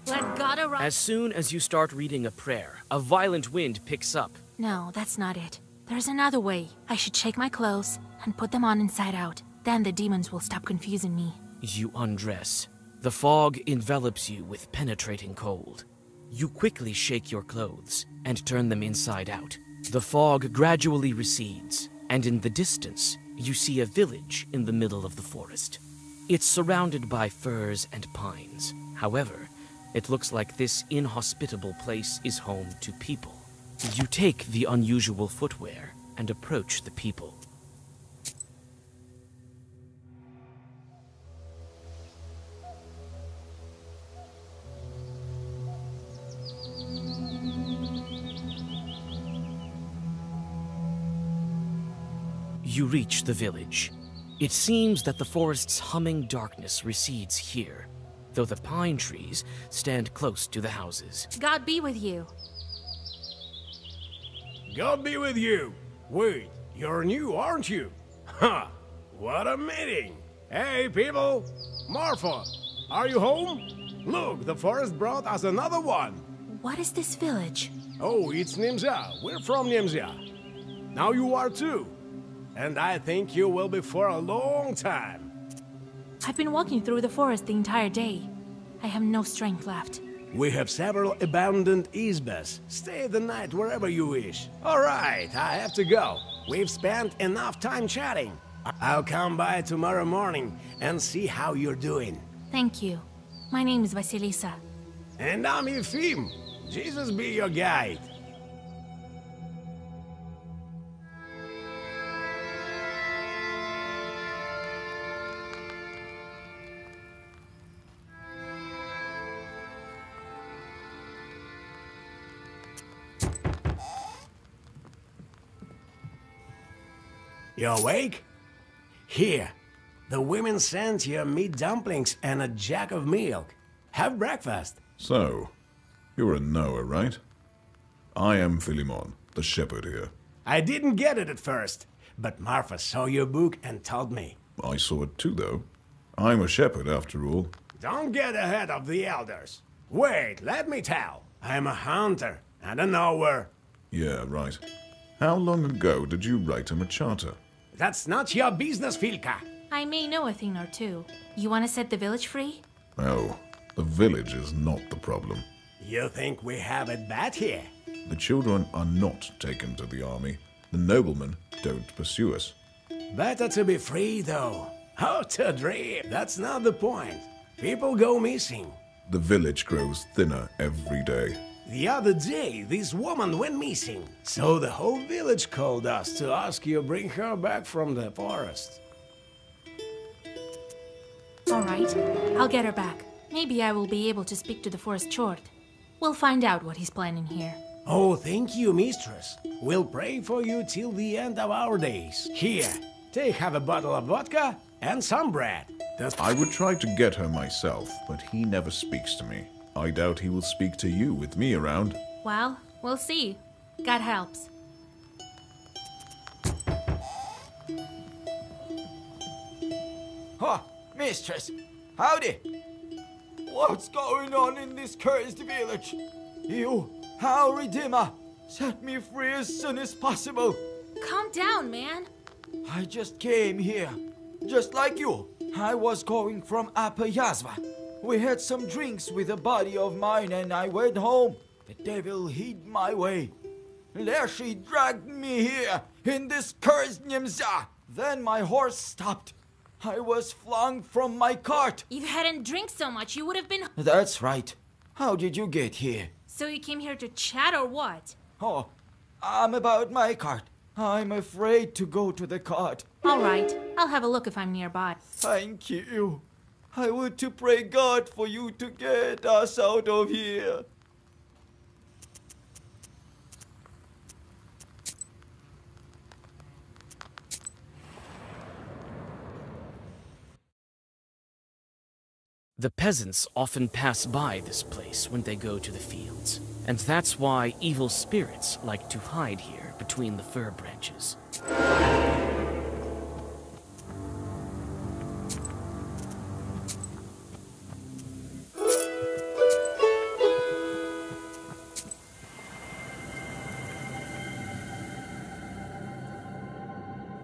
S21: Let God arise.
S11: As soon as you start reading a prayer, a violent wind picks up.
S21: No, that's not it. There's another way. I should shake my clothes and put them on inside out. Then the demons will stop confusing me.
S11: You undress. The fog envelops you with penetrating cold. You quickly shake your clothes and turn them inside out. The fog gradually recedes, and in the distance, you see a village in the middle of the forest. It's surrounded by firs and pines. However, it looks like this inhospitable place is home to people. You take the unusual footwear and approach the people. You reach the village. It seems that the forest's humming darkness recedes here, though the pine trees stand close to the houses.
S21: God be with you.
S17: God be with you. Wait, you're new, aren't you? Ha! What a meeting. Hey, people. Marfa, are you home? Look, the forest brought us another one.
S21: What is this village?
S17: Oh, it's Nimza. We're from Nimza. Now you are too. And I think you will be for a long time.
S21: I've been walking through the forest the entire day. I have no strength left.
S17: We have several abandoned izbas. Stay the night wherever you wish. All right, I have to go. We've spent enough time chatting. I'll come by tomorrow morning and see how you're doing.
S21: Thank you. My name is Vasilisa.
S17: And I'm Yefim. Jesus be your guide. You awake? Here, the women sent you meat dumplings and a jug of milk. Have breakfast.
S5: So, you're a Noah, right? I am Philemon, the shepherd here.
S17: I didn't get it at first, but Marfa saw your book and told me.
S5: I saw it too, though. I'm a shepherd, after all.
S17: Don't get ahead of the elders. Wait, let me tell. I'm a hunter and a knower.
S5: Yeah, right. How long ago did you write him a charter?
S17: That's not your business, Filka.
S21: I may know a thing or two. You want to set the village free?
S5: No, the village is not the problem.
S17: You think we have it bad here?
S5: The children are not taken to the army. The noblemen don't pursue us.
S17: Better to be free, though. How to dream. That's not the point. People go missing.
S5: The village grows thinner every day.
S17: The other day, this woman went missing. So the whole village called us to ask you to bring her back from the forest.
S21: All right, I'll get her back. Maybe I will be able to speak to the forest chord. We'll find out what he's planning here.
S17: Oh, thank you, mistress. We'll pray for you till the end of our days. Here, have a bottle of vodka and some bread.
S5: I would try to get her myself, but he never speaks to me. I doubt he will speak to you with me around.
S21: Well, we'll see. God helps.
S15: Oh, mistress, howdy! What's going on in this cursed village? You, our Redeemer, set me free as soon as possible.
S21: Calm down, man.
S15: I just came here, just like you. I was going from Upper Yazva. We had some drinks with a buddy of mine and I went home. The devil hid my way. Leshy dragged me here, in this cursed Nimza. Then my horse stopped. I was flung from my cart.
S21: If you hadn't drank so much, you would have been...
S15: That's right. How did you get here?
S21: So you came here to chat or what?
S15: Oh, I'm about my cart. I'm afraid to go to the cart.
S21: All right, I'll have a look if I'm nearby.
S15: Thank you. I would to pray God for you to get us out of here.
S11: The peasants often pass by this place when they go to the fields, and that's why evil spirits like to hide here between the fir branches.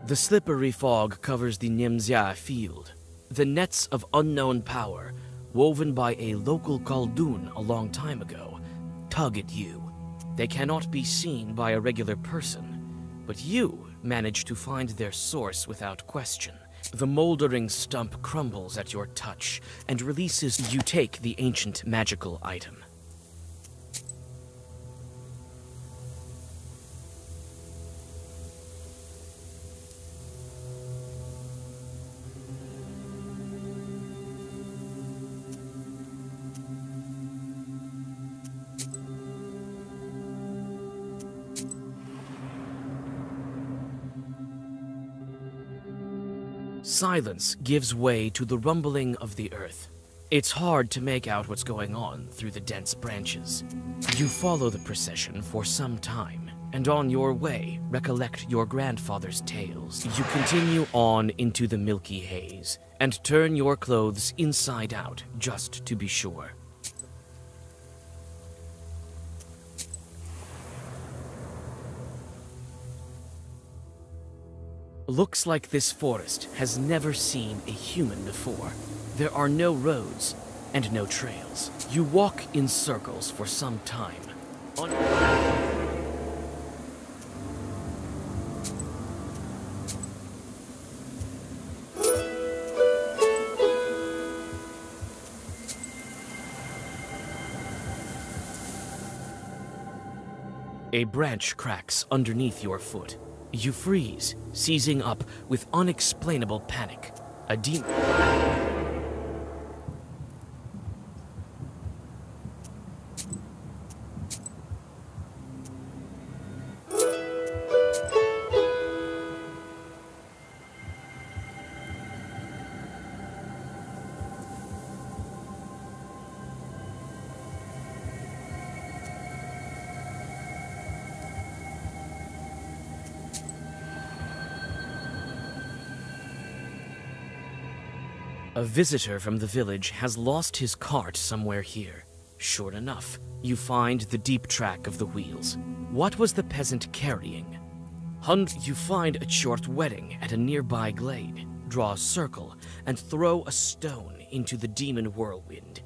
S11: The slippery fog covers the Nimzia field. The nets of unknown power, woven by a local Koldun a long time ago, tug at you. They cannot be seen by a regular person, but you manage to find their source without question. The moldering stump crumbles at your touch and releases. You take the ancient magical item. Silence gives way to the rumbling of the earth. It's hard to make out what's going on through the dense branches. You follow the procession for some time, and on your way, recollect your grandfather's tales. You continue on into the milky haze, and turn your clothes inside out, just to be sure. Looks like this forest has never seen a human before. There are no roads and no trails. You walk in circles for some time. A branch cracks underneath your foot. You freeze, seizing up with unexplainable panic. A demon. A visitor from the village has lost his cart somewhere here. Sure enough, you find the deep track of the wheels. What was the peasant carrying? You find a short wedding at a nearby glade. Draw a circle and throw a stone into the demon whirlwind.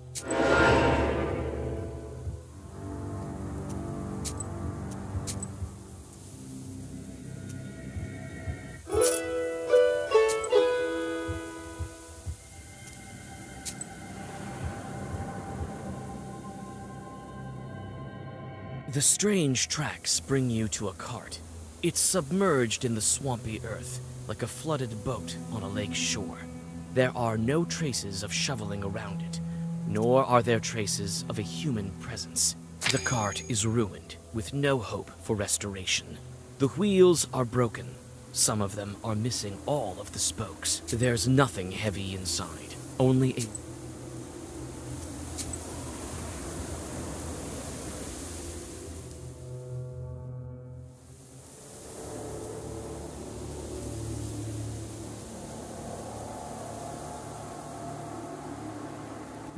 S11: The strange tracks bring you to a cart. It's submerged in the swampy earth, like a flooded boat on a lake shore. There are no traces of shoveling around it, nor are there traces of a human presence. The cart is ruined, with no hope for restoration. The wheels are broken. Some of them are missing all of the spokes. There's nothing heavy inside, only a...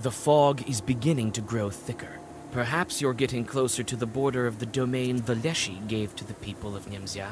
S11: The fog is beginning to grow thicker. Perhaps you're getting closer to the border of the domain the Leshy gave to the people of Nimzia.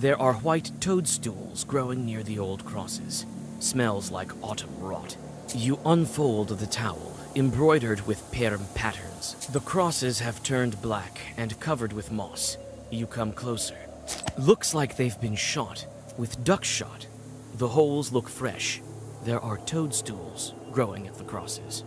S11: There are white toadstools growing near the old crosses. Smells like autumn rot. You unfold the towel, embroidered with perm patterns. The crosses have turned black and covered with moss. You come closer. Looks like they've been shot, with duck shot. The holes look fresh. There are toadstools growing at the crosses.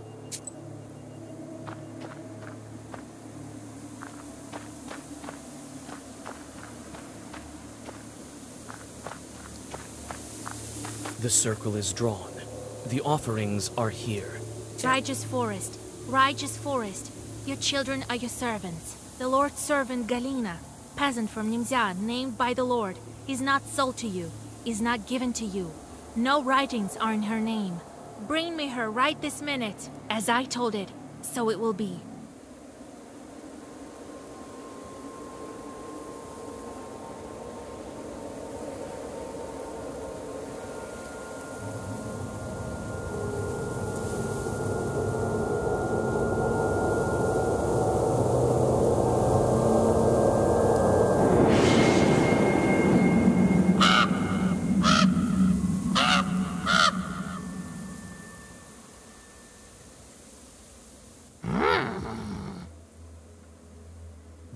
S11: The circle is drawn. The offerings are here.
S21: Righteous forest, righteous forest. Your children are your servants. The Lord's servant Galina, peasant from Nimzia, named by the Lord, is not sold to you, is not given to you. No writings are in her name. Bring me her right this minute. As I told it, so it will be.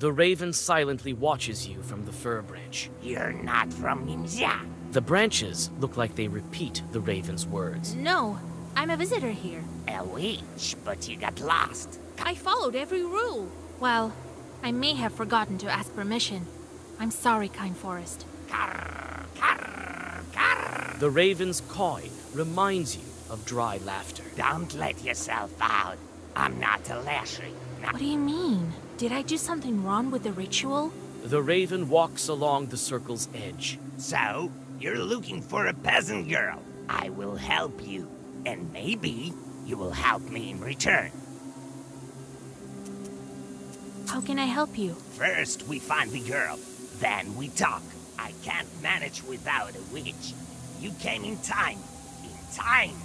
S11: The raven silently watches you from the fir branch.
S1: You're not from Nimzia.
S11: The branches look like they repeat the raven's words.
S21: No, I'm a visitor here.
S1: A witch, but you got lost.
S21: I followed every rule. Well, I may have forgotten to ask permission. I'm sorry, kind forest.
S11: The raven's cawing reminds you of dry laughter.
S1: Don't let yourself out. I'm not a Leshy.
S21: What do you mean? Did I do something wrong with the ritual?
S11: The raven walks along the circle's edge.
S1: So, you're looking for a peasant girl. I will help you. And maybe you will help me in return.
S21: How can I help you?
S1: First, we find the girl. Then we talk. I can't manage without a witch. You came in time. In time.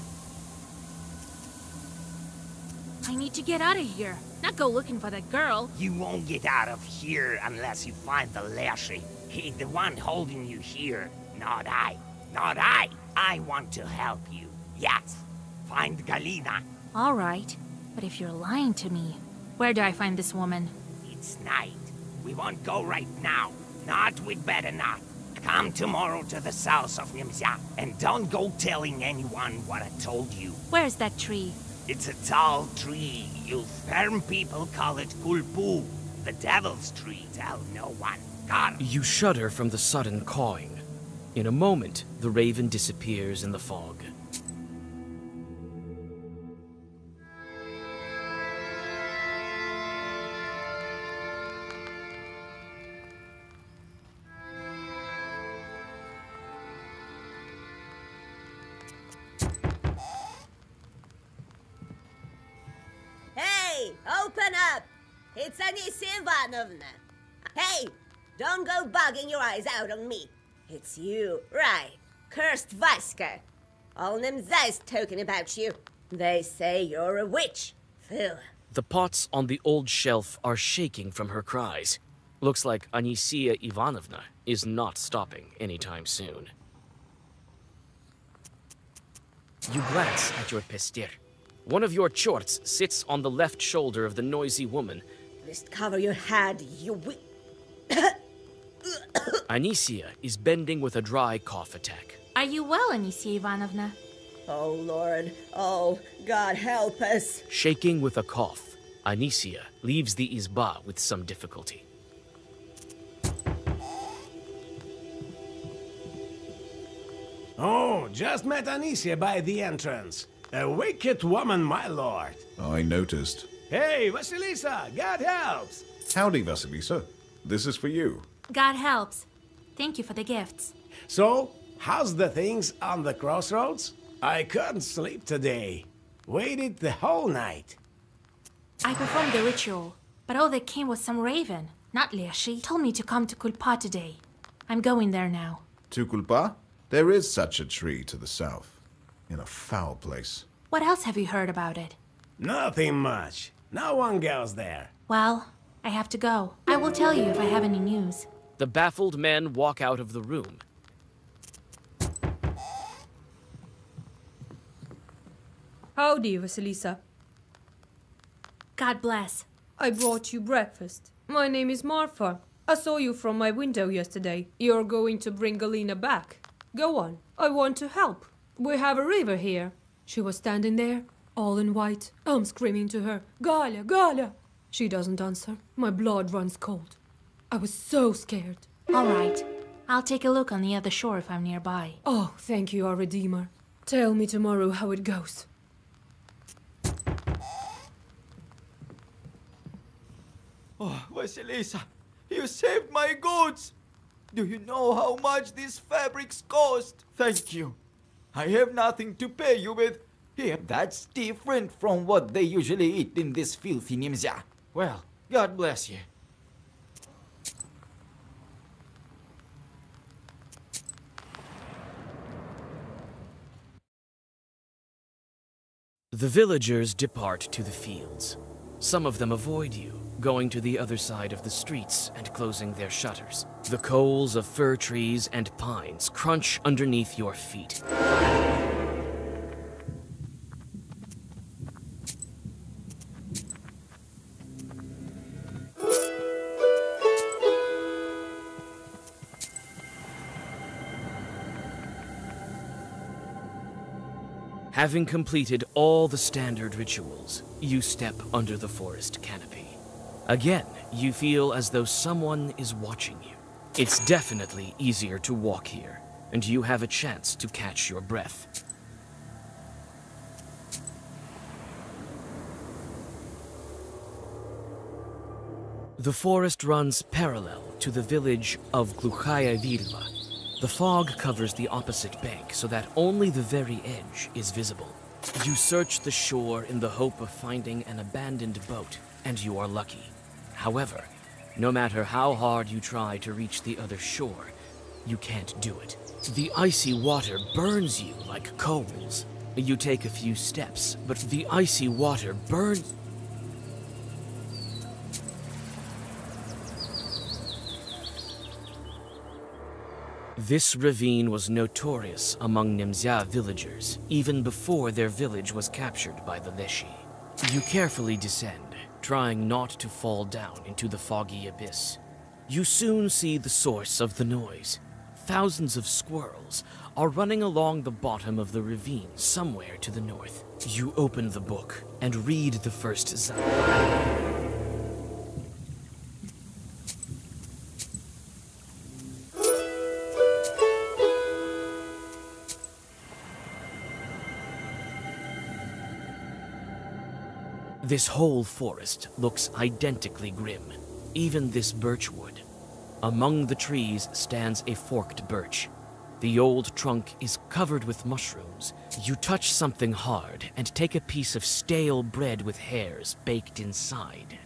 S21: I need to get out of here. Not go looking for that girl.
S1: You won't get out of here unless you find the Leshy. He's the one holding you here, not I. Not I. I want to help you. Yes. Find Galina.
S21: All right. But if you're lying to me, where do I find this woman?
S1: It's night. We won't go right now. Not we'd better not. Come tomorrow to the south of Nimzia. And don't go telling anyone what I told you.
S21: Where's that tree?
S1: It's a tall tree. You firm people call it Kulpu. The devil's tree. Tell no one. God.
S11: You shudder from the sudden cawing. In a moment, the raven disappears in the fog.
S20: Open up! It's Anisia Ivanovna. Hey, don't go bugging your eyes out on me. It's you, right? Cursed Vaska. All Nimzia is talking about you. They say you're a witch. Phil.
S11: The pots on the old shelf are shaking from her cries. Looks like Anisia Ivanovna is not stopping anytime soon. You glance at your pestir. One of your chorts sits on the left shoulder of the noisy woman.
S20: Just cover your head, you
S11: Anisia is bending with a dry cough attack.
S21: Are you well, Anisia Ivanovna?
S20: Oh, Lord. Oh, God help us.
S11: Shaking with a cough, Anisia leaves the izba with some difficulty.
S6: Oh, just met Anicia by the entrance. A wicked woman, my lord.
S16: I noticed.
S6: Hey, Vasilisa, God helps.
S16: Howdy, Vasilisa. This is for you.
S21: God helps. Thank you for the gifts.
S6: So, how's the things on the crossroads? I couldn't sleep today. Waited the whole night.
S21: I performed the ritual, but all that came was some raven, not Leshy. Told me to come to Kulpa today. I'm going there now.
S16: To Kulpa? There is such a tree to the south, in a foul place.
S21: What else have you heard about it?
S6: Nothing much. No one goes there.
S21: Well, I have to go. I will tell you if I have any news.
S3: The baffled men walk out of the room.
S10: Howdy, Vasilisa.
S21: God bless.
S10: I brought you breakfast. My name is Marfa. I saw you from my window yesterday. You're going to bring Galina back. Go on. I want to help. We have a river here. She was standing there, all in white. I'm screaming to her, Galia, Galia. She doesn't answer. My blood runs cold. I was so scared.
S21: All right. I'll take a look on the other shore if I'm nearby.
S10: Oh, thank you, our Redeemer. Tell me tomorrow how it goes.
S15: Oh, Vasilisa, you saved my goods! Do you know how much these fabrics cost? Thank you. I have nothing to pay you with. Here, that's different from what they usually eat in this filthy Nimza. Well, God bless you.
S3: The villagers depart to the fields. Some of them avoid you, going to the other side of the streets and closing their shutters. The coals of fir trees and pines crunch underneath your feet. Having completed all the standard rituals, you step under the forest canopy. Again, you feel as though someone is watching you. It's definitely easier to walk here, and you have a chance to catch your breath. The forest runs parallel to the village of Gluchaya Virva. The fog covers the opposite bank so that only the very edge is visible. You search the shore in the hope of finding an abandoned boat, and you are lucky. However, no matter how hard you try to reach the other shore, you can't do it. The icy water burns you like coals. You take a few steps, but the icy water burns... This ravine was notorious among Nemzya villagers, even before their village was captured by the Leshy. You carefully descend, trying not to fall down into the foggy abyss. You soon see the source of the noise. Thousands of squirrels are running along the bottom of the ravine somewhere to the north. You open the book and read the first zone. This whole forest looks identically grim, even this birch wood. Among the trees stands a forked birch. The old trunk is covered with mushrooms. You touch something hard and take a piece of stale bread with hairs baked inside.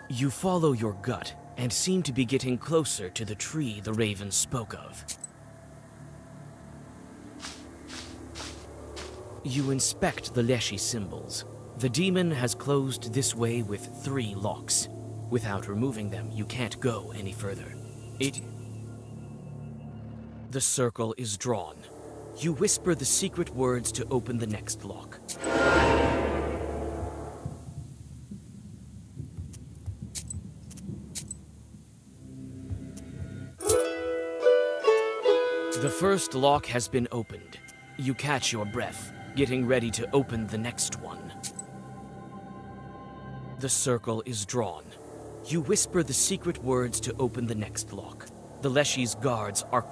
S3: You follow your gut and seem to be getting closer to the tree the raven spoke of. You inspect the Leshy symbols. The demon has closed this way with 3 locks. Without removing them, you can't go any further. The circle is drawn. You whisper the secret words to open the next lock.
S11: first lock has been opened. You catch your breath, getting ready to open the next one. The circle is drawn. You whisper the secret words to open the next lock. The Leshy's guards are...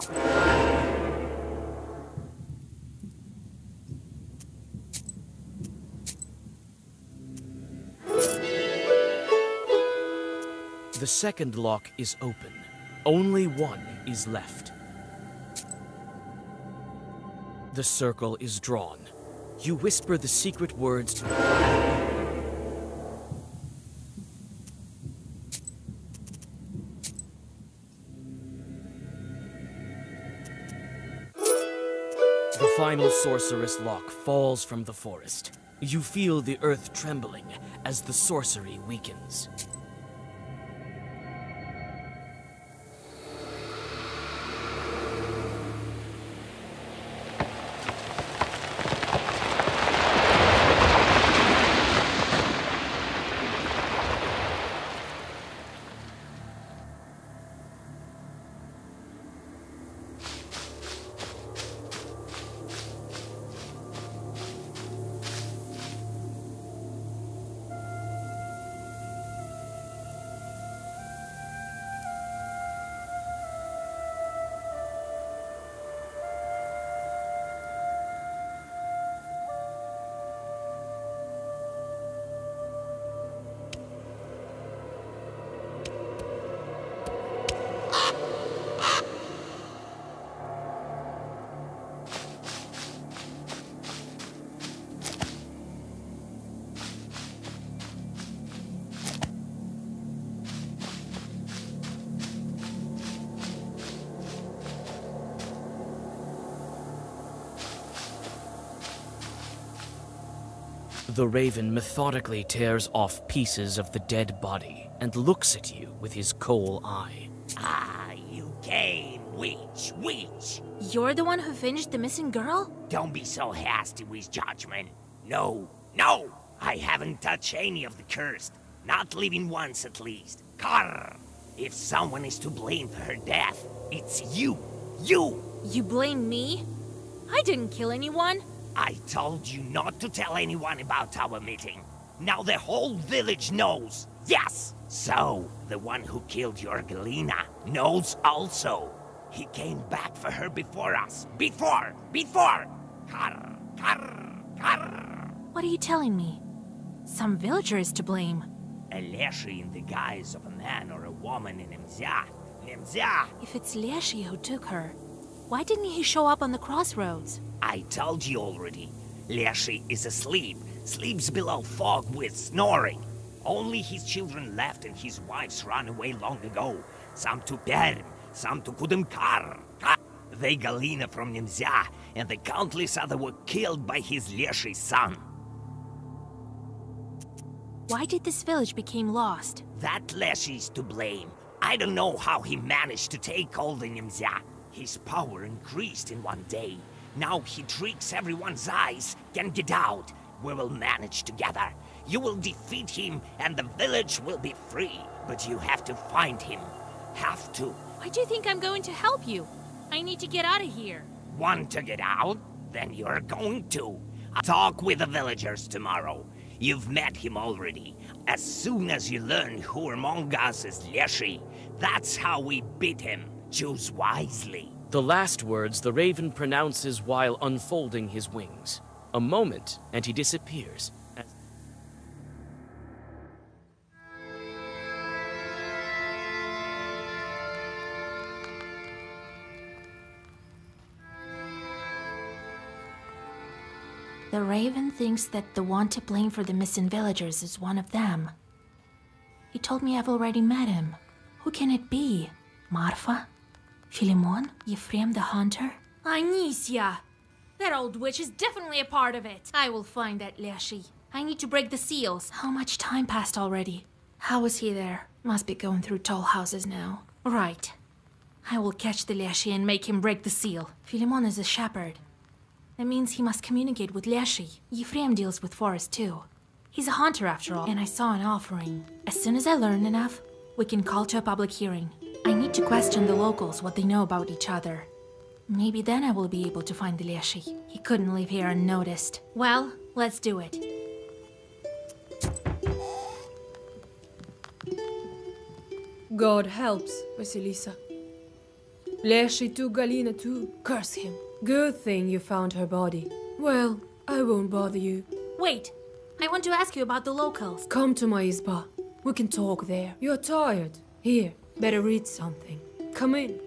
S11: The second lock is open. Only one is left. The circle is drawn. You whisper the secret words to... The final sorceress lock falls from the forest. You feel the earth trembling as the sorcery weakens. The raven methodically tears off pieces of the dead body and looks at you with his coal eye.
S1: Ah, you came, witch, witch!
S21: You're the one who finished the missing girl?
S1: Don't be so hasty with judgment. No, no! I haven't touched any of the cursed. Not living once at least. Karr! If someone is to blame for her death, it's you! You!
S21: You blame me? I didn't kill anyone.
S1: I told you not to tell anyone about our meeting. Now the whole village knows. Yes! So, the one who killed your Galina knows also. He came back for her before us. Before! Karr! Karr! Karr!
S21: What are you telling me? Some villager is to blame.
S1: A Leshy in the guise of a man or a woman in Nemzya. Nemzya!
S21: If it's Leshy who took her, why didn't he show up on the crossroads?
S1: I told you already. Leshy is asleep. Sleeps below fog with snoring. Only his children left and his wives ran away long ago. Some to Perm, some to Kudemkar. They Galina from Nemzya, and the countless other were killed by his Leshy son.
S21: Why did this village become lost?
S1: That Leshy's to blame. I don't know how he managed to take all the Nemzya. His power increased in one day. Now he tricks everyone's eyes. Can get out. We will manage together. You will defeat him and the village will be free. But you have to find him. Have to.
S21: Why do you think I'm going to help you? I need to get out of here.
S1: Want to get out? Then you're going to. I'll talk with the villagers tomorrow. You've met him already. As soon as you learn who among us is Leshy, that's how we beat him. Choose wisely.
S11: The last words the raven pronounces while unfolding his wings. A moment, and he disappears.
S21: The raven thinks that the one to blame for the missing villagers is one of them. He told me I've already met him. Who can it be? Marfa? Philemon? Ephraim the Hunter? Anicia! That old witch is definitely a part of it. I will find that Leshy. I need to break the seals. How much time passed already? How was he there? Must be going through tall houses now. Right. I will catch the Leshy and make him break the seal. Philemon is a shepherd. That means he must communicate with Leshy. Ephraim deals with forest too. He's a hunter after all, and I saw an offering. As soon as I learn enough, we can call to a public hearing. I need to question the locals what they know about each other. Maybe then I will be able to find the Leshy. He couldn't live here unnoticed. Well, let's do it.
S10: God helps, Vasilisa. Leshy took Galina too. Curse him. Good thing you found her body. Well, I won't bother you.
S21: Wait! I want to ask you about the locals.
S10: Come to my izba. We can talk there. You're tired. Here, better read something. Come in.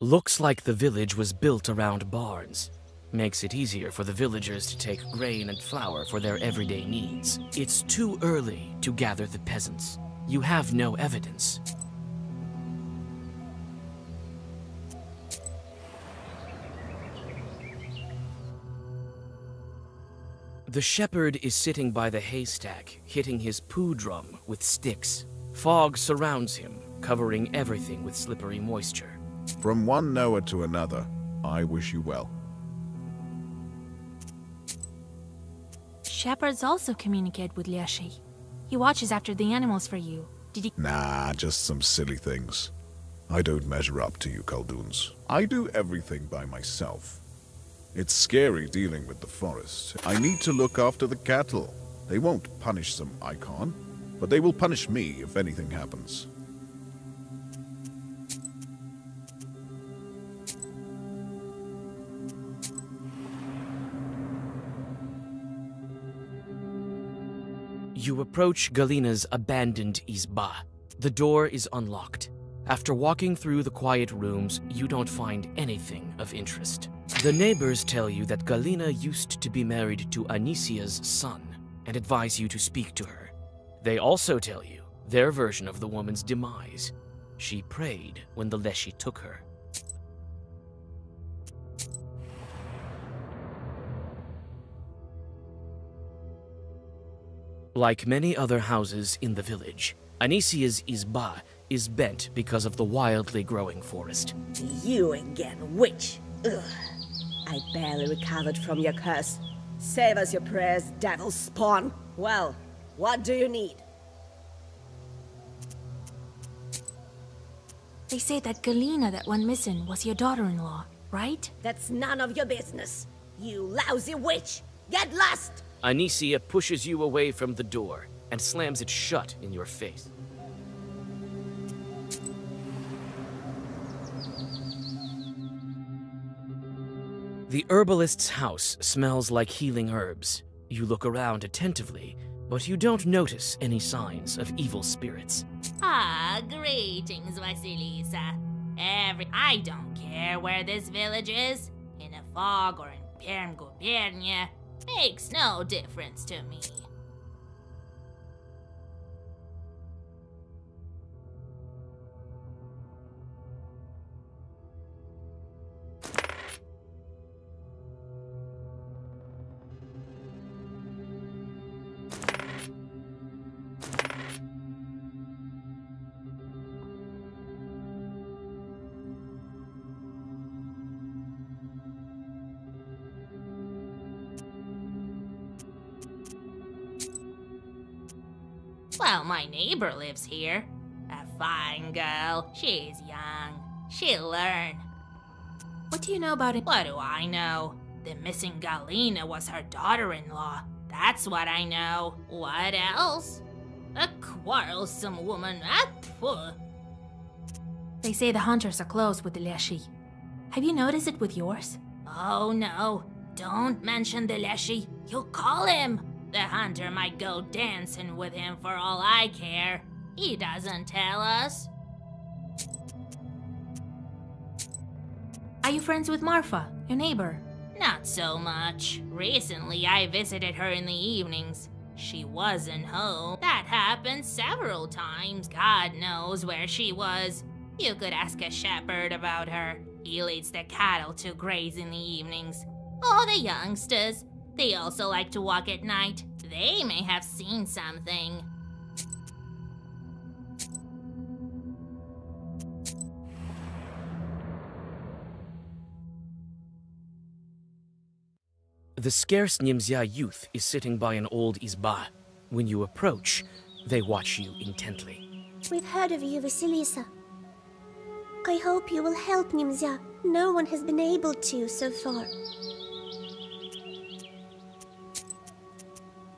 S11: Looks like the village was built around barns. Makes it easier for the villagers to take grain and flour for their everyday needs. It's too early to gather the peasants. You have no evidence. The shepherd is sitting by the haystack, hitting his poo drum with sticks. Fog surrounds him, covering everything with slippery moisture.
S16: From one Noah to another, I wish you well.
S21: Shepherds also communicate with Leshy. He watches after the animals for you. Did he—
S16: Nah, just some silly things. I don't measure up to you, Kolduns. I do everything by myself. It's scary dealing with the forest. I need to look after the cattle. They won't punish some icon, but they will punish me if anything happens.
S11: You approach Galina's abandoned izba. The door is unlocked. After walking through the quiet rooms, you don't find anything of interest. The neighbors tell you that Galina used to be married to Anisia's son and advise you to speak to her. They also tell you their version of the woman's demise. She prayed when the Leshy took her. Like many other houses in the village, Anisia's izba is bent because of the wildly growing forest.
S20: You again, witch! Ugh. I barely recovered from your curse. Save us your prayers, devil spawn! Well, what do you need?
S21: They say that Galina that went missing was your daughter-in-law, right?
S20: That's none of your business. You lousy witch! Get lost!
S11: Anisia pushes you away from the door and slams it shut in your face. The herbalist's house smells like healing herbs. You look around attentively, but you don't notice any signs of evil spirits.
S2: Ah, greetings, Vasilisa. I don't care where this village is, in a fog or in Perm-Gubernia. Makes no difference to me. Well, my neighbor lives here. A fine girl. She's young. She'll learn.
S21: What do you know about it?
S2: What do I know? The missing Galina was her daughter-in-law. That's what I know. What else? A quarrelsome woman.
S21: They say the hunters are close with the Leshy. Have you noticed it with yours?
S2: Oh no, don't mention the Leshy. You'll call him. The hunter might go dancing with him for all I care. He doesn't tell us.
S21: Are you friends with Marfa, your neighbor?
S2: Not so much. Recently, I visited her in the evenings. She wasn't home. That happened several times. God knows where she was. You could ask a shepherd about her. He leads the cattle to graze in the evenings. Oh, the youngsters. They also like to walk at night. They may have seen something.
S11: The scarce Nimzya youth is sitting by an old izba. When you approach, they watch you intently.
S13: We've heard of you, Vasilisa. I hope you will help Nimzya. No one has been able to so far.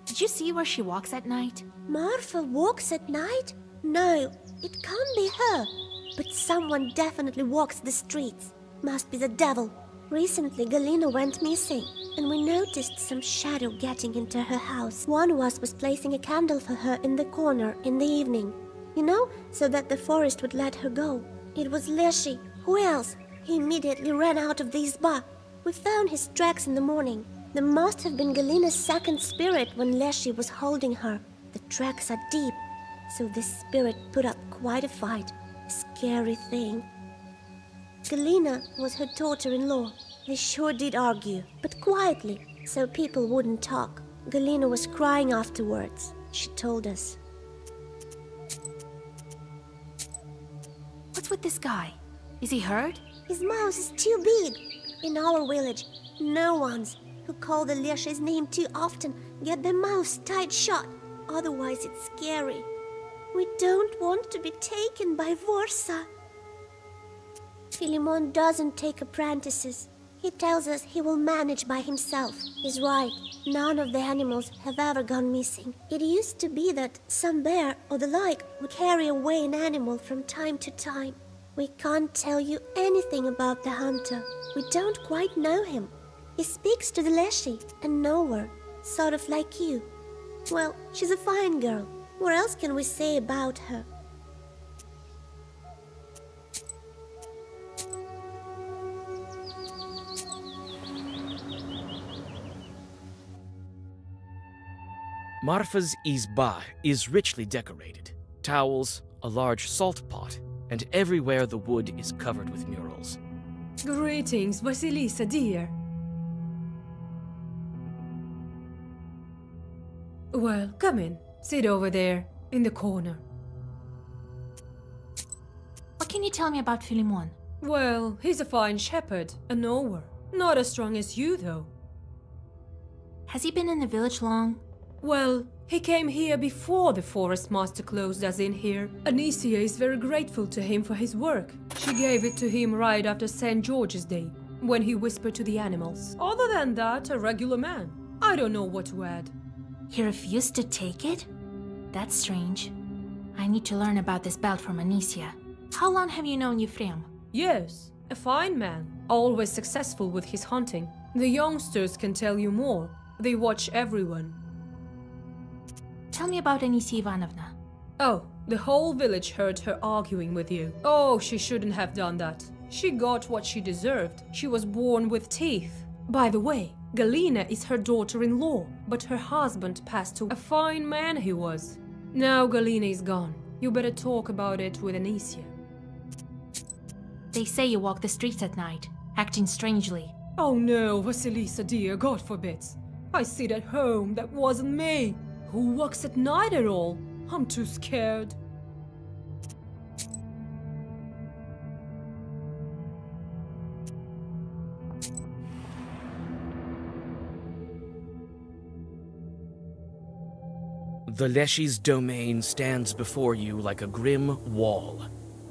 S21: Did you see where she walks at night?
S13: Marfa walks at night? No, it can't be her. But someone definitely walks the streets. Must be the devil. Recently, Galina went missing, and we noticed some shadow getting into her house. One of us was placing a candle for her in the corner in the evening. You know, so that the forest would let her go. It was Leshy. Who else? He immediately ran out of the izba. We found his tracks in the morning. There must have been Galina's second spirit when Leshy was holding her. The tracks are deep, so this spirit put up quite a fight. A scary thing. Galina was her daughter-in-law. They sure did argue, but quietly, so people wouldn't talk. Galina was crying afterwards, she told us.
S21: What's with this guy? Is he hurt?
S13: His mouth is too big. In our village, no ones who call the Leshy's name too often get their mouths tied shut. Otherwise it's scary. We don't want to be taken by Vorsa. Philemon doesn't take apprentices. He tells us he will manage by himself. He's right. None of the animals have ever gone missing. It used to be that some bear or the like would carry away an animal from time to time. We can't tell you anything about the hunter. We don't quite know him. He speaks to the Leshy and nowhere, sort of like you. Well, she's a fine girl. What else can we say about her?
S11: Marfa's izba is richly decorated. Towels, a large salt pot, and everywhere the wood is covered with murals.
S10: Greetings, Vasilisa, dear. Well, come in. Sit over there, in the corner.
S21: What can you tell me about Philemon?
S10: Well, he's a fine shepherd, a knower. Not as strong as you, though.
S21: Has he been in the village long?
S10: Well, he came here before the forest master closed us in here. Anicia is very grateful to him for his work. She gave it to him right after St. George's Day, when he whispered to the animals. Other than that, a regular man. I don't know what to add.
S21: He refused to take it? That's strange. I need to learn about this belt from Anicia. How long have you known Ephraim?
S10: Yes, a fine man, always successful with his hunting. The youngsters can tell you more. They watch everyone.
S21: Tell me about Anisia Ivanovna.
S10: Oh, the whole village heard her arguing with you. Oh, she shouldn't have done that. She got what she deserved. She was born with teeth. By the way, Galina is her daughter-in-law, but her husband passed away. A fine man he was. Now Galina is gone. You better talk about it with Anicia.
S21: They say you walk the streets at night, acting strangely.
S10: Oh no, Vasilisa dear, God forbids. I sit at home, that wasn't me. Who walks at night at all? I'm too scared.
S11: The Leshy's domain stands before you like a grim wall.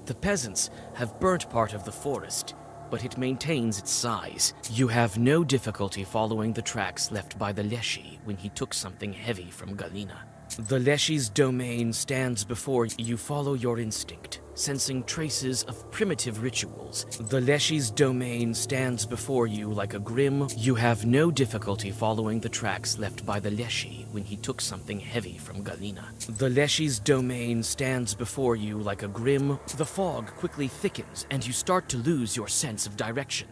S11: The peasants have burnt part of the forest, but it maintains its size. You have no difficulty following the tracks left by the Leshy when he took something heavy from Galina. The Leshy's domain stands before you. Follow your instinct. sensing traces of primitive rituals. The Leshy's domain stands before you like a grim. You have no difficulty following the tracks left by the Leshy when he took something heavy from Galina. The Leshy's domain stands before you like a grim. The fog quickly thickens and you start to lose your sense of direction.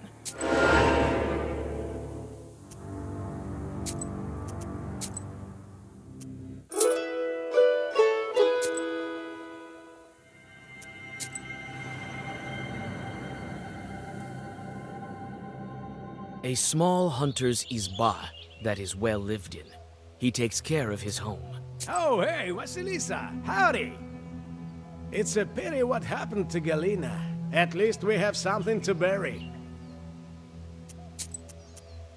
S11: A small hunter's izba that is well lived in. He takes care of his home.
S6: Oh, hey, Vasilisa, howdy! It's a pity what happened to Galina. At least we have something to bury.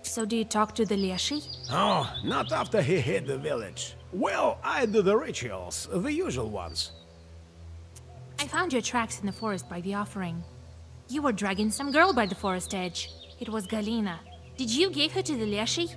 S21: So do you talk to the Leshy?
S6: Oh, not after he hit the village. Well, I do the rituals, the usual ones.
S21: I found your tracks in the forest by the offering. You were dragging some girl by the forest edge. It was Galina. Did you give her to the Leshy?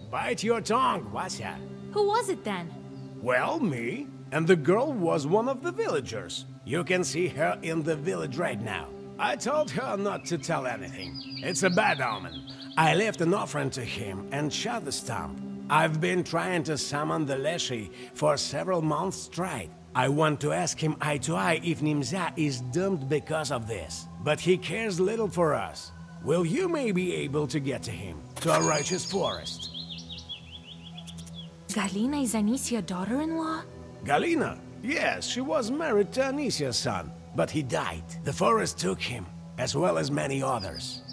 S6: Bite your tongue, Vasya.
S21: Who was it then?
S6: Well, me. And the girl was one of the villagers. You can see her in the village right now. I told her not to tell anything. It's a bad omen. I left an offering to him and shot the stump. I've been trying to summon the Leshy for several months straight. I want to ask him eye to eye if Nimza is doomed because of this. But he cares little for us. Will you maybe be able to get to him, to a righteous forest?
S21: Galina is Anisia's daughter-in-law?
S6: Galina? Yes, she was married to Anisia's son, but he died. The forest took him, as well as many others.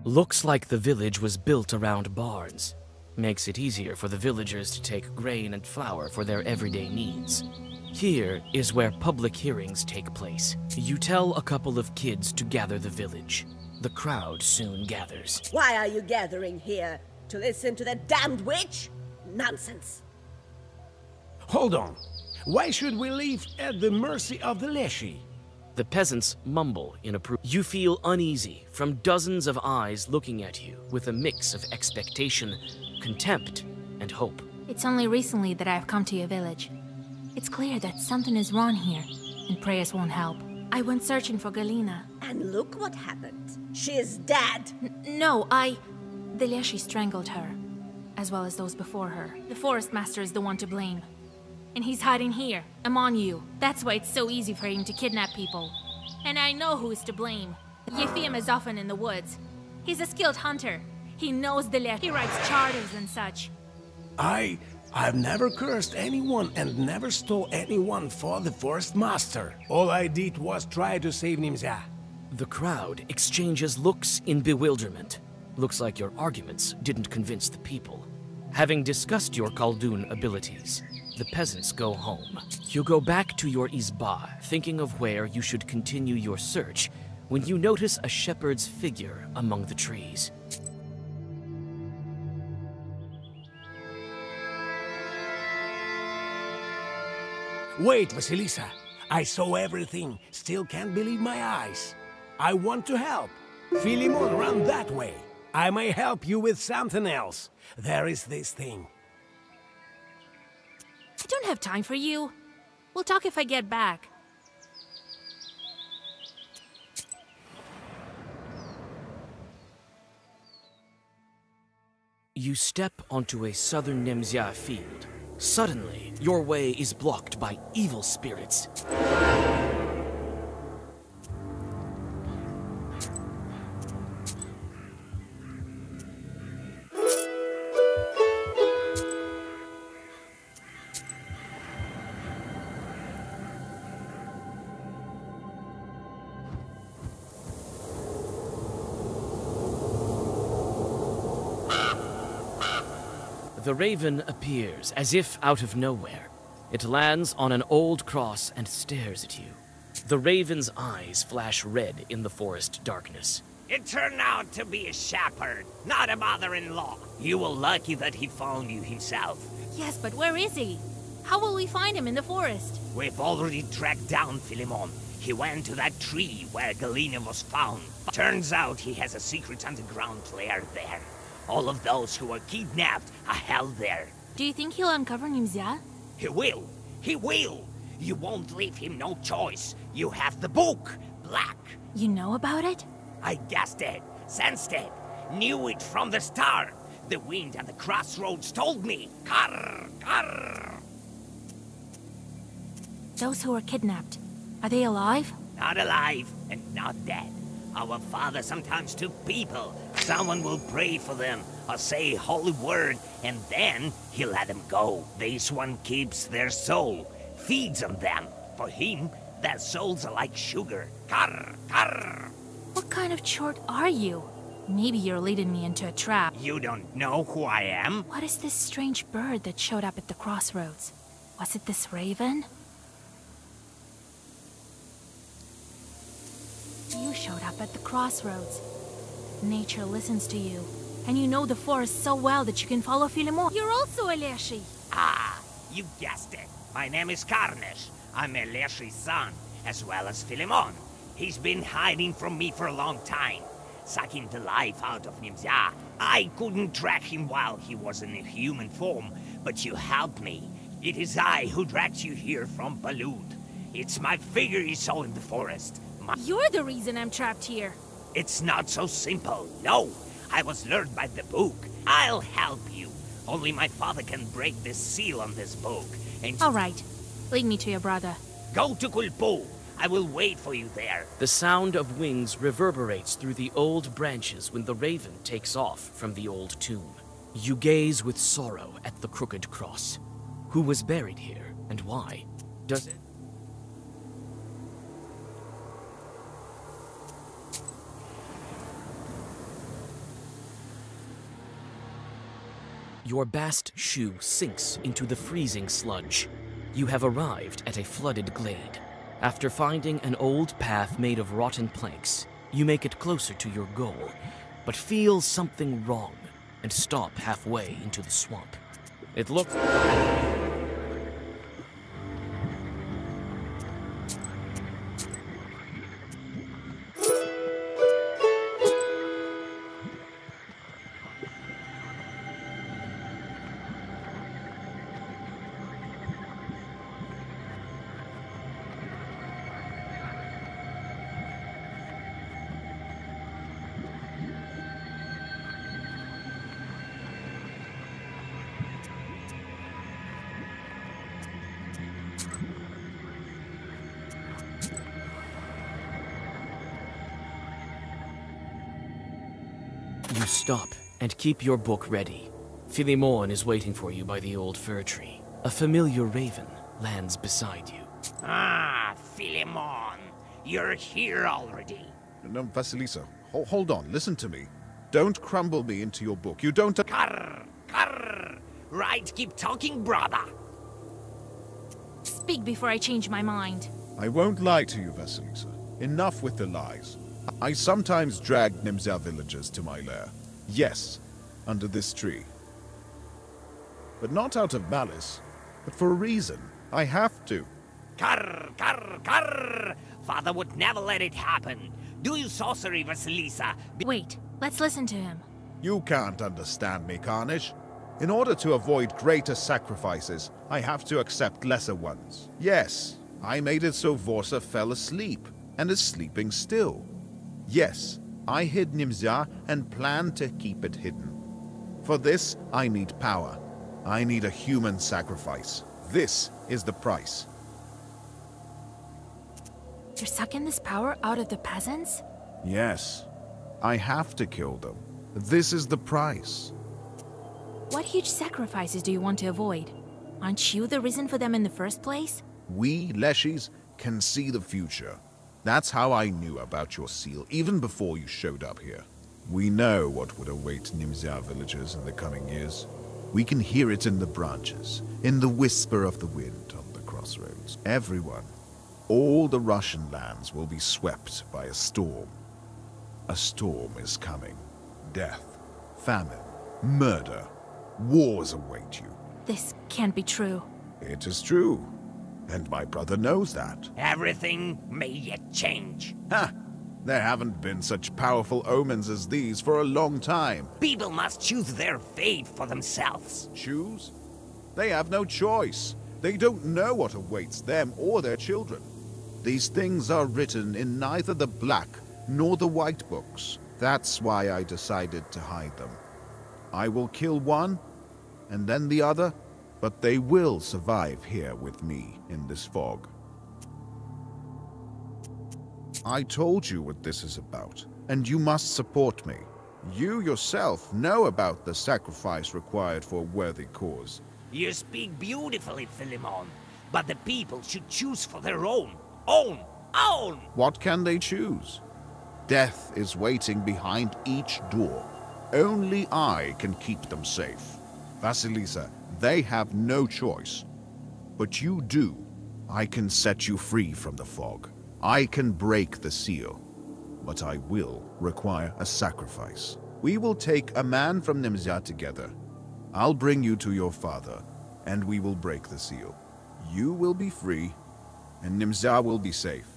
S11: Looks like the village was built around barns. Makes it easier for the villagers to take grain and flour for their everyday needs. Here is where public hearings take place. You tell a couple of kids to gather the village. The crowd soon gathers.
S20: Why are you gathering here? To listen to that damned witch? Nonsense.
S6: Hold on. Why should we leave at the mercy of the Leshy?
S11: The peasants mumble in approval. You feel uneasy from dozens of eyes looking at you with a mix of expectation, contempt, and hope.
S21: It's only recently that I've come to your village. It's clear that something is wrong here, and prayers won't help. I went searching for Galina.
S20: And look what happened. She is dead.
S21: No, The Leshy strangled her, as well as those before her. The Forest Master is the one to blame. And he's hiding here, among you. That's why it's so easy for him to kidnap people. And I know who is to blame. Yefim is often in the woods. He's a skilled hunter. He knows the Leshy. He writes charters and such.
S6: I've never cursed anyone and never stole anyone for the Forest Master. All I did was try to save Nimza.
S11: The crowd exchanges looks in bewilderment. Looks like your arguments didn't convince the people. Having discussed your Koldun abilities, the peasants go home. You go back to your izba, thinking of where you should continue your search, when you notice a shepherd's figure among the trees.
S6: Wait, Vasilisa. I saw everything. Still can't believe my eyes. I want to help. Philemon, run that way. I may help you with something else. There is this thing.
S21: I don't have time for you. We'll talk if I get back.
S11: You step onto a southern Nemzia field. Suddenly, your way is blocked by evil spirits. The raven appears, as if out of nowhere. It lands on an old cross and stares at you. The raven's eyes flash red in the forest darkness.
S1: It turned out to be a shepherd, not a mother-in-law. You were lucky that he found you himself.
S21: Yes, but where is he? How will we find him in the forest?
S1: We've already tracked down Philemon. He went to that tree where Galena was found. Turns out he has a secret underground lair there. All of those who were kidnapped are held there.
S21: Do you think he'll uncover Nimzia?
S1: He will! He will! You won't leave him no choice. You have the book, Black.
S21: You know about it?
S1: I guessed it, sensed it, knew it from the start. The wind at the crossroads told me. Karr, karr.
S21: Those who were kidnapped, are they alive?
S1: Not alive and not dead. Our father sometimes took people. Someone will pray for them or say a holy word, and then he let them go. This one keeps their soul, feeds on them. For him, their souls are like sugar. Karr, karr.
S21: What kind of chort are you? Maybe you're leading me into a trap.
S1: You don't know who I am?
S21: What is this strange bird that showed up at the crossroads? Was it this raven? You showed up at the crossroads. Nature listens to you, and you know the forest so well that you can follow Philemon. You're also a Leshy.
S1: Ah, you guessed it. My name is Karnish. I'm a Leshy's son, as well as Philemon. He's been hiding from me for a long time, sucking the life out of Nimzia. I couldn't track him while he was in a human form, but you helped me. It is I who dragged you here from Balud. It's my figure you saw in the forest.
S21: You're the reason I'm trapped here.
S1: It's not so simple. No, I was lured by the book. I'll help you. Only my father can break the seal on this book. And
S21: all right, lead me to your brother.
S1: Go to Kulpo. I will wait for you there.
S11: The sound of wings reverberates through the old branches when the raven takes off from the old tomb. You gaze with sorrow at the crooked cross. Who was buried here, and why? Does it? Your bast shoe sinks into the freezing sludge. You have arrived at a flooded glade. After finding an old path made of rotten planks, you make it closer to your goal, but feel something wrong and stop halfway into the swamp. It looks... You stop and keep your book ready. Philemon is waiting for you by the old fir tree. A familiar raven lands beside you.
S1: Ah, Philemon, you're here already.
S16: No, Vasilisa, hold on, listen to me. Don't crumble me into your book. You don't...
S1: Karr, karr. Right, keep talking, brother.
S21: Speak before I change my mind.
S16: I won't lie to you, Vasilisa. Enough with the lies. I sometimes drag Nimzia villagers to my lair. Yes, under this tree. But not out of malice, but for a reason. I have to.
S1: Karr, karr, karr. Father would never let it happen. Do you sorcery, Vasilisa?
S21: Wait, let's listen to him.
S16: You can't understand me, Carnage. In order to avoid greater sacrifices, I have to accept lesser ones. Yes, I made it so Vorsa fell asleep, and is sleeping still. Yes, I hid Nimzia and plan to keep it hidden. For this, I need power. I need a human sacrifice. This is the price.
S21: You're sucking this power out of the peasants?
S16: Yes, I have to kill them. This is the price.
S21: What huge sacrifices do you want to avoid? Aren't you the reason for them in the first place?
S16: We, Leshys, can see the future. That's how I knew about your seal, even before you showed up here. We know what would await Nimzia villagers in the coming years. We can hear it in the branches, in the whisper of the wind on the crossroads. Everyone, all the Russian lands will be swept by a storm. A storm is coming. Death, famine, murder, wars await you.
S21: This can't be true.
S16: It is true. And my brother knows that.
S1: Everything may yet change.
S16: Ha! There haven't been such powerful omens as these for a long time.
S1: People must choose their fate for themselves.
S16: Choose? They have no choice. They don't know what awaits them or their children. These things are written in neither the Black nor the White books. That's why I decided to hide them. I will kill one, and then the other, but they will survive here with me in this fog. I told you what this is about, and you must support me. You yourself know about the sacrifice required for a worthy cause.
S1: You speak beautifully, Philemon, but the people should choose for their own. Own!
S16: What can they choose? Death is waiting behind each door. Only I can keep them safe. Vasilisa, they have no choice. But you do. I can set you free from the fog. I can break the seal. But I will require a sacrifice. We will take a man from Nimzia together. I'll bring you to your father, and we will break the seal. You will be free, and Nimzia will be safe.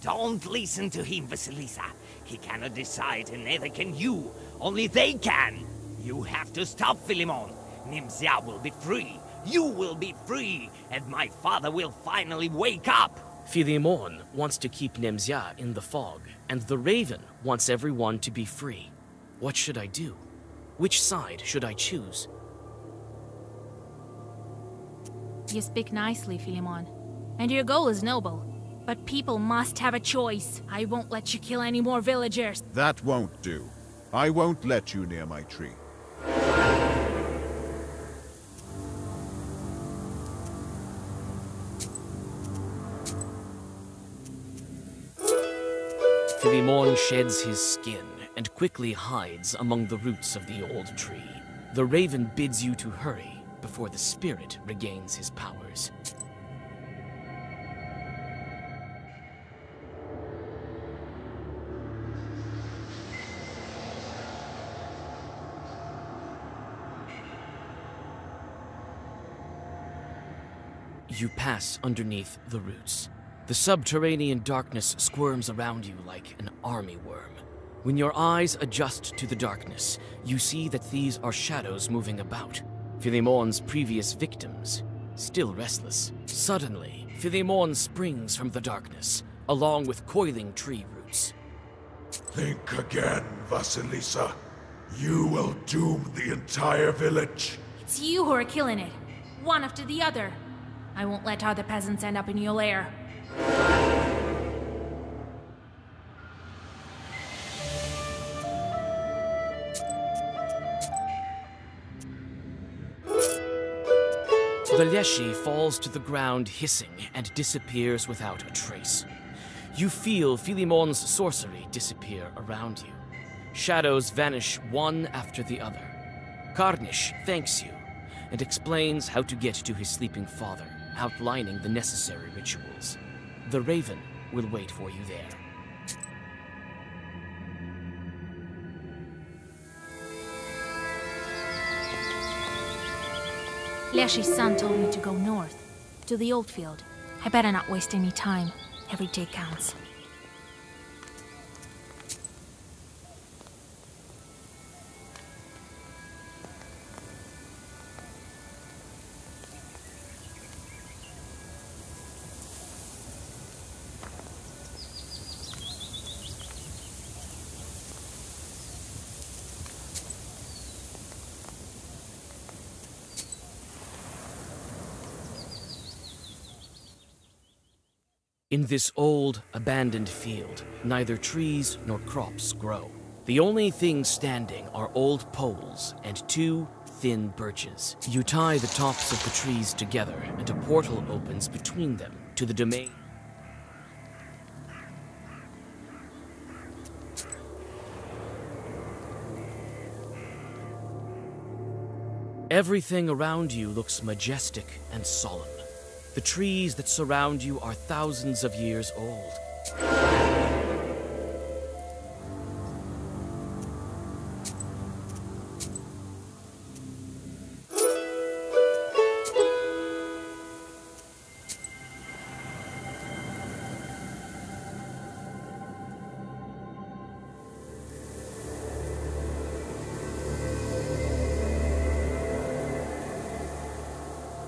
S1: Don't listen to him, Vasilisa. He cannot decide, and neither can you. Only they can. You have to stop Philemon. Nimzia will be free. You will be free, and my father will finally wake up.
S11: Philemon wants to keep Nimzia in the fog, and the Raven wants everyone to be free. What should I do? Which side should I choose?
S21: You speak nicely, Philemon. And your goal is noble. But people must have a choice. I won't let you kill any more villagers.
S16: That won't do. I won't let you near my tree.
S11: Philemon sheds his skin and quickly hides among the roots of the old tree. The Raven bids you to hurry before the spirit regains his powers. You pass underneath the roots. The subterranean darkness squirms around you like an army worm. When your eyes adjust to the darkness, you see that these are shadows moving about. Philemon's previous victims, still restless. Suddenly, Philemon springs from the darkness, along with coiling tree roots.
S5: Think again, Vasilisa. You will doom the entire village.
S21: It's you who are killing it. One after the other. I won't let other peasants end up in your lair.
S11: The Leshy falls to the ground hissing and disappears without a trace. You feel Philemon's sorcery disappear around you. Shadows vanish one after the other. Karnish thanks you and explains how to get to his sleeping father, outlining the necessary rituals. The Raven will wait for you there.
S21: Leshy's son told me to go north, to the old field. I better not waste any time. Every day counts.
S11: In this old, abandoned field, neither trees nor crops grow. The only things standing are old poles and two thin birches. You tie the tops of the trees together, and a portal opens between them to the domain. Everything around you looks majestic and solemn. The trees that surround you are thousands of years old.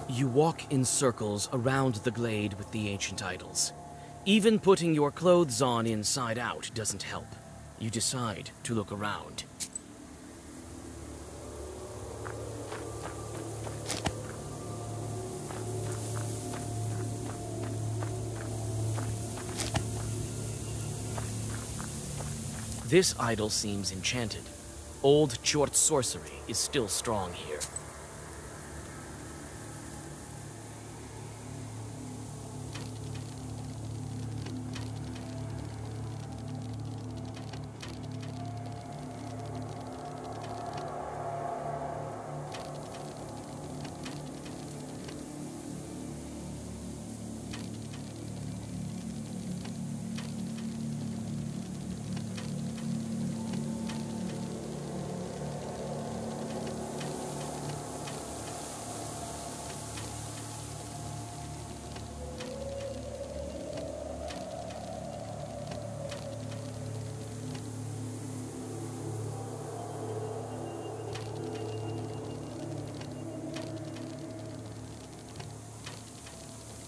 S11: You walk in circles around the glade with the ancient idols. Even putting your clothes on inside out doesn't help. You decide to look around. This idol seems enchanted. Old Chort sorcery is still strong here.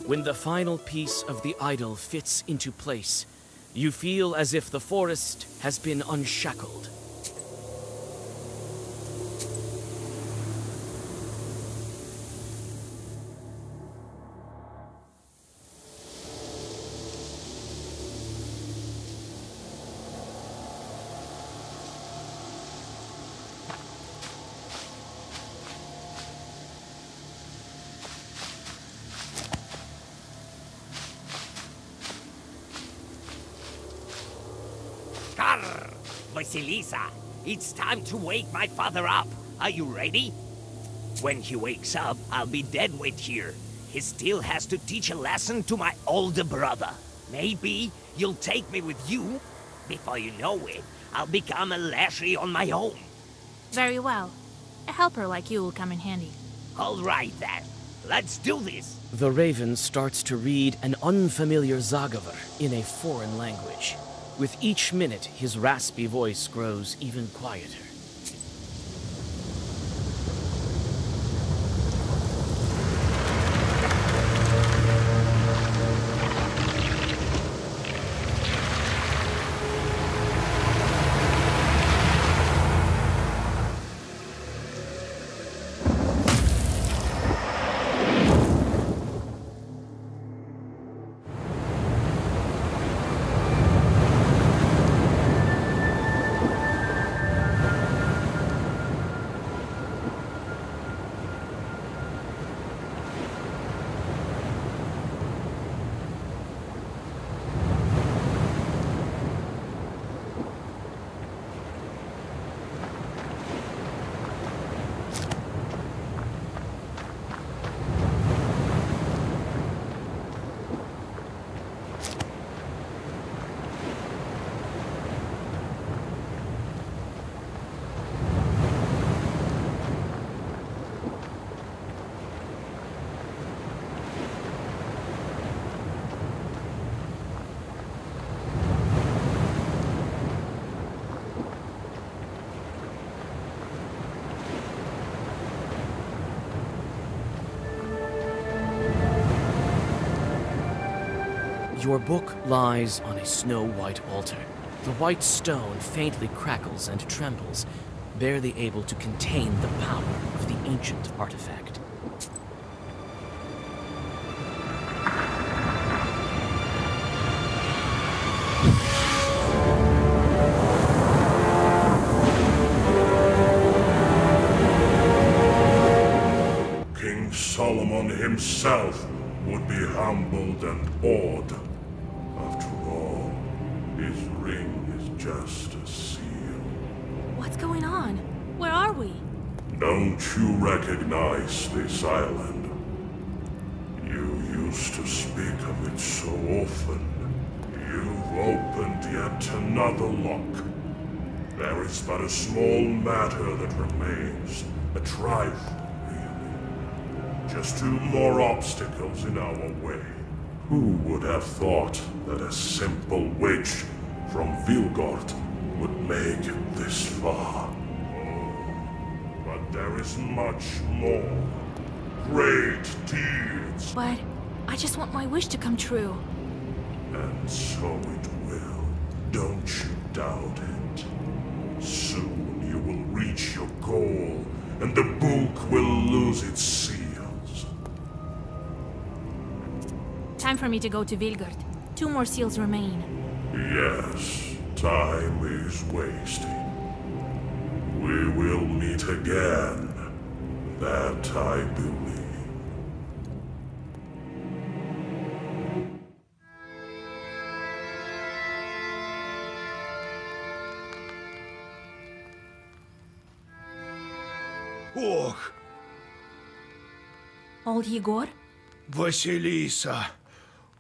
S11: When the final piece of the idol fits into place, you feel as if the forest has been unshackled.
S1: Karr! Vasilisa, it's time to wake my father up. Are you ready? When he wakes up, I'll be dead weight here. He still has to teach a lesson to my older brother. Maybe you'll take me with you. Before you know it, I'll become a Leshy on my own.
S21: Very well. A helper like you will come in handy.
S1: All right then. Let's do this.
S11: The Raven starts to read an unfamiliar Zagavar in a foreign language. With each minute, his raspy voice grows even quieter. Your book lies on a snow-white altar. The white stone faintly crackles and trembles, barely able to contain the power of the ancient artifact.
S5: King Solomon himself would be humbled and awed. After all, his ring is just a seal.
S21: What's going on? Where are we?
S5: Don't you recognize this island? You used to speak of it so often. You've opened yet another lock. There is but a small matter that remains. A trifle, really. Just 2 more obstacles in our way. Who would have thought that a simple witch from Vilgort would make it this far? Oh, but there is much more. great deeds.
S21: But I just want my wish to come true.
S5: And so it will. Don't you doubt it. Soon you will reach your goal, and the book will lose its seals.
S21: Time for me to go to Vilgard. 2 more seals remain.
S5: Yes, time is wasting. We will meet again. That I believe.
S4: Och,
S21: Old Igor?
S4: Vasilisa.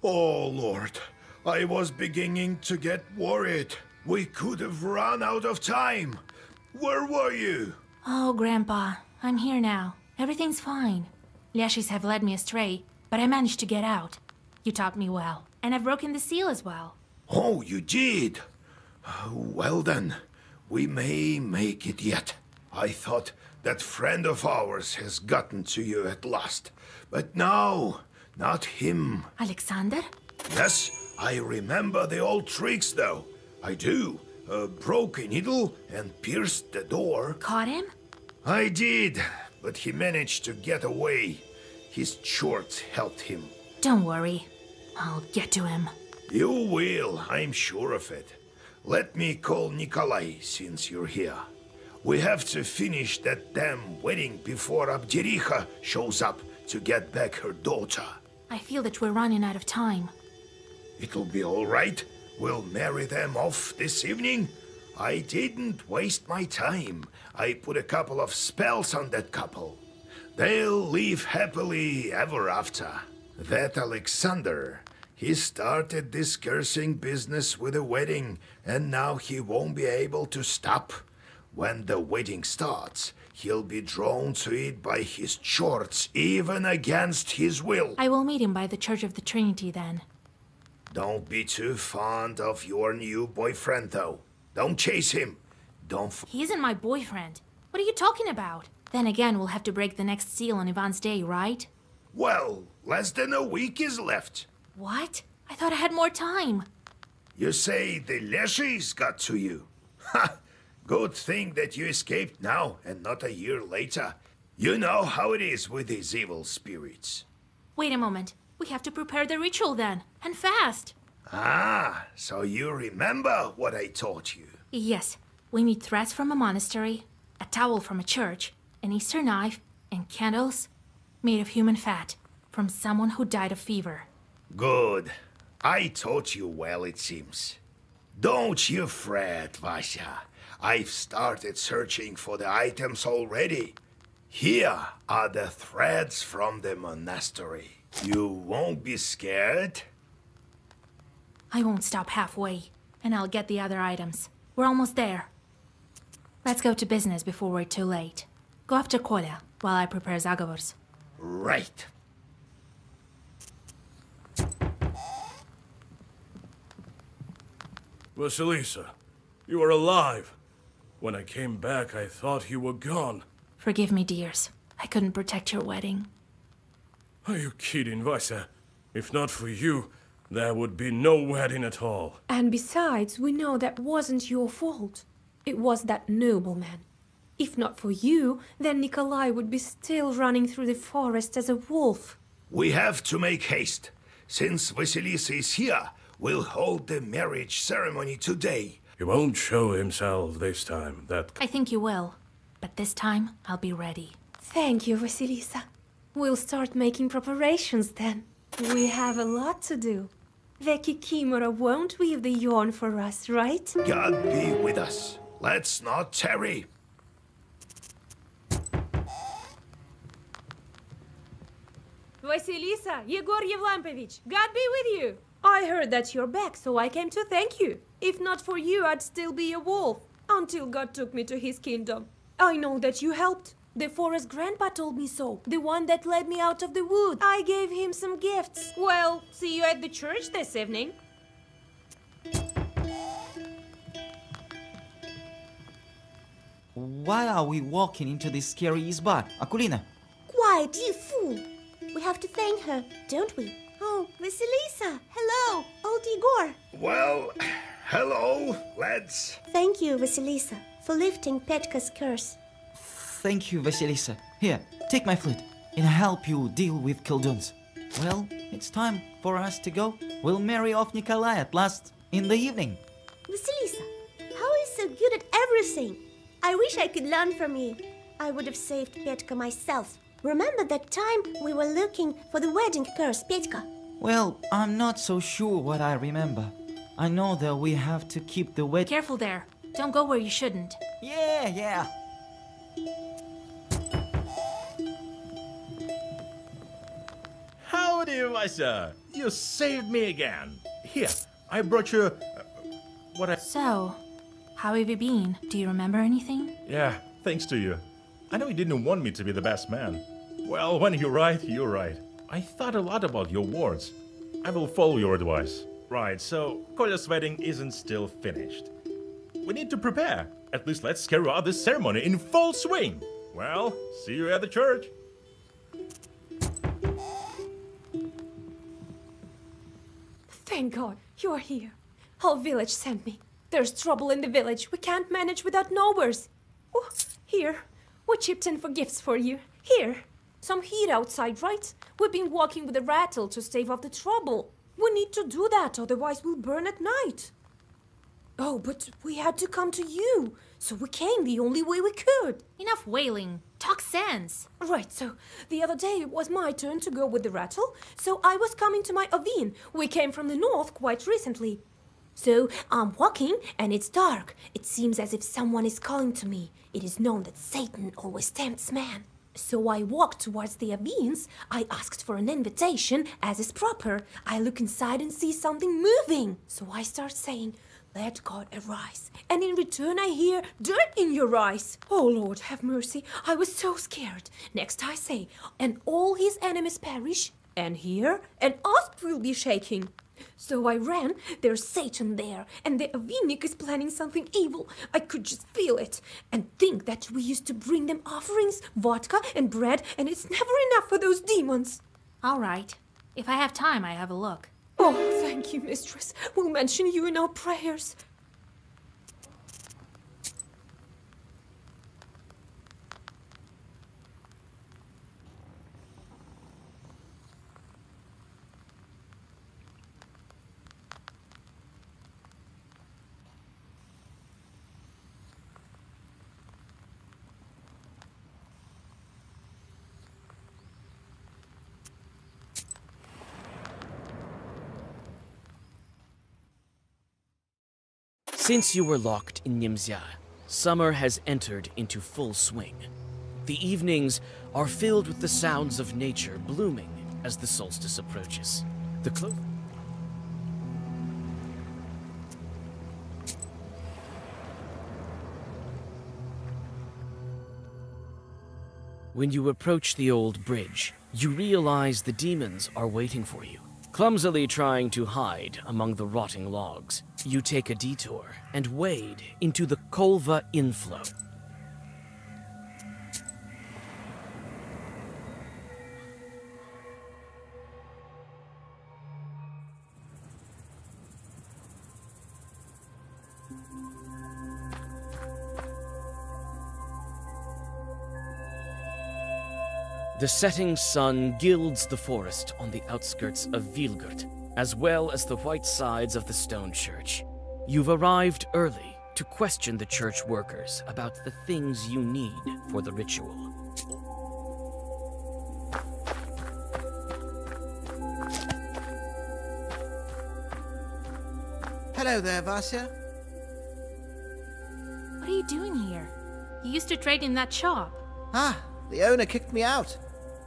S4: Oh, Lord. I was beginning to get worried. We could have run out of time. Where were you?
S21: Oh, Grandpa, I'm here now. Everything's fine. Leshys have led me astray, but I managed to get out. You taught me well, and I've broken the seal as well.
S4: Oh, you did? Well then, we may make it yet. I thought that friend of ours has gotten to you at last. But no, not him.
S21: Alexander?
S4: Yes, I remember the old tricks though. I do. Broke a needle and pierced the door.
S21: Caught him?
S4: I did, but he managed to get away. His shorts helped him.
S21: Don't worry. I'll get to him.
S4: You will, I'm sure of it. Let me call Nikolai, since you're here. We have to finish that damn wedding before Abdericha shows up to get back her daughter.
S21: I feel that we're running out of time.
S4: It'll be all right. We'll marry them off this evening. I didn't waste my time. I put a couple of spells on that couple. They'll live happily ever after. That Alexander, he started this cursing business with a wedding, and now he won't be able to stop. When the wedding starts, he'll be drawn to it by his shorts, even against his will.
S21: I will meet him by the Church of the Trinity then.
S4: Don't be too fond of your new boyfriend, though. Don't chase him.
S21: He isn't my boyfriend. What are you talking about? Then again, we'll have to break the next seal on Ivan's day, right?
S4: Well, less than a week is left.
S21: What? I thought I had more time.
S4: You say the Leshy's got to you? Ha! Good thing that you escaped now and not a year later. You know how it is with these evil spirits.
S21: Wait a moment. We have to prepare the ritual then, and fast.
S4: Ah, so you remember what I taught you?
S21: Yes. We need threads from a monastery, a towel from a church, an Easter knife, and candles made of human fat from someone who died of fever.
S4: Good. I taught you well, it seems. Don't you fret, Vasya. I've started searching for the items already. Here are the threads from the monastery. You won't be scared?
S21: I won't stop halfway, and I'll get the other items. We're almost there. Let's go to business before we're too late. Go after Kolya, while I prepare Zagovors.
S4: Right.
S17: Vasilisa, you are alive. When I came back, I thought you were gone.
S21: Forgive me, dears. I couldn't protect your wedding.
S17: Are you kidding, Vasya? If not for you, there would be no wedding at all.
S10: And besides, we know that wasn't your fault. It was that nobleman. If not for you, then Nikolai would be still running through the forest as a wolf.
S4: We have to make haste. Since Vasilisa is here, we'll hold the marriage ceremony today.
S17: He won't show himself this time,
S21: I think you will. But this time, I'll be ready.
S10: Thank you, Vasilisa. We'll start making preparations then. We have a lot to do. The Kikimora won't weave the yarn for us, right?
S4: God be with us. Let's not tarry.
S10: Vasilisa, Yegor Yevlampovich, God be with you. I heard that you're back, so I came to thank you. If not for you, I'd still be a wolf, until God took me to his kingdom. I know that you helped. The forest grandpa told me so, the one that led me out of the wood. I gave him some gifts. Well, see you at the church this evening.
S7: Why are we walking into this scary Izba, Akulina?
S13: quiet, you fool! We have to thank her, don't we? Oh, Vasilisa! Hello, old Igor!
S4: Well, hello, lads.
S13: Thank you, Vasilisa, for lifting Petka's curse.
S7: Thank you, Vasilisa. Here, take my flute, and I'll help you deal with Kolduns. Well, it's time for us to go. We'll marry off Nikolai at last in the evening.
S13: Vasilisa, how are you so good at everything? I wish I could learn from you. I would have saved Petka myself. Remember that time we were looking for the wedding curse, Petka?
S7: Well, I'm not so sure what I remember. I know that we have to keep the wedding...
S21: Careful there. Don't go where you shouldn't.
S7: Yeah.
S9: Howdy, Vaisa! You saved me again. Here, I brought you...
S21: So, how have you been? Do you remember anything?
S9: Yeah, thanks to you. I know you didn't want me to be the best man. Well, when you're right, you're right. I thought a lot about your words. I will follow your advice. Right, so Kolya's wedding isn't still finished. We need to prepare. At least let's carry out this ceremony in full swing. Well, see you at the church.
S10: Thank God, you're here. Whole village sent me. There's trouble in the village. We can't manage without knowers. Oh, here. We chipped in for gifts for you. Here. Some heat outside, right? We've been walking with a rattle to stave off the trouble. We need to do that, otherwise we'll burn at night. Oh, but we had to come to you. So we came the only way we could.
S21: Enough wailing. Talk sense.
S10: Right, so the other day it was my turn to go with the rattle, so I was coming to my Avin. We came from the north quite recently. So I'm walking and it's dark. It seems as if someone is calling to me. It is known that Satan always tempts man. So I walked towards the Avins. I asked for an invitation, as is proper. I look inside and see something moving. So I start saying, "Let God arise." And in return I hear, "Dirt in your eyes." Oh Lord, have mercy. I was so scared. Next I say, "And all his enemies perish." And here, "And us will be shaking." So I ran, there's Satan there, and the Avinik is planning something evil. I could just feel it. And think that we used to bring them offerings, vodka and bread, and it's never enough for those demons.
S21: All right. If I have time, I have a look.
S10: Oh, thank you, mistress. We'll mention you in our prayers.
S11: Since you were locked in Nimzya, summer has entered into full swing. The evenings are filled with the sounds of nature blooming as the solstice approaches. When you approach the old bridge, you realize the demons are waiting for you. Clumsily trying to hide among the rotting logs, you take a detour and wade into the Kolva inflow. The setting sun gilds the forest on the outskirts of Vilgurt, as well as the white sides of the stone church. You've arrived early to question the church workers about the things you need for the ritual.
S14: Hello there, Vasya.
S21: What are you doing here? You used to trade in that shop.
S14: Ah, the owner kicked me out.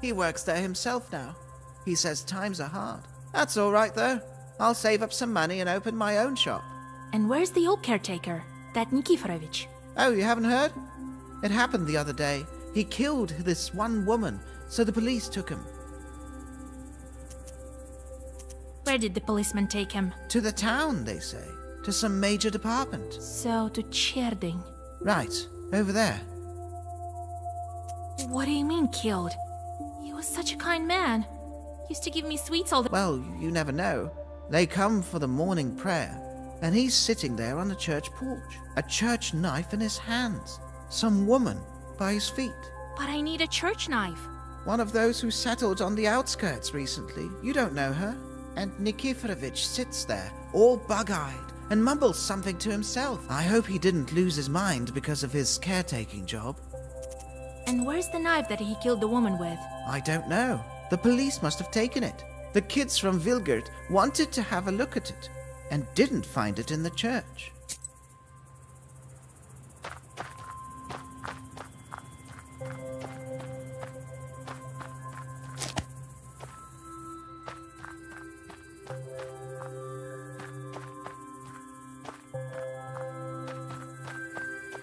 S14: He works there himself now. He says times are hard. That's all right, though. I'll save up some money and open my own shop.
S21: And where's the old caretaker, that Nikiforovich?
S14: Oh, you haven't heard? It happened the other day. He killed this one woman, so the police took him.
S21: Where did the policeman take him?
S14: To the town, they say. To some major department.
S21: So, to Cherding.
S14: Right, over there.
S21: What do you mean, killed? He was such a kind man. Used to give me sweets all the—
S14: Well, you never know. They come for the morning prayer, and he's sitting there on the church porch, a church knife in his hands. Some woman by his feet.
S21: But I need a church knife.
S14: One of those who settled on the outskirts recently. You don't know her. And Nikiforovich sits there, all bug-eyed, and mumbles something to himself. I hope he didn't lose his mind because of his caretaking job.
S21: And where's the knife that he killed the woman with?
S14: I don't know. The police must have taken it. The kids from Vilgert wanted to have a look at it, and didn't find it in the church.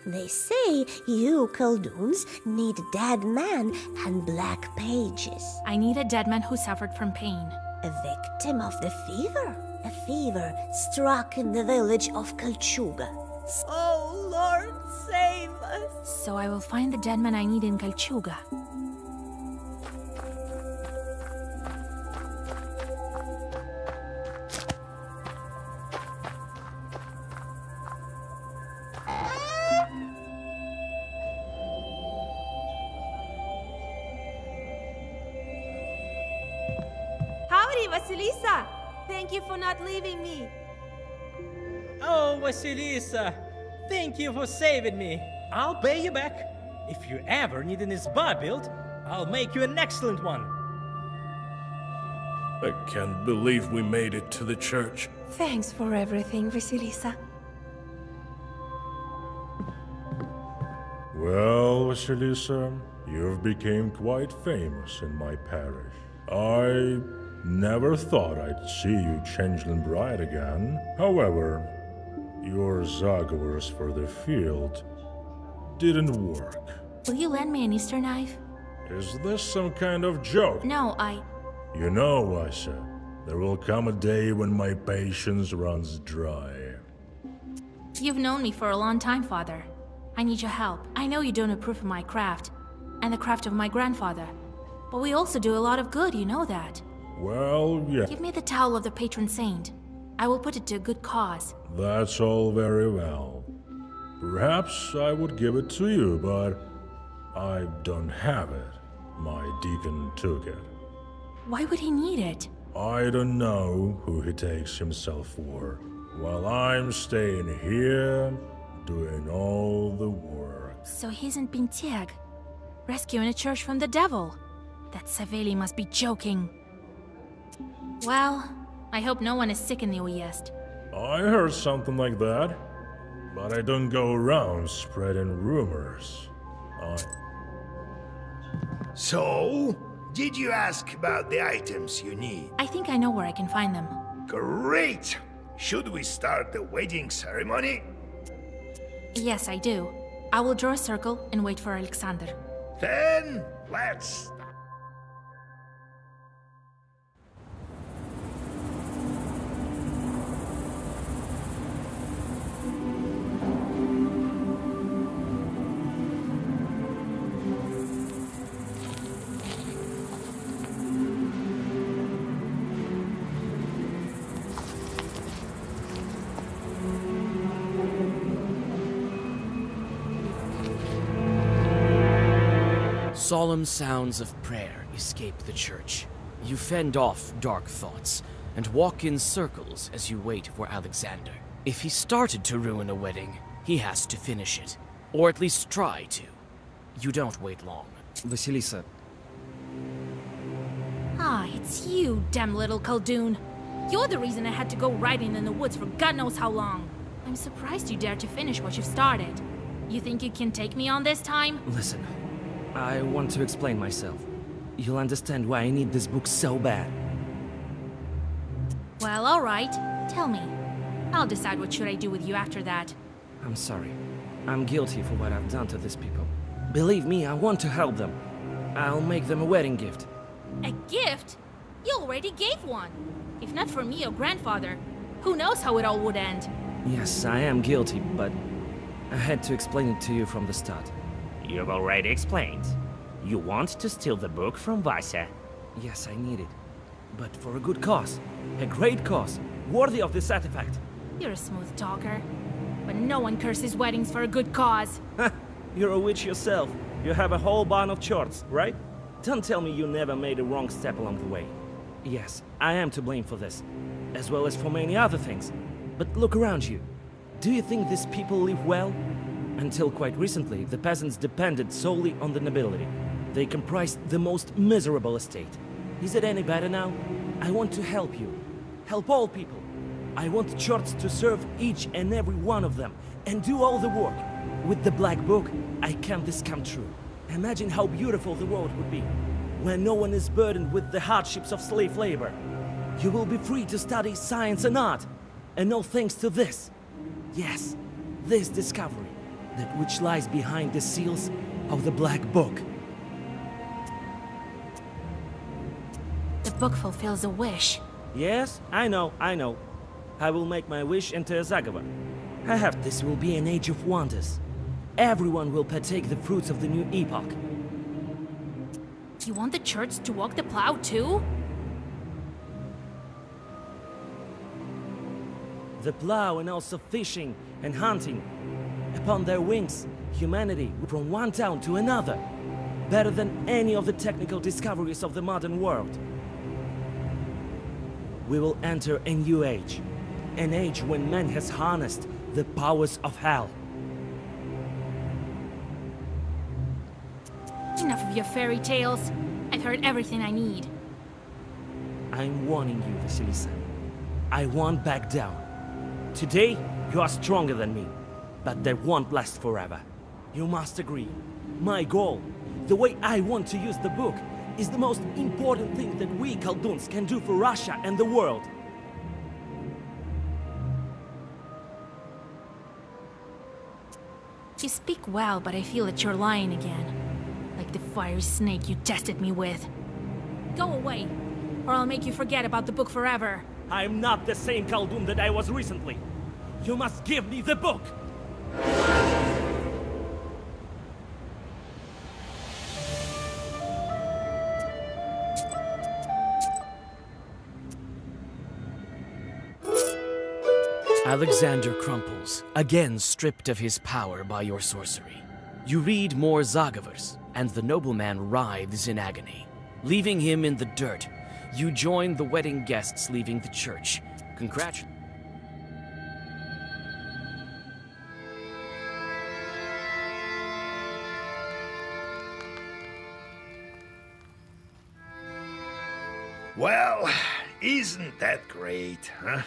S13: They say you, Kolduns, need a dead man and black pages.
S21: I need a dead man who suffered from pain.
S13: A victim of the fever? A fever struck in the village of Kalchuga.
S20: Oh, Lord, save us!
S21: So I will find the dead man I need in Kalchuga.
S19: Vasilisa! Thank you for not leaving me.
S22: Oh, Vasilisa! Thank you for saving me. I'll pay you back. If you ever need an izba built, I'll make you an excellent one.
S17: I can't believe we made it to the church.
S19: Thanks for everything, Vasilisa.
S9: Well, Vasilisa, you've become quite famous in my parish. I never thought I'd see you changeling bride again. However, your zagovors for the field didn't work.
S21: Will you lend me an Easter knife?
S9: Is this some kind of joke?
S21: No,
S9: You know, Vaisa, there will come a day when my patience runs dry.
S21: You've known me for a long time, Father. I need your help. I know you don't approve of my craft, and the craft of my grandfather. But we also do a lot of good, you know that.
S9: Well, yeah.
S21: Give me the towel of the patron saint. I will put it to a good cause.
S9: That's all very well. Perhaps I would give it to you, but I don't have it. My deacon took it.
S21: Why would he need it?
S9: I don't know who he takes himself for, while I'm staying here, doing all the work.
S21: So he isn't Bintieg, rescuing a church from the devil. That Saveli must be joking. Well, I hope no one is sick in the Uyezd.
S9: I heard something like that, but I don't go around spreading rumors.
S4: So, did you ask about the items you need?
S21: I think I know where I can find them.
S4: Great! Should we start the wedding ceremony?
S21: Yes, I do. I will draw a circle and wait for Alexander.
S4: Then, let's...
S11: Solemn sounds of prayer escape the church. You fend off dark thoughts and walk in circles as you wait for Alexander. If he started to ruin a wedding, he has to finish it. Or at least try to. You don't wait long.
S23: Vasilisa.
S21: Ah, it's you, damn little Koldun. You're the reason I had to go riding in the woods for God knows how long. I'm surprised you dared to finish what you've started. You think you can take me on this time?
S23: Listen, I want to explain myself. You'll understand why I need this book so bad.
S21: Well, alright. Tell me. I'll decide what should I do with you after that.
S23: I'm sorry. I'm guilty for what I've done to these people. Believe me, I want to help them. I'll make them a wedding gift.
S21: A gift? You already gave one. If not for me, your grandfather, who knows how it all would end?
S23: Yes, I am guilty, but I had to explain it to you from the start.
S12: You've already explained. You want to steal the book from Vasya?
S23: Yes, I need it. But for a good cause. A great cause. Worthy of this artifact.
S21: You're a smooth talker. But no one curses weddings for a good cause.
S12: You're a witch yourself. You have a whole band of charts, right? Don't tell me you never made a wrong step along the way. Yes, I am to blame for this, as well as for many other things. But look around you. Do you think these people live well? Until quite recently, the peasants depended solely on the nobility. They comprised the most miserable estate. Is it any better now? I want to help you. Help all people. I want charts to serve each and every one of them, and do all the work. With the Black Book, I can this come true. Imagine how beautiful the world would be, when no one is burdened with the hardships of slave labor. You will be free to study science and art, and all thanks to this. Yes, this discovery, that which lies behind the seals of the Black Book.
S21: The book fulfills a wish.
S12: Yes, I know. I will make my wish into a Zagava. I have this will be an age of wonders. Everyone will partake the fruits of the new epoch.
S21: You want the church to walk the plow too?
S12: The plow and also fishing and hunting. Upon their wings, humanity from one town to another. Better than any of the technical discoveries of the modern world. We will enter a new age. An age when man has harnessed the powers of hell.
S21: Enough of your fairy tales. I've heard everything I need.
S12: I'm warning you, Vasilisa. I won't back down. Today, you are stronger than me, but that won't last forever. You must agree. My goal, the way I want to use the book, is the most important thing that we Kolduns can do for Russia and the world.
S21: You speak well, but I feel that you're lying again. Like the fiery snake you tested me with. Go away, or I'll make you forget about the book forever.
S12: I'm not the same Koldun that I was recently. You must give me the book!
S11: Alexander crumples, again stripped of his power by your sorcery. You read more Zagavers, and the nobleman writhes in agony. Leaving him in the dirt, you join the wedding guests leaving the church. Congratulations.
S4: Well, isn't that great, huh?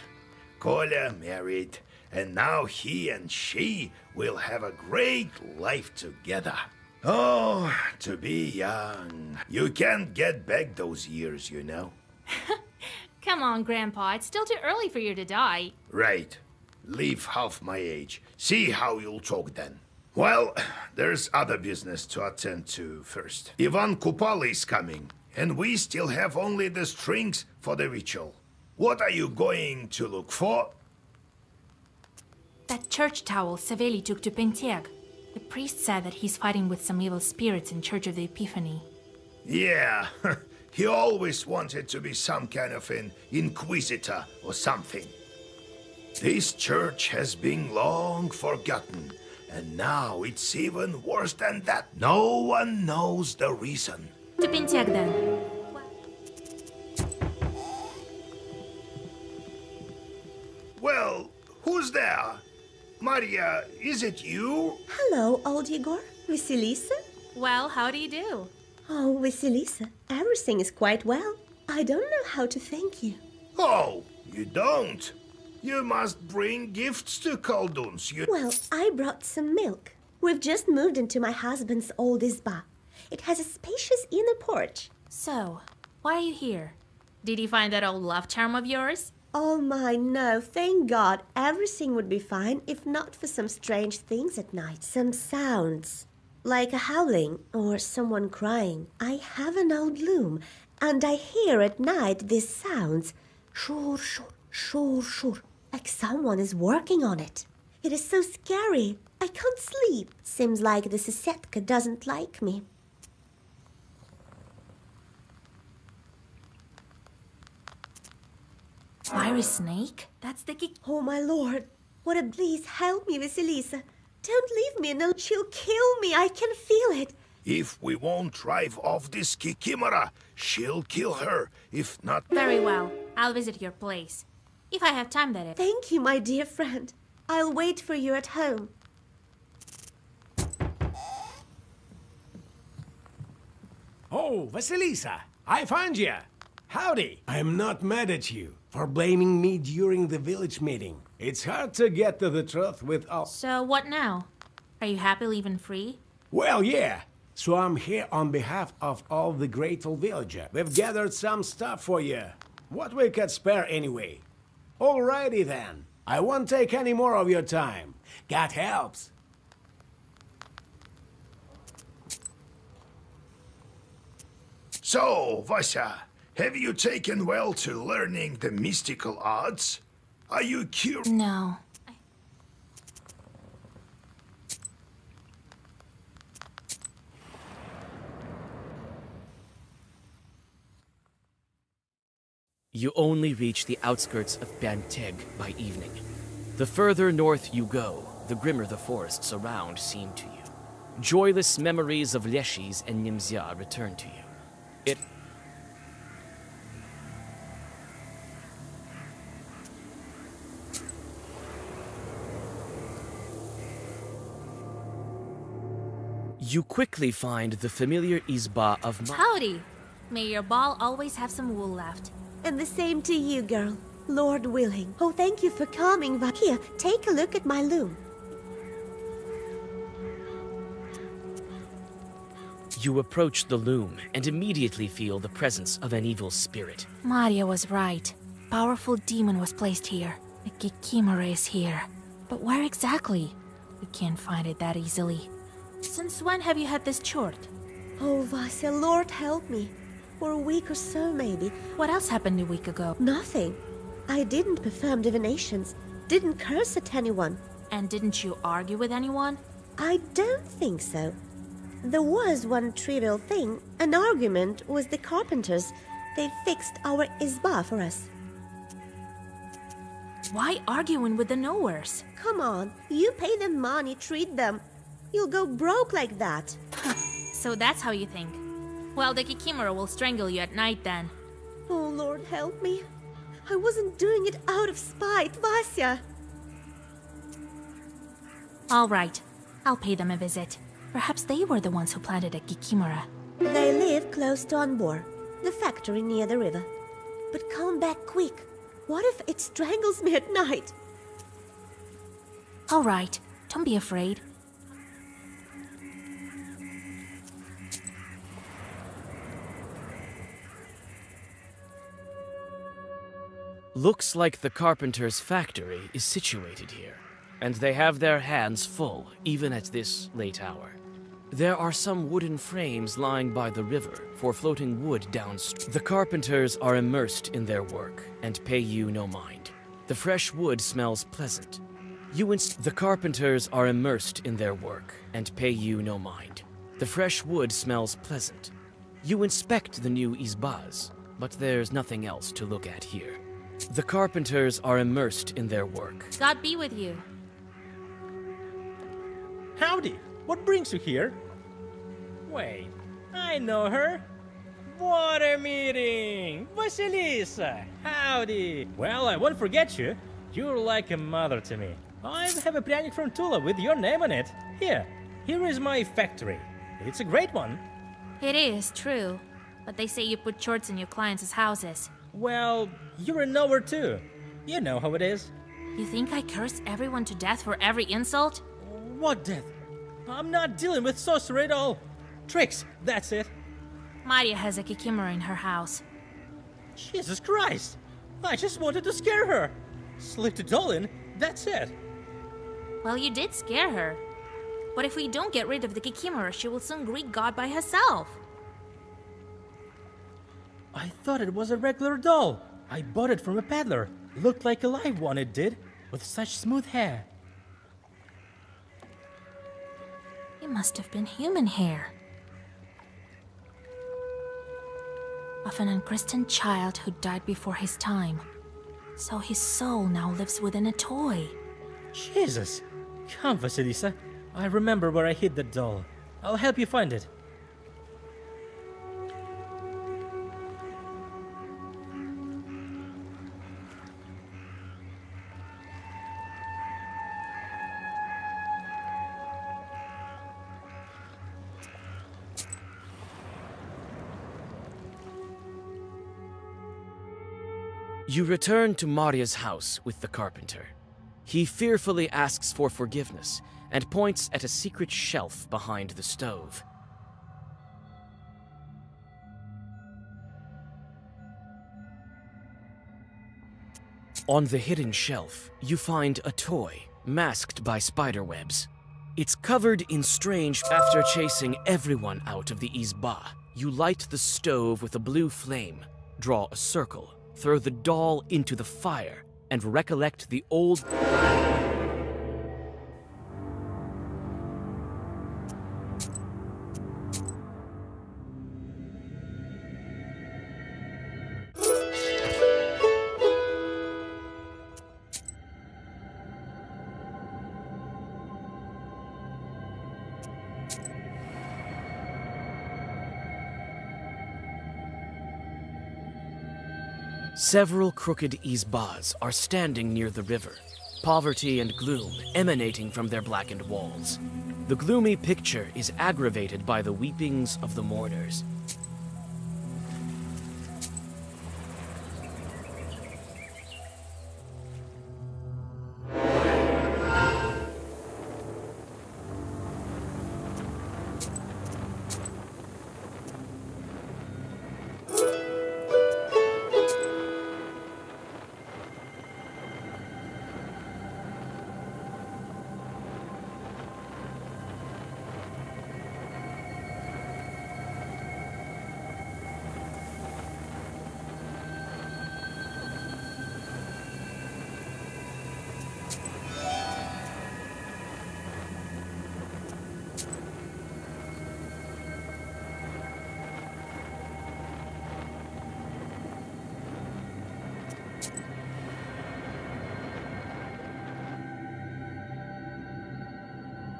S4: Kolya married, and now he and she will have a great life together. Oh, to be young. You can't get back those years, you know.
S21: Come on, Grandpa. It's still too early for you to die.
S4: Right. Leave half my age. See how you'll talk then. Well, there's other business to attend to first. Ivan Kupal is coming, and we still have only the strings for the ritual. What are you going to look for?
S21: That church towel Saveli took to Pentiag. The priest said that he's fighting with some evil spirits in Church of the Epiphany.
S4: Yeah, he always wanted to be some kind of an inquisitor or something. This church has been long forgotten, and now it's even worse than that. No one knows the reason.
S21: To Pentiag then.
S4: Well, who's there? Maria, is it you?
S13: Hello, old Igor. Vasilisa?
S21: Well, how do you do?
S13: Oh, Vasilisa, everything is quite well. I don't know how to thank you.
S4: Oh, you don't? You must bring gifts to Kolduns.
S13: Well, I brought some milk. We've just moved into my husband's old izba. It has a spacious inner porch.
S21: So, why are you here? Did you find that old love charm of yours?
S13: Oh my, no, thank God. Everything would be fine if not for some strange things at night. Some sounds, like a howling or someone crying. I have an old loom, and I hear at night these sounds. Shur, shur, shur, shur, like someone is working on it. It is so scary. I can't sleep. Seems like the Sisetka doesn't like me.
S2: Fiery snake? That's the
S13: Oh, my lord. Please help me, Vasilisa. Don't leave me, no, she'll kill me. I can feel it.
S4: If we won't drive off this Kikimora, she'll kill her. If not...
S2: Very well. I'll visit your place. If I have time, that is.
S13: Thank you, my dear friend. I'll wait for you at home.
S6: Oh, Vasilisa, I found you. Howdy. I'm not mad at you for blaming me during the village meeting. It's hard to get to the truth with all...
S2: So what now? Are you happy leaving free?
S6: Well, yeah. So I'm here on behalf of all the grateful villagers. We've gathered some stuff for you. What we could spare anyway. Alrighty then. I won't take any more of your time. God helps.
S4: So, Vasya, have you taken well to learning the mystical arts? Are you curious?
S2: No.
S11: You only reach the outskirts of Banteg by evening. The further north you go, the grimmer the forests around seem to you. Joyless memories of Leshy's and Nimzia return to you. You quickly find the familiar Izba of
S2: Howdy! May your ball always have some wool left.
S13: And the same to you, girl. Lord willing. Oh, thank you for coming. Here, take a look at my loom.
S11: You approach the loom and immediately feel the presence of an evil spirit.
S21: Maria was right. Powerful demon was placed here. The Kikimora is here. But where exactly? We can't find it that easily.
S2: Since when have you had this chort?
S13: Oh, Vasya, Lord help me. For a week or so, maybe.
S2: What else happened a week ago?
S13: Nothing. I didn't perform divinations. Didn't curse at anyone.
S2: And didn't you argue with anyone?
S13: I don't think so. There was one trivial thing. An argument with the carpenters. They fixed our izba for us.
S2: Why arguing with the knowers?
S13: Come on. You pay them money, treat them. You'll go broke like that.
S2: So that's how you think. Well, the Kikimora will strangle you at night then.
S13: Oh, Lord help me. I wasn't doing it out of spite, Vasya.
S21: All right. I'll pay them a visit. Perhaps they were the ones who planted a Kikimora.
S13: They live close to Anbor, the factory near the river. But come back quick. What if it strangles me at night?
S21: All right. Don't be afraid.
S11: Looks like the carpenter's factory is situated here, and they have their hands full, even at this late hour. There are some wooden frames lying by the river for floating wood downstream. The carpenters are immersed in their work and pay you no mind. The fresh wood smells pleasant. The carpenters are immersed in their work and pay you no mind. The fresh wood smells pleasant. You inspect the new izbas, but there's nothing else to look at here. The carpenters are immersed in their work.
S2: God be with you.
S22: Howdy! What brings you here? Wait, I know her. Water meeting! Vasilisa! Howdy! Well, I won't forget you. You're like a mother to me. I have a pryanik from Tula with your name on it. Here is my factory. It's a great one.
S2: It is true, but they say you put chorts in your clients' houses.
S22: Well, you're a knower too. You know how it is.
S2: You think I curse everyone to death for every insult?
S22: What death? I'm not dealing with sorcery at all. Tricks, that's it.
S2: Maria has a Kikimora in her house.
S22: Jesus Christ! I just wanted to scare her. Slipped it all in, that's it.
S2: Well, you did scare her. But if we don't get rid of the Kikimora, she will soon greet God by herself.
S22: I thought it was a regular doll. I bought it from a peddler. Looked like a live one, it did, with such smooth hair.
S21: It must have been human hair. Of an unchristened child who died before his time. So his soul now lives within a toy.
S22: Jesus! Come, Vasilisa. I remember where I hid the doll. I'll help you find it.
S11: You return to Maria's house with the carpenter. He fearfully asks for forgiveness and points at a secret shelf behind the stove. On the hidden shelf, you find a toy masked by spiderwebs. It's covered in strange. After chasing everyone out of the Izba, you light the stove with a blue flame, draw a circle, throw the doll into the fire, and recollect the old... Several crooked Izbas are standing near the river, poverty and gloom emanating from their blackened walls. The gloomy picture is aggravated by the weepings of the mourners.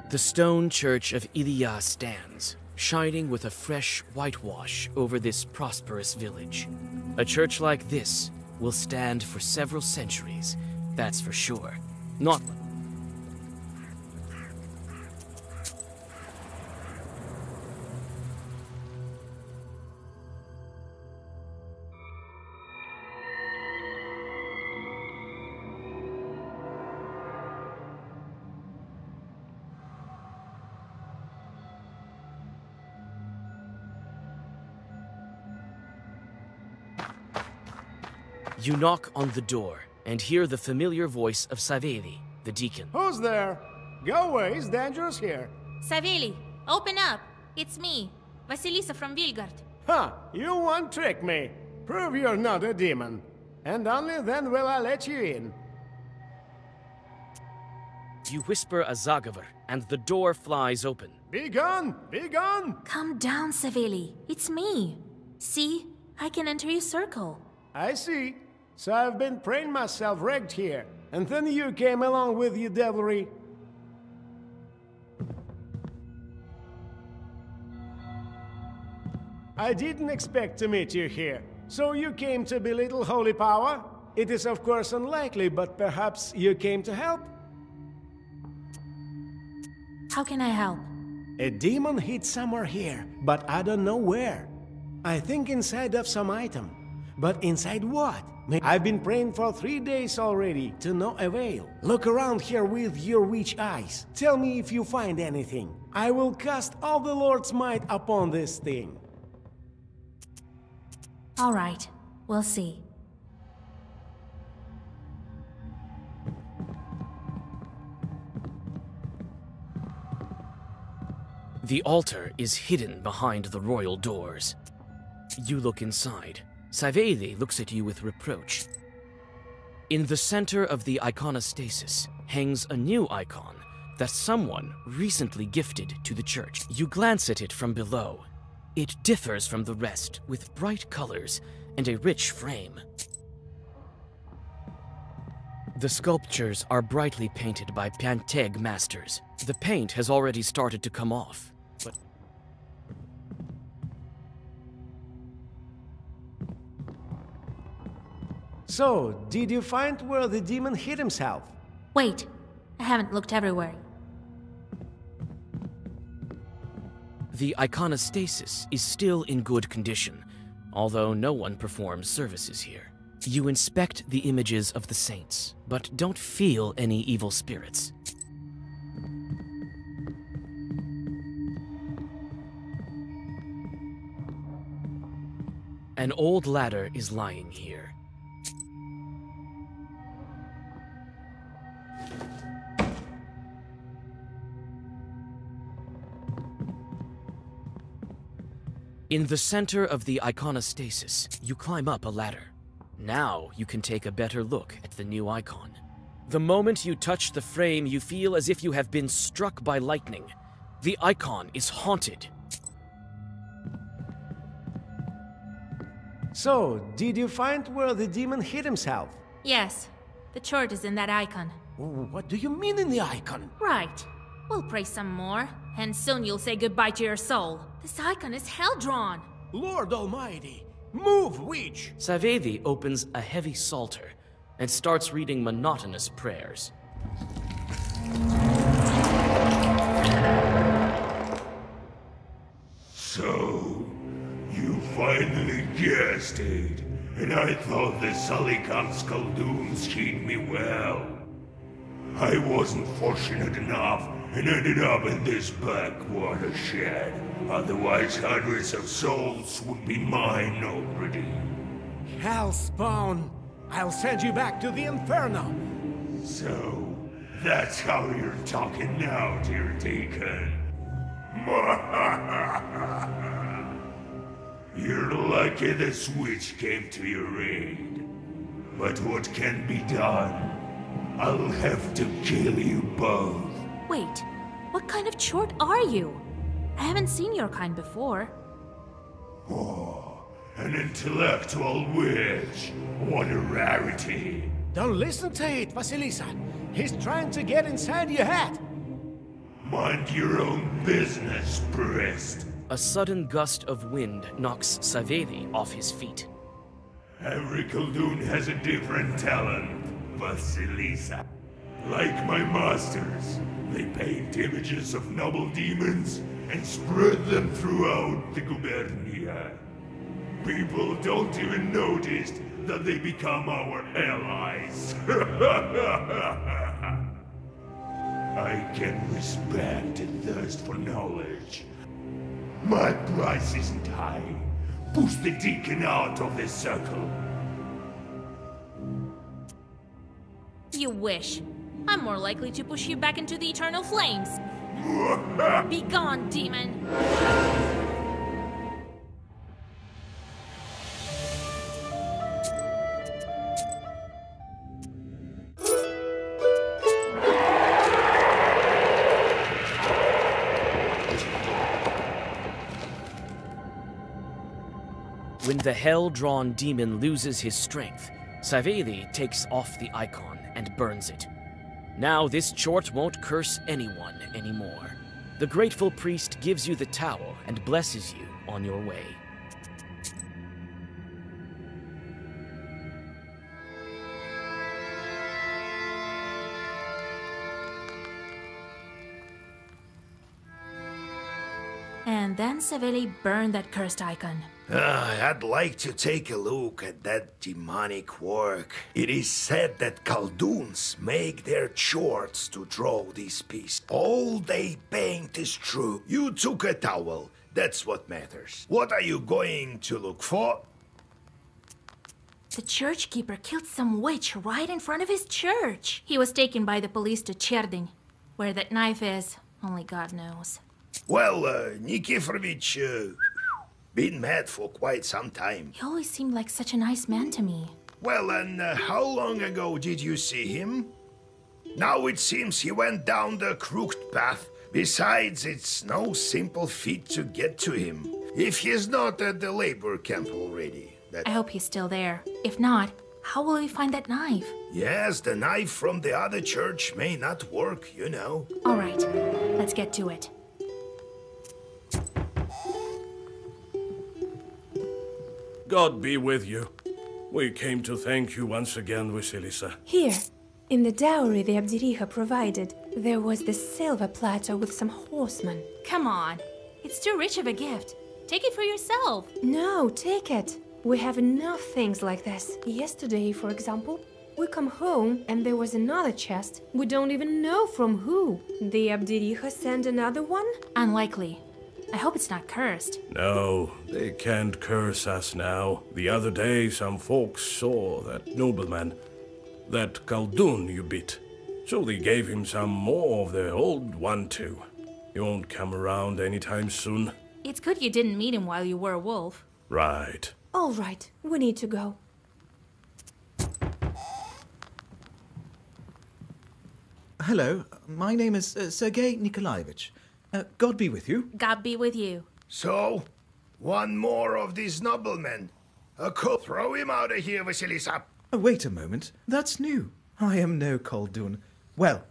S11: The stone church of Ilya stands, shining with a fresh whitewash over this prosperous village. A church like this will stand for several centuries, that's for sure. Not... You knock on the door and hear the familiar voice of Saveli, the deacon.
S6: Who's there? Go away, it's dangerous here.
S2: Saveli, open up. It's me, Vasilisa from Vilgard.
S6: Ha! You won't trick me. Prove you're not a demon. And only then will I let you in.
S11: You whisper a Zagavar, and the door flies open.
S6: Be gone! Be gone!
S21: Calm down, Saveli. It's me. See? I can enter your circle.
S6: I see. So I've been praying myself wrecked here, and then you came along with your devilry. I didn't expect to meet you here. So you came to belittle holy power? It is of course unlikely, but perhaps you came to help?
S21: How can I help?
S6: A demon hid somewhere here, but I don't know where. I think inside of some item. But inside what? I've been praying for 3 days already, to no avail. Look around here with your witch eyes. Tell me if you find anything. I will cast all the Lord's might upon this thing.
S21: All right, we'll see.
S11: The altar is hidden behind the royal doors. You look inside. Saveli looks at you with reproach. In the center of the iconostasis hangs a new icon that someone recently gifted to the church. You glance at it from below. It differs from the rest with bright colors and a rich frame. The sculptures are brightly painted by Panteg masters. The paint has already started to come off, but...
S6: So, did you find where the demon hid himself?
S21: Wait, I haven't looked everywhere.
S11: The iconostasis is still in good condition, although no one performs services here. You inspect the images of the saints, but don't feel any evil spirits. An old ladder is lying here. In the center of the iconostasis, you climb up a ladder. Now you can take a better look at the new icon. The moment you touch the frame, you feel as if you have been struck by lightning. The icon is haunted.
S6: So, did you find where the demon hid himself?
S21: Yes, the chart is in that icon.
S6: What do you mean in the icon?
S21: Right. We'll pray some more, and soon you'll say goodbye to your soul. This icon is hell-drawn.
S6: Lord Almighty, move, witch!
S11: Savedi opens a heavy psalter and starts reading monotonous prayers.
S5: So, you finally guessed it, and I thought the Sulicam's Kolduns treat me well. I wasn't fortunate enough and ended up in this backwater shed. Otherwise, hundreds of souls would be mine already.
S6: Hellspawn! I'll send you back to the Inferno!
S5: So, that's how you're talking now, dear Deacon. You're lucky the switch came to your aid. But what can be done? I'll have to kill you both.
S21: Wait, what kind of chort are you? I haven't seen your kind before.
S5: Oh, an intellectual witch. What a rarity.
S6: Don't listen to it, Vasilisa. He's trying to get inside your head.
S5: Mind your own business, priest.
S11: A sudden gust of wind knocks Savedi off his feet.
S5: Every Koldun has a different talent, Vasilisa. Like my masters, they paint images of noble demons and spread them throughout the gubernia. People don't even notice that they become our allies. I can respect a thirst for knowledge. My price isn't high. Push the deacon out of this circle.
S21: You wish. I'm more likely to push you back into the eternal flames. Be gone, demon!
S11: When the hell-drawn demon loses his strength, Savedi takes off the icon and burns it. Now this chort won't curse anyone anymore. The grateful priest gives you the towel and blesses you on your way.
S21: And then Savedi burned that cursed icon.
S4: I'd like to take a look at that demonic work. It is said that Kolduns make their chorts to draw these pieces. All they paint is true. You took a towel. That's what matters. What are you going to look for?
S21: The church keeper killed some witch right in front of his church. He was taken by the police to Cherdyn. Where that knife is, only God knows.
S4: Well, Nikiforovich, been mad for quite some time.
S21: He always seemed like such a nice man to me.
S4: Well, and how long ago did you see him? Now it seems he went down the crooked path. Besides, it's no simple feat to get to him. If he's not at the labor camp already.
S21: I hope he's still there. If not, How will we find that knife?
S4: Yes, the knife from the other church may not work, you know.
S21: All right, let's get to it.
S17: God be with you. We came to thank you once again, Vasilisa.
S19: Here, in the dowry the Abdiriha provided, there was this silver platter with some horsemen.
S21: Come on, it's too rich of a gift. Take it for yourself.
S19: No, take it. We have enough things like this. Yesterday, for example, we come home and there was another chest. We don't even know from who. The Abdiriha sent another one?
S21: Unlikely. I hope it's not cursed.
S17: No, they can't curse us now. The other day, some folks saw that nobleman, that Koldun you beat. So they gave him some more of their old one too. He won't come around anytime soon.
S21: It's good you didn't meet him while you were a wolf.
S17: Right.
S19: All right, we need to go.
S14: Hello, my name is Sergei Nikolaevich. God be with you.
S21: God be with you.
S4: So, one more of these noblemen. Throw him out of here, Vasilisa.
S14: Wait a moment, that's new. I am no Koldun. Well,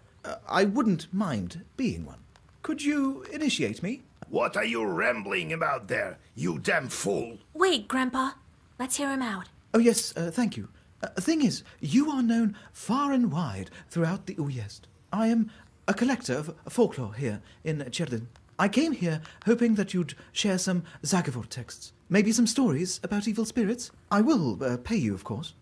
S14: I wouldn't mind being one. Could you initiate me?
S4: What are you rambling about there, you damn fool?
S21: Wait, Grandpa. Let's hear him out.
S14: Oh yes, thank you. Thing is, you are known far and wide throughout the Uyezd. I am a collector of folklore here in Cherdyn. I came here hoping that you'd share some Zagavor texts. Maybe some stories about evil spirits. I will pay you, of course.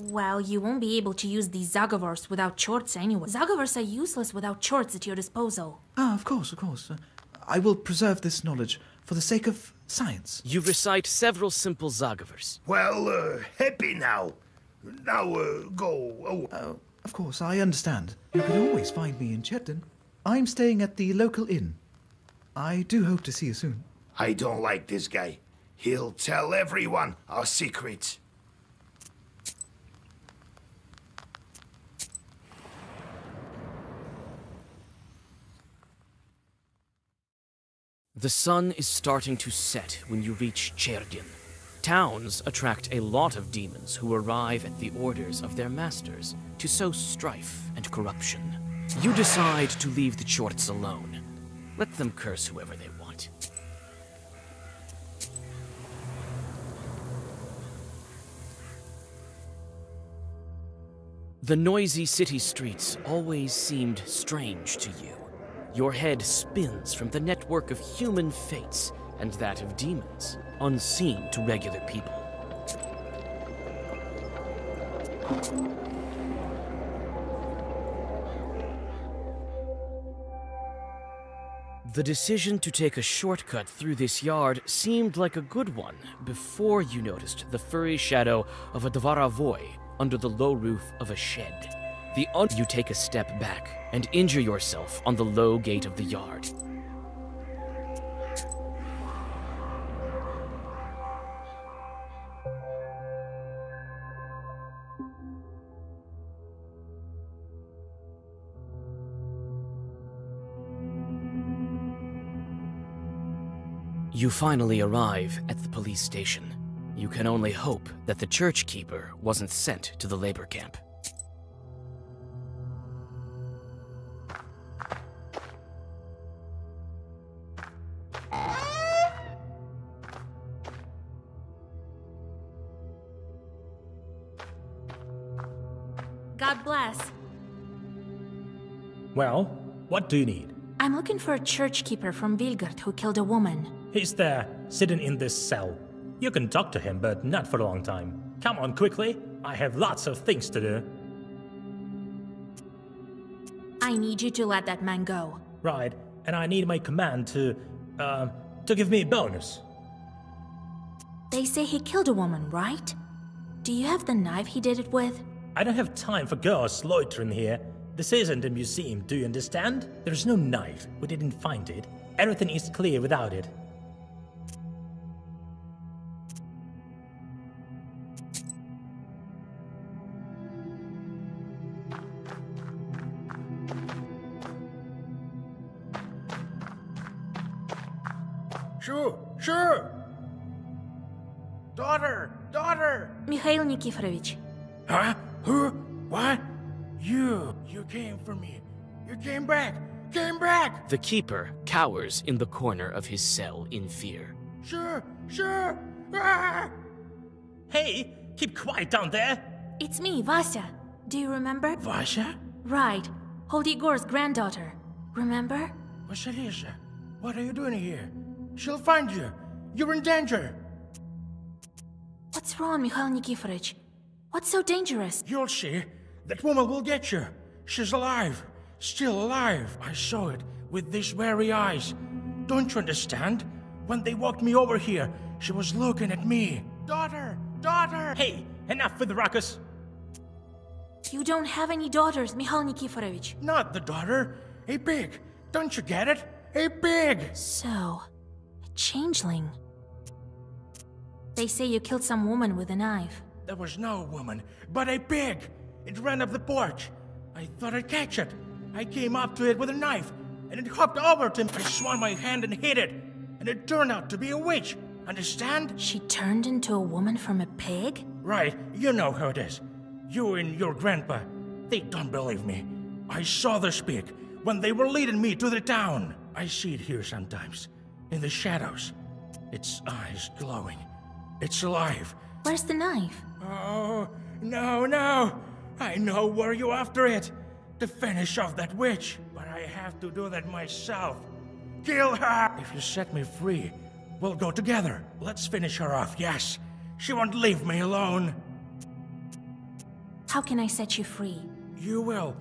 S21: Well, you won't be able to use these Zagavors without chorts anyway. Zagavors are useless without chorts at your disposal.
S14: Ah, of course, of course. I will preserve this knowledge for the sake of science.
S11: You recite several simple Zagavors.
S4: Well, happy now. Now, go.
S14: Of course, I understand. You can always find me in Cherdyn. I'm staying at the local inn. I do hope to see you soon.
S4: I don't like this guy. He'll tell everyone our secrets.
S11: The sun is starting to set when you reach Cherdyn. Towns attract a lot of demons who arrive at the orders of their masters to sow strife and corruption. You decide to leave the Chorts alone. Let them curse whoever they want. The noisy city streets always seemed strange to you. Your head spins from the network of human fates and that of demons, unseen to regular people. The decision to take a shortcut through this yard seemed like a good one before you noticed the furry shadow of a Dvaravoi under the low roof of a shed. You take a step back and injure yourself on the low gate of the yard. You finally arrive at the police station. You can only hope that the church keeper wasn't sent to the labor camp.
S21: God bless.
S22: Well, what do you need?
S21: I'm looking for a church keeper from Vilgard who killed a woman.
S22: He's there, sitting in this cell. You can talk to him, but not for a long time. Come on quickly, I have lots of things to do.
S21: I need you to let that man go.
S22: Right, and I need my command to give me a bonus.
S21: They say he killed a woman, right? Do you have the knife he did it with?
S22: I don't have time for girls loitering here. This isn't a museum, do you understand? There's no knife. We didn't find it. Everything is clear without it.
S17: Sure.
S8: Daughter! Daughter!
S21: Mikhail Nikiforovich.
S8: Huh? Who? What? You came for me. You came back! Came back!
S11: The keeper cowers in the corner of his cell in fear.
S8: Sure! Ah!
S22: Hey, keep quiet down there!
S21: It's me, Vasya. Do you remember?
S8: Vasya?
S21: Right. Old Igor's granddaughter. Remember?
S8: Vasilisa, what are you doing here? She'll find you. You're in danger.
S21: What's wrong, Mikhail Nikiforovich? What's so dangerous?
S8: You'll see. That woman will get you. She's alive. Still alive. I saw it with these very eyes. Don't you understand? When they walked me over here, she was looking at me. Daughter! Daughter!
S22: Hey, enough with the ruckus!
S21: You don't have any daughters, Mikhail Nikiforovich.
S8: Not the daughter. A pig. Don't you get it? A pig!
S21: So, a changeling. They say you killed some woman with a knife.
S8: There was no woman, but a pig. It ran up the porch. I thought I'd catch it. I came up to it with a knife, and it hopped over to me. I swung my hand and hit it, and it turned out to be a witch. Understand?
S21: She turned into a woman from a pig?
S8: Right, you know how it is. You and your grandpa, they don't believe me. I saw this pig when they were leading me to the town. I see it here sometimes, in the shadows. Its eyes glowing. It's alive.
S21: Where's the knife?
S8: Oh, no. I know where you're after it. To finish off that witch. But I have to do that myself. Kill her! If you set me free, we'll go together. Let's finish her off, yes. She won't leave me alone.
S21: How can I set you free?
S8: You will.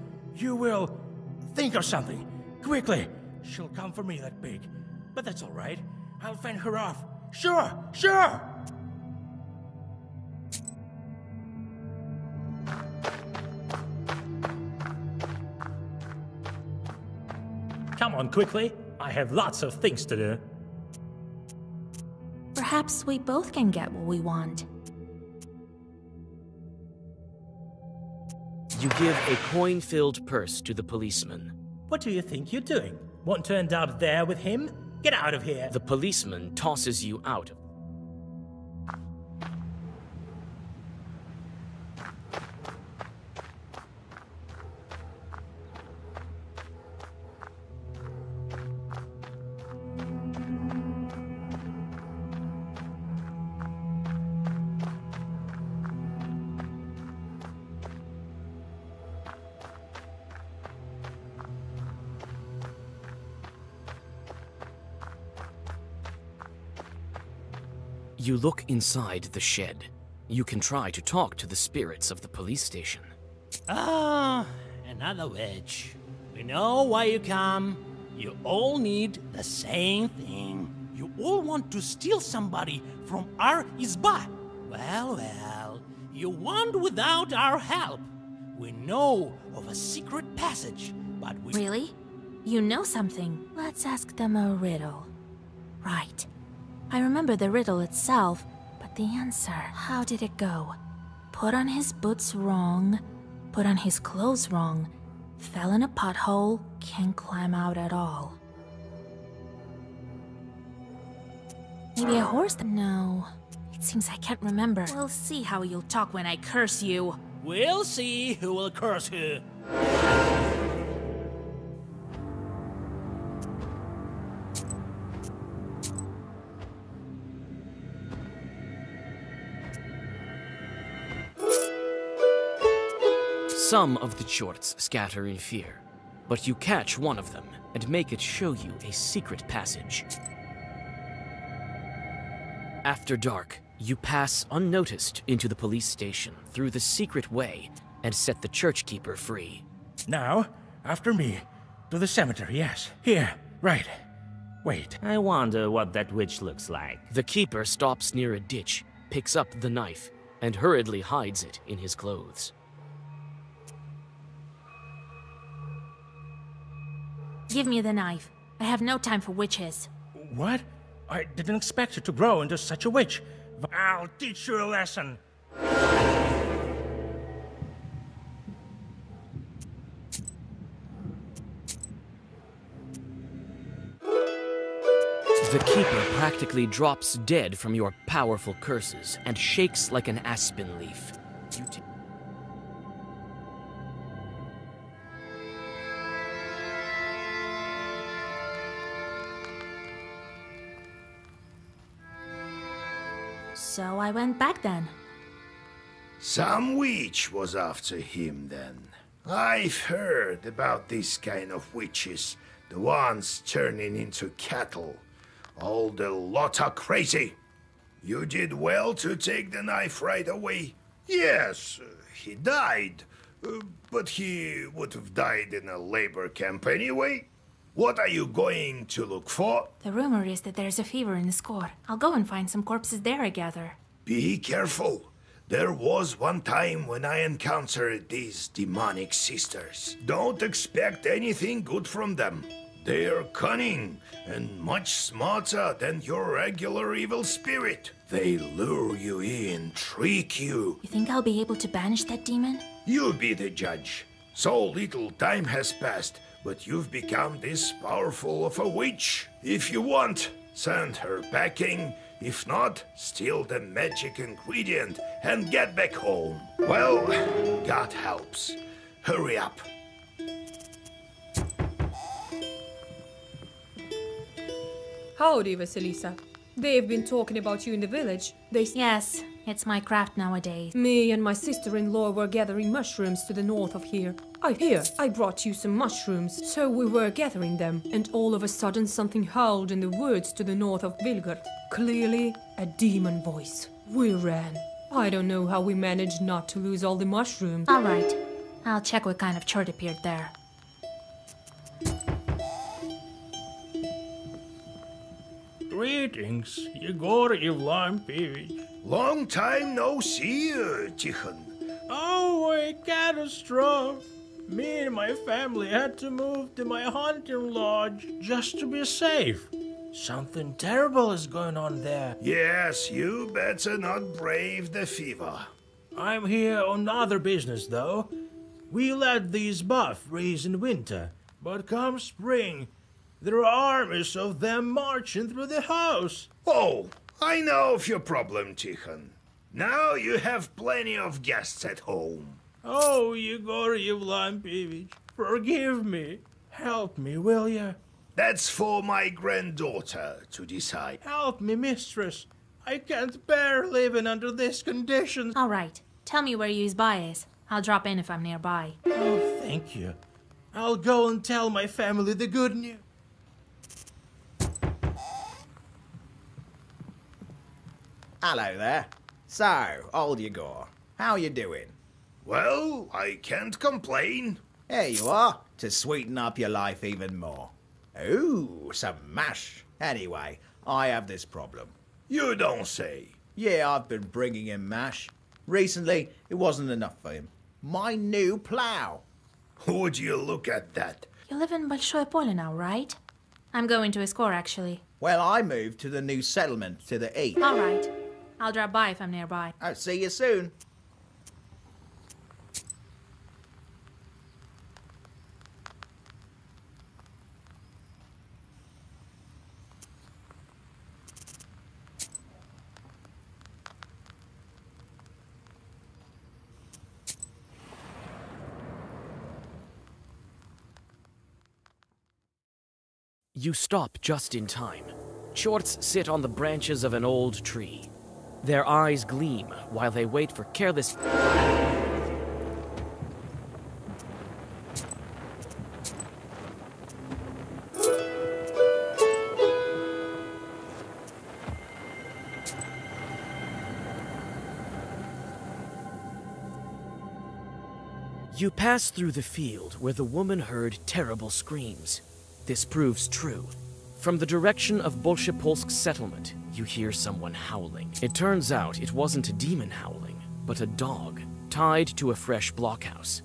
S8: Think of something. Quickly. She'll come for me, that pig. But that's all right. I'll fend her off. Sure!
S22: Come on, quickly. I have lots of things to do.
S21: Perhaps we both can get what we want.
S11: You give a coin-filled purse to the policeman.
S22: What do you think you're doing? Want to end up there with him? Get out of here!
S11: The policeman tosses you out. You look inside the shed. You can try to talk to the spirits of the police station.
S15: Ah, another witch. We know why you come. You all need the same thing. You all want to steal somebody from our izba. Well, you want without our help. We know of a secret passage, but we...
S21: Really? You know something? Let's ask them a riddle. Right. I remember the riddle itself, but the answer, how did it go? Put on his boots wrong, put on his clothes wrong, fell in a pothole, can't climb out at all. Maybe a horse? No. It seems I can't remember. We'll see how you'll talk when I curse you.
S15: We'll see who will curse who.
S11: Some of the chorts scatter in fear, but you catch one of them and make it show you a secret passage. After dark, you pass unnoticed into the police station through the secret way and set the church keeper free.
S8: Now, after me, to the cemetery, yes. Here, right. Wait.
S12: I wonder what that witch looks like.
S11: The keeper stops near a ditch, picks up the knife, and hurriedly hides it in his clothes.
S21: Give me the knife. I have no time for witches.
S8: What? I didn't expect you to grow into such a witch. I'll teach you a lesson.
S11: The keeper practically drops dead from your powerful curses and shakes like an aspen leaf.
S21: So I went back then.
S4: Some witch was after him then. I've heard about this kind of witches, the ones turning into cattle. All the lot are crazy. You did well to take the knife right away. Yes, he died, but he would have died in a labor camp anyway. What are you going to look for?
S21: The rumor is that there's a fever in the score. I'll go and find some corpses there, I gather.
S4: Be careful. There was one time when I encountered these demonic sisters. Don't expect anything good from them. They're cunning and much smarter than your regular evil spirit. They lure you in, trick you.
S21: You think I'll be able to banish that demon?
S4: You be the judge. So little time has passed, but you've become this powerful of a witch. If you want, send her packing. If not, steal the magic ingredient and get back home. Well, God helps. Hurry up.
S10: Howdy, Vasilisa. They've been talking about you in the village.
S21: Yes, it's my craft nowadays.
S10: Me and my sister-in-law were gathering mushrooms to the north of here. I brought you some mushrooms, so we were gathering them, and all of a sudden something howled in the woods to the north of Vilgard. Clearly, a demon voice. We ran. I don't know how we managed not to lose all the mushrooms.
S21: All right, I'll check what kind of chart appeared there.
S8: Greetings, Yegor Evlampevich.
S4: Long time no see, Tikhon.
S8: Oh, a catastrophe. Me and my family had to move to my hunting lodge just to be safe. Something terrible is going on there.
S4: Yes, you better not brave the fever.
S8: I'm here on other business, though. We let these buff freeze in winter, but come spring, there are armies of them marching through the house.
S4: Oh, I know of your problem, Tikhon. Now you have plenty of guests at home.
S8: Oh, Yegor Evlampevich, forgive me. Help me, will you?
S4: That's for my granddaughter to decide.
S8: Help me, mistress. I can't bear living under these conditions.
S21: All right, tell me where Yuzbai is. I'll drop in if I'm nearby.
S8: Oh, thank you. I'll go and tell my family the good news.
S3: Hello there. So, old Yegor, how you doing?
S4: Well, I can't complain.
S3: Here you are, to sweeten up your life even more. Ooh, some mash. Anyway, I have this problem.
S4: You don't say.
S3: Yeah, I've been bringing him mash. Recently, it wasn't enough for him. My new plough.
S4: Would you look at that?
S21: You live in Большое Поле now, right? I'm going to Iskor, actually.
S3: Well, I moved to the new settlement to the east.
S21: All right. I'll drop by if I'm nearby.
S3: I'll see you soon.
S11: You stop just in time. Chorts sit on the branches of an old tree. Their eyes gleam while they wait for careless... You pass through the field where the woman heard terrible screams. This proves true. From the direction of Bolshepolsk settlement, you hear someone howling. It turns out it wasn't a demon howling, but a dog, tied to a fresh blockhouse.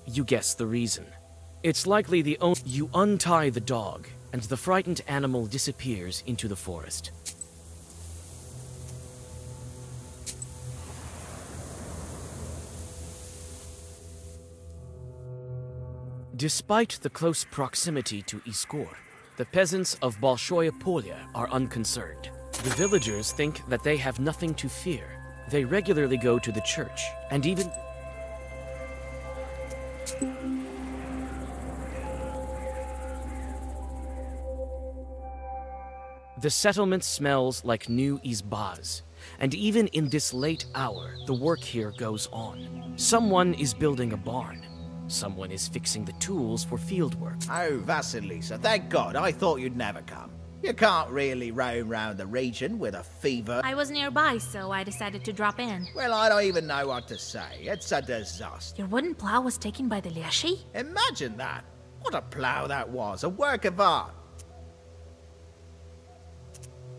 S11: You guess the reason. It's likely the owner... You untie the dog, and the frightened animal disappears into the forest. Despite the close proximity to Iskor, the peasants of Bolshoye Polye are unconcerned. The villagers think that they have nothing to fear. They regularly go to the church, and even... The settlement smells like new izbaz, and even in this late hour, the work here goes on. Someone is building a barn. Someone is fixing the tools for fieldwork.
S3: Oh, Vasilisa, thank God, I thought you'd never come. You can't really roam round the region with a fever.
S21: I was nearby, so I decided to drop in.
S3: Well, I don't even know what to say. It's a disaster.
S21: Your wooden plow was taken by the Leshy?
S3: Imagine that. What a plow that was, a work of art.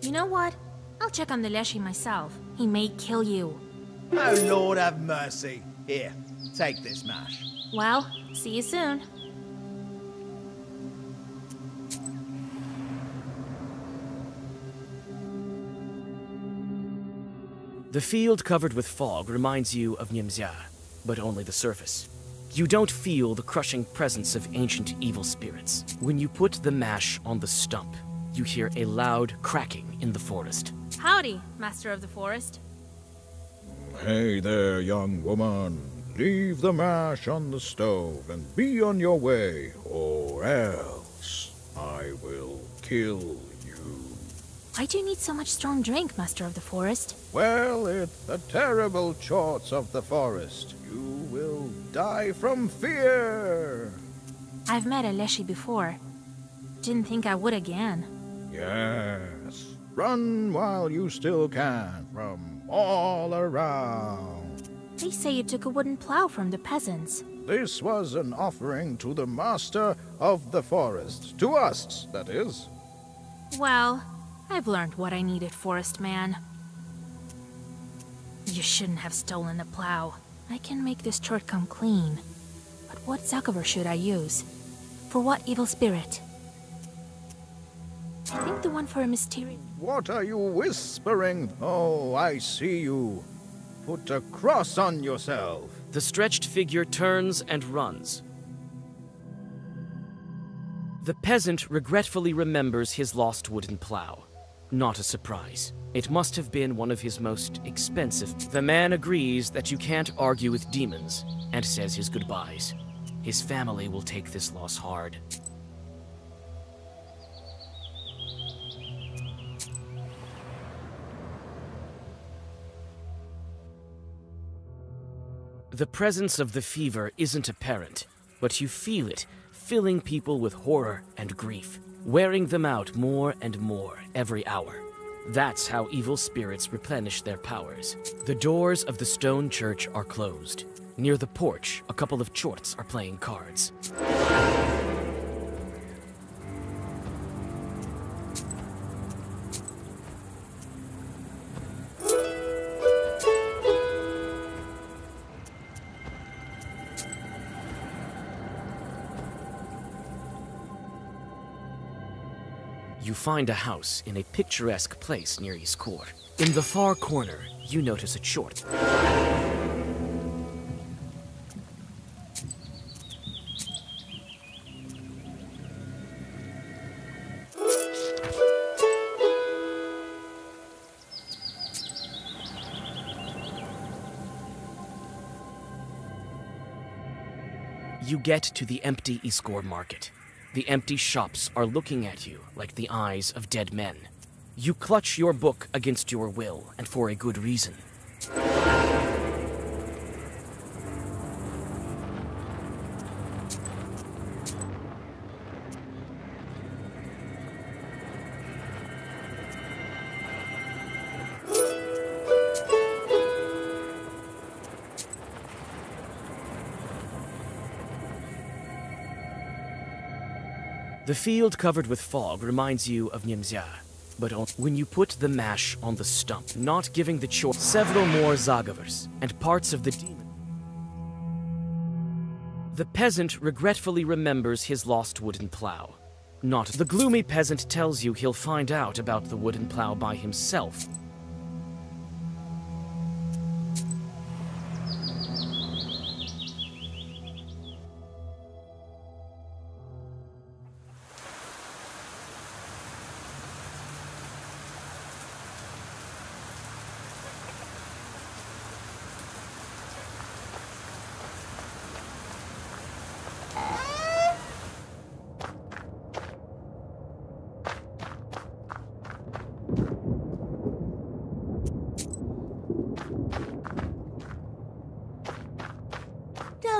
S21: You know what? I'll check on the Leshy myself. He may kill you.
S3: Oh, Lord have mercy. Here, take this mash.
S21: Well, see you soon.
S11: The field covered with fog reminds you of Nimzia, but only the surface. You don't feel the crushing presence of ancient evil spirits. When you put the mash on the stump, you hear a loud cracking in the forest.
S21: Howdy, Master of the Forest.
S1: Hey there, young woman. Leave the mash on the stove and be on your way, or else I will kill you.
S21: Why do you need so much strong drink, Master of the Forest?
S1: Well, it's the terrible chorts of the forest. You will die from fear.
S21: I've met a Leshy before. Didn't think I would again.
S1: Yes. Run while you still can from all around.
S21: They say you took a wooden plow from the peasants.
S1: This was an offering to the master of the forest. To us, that is.
S21: Well, I've learned what I needed, Forest Man. You shouldn't have stolen the plow. I can make this chort come clean. But what Zakover should I use? For what evil spirit? I think the one for a mysterious...
S1: What are you whispering? Oh, I see you. Put a cross on yourself.
S11: The stretched figure turns and runs. The peasant regretfully remembers his lost wooden plow. Not a surprise. It must have been one of his most expensive. The man agrees that you can't argue with demons, and says his goodbyes. His family will take this loss hard. The presence of the fever isn't apparent, but you feel it, filling people with horror and grief, wearing them out more and more every hour. That's how evil spirits replenish their powers. The doors of the stone church are closed. Near the porch, a couple of chorts are playing cards. You find a house in a picturesque place near his court. In the far corner, you notice a chort. You get to the empty Iskor market. The empty shops are looking at you like the eyes of dead men. You clutch your book against your will, and for a good reason. The field covered with fog reminds you of Nimzia, but when you put the mash on the stump, not giving the chort, several more Zagavers and parts of the demon. The peasant regretfully remembers his lost wooden plow. Not the gloomy peasant tells you he'll find out about the wooden plow by himself.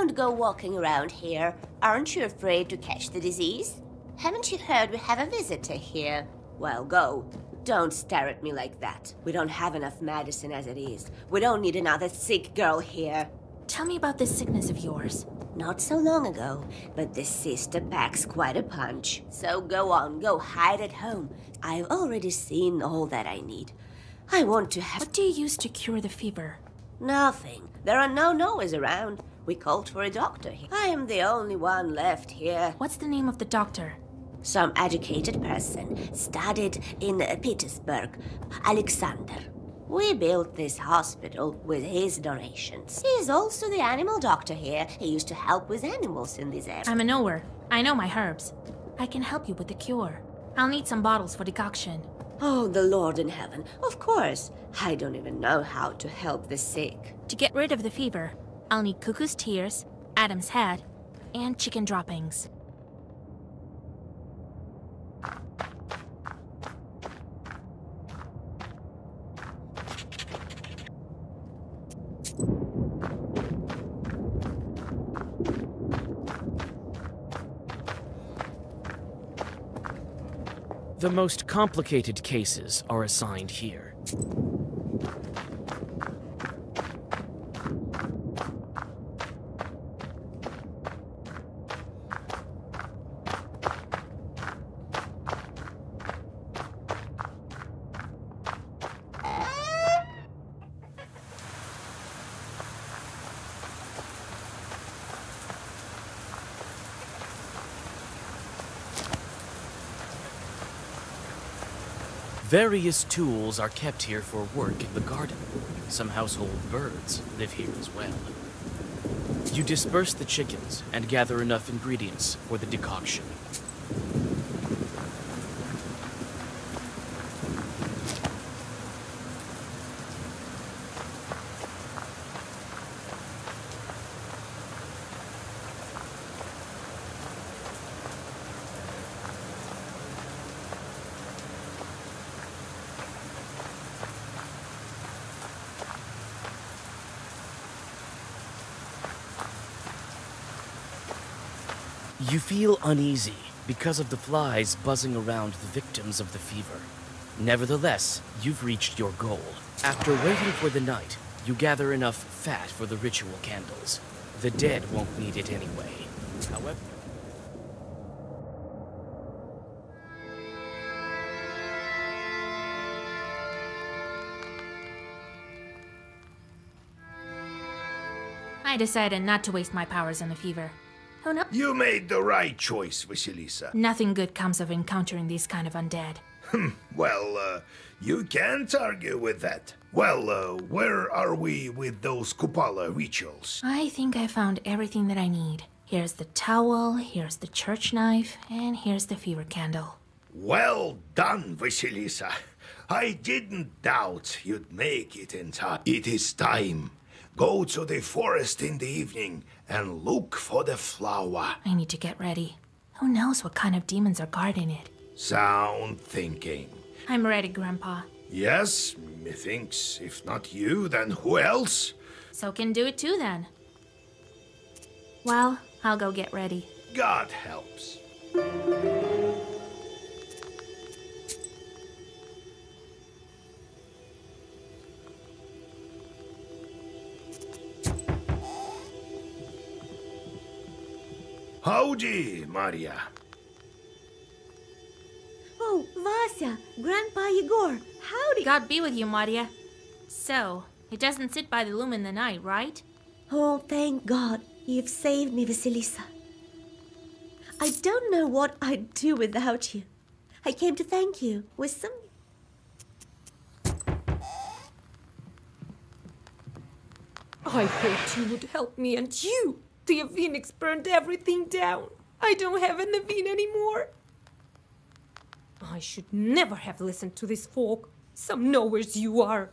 S20: Don't go walking around here. Aren't you afraid to catch the disease? Haven't you heard we have a visitor here? Well, go. Don't stare at me like that. We don't have enough medicine as it is. We don't need another sick girl here.
S21: Tell me about this sickness of yours.
S20: Not so long ago, but this sister packs quite a punch. So go on, go hide at home. I've already seen all that I need. I want to have...
S21: What do you use to cure the fever?
S20: Nothing. There are no Noahs around. We called for a doctor here. I am the only one left here.
S21: What's the name of the doctor?
S20: Some educated person, studied in Petersburg, Alexander. We built this hospital with his donations. He's also the animal doctor here. He used to help with animals in this area.
S21: I'm a knower. I know my herbs. I can help you with the cure. I'll need some bottles for decoction.
S20: Oh, the Lord in heaven. Of course. I don't even know how to help the sick.
S21: To get rid of the fever, I'll need cuckoo's tears, Adam's head, and chicken droppings.
S11: The most complicated cases are assigned here. Various tools are kept here for work in the garden. Some household birds live here as well. You disperse the chickens and gather enough ingredients for the decoction. You feel uneasy because of the flies buzzing around the victims of the fever. Nevertheless, you've reached your goal. After waiting for the night, you gather enough fat for the ritual candles. The dead won't need it anyway. However...
S21: I decided not to waste my powers on the fever. Who knows?
S4: You made the right choice, Vasilisa.
S21: Nothing good comes of encountering these kind of undead.
S4: Well, you can't argue with that. Well, where are we with those Kupala rituals?
S21: I think I found everything that I need. Here's the towel, here's the church knife, and here's the fever candle.
S4: Well done, Vasilisa. I didn't doubt you'd make it in time. It is time. Go to the forest in the evening and look for the flower.
S21: I need to get ready. Who knows what kind of demons are guarding it?
S4: Sound thinking.
S21: I'm ready, Grandpa.
S4: Yes, methinks. If not you, then who else?
S21: So can do it too, then. Well, I'll go get ready.
S4: God helps. Howdy, Maria.
S13: Oh, Vasya, Grandpa Igor, howdy.
S21: God be with you, Maria. So, it doesn't sit by the loom in the night, right?
S13: Oh, thank God. You've saved me, Vasilisa. I don't know what I'd do without you. I came to thank you with some...
S10: I hoped you would help me, and you! The Phoenix burned everything down. I don't have a Naveen anymore. I should never have listened to this folk. Some knowers you are.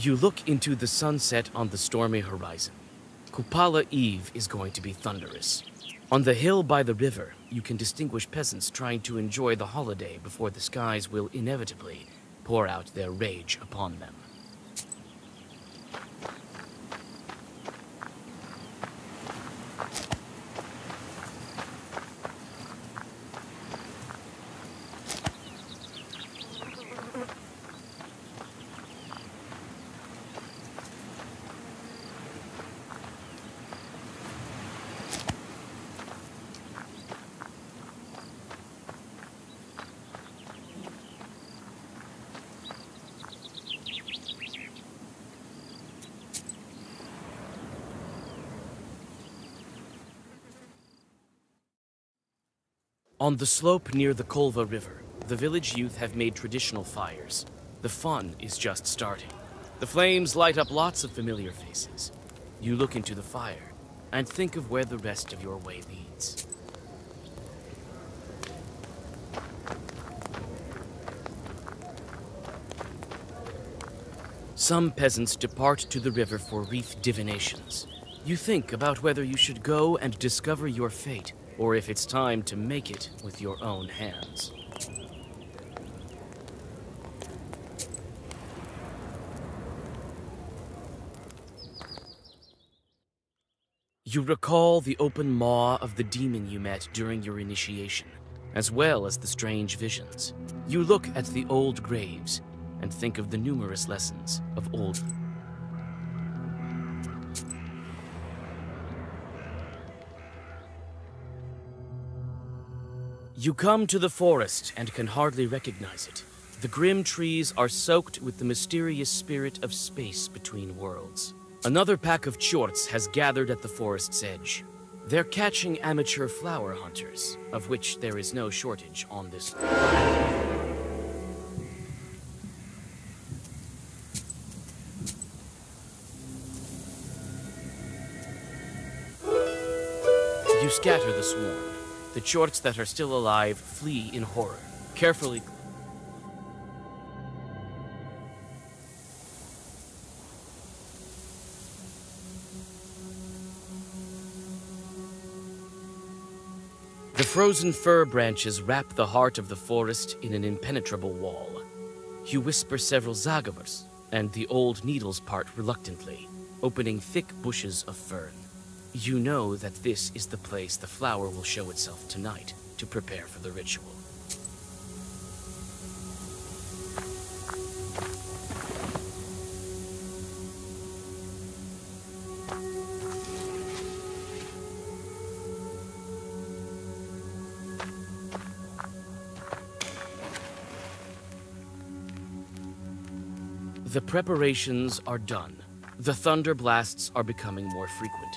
S11: You look into the sunset on the stormy horizon. Kupala Eve is going to be thunderous. On the hill by the river, you can distinguish peasants trying to enjoy the holiday before the skies will inevitably pour out their rage upon them. On the slope near the Kolva River, the village youth have made traditional fires. The fun is just starting. The flames light up lots of familiar faces. You look into the fire and think of where the rest of your way leads. Some peasants depart to the river for wreath divinations. You think about whether you should go and discover your fate, or if it's time to make it with your own hands. You recall the open maw of the demon you met during your initiation, as well as the strange visions. You look at the old graves and think of the numerous lessons of old. You come to the forest and can hardly recognize it. The grim trees are soaked with the mysterious spirit of space between worlds. Another pack of chorts has gathered at the forest's edge. They're catching amateur flower hunters, of which there is no shortage on this. You scatter the swarm. The chorts that are still alive flee in horror, carefully. The frozen fir branches wrap the heart of the forest in an impenetrable wall. You whisper several zagavers, and the old needles part reluctantly, opening thick bushes of fern. You know that this is the place the flower will show itself tonight to prepare for the ritual. The preparations are done. The thunder blasts are becoming more frequent.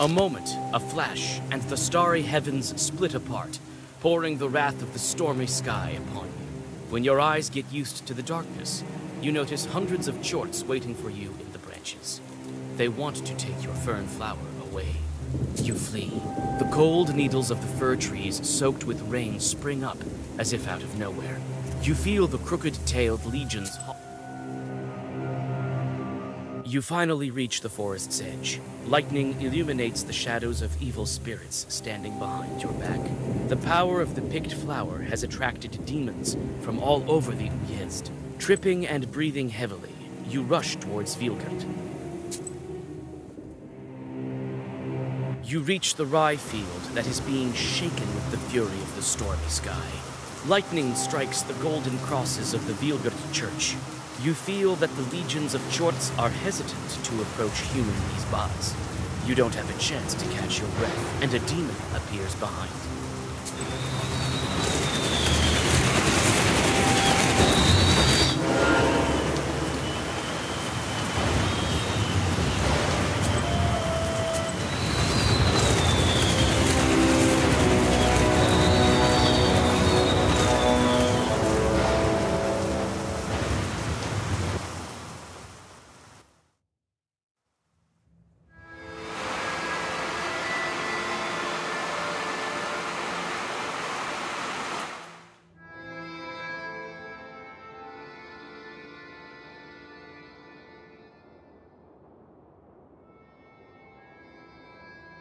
S11: A moment, a flash, and the starry heavens split apart, pouring the wrath of the stormy sky upon you. When your eyes get used to the darkness, you notice hundreds of chorts waiting for you in the branches. They want to take your fern flower away. You flee. The cold needles of the fir trees soaked with rain spring up, as if out of nowhere. You feel the crooked-tailed legions. You finally reach the forest's edge. Lightning illuminates the shadows of evil spirits standing behind your back. The power of the picked flower has attracted demons from all over the Uyezd. Tripping and breathing heavily, you rush towards Vilgard. You reach the rye field that is being shaken with the fury of the stormy sky. Lightning strikes the golden crosses of the Vilgard church. You feel that the legions of Chorts are hesitant to approach human Izbaz. You don't have a chance to catch your breath, and a demon appears behind.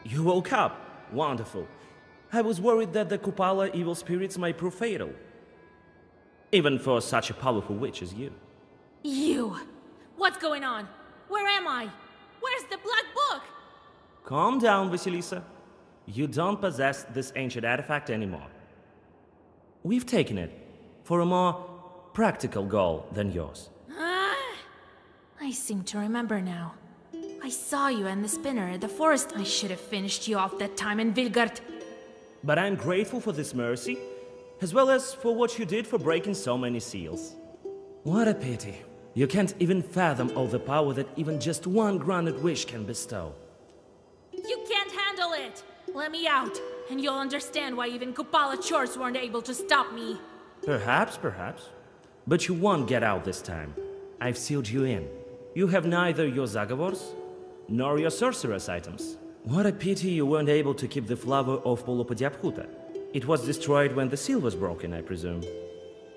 S12: You woke up. Wonderful. I was worried that the Kupala evil spirits might prove fatal. Even for such a powerful witch as you.
S2: You! What's going on? Where am I? Where's the Black Book?
S12: Calm down, Vasilisa. You don't possess this ancient artifact anymore. We've taken it for a more practical goal than yours.
S2: I seem to remember now. I saw you and the spinner at the forest. I should have finished you off that time in Vilgard.
S12: But I'm grateful for this mercy, as well as for what you did for breaking so many seals. What a pity. You can't even fathom all the power that even just one granted wish can bestow.
S2: You can't handle it! Let me out, and you'll understand why even Kupala Chorts weren't able to stop me.
S12: Perhaps. But you won't get out this time. I've sealed you in. You have neither your Zagavors, nor your sorceress items. What a pity you weren't able to keep the flower of Polopodiaphuta. It was destroyed when the seal was broken, I presume.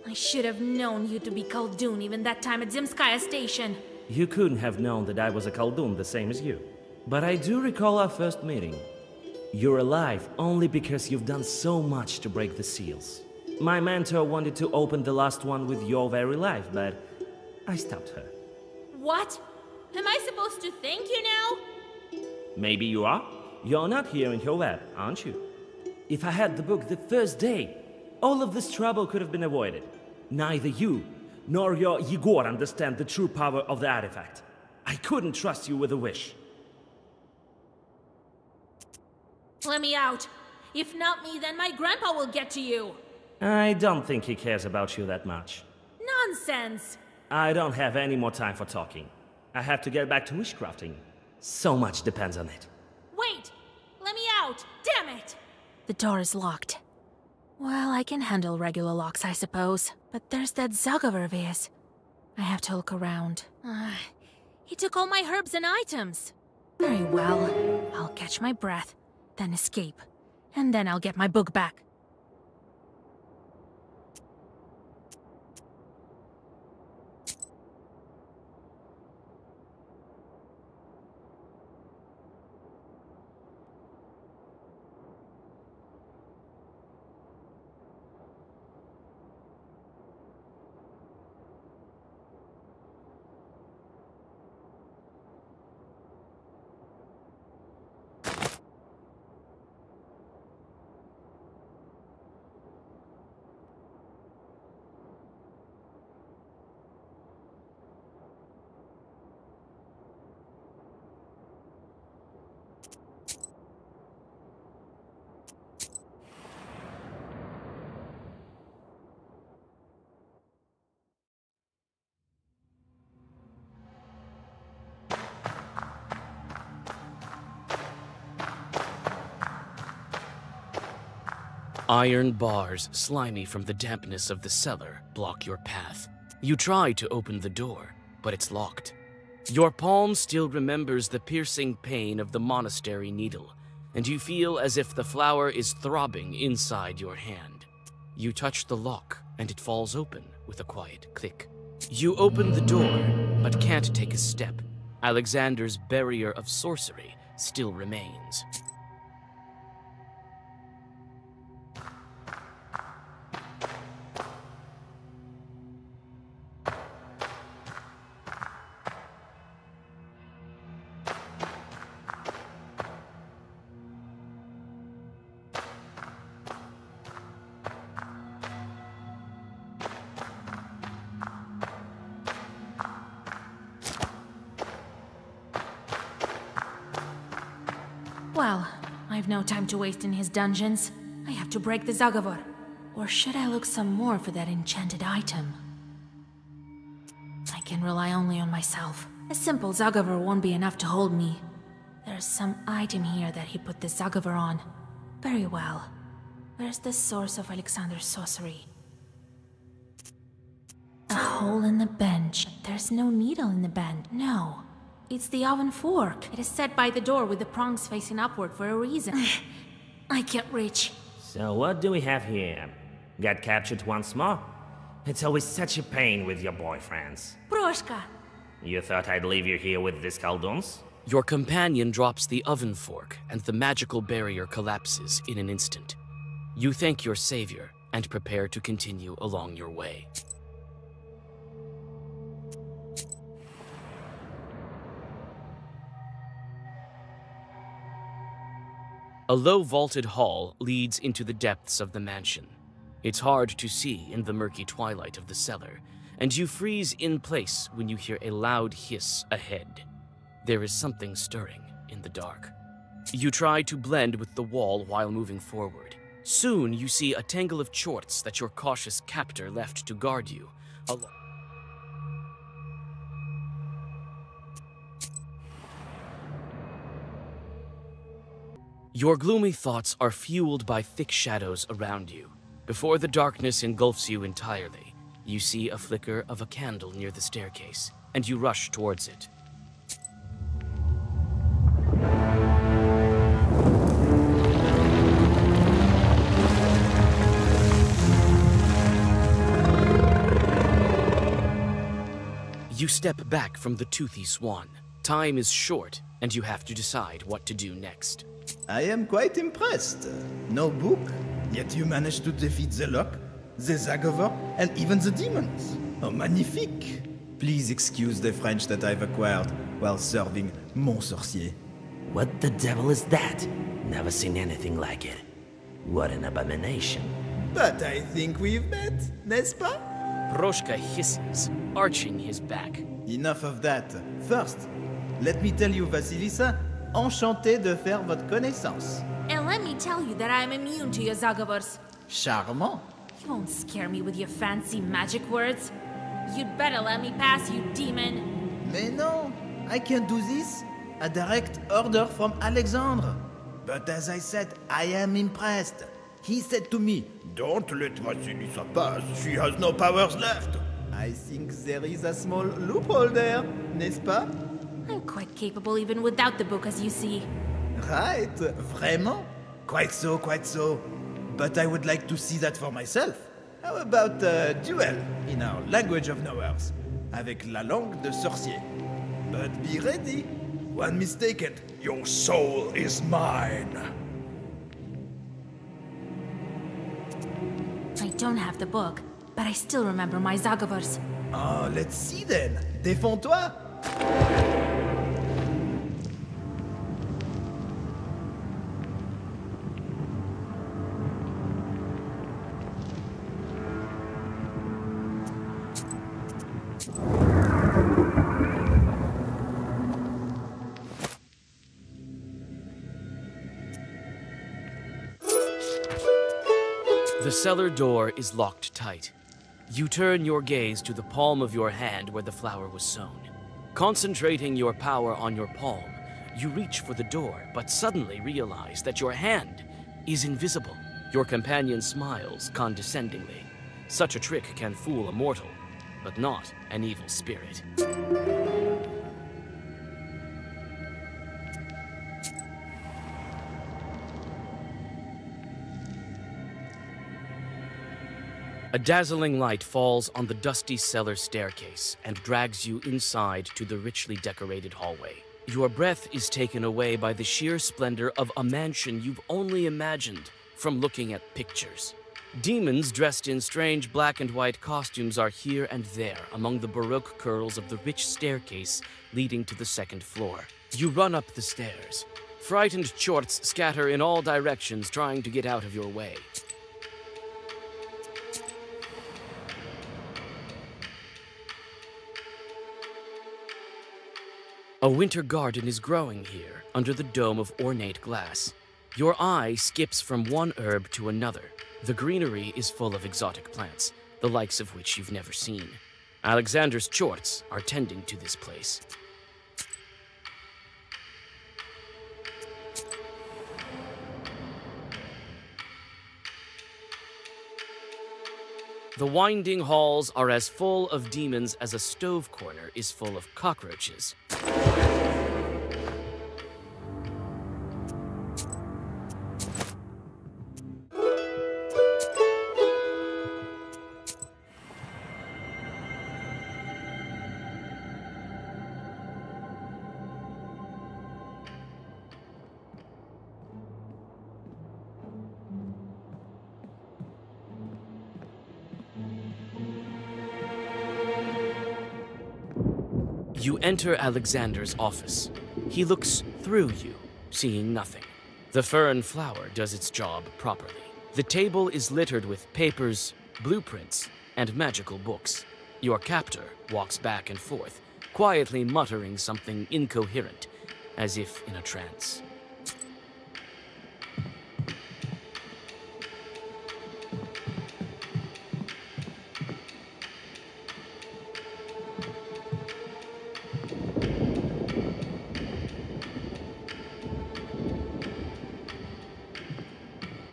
S2: I should have known you to be Koldun even that time at Zemskaya Station.
S12: You couldn't have known that I was a Koldun the same as you. But I do recall our first meeting. You're alive only because you've done so much to break the seals. My mentor wanted to open the last one with your very life, but I stopped her.
S2: What? Am I supposed to thank you now?
S12: Maybe you are. You're not here in your web, aren't you? If I had the book the first day, all of this trouble could have been avoided. Neither you nor your Yegor understand the true power of the artifact. I couldn't trust you with a wish.
S2: Let me out. If not me, then my grandpa will get to you.
S12: I don't think he cares about you that much.
S2: Nonsense.
S12: I don't have any more time for talking. I have to get back to witchcrafting. So much depends on it.
S2: Wait! Let me out! Damn it!
S21: The door is locked. Well, I can handle regular locks, I suppose. But there's that Zagaver of his. I have to look around.
S2: He took all my herbs and items.
S21: Very well. I'll catch my breath, then escape. And then I'll get my book back.
S11: Iron bars, slimy from the dampness of the cellar, block your path. You try to open the door, but it's locked. Your palm still remembers the piercing pain of the monastery needle, and you feel as if the flower is throbbing inside your hand. You touch the lock, and it falls open with a quiet click. You open the door, but can't take a step. Alexander's barrier of sorcery still remains.
S21: Well, I've no time to waste in his dungeons. I have to break the Zagavor. Or should I look some more for that enchanted item? I can rely only on myself. A simple Zagavor won't be enough to hold me. There's some item here that he put the Zagavor on. Very well. Where's the source of Alexander's sorcery? A hole in the bench. There's no needle in the bend. No. It's the oven fork. It is set by the door with the prongs facing upward for a reason. I can't reach.
S12: So what do we have here? Got captured once more? It's always such a pain with your boyfriends.
S21: Proshka!
S12: You thought I'd leave you here with these Kolduns?
S11: Your companion drops the oven fork, and the magical barrier collapses in an instant. You thank your savior, and prepare to continue along your way. A low vaulted hall leads into the depths of the mansion. It's hard to see in the murky twilight of the cellar, and you freeze in place when you hear a loud hiss ahead. There is something stirring in the dark. You try to blend with the wall while moving forward. Soon you see a tangle of chorts that your cautious captor left to guard you. Your gloomy thoughts are fueled by thick shadows around you. Before the darkness engulfs you entirely, you see a flicker of a candle near the staircase, and you rush towards it. You step back from the toothy swan. Time is short, and you have to decide what to do next.
S3: I am quite impressed. No book, yet you managed to defeat the lock, the Zagavor, and even the demons. Oh, magnifique! Please excuse the French that I've acquired while serving Mon Sorcier.
S12: What the devil is that? Never seen anything like it. What an abomination.
S3: But I think we've met, n'est-ce pas?
S11: Proshka hisses, arching his back.
S3: Enough of that. First, let me tell you, Vasilisa, enchanté de faire votre connaissance.
S21: And let me tell you that I am immune to your Zagavors.
S3: Charmant.
S21: You won't scare me with your fancy magic words. You'd better let me pass, you demon.
S3: Mais non, I can't do this. A direct order from Alexandre. But as I said, I am impressed. He said to me, "Don't let Vasilisa pass, she has no powers left." I think there is a small loophole there, n'est-ce pas?
S21: I'm quite capable even without the book, as you see.
S3: Right, vraiment? Quite so, quite so. But I would like to see that for myself. How about a duel in our language of knowers, avec la langue de sorcier? But be ready. One mistake and your soul is mine.
S21: I don't have the book, but I still remember my Zagavors.
S3: Oh, let's see then. Défends-toi.
S11: The cellar door is locked tight. You turn your gaze to the palm of your hand where the flower was sown. Concentrating your power on your palm, you reach for the door, but suddenly realize that your hand is invisible. Your companion smiles condescendingly. Such a trick can fool a mortal, but not an evil spirit. A dazzling light falls on the dusty cellar staircase and drags you inside to the richly decorated hallway. Your breath is taken away by the sheer splendor of a mansion you've only imagined from looking at pictures. Demons dressed in strange black and white costumes are here and there among the baroque curls of the rich staircase leading to the second floor. You run up the stairs. Frightened chorts scatter in all directions trying to get out of your way. A winter garden is growing here, under the dome of ornate glass. Your eye skips from one herb to another. The greenery is full of exotic plants, the likes of which you've never seen. Alexander's chorts are tending to this place. The winding halls are as full of demons as a stove corner is full of cockroaches. You enter Alexander's office. He looks through you, seeing nothing. The fern flower does its job properly. The table is littered with papers, blueprints, and magical books. Your captor walks back and forth, quietly muttering something incoherent, as if in a trance.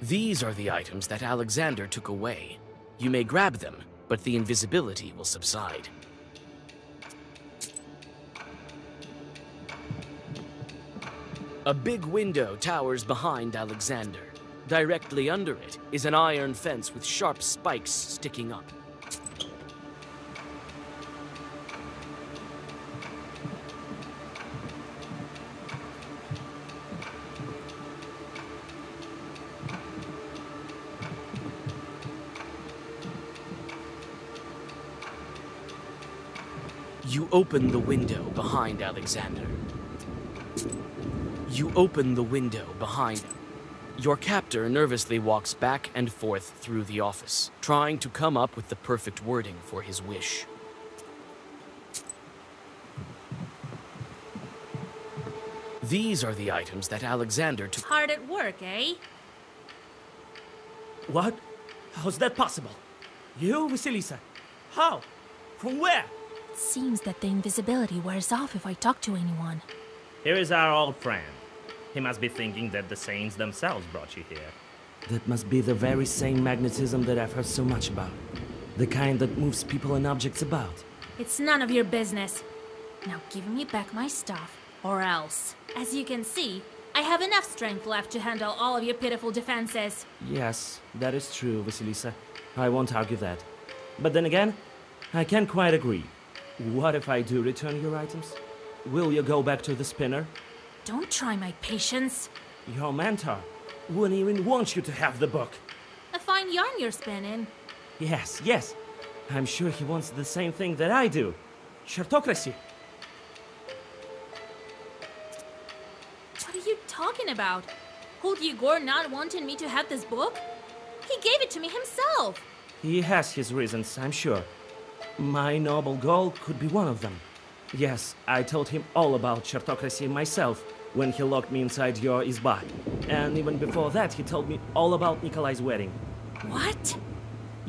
S11: These are the items that Alexander took away. You may grab them, but the invisibility will subside. A big window towers behind Alexander. Directly under it is an iron fence with sharp spikes sticking up. You open the window behind Alexander. You open the window behind him. Your captor nervously walks back and forth through the office, trying to come up with the perfect wording for his wish. These are the items that Alexander took.
S2: Hard at work, eh?
S12: What? How's that possible? You, Vasilisa? How? From where?
S21: It seems that the invisibility wears off if I talk to anyone.
S12: Here is our old friend. He must be thinking that the Saints themselves brought you here.
S23: That must be the very same magnetism that I've heard so much about. The kind that moves people and objects about.
S2: It's none of your business. Now give me back my stuff, or else. As you can see, I have enough strength left to handle all of your pitiful defenses.
S23: Yes, that is true, Vasilisa. I won't argue that. But then again, I can't quite agree. What if I do return your items? Will you go back to the spinner?
S2: Don't try my patience.
S23: Your mentor wouldn't even want you to have the book.
S2: A fine yarn you're spinning.
S23: Yes, yes. I'm sure he wants the same thing that I do. Chartocracy.
S2: What are you talking about? Hold Yegor not wanting me to have this book? He gave it to me himself.
S23: He has his reasons, I'm sure. My noble goal could be one of them. Yes, I told him all about Chartocracy myself when he locked me inside your izba. And even before that, he told me all about Nikolai's wedding.
S2: What?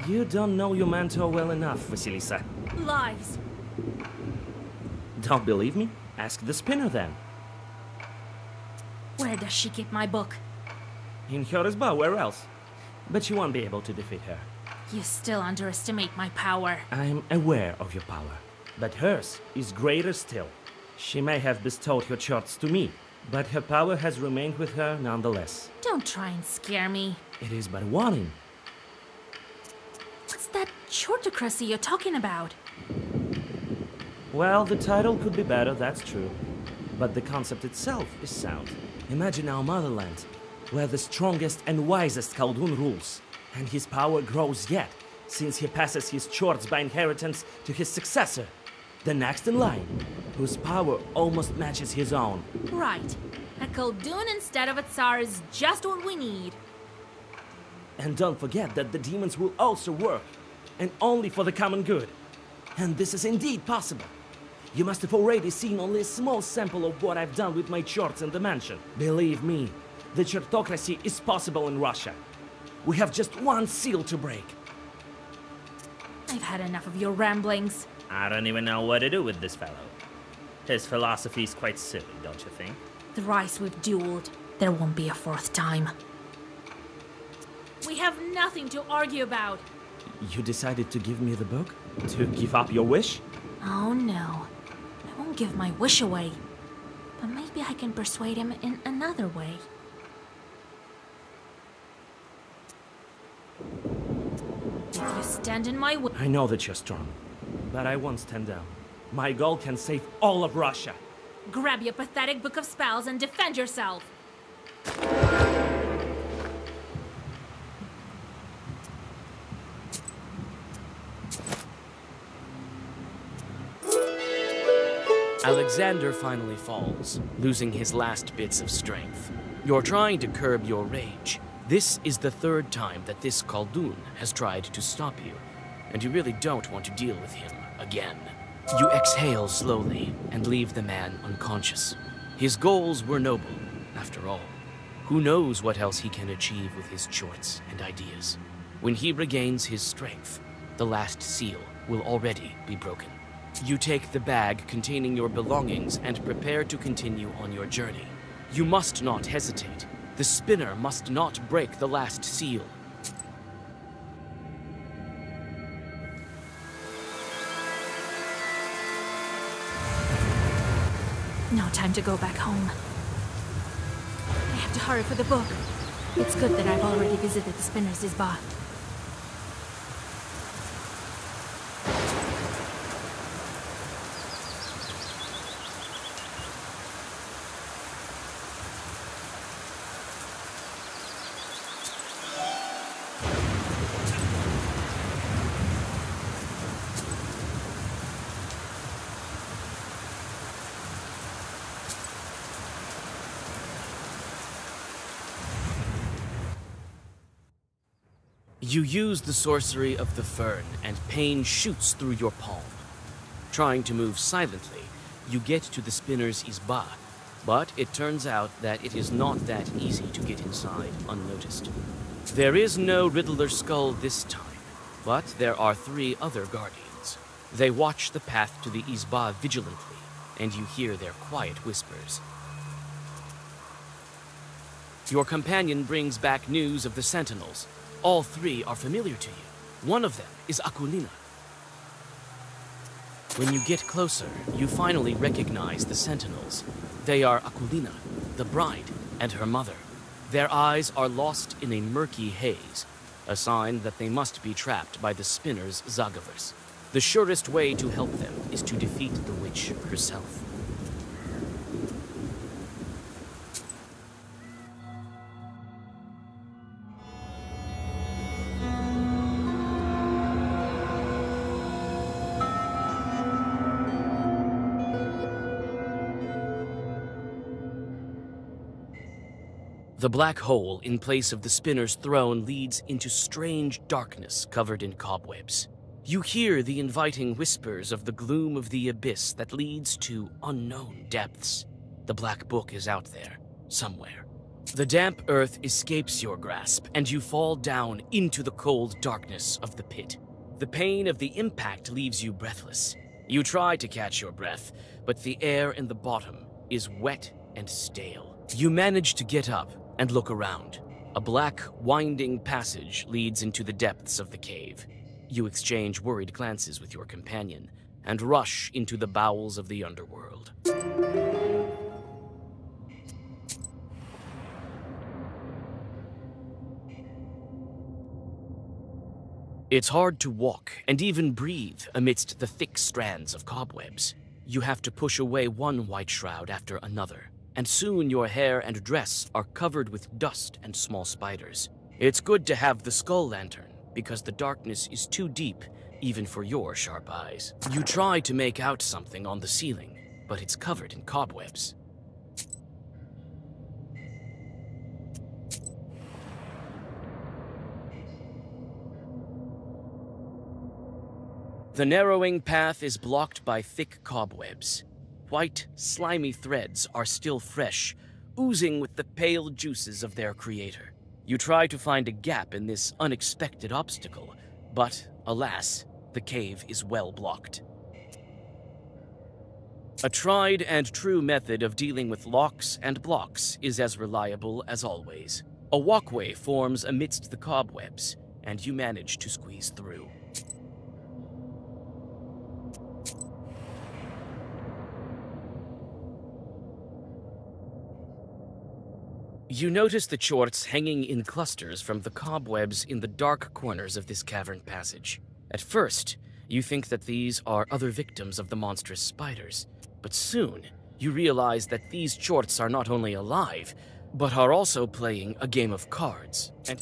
S23: You don't know your mentor well enough, Vasilisa.
S2: Lies.
S23: Don't believe me? Ask the spinner then.
S2: Where does she keep my book?
S23: In her izba, where else?
S12: but you won't be able to defeat her.
S2: You still underestimate my power.
S12: I'm aware of your power, but hers is greater still. She may have bestowed her charts to me, but her power has remained with her nonetheless.
S2: Don't try and scare me.
S12: It is but warning.
S2: What's that shortocracy you're talking about?
S12: Well, the title could be better, that's true. But the concept itself is sound. Imagine our motherland, where the strongest and wisest Koldun rules, and his power grows yet, since he passes his charts by inheritance to his successor, the next in line, whose power almost matches his own.
S2: Right. A Koldun instead of a Tsar is just what we need.
S12: And don't forget that the demons will also work, and only for the common good. And this is indeed possible. You must have already seen only a small sample of what I've done with my charts in the mansion. Believe me, the chartocracy is possible in Russia. We have just one seal to break.
S2: I've had enough of your ramblings.
S12: I don't even know what to do with this fellow. His philosophy is quite silly, don't you think?
S2: Thrice we've dueled. There won't be a fourth time. We have nothing to argue about.
S12: You decided to give me the book? To give up your wish?
S2: Oh no. I won't give my wish away. But maybe I can persuade him in another way. If you stand in my way...
S12: I know that you're strong, but I won't stand down. My goal can save all of Russia.
S2: Grab your pathetic book of spells and defend yourself.
S11: Alexander finally falls, losing his last bits of strength. You're trying to curb your rage. This is the third time that this Koldun has tried to stop you, and you really don't want to deal with him again. You exhale slowly and leave the man unconscious. His goals were noble, after all. Who knows what else he can achieve with his chorts and ideas? When he regains his strength, the last seal will already be broken. You take the bag containing your belongings and prepare to continue on your journey. You must not hesitate. The spinner must not break the last seal.
S2: No time to go back home. I have to hurry for the book. It's good that I've already visited the spinner's Izba.
S11: You use the sorcery of the fern, and pain shoots through your palm. Trying to move silently, you get to the spinner's Izba, but it turns out that it is not that easy to get inside unnoticed. There is no Riddler skull this time, but there are 3 other guardians. They watch the path to the Izba vigilantly, and you hear their quiet whispers. Your companion brings back news of the sentinels. All 3 are familiar to you. One of them is Akulina. When you get closer, you finally recognize the sentinels. They are Akulina, the bride, and her mother. Their eyes are lost in a murky haze, a sign that they must be trapped by the spinner's Zagavers. The surest way to help them is to defeat the witch herself. The black hole in place of the spinner's throne leads into strange darkness covered in cobwebs. You hear the inviting whispers of the gloom of the abyss that leads to unknown depths. The black book is out there, somewhere. The damp earth escapes your grasp, and you fall down into the cold darkness of the pit. The pain of the impact leaves you breathless. You try to catch your breath, but the air in the bottom is wet and stale. You manage to get up and look around. A black, winding passage leads into the depths of the cave. You exchange worried glances with your companion and rush into the bowels of the underworld. It's hard to walk and even breathe amidst the thick strands of cobwebs. You have to push away one white shroud after another, and soon your hair and dress are covered with dust and small spiders. It's good to have the skull lantern, because the darkness is too deep even for your sharp eyes. You try to make out something on the ceiling, but it's covered in cobwebs. The narrowing path is blocked by thick cobwebs. White, slimy threads are still fresh, oozing with the pale juices of their creator. You try to find a gap in this unexpected obstacle, but, alas, the cave is well blocked. A tried and true method of dealing with locks and blocks is as reliable as always. A walkway forms amidst the cobwebs, and you manage to squeeze through. You notice the chorts hanging in clusters from the cobwebs in the dark corners of this cavern passage. At first, you think that these are other victims of the monstrous spiders, but soon you realize that these chorts are not only alive, but are also playing a game of cards, and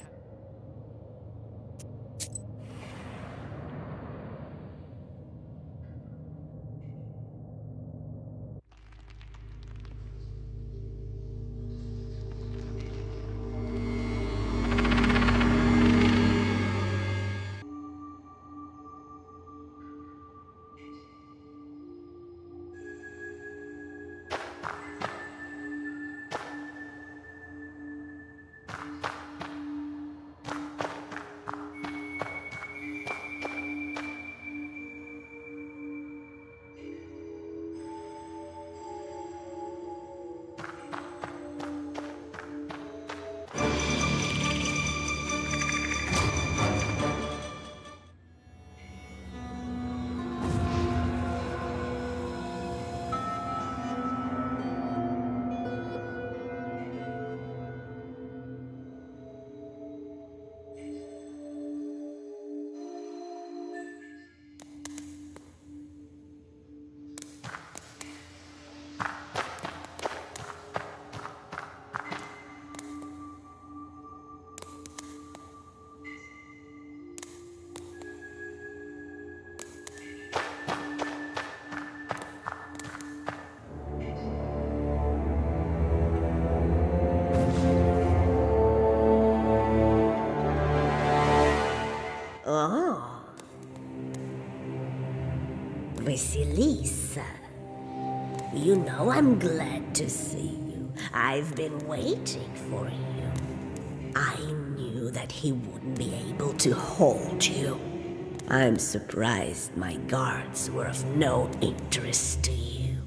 S20: Vasilisa, you know I'm glad to see you. I've been waiting for you. I knew that he wouldn't be able to hold you. I'm surprised my guards were of no interest to you.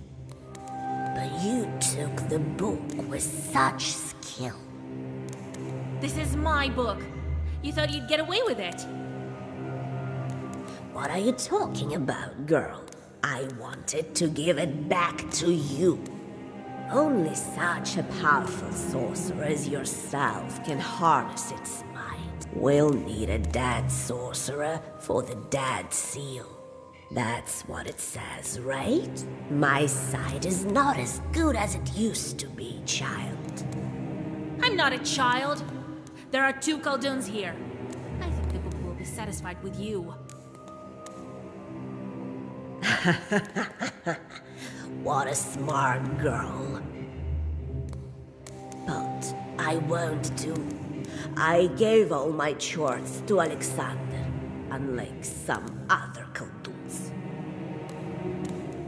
S20: But you took the book with such skill.
S2: This is my book. You thought you'd get away with it.
S20: What are you talking about, girl? I wanted to give it back to you. Only such a powerful sorcerer as yourself can harness its might. We'll need a dead sorcerer for the dead seal. That's what it says, right? My side is not as good as it used to be, child.
S2: I'm not a child. There are 2 Kolduns here. I think the book will be satisfied with you.
S20: What a smart girl. But I won't do. I gave all my chores to Alexander, unlike some other Kolduns.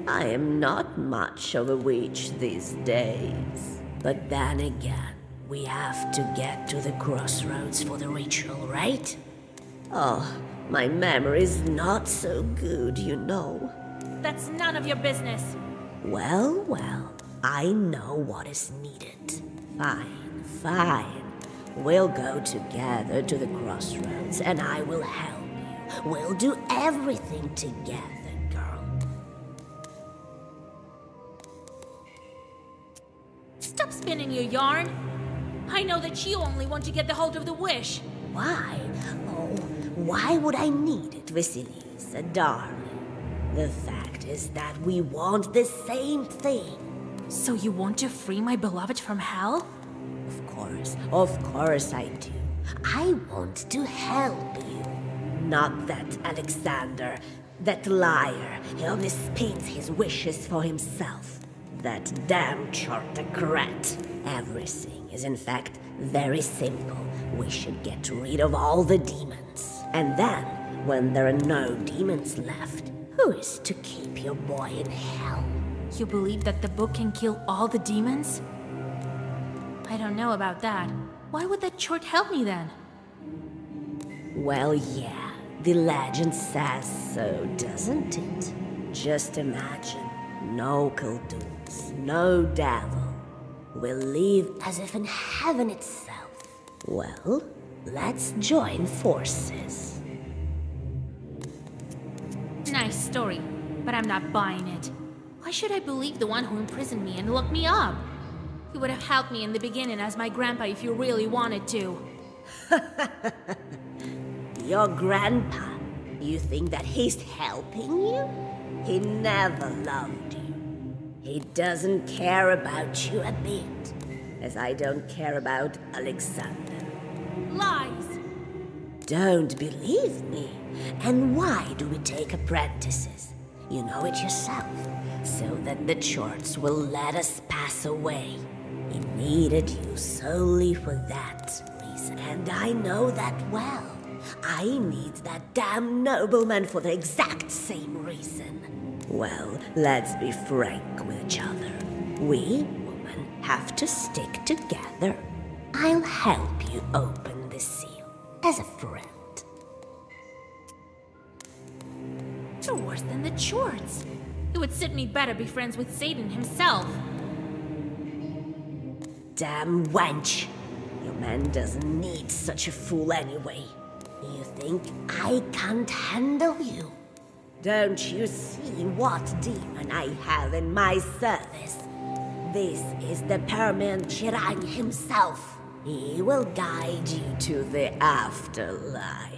S20: I am not much of a witch these days. But then again, we have to get to the crossroads for the ritual, right? Oh, my memory's not so good, you know.
S2: That's none of your business.
S20: Well, I know what is needed. Fine. We'll go together to the crossroads, and I will help you. We'll do everything together, girl.
S2: Stop spinning your yarn. I know that you only want to get the hold of the wish.
S20: Why? Oh, why would I need it, Vasilisa, darling? The fact is that we want the same thing.
S2: So you want to free my beloved from hell?
S20: Of course I do. I want to help you. Not that Alexander, that liar. He only spins his wishes for himself. That damn chartocrat. Everything is in fact very simple. We should get rid of all the demons. And then, when there are no demons left, who is to keep your boy in hell?
S2: You believe that the book can kill all the demons? I don't know about that. Why would that chart help me then?
S20: Well, yeah, the legend says so, doesn't it? Just imagine, no Kolduns, no devil. We'll live as if in heaven itself. Well, let's join forces.
S2: Nice story, but I'm not buying it. Why should I believe the one who imprisoned me and locked me up? You would have helped me in the beginning as my grandpa if you really wanted to.
S20: Your grandpa? You think that he's helping you? He never loved you. He doesn't care about you a bit, as I don't care about Alexander.
S2: Lies!
S20: Don't believe me? And why do we take apprentices? You know it yourself, so that the charts will let us pass away. He needed you solely for that reason, and I know that well. I need that damn nobleman for the exact same reason. Well, let's be frank with each other. We, women, have to stick together. I'll help you open the seal, as a friend.
S2: You're worse than the Chorts. It would suit me better be friends with Satan himself.
S20: Damn wench. Your man doesn't need such a fool anyway. You think I can't handle you? Don't you see what demon I have in my service? This is the Permian Chirang himself. He will guide you to the afterlife.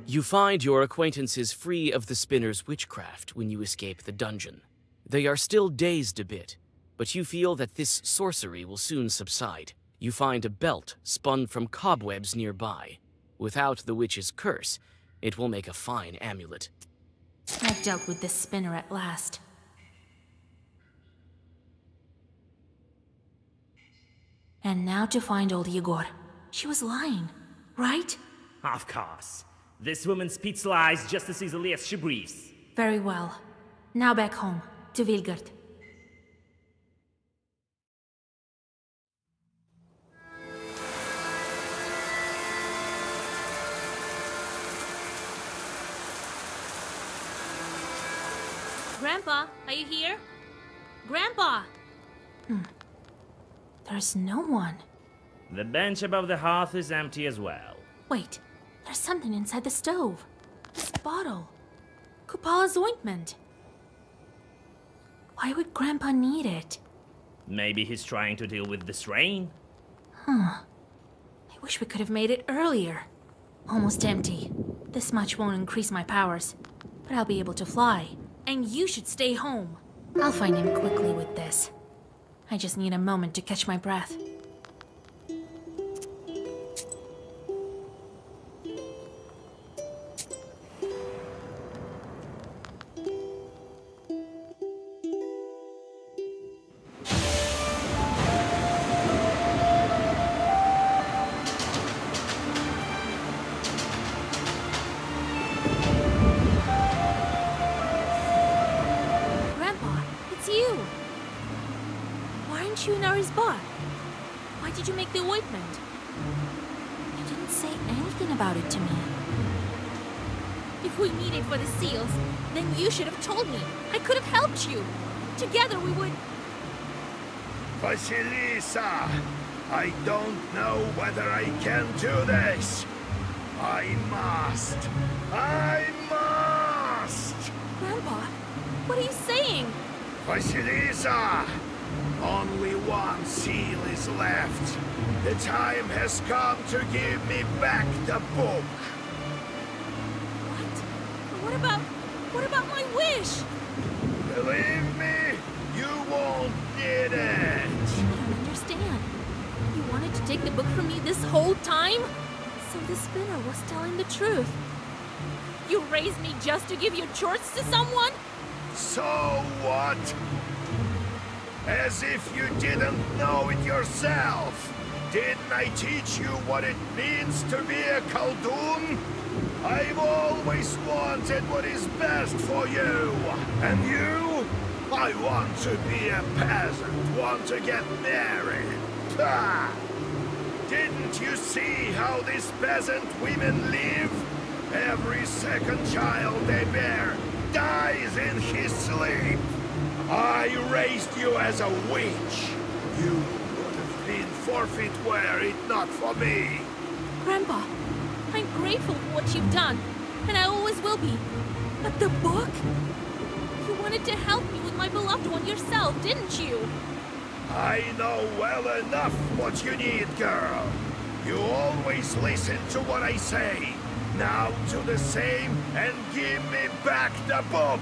S11: You find your acquaintances free of the spinner's witchcraft when you escape the dungeon. They are still dazed a bit, but you feel that this sorcery will soon subside. You find a belt spun from cobwebs nearby. Without the witch's curse, it will make a fine amulet.
S2: I've dealt with this spinner at last. And now to find old Yegor. She was lying, right?
S12: Of course. This woman spits lies just as easily as she breathes.
S2: Very well. Now back home, to Vilgard. Grandpa, are you here? Grandpa! There's no one.
S12: The bench above the hearth is empty as well.
S2: Wait, there's something inside the stove. This bottle. Kupala's ointment. Why would Grandpa need it?
S12: Maybe he's trying to deal with this rain?
S2: I wish we could have made it earlier. Almost empty. This much won't increase my powers, but I'll be able to fly. And you should stay home. I'll find him quickly with this. I just need a moment to catch my breath.
S21: Why did you make the ointment? You didn't say anything about it to me.
S2: If we need it for the seals, then you should have told me. I could have helped you. Together we would...
S4: Vasilisa, I don't know whether I can do this. I must. I must!
S2: Grandpa, what are you saying?
S4: Vasilisa, only one seal is left. The time has come to give me back the book.
S2: What about my wish?
S4: Believe me, you won't need it.
S2: I don't understand. You wanted to take the book from me this whole time? So the spinner was telling the truth. You raised me just to give your chores to someone?
S4: So what? As if you didn't know it yourself. Didn't I teach you what it means to be a Koldun? I've always wanted what is best for you. And you? I want to be a peasant, want to get married. Ah! Didn't you see how these peasant women live? Every second child they bear dies in his sleep. I raised you as a witch. You would have been forfeit were it not for me.
S2: Grandpa, I'm grateful for what you've done, and I always will be. But the book? You wanted to help me with my beloved one yourself, didn't you?
S4: I know well enough what you need, girl. You always listen to what I say. Now do the same and give me back the book.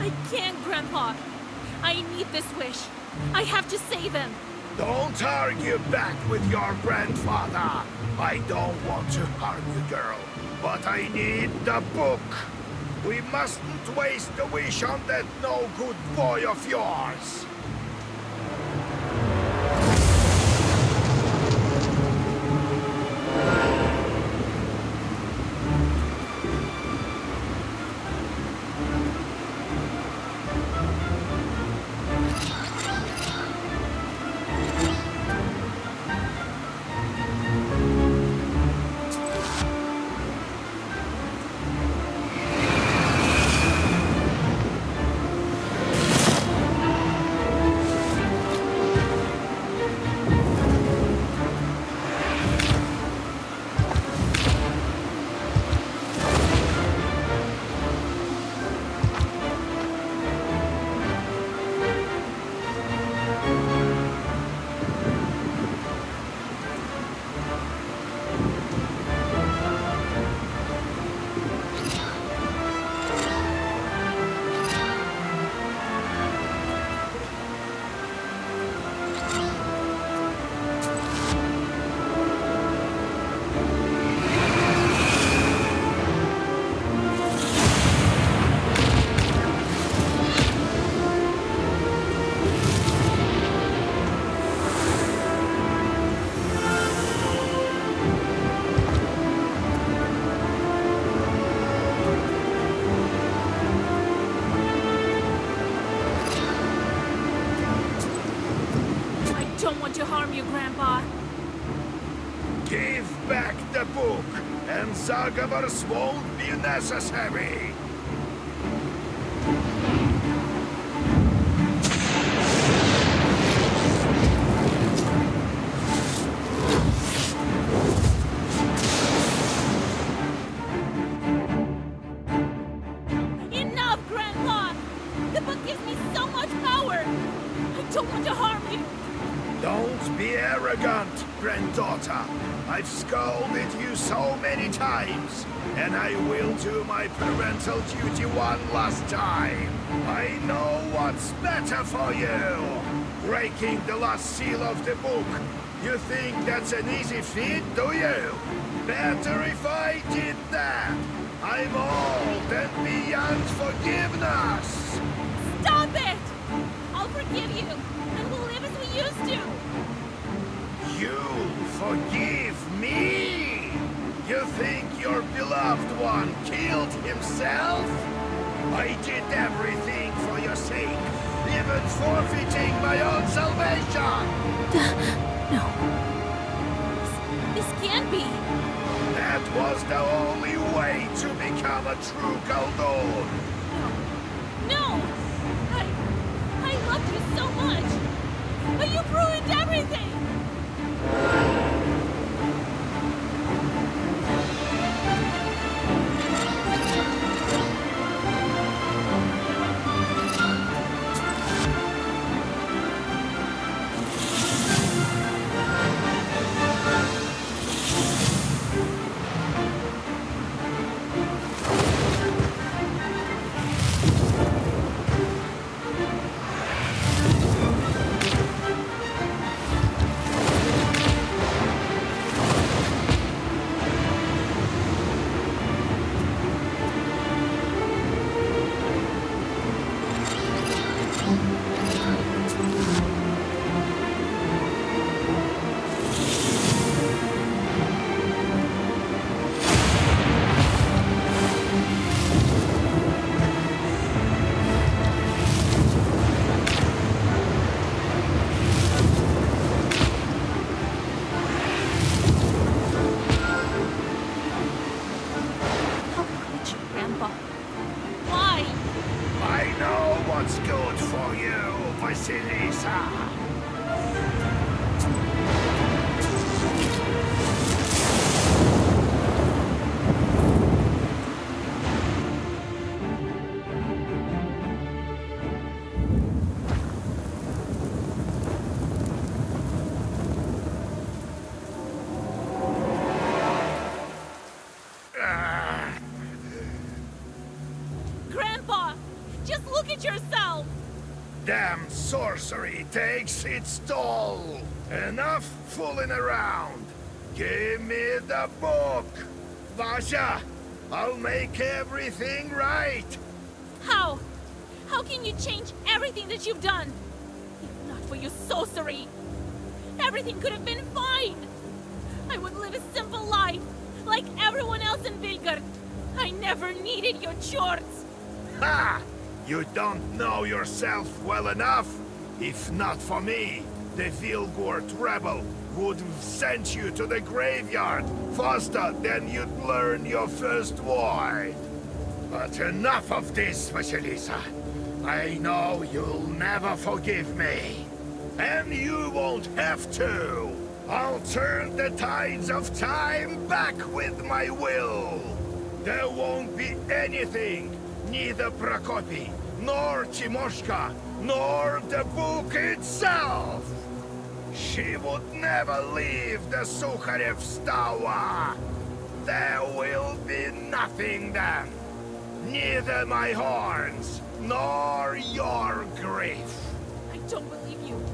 S2: I can't, Grandpa. I need this wish. I have to save him.
S4: Don't argue back with your grandfather. I don't want to harm you, girl, but I need the book. We mustn't waste the wish on that no-good boy of yours.
S2: To harm you, Grandpa.
S4: Give back the book, and Zagavars won't be necessary.
S2: Enough, Grandpa! The book gives me so much power! I don't want to harm you!
S4: Don't be arrogant, granddaughter. I've scolded you so many times, and I will do my parental duty one last time. I know what's better for you. Breaking the last seal of the book. You think that's an easy feat, do you? Better if I did that. I'm old and beyond forgiveness.
S2: Stop it! I'll forgive you, and we'll live as we used to.
S4: You forgive me? You think your beloved one killed himself? I did everything for your sake, even forfeiting my own salvation.
S2: No. This can't be.
S4: That was the only way to become a true Koldun.
S2: No! I loved you so much! But you've ruined everything!
S4: Damn sorcery takes its toll. Enough fooling around. Give me the book. Vasha, I'll make everything right.
S2: How? How can you change everything that you've done? If not for your sorcery, everything could have been fine. I would live a simple life, like everyone else in Vilgard. I never needed your chores.
S4: Ha! You don't know yourself well enough. If not for me, the Vilgard rebel would have sent you to the graveyard faster than you'd learn your first word. But enough of this, Vasilisa. I know you'll never forgive me. And you won't have to. I'll turn the tides of time back with my will. There won't be anything, neither Prokopi, nor Timoshka, nor the book itself. She would never leave the Sukharev's tower. There will be nothing then. Neither my horns, nor your grief.
S2: I don't believe you.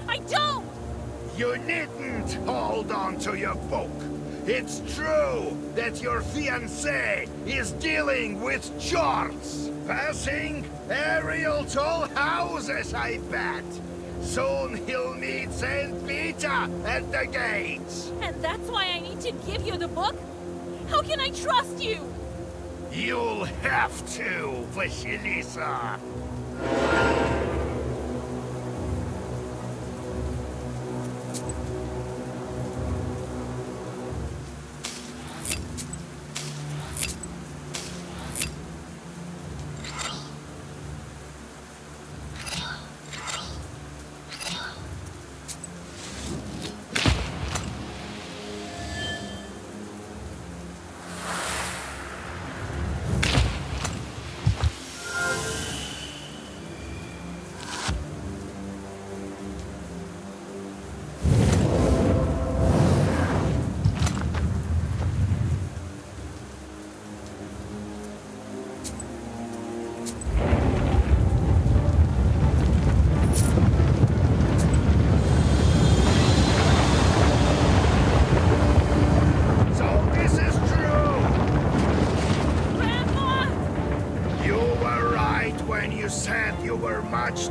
S2: I don't!
S4: You needn't hold on to your book. It's true that your fiancé is dealing with charts. Passing aerial toll houses, I bet. Soon he'll meet St. Peter at the gates.
S2: And that's why I need to give you the book? How can I trust you?
S4: You'll have to, Vasilisa.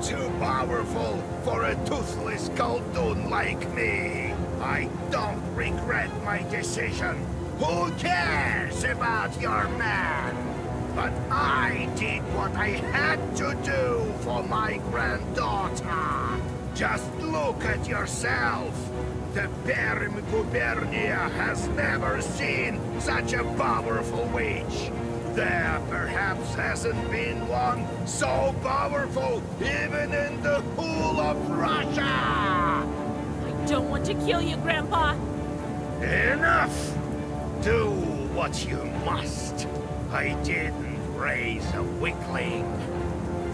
S4: Too powerful for a toothless Koldun like me. I don't regret my decision. Who cares about your man? But I did what I had to do for my granddaughter. Just look at yourself. The Perm Gubernia has never seen such a powerful witch. There perhaps hasn't been one so powerful even in the whole of Russia!
S2: I don't want to kill you, Grandpa!
S4: Enough! Do what you must. I didn't raise a weakling.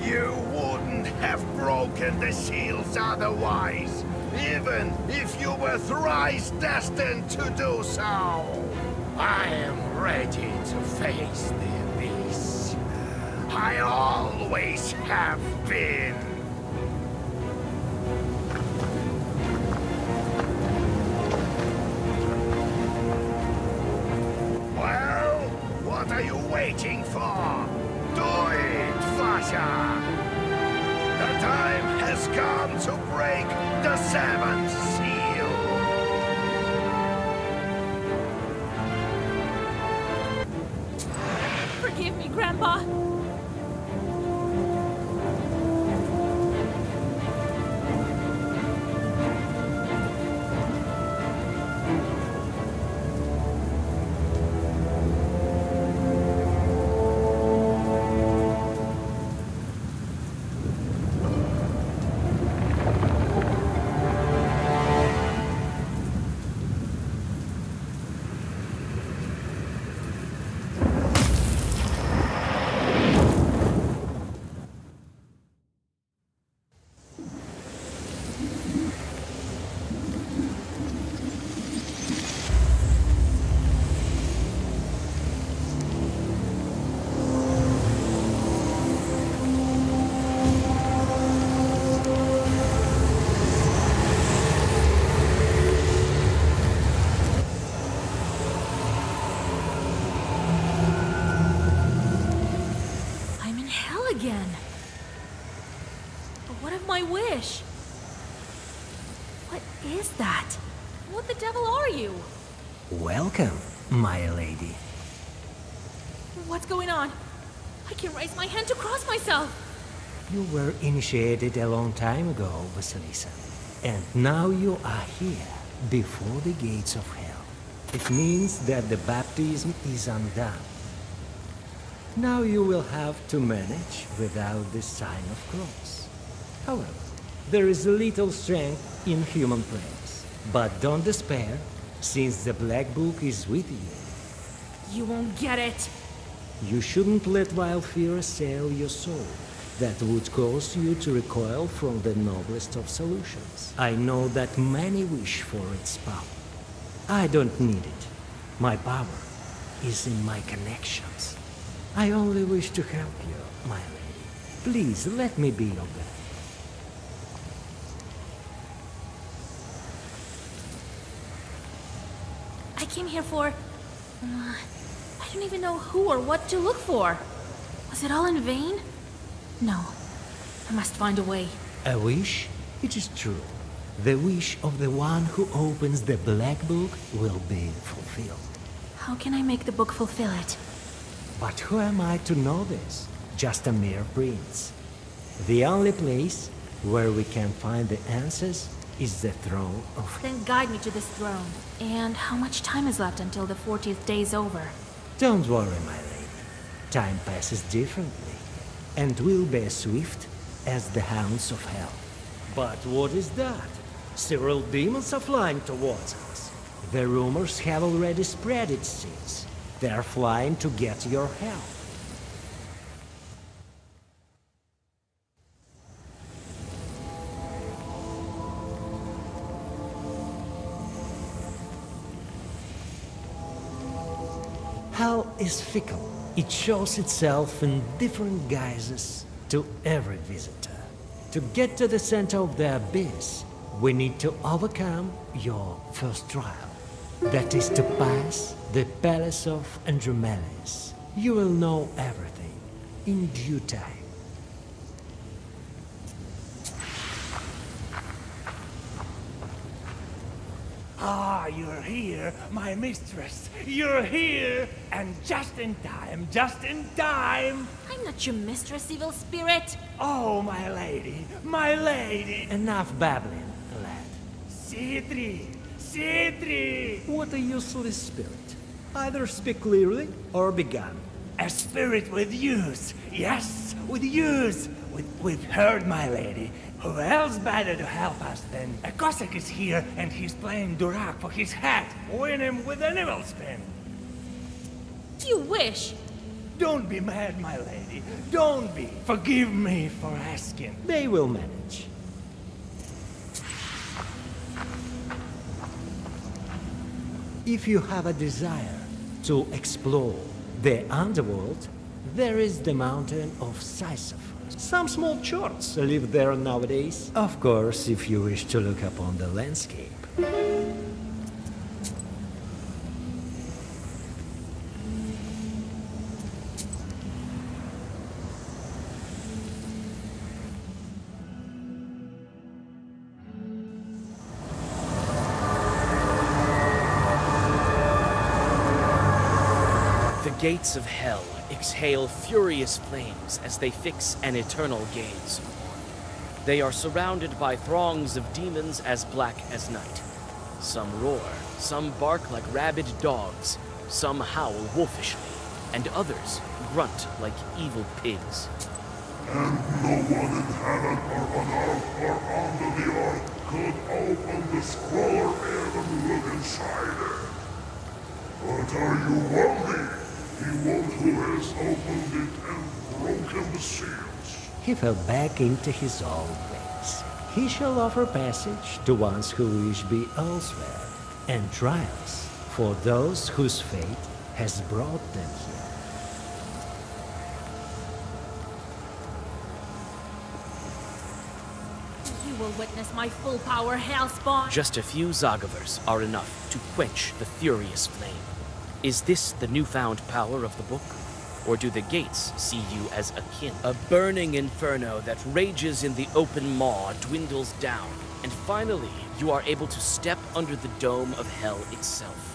S4: You wouldn't have broken the seals otherwise, even if you were thrice destined to do so. I am ready to face the abyss. I always have been. Well, what are you waiting for? Do it, Vasha! The time has come to break the seventh seal!
S2: Forgive me, Grandpa! Again. But what of my wish? What is that? What the devil are you?
S15: Welcome, my lady.
S2: What's going on? I can raise my hand to cross myself.
S15: You were initiated a long time ago, Vasilisa. And now you are here, before the gates of hell. It means that the baptism is undone. Now you will have to manage without the sign of cross. However, there is little strength in human praise. But don't despair, since the Black Book is with you.
S2: You won't get it.
S15: You shouldn't let wild fear assail your soul. That would cause you to recoil from the noblest of solutions. I know that many wish for its power. I don't need it. My power is in my connections. I only wish to help you, my lady. Please, let me be your guide.
S2: I came here for... I don't even know who or what to look for. Was it all in vain? No. I must find a way.
S15: A wish? It is true. The wish of the one who opens the Black Book will be fulfilled.
S2: How can I make the book fulfill it?
S15: But who am I to know this? Just a mere prince. The only place where we can find the answers is the throne of...
S2: Then guide me to this throne. And how much time is left until the 40th day is over?
S15: Don't worry, my lady. Time passes differently, and will be as swift as the hounds of hell. But what is that? Several demons are flying towards us. The rumors have already spread, it seems. They are flying to get your help. Hell is fickle. It shows itself in different guises to every visitor. To get to the center of the abyss, we need to overcome your first trial. That is to pass the Palace of Andromeles. You will know everything in due time.
S7: Ah, you're here, my mistress. You're here, and just in time, just in time.
S2: I'm not your mistress, evil spirit.
S7: Oh, my lady, my lady.
S15: Enough babbling, lad.
S7: Sidri, Sidri!
S9: What a useless spirit. Either speak clearly or be gone.
S7: A spirit with use. Yes, with use. We've heard, my lady. Who else better to help us than a Cossack is here, and he's playing Durak for his hat. Win him with an evil spin.
S2: You wish.
S7: Don't be mad, my lady. Don't be. Forgive me for asking.
S9: They will manage. If you have a desire to explore the underworld, there is the mountain of Sisyphus. Some small chorts live there nowadays. Of course, if you wish to look upon the landscape.
S11: The gates of hell exhale furious flames as they fix an eternal gaze. They are surrounded by throngs of demons as black as night. Some roar, some bark like rabid dogs, some howl wolfishly, and others grunt like evil pigs.
S5: And no one in heaven or on earth or under the earth could open the scroll or even look inside it. But are you worthy? He won't who has opened it and broken the seals.
S9: He fell back into his old ways. He shall offer passage to ones who wish be elsewhere, and trials for those whose fate has brought them here.
S2: You will witness my full power, Hellspawn.
S11: Just a few Zagavers are enough to quench the furious flame. Is this the newfound power of the book? Or do the gates see you as akin? A burning inferno that rages in the open maw dwindles down, and finally you are able to step under the dome of hell itself.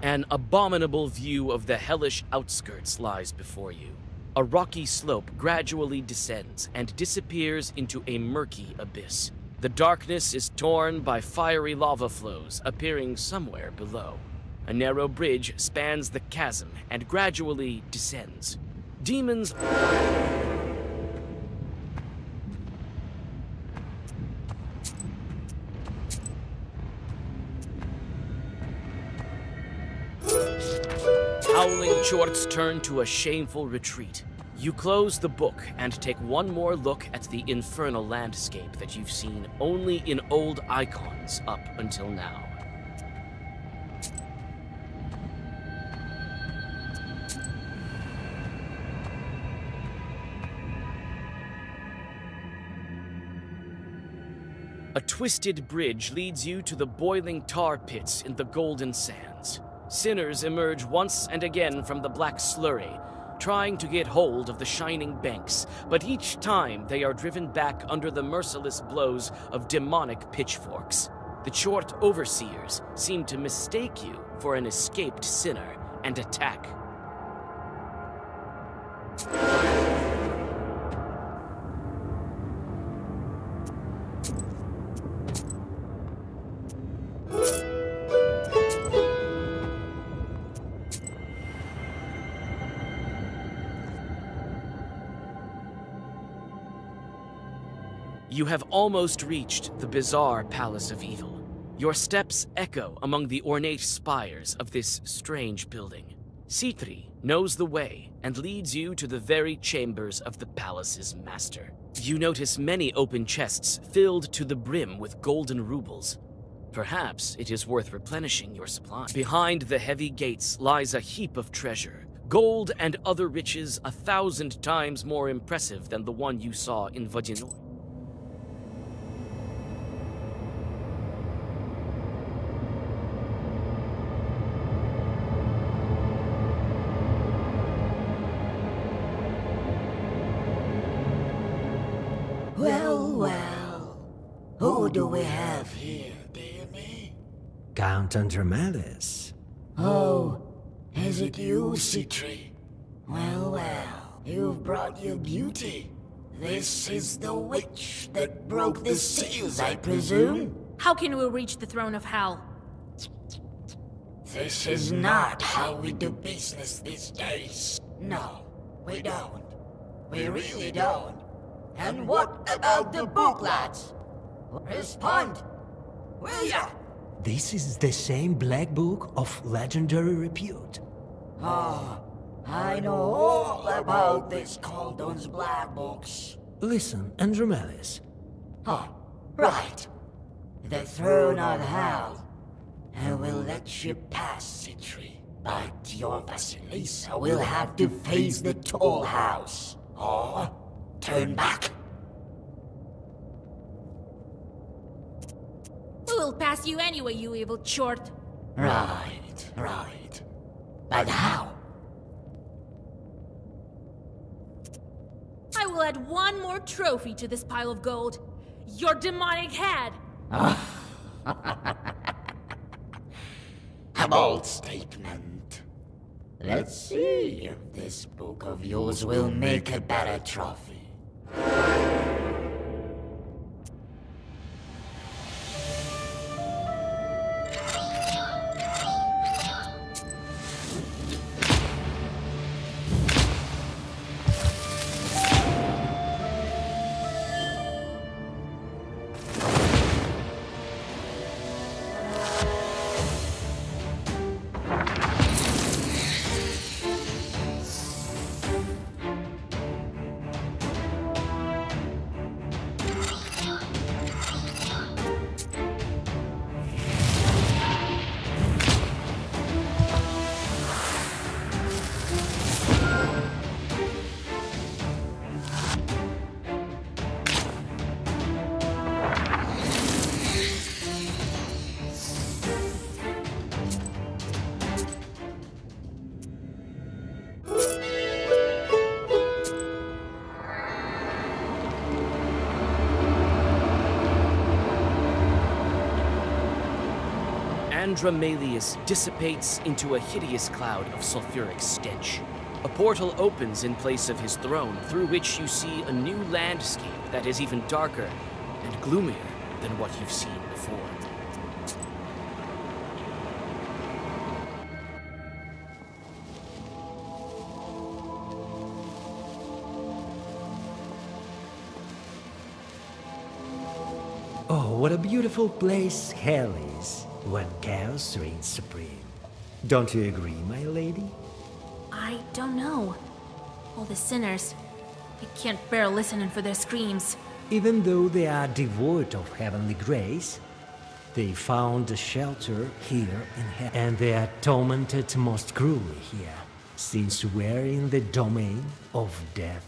S11: An abominable view of the hellish outskirts lies before you. A rocky slope gradually descends and disappears into a murky abyss. The darkness is torn by fiery lava flows appearing somewhere below. A narrow bridge spans the chasm and gradually descends. Demons... Howling chorts turn to a shameful retreat. You close the book and take one more look at the infernal landscape that you've seen only in old icons up until now. A twisted bridge leads you to the boiling tar pits in the Golden Sands. Sinners emerge once and again from the black slurry, trying to get hold of the shining banks, but each time they are driven back under the merciless blows of demonic pitchforks. The Chort overseers seem to mistake you for an escaped sinner and attack. You have almost reached the bizarre Palace of Evil. Your steps echo among the ornate spires of this strange building. Sidri knows the way and leads you to the very chambers of the palace's master. You notice many open chests filled to the brim with golden rubles. Perhaps it is worth replenishing your supply. Behind the heavy gates lies a heap of treasure, gold and other riches 1,000 times more impressive than the one you saw in Vodyanoi.
S6: Well, well. Who do we have here, dear me?
S9: Count Andromelis.
S6: Oh, is it you, Citri? Well, well, you've brought your beauty. This is the witch that broke the seals, I presume?
S21: How can we reach the throne of hell?
S6: This is not how we do business these days. No, we don't. We really don't. And what about the book, lads? Respond, will ya?
S9: This is the same black book of legendary repute.
S6: Ah, I know all about these Kolduns black books.
S9: Listen, Andromelis.
S6: Oh, right. The throne of hell. I will let you pass, Citri. But your Vasilisa will have to face the tall house. Or turn back.
S21: We will pass you anyway, you evil chort.
S6: Right, right. But how?
S21: I will add one more trophy to this pile of gold. Your demonic head!
S6: A bold statement. Let's see if this book of yours will make a better trophy.
S11: Andromalius dissipates into a hideous cloud of sulfuric stench. A portal opens in place of his throne, through which you see a new landscape that is even darker and gloomier than what you've seen before.
S9: Oh, what a beautiful place hell is when chaos reigns supreme. Don't you agree, my lady?
S21: I don't know. All the sinners. I can't bear listening for their screams.
S9: Even though they are devoid of heavenly grace, they found a shelter here in heaven, and they are tormented most cruelly here, since we're in the domain of death.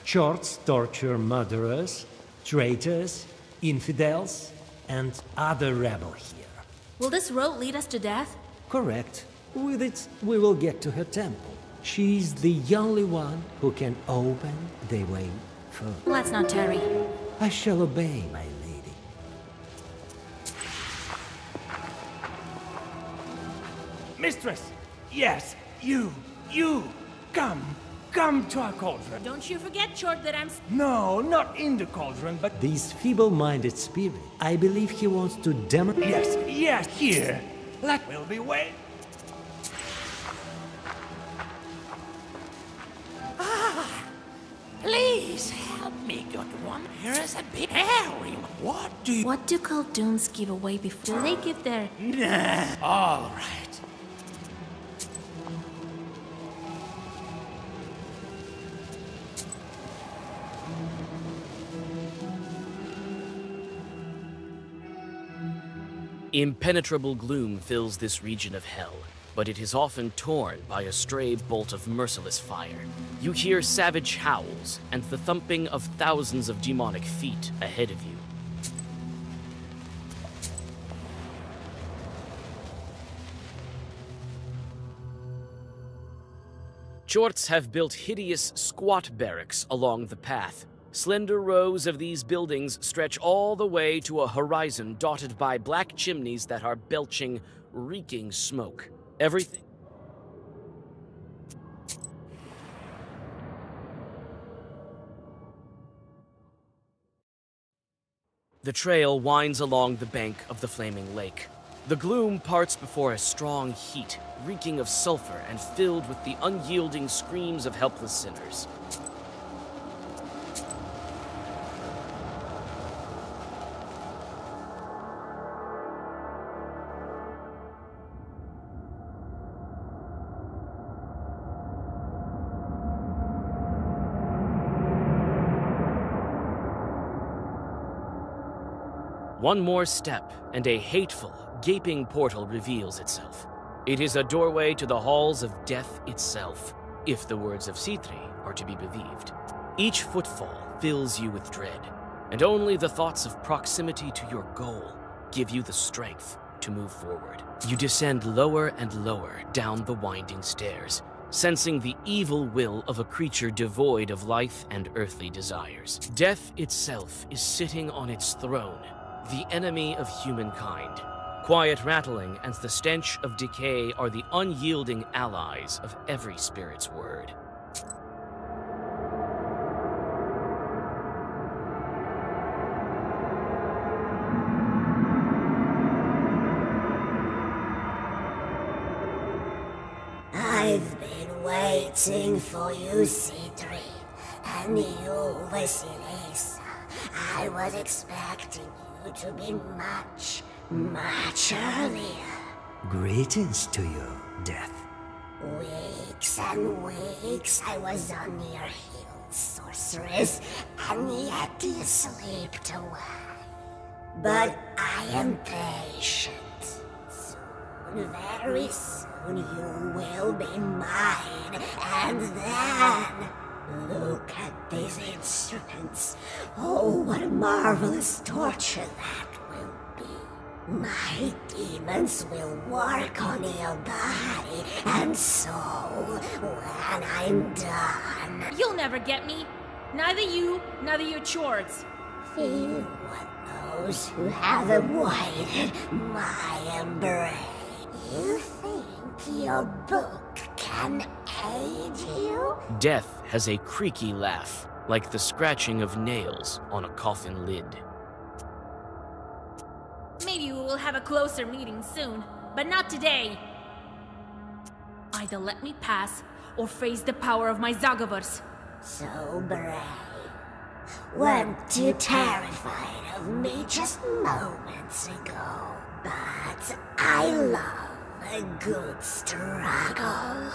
S9: Chorts torture murderers, traitors, infidels, and other rebels here.
S21: Will this road lead us to death?
S9: Correct. With it, we will get to her temple. She's the only one who can open the way first.
S21: Let's not tarry.
S9: I shall obey, my lady.
S7: Mistress! Yes, you! Come to our cauldron.
S21: Don't you forget, Chort, that I'm...
S7: No, not in the cauldron, but...
S9: This feeble-minded spirit, I believe he wants to demonstrate...
S7: Yes, here. Will be wait.
S15: Please help me, good one. Here is a big hairy. What do
S21: Kolduns give away before? Do they give their...
S15: Nah. All right.
S11: Impenetrable gloom fills this region of hell, but it is often torn by a stray bolt of merciless fire. You hear savage howls and the thumping of thousands of demonic feet ahead of you. Chorts have built hideous, squat barracks along the path, Slender rows of these buildings stretch all the way to a horizon dotted by black chimneys that are belching, reeking smoke. Everything... The trail winds along the bank of the flaming lake. The gloom parts before a strong heat, reeking of sulfur and filled with the unyielding screams of helpless sinners. One more step, and a hateful, gaping portal reveals itself. It is a doorway to the halls of death itself, if the words of C3 are to be believed. Each footfall fills you with dread, and only the thoughts of proximity to your goal give you the strength to move forward. You descend lower and lower down the winding stairs, sensing the evil will of a creature devoid of life and earthly desires. Death itself is sitting on its throne, the enemy of humankind. Quiet rattling and the stench of decay are the unyielding allies of every spirit's word.
S6: I've been waiting for you, C3, and you, Vasilisa. I was expecting you to be much earlier.
S9: Greetings to you, Death.
S6: Weeks and weeks I was on your heels, sorceress, and yet you slipped away. But I am patient. Soon, very soon, you will be mine, and then... Look at these instruments. Oh, what a marvelous torture that will be. My demons will work on your body and soul when I'm done.
S2: You'll never get me. Neither you, neither your chords.
S6: Feel what those who have avoided my embrace. You think your book can aid you?
S11: Death has a creaky laugh, like the scratching of nails on a coffin lid.
S2: Maybe we will have a closer meeting soon, but not today. Either let me pass, or face the power of my Zagavars.
S6: So brave. Weren't you terrified of me just moments ago? But I love a good struggle.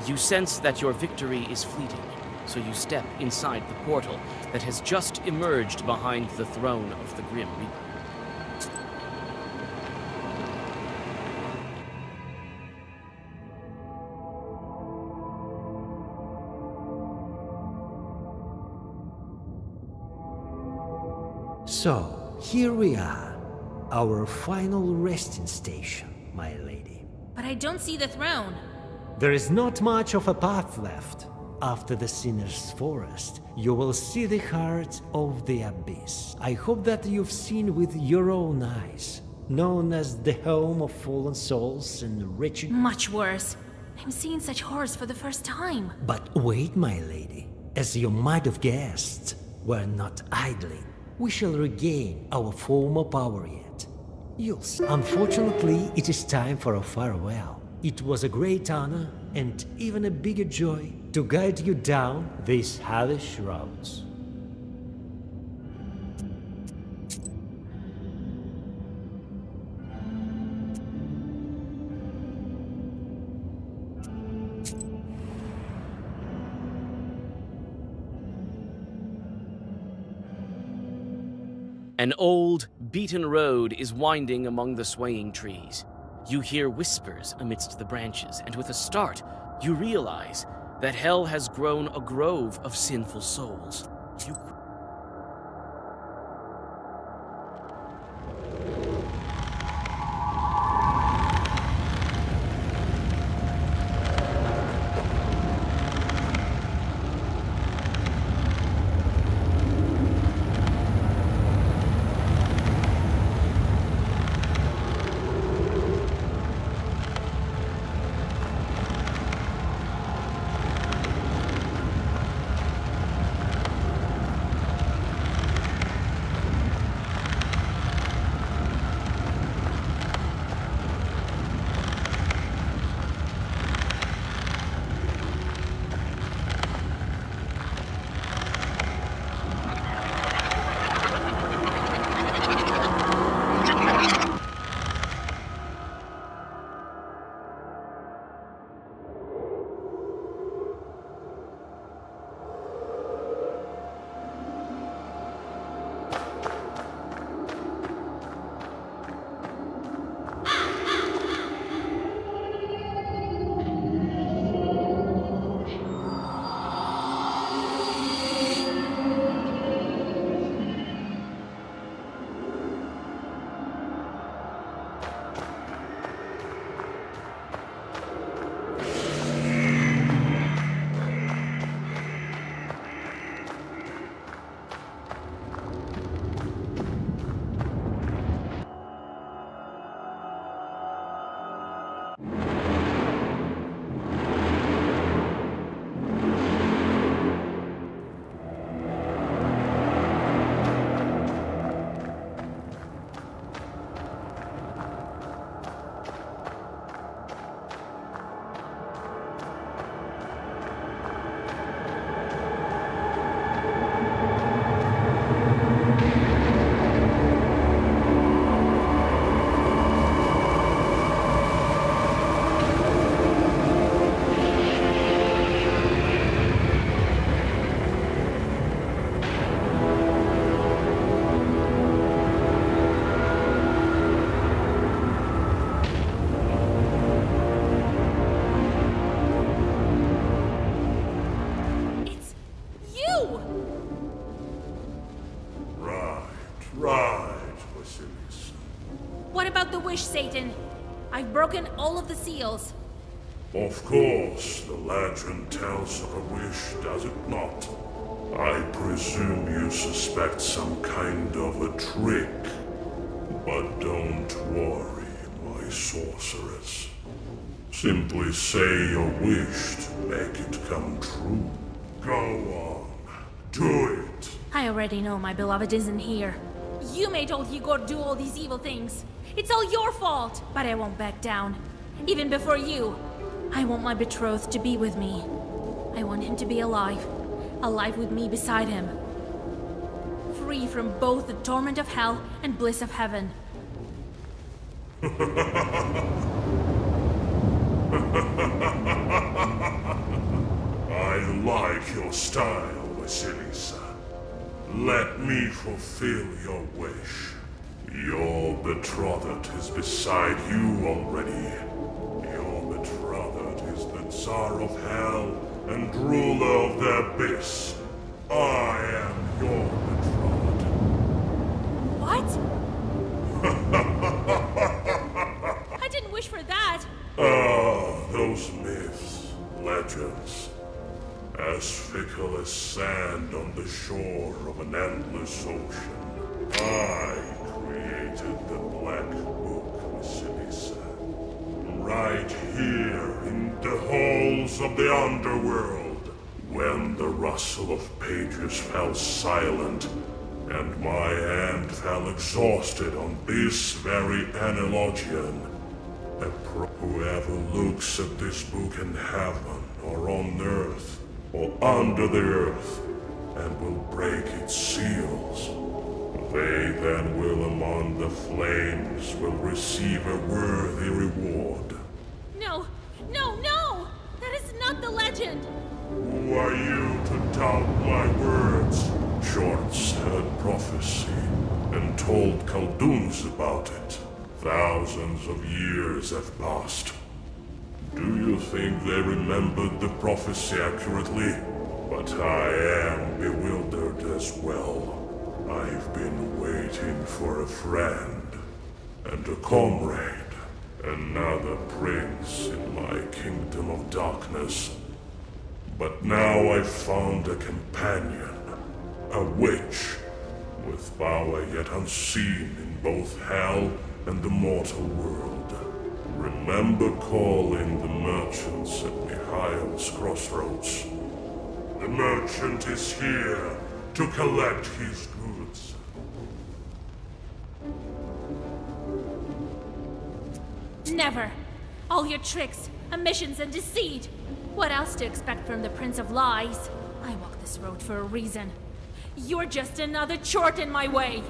S11: You sense that your victory is fleeting, so you step inside the portal that has just emerged behind the throne of the Grim Reaper.
S9: So, here we are, our final resting station, my lady.
S2: But I don't see the throne.
S9: There is not much of a path left. After the Sinner's Forest, you will see the heart of the Abyss. I hope that you've seen with your own eyes, known as the home of fallen souls and wretched...
S2: Much worse. I'm seeing such horrors for the first time.
S9: But wait, my lady. As you might have guessed, we're not idling. We shall regain our former power yet. You'll see. Unfortunately, it is time for a farewell. It was a great honor, and even a bigger joy, to guide you down these hellish roads.
S11: An old, beaten road is winding among the swaying trees. You hear whispers amidst the branches, and with a start, you realize that hell has grown a grove of sinful souls.
S2: Satan. I've broken all of the seals.
S5: Of course, the legend tells of a wish, does it not? I presume you suspect some kind of a trick. But don't worry, my sorceress. Simply say your wish to make it come true. Go on, do it.
S2: I already know my beloved isn't here. You made old Igor do all these evil things. It's all your fault, but I won't back down. Even before you. I want my betrothed to be with me. I want him to be alive. Alive with me beside him. Free from both the torment of hell and bliss of heaven.
S5: I like your style, Vasilisa. Let me fulfill your wish. Your betrothed is beside you already. Your betrothed is the Tsar of Hell and ruler of the Abyss. I am your betrothed.
S2: What? I didn't wish for that.
S5: Ah, those myths, legends. As fickle as sand on the shore of an endless ocean. I created the Black Book, Vasilisa. Right here in the halls of the underworld. When the rustle of pages fell silent, and my hand fell exhausted on this very Analogian. Whoever looks at this book in heaven, or on earth, or under the earth, and will break its seals, they then will among the flames will receive a worthy reward.
S2: No! No, no! That is not the legend!
S5: Who are you to doubt my words? Short-said prophecy, and told Kolduns about it. Thousands of years have passed. Do you think they remembered the prophecy accurately? But I am bewildered as well. I've been waiting for a friend, and a comrade, another prince in my kingdom of darkness. But now I've found a companion, a witch, with power yet unseen in both hell and the mortal world. Remember calling the merchants at Mihail's crossroads. The merchant is here to collect his goods.
S21: Never! All your tricks, omissions, and deceit! What else to expect from the Prince of Lies? I walk this road for a reason. You're just another chort in my way!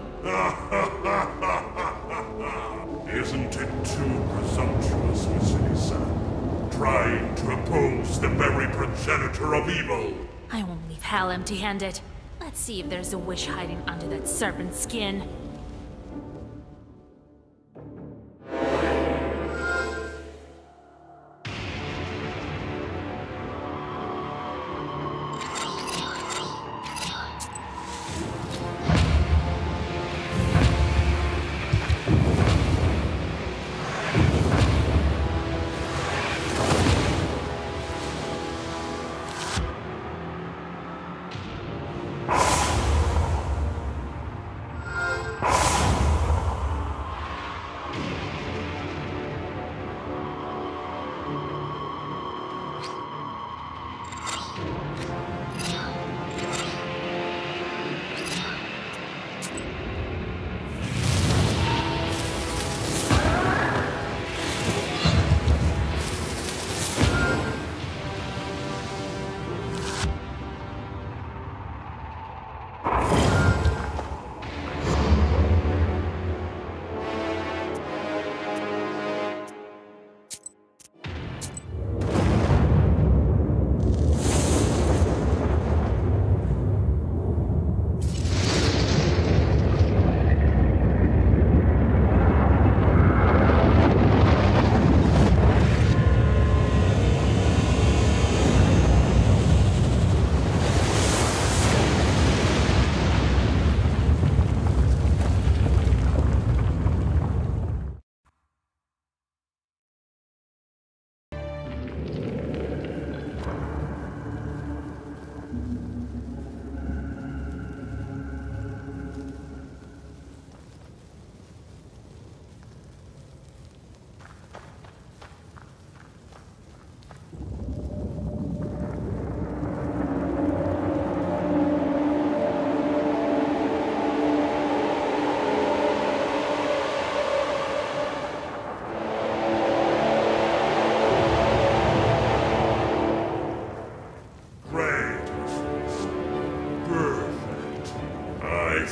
S5: Isn't it too presumptuous, Vasilisa? Trying to oppose the very progenitor of evil?
S21: I won't leave hell empty-handed. Let's see if there's a wish hiding under that serpent skin.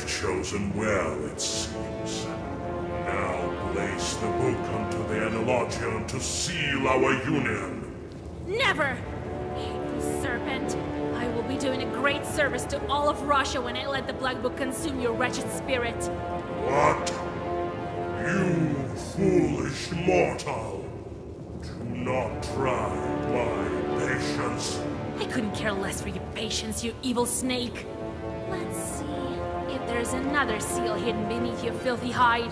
S5: Chosen well, it seems. Now place the book unto the Epilogue to seal our union.
S21: Never! Hateful serpent. I will be doing a great service to all of Russia when I let the Black Book consume your wretched spirit.
S5: What? You foolish mortal! Do not try my patience.
S21: I couldn't care less for your patience, you evil snake. Let's see if there's another seal hidden beneath your filthy hide.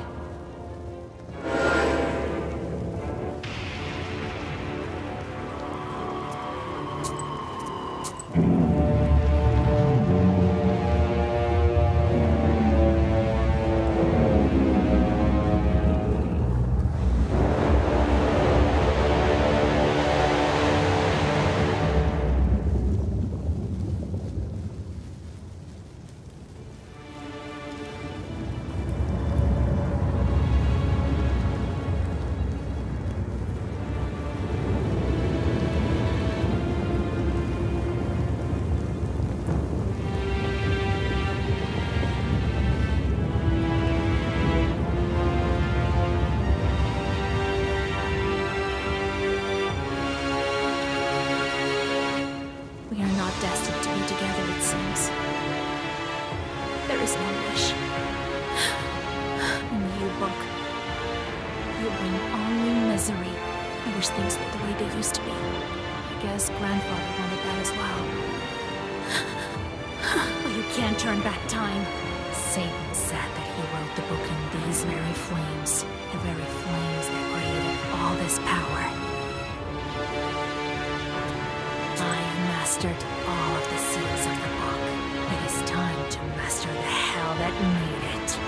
S21: finish things the way they used to be. I guess Grandfather wanted that as well. But you can't turn back time. Satan said that he wrote the book in these very flames. The very flames that created all this power. I've mastered all of the seals of the book. It is time to master the hell that made it.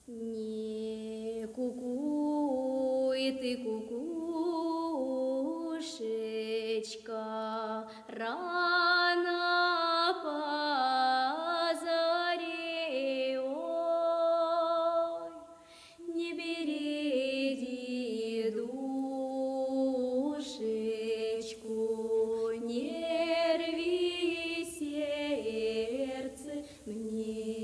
S16: Не кукуй ты, кукушечка, рано по заре, ой, не береги душечку, не рви сердце мне.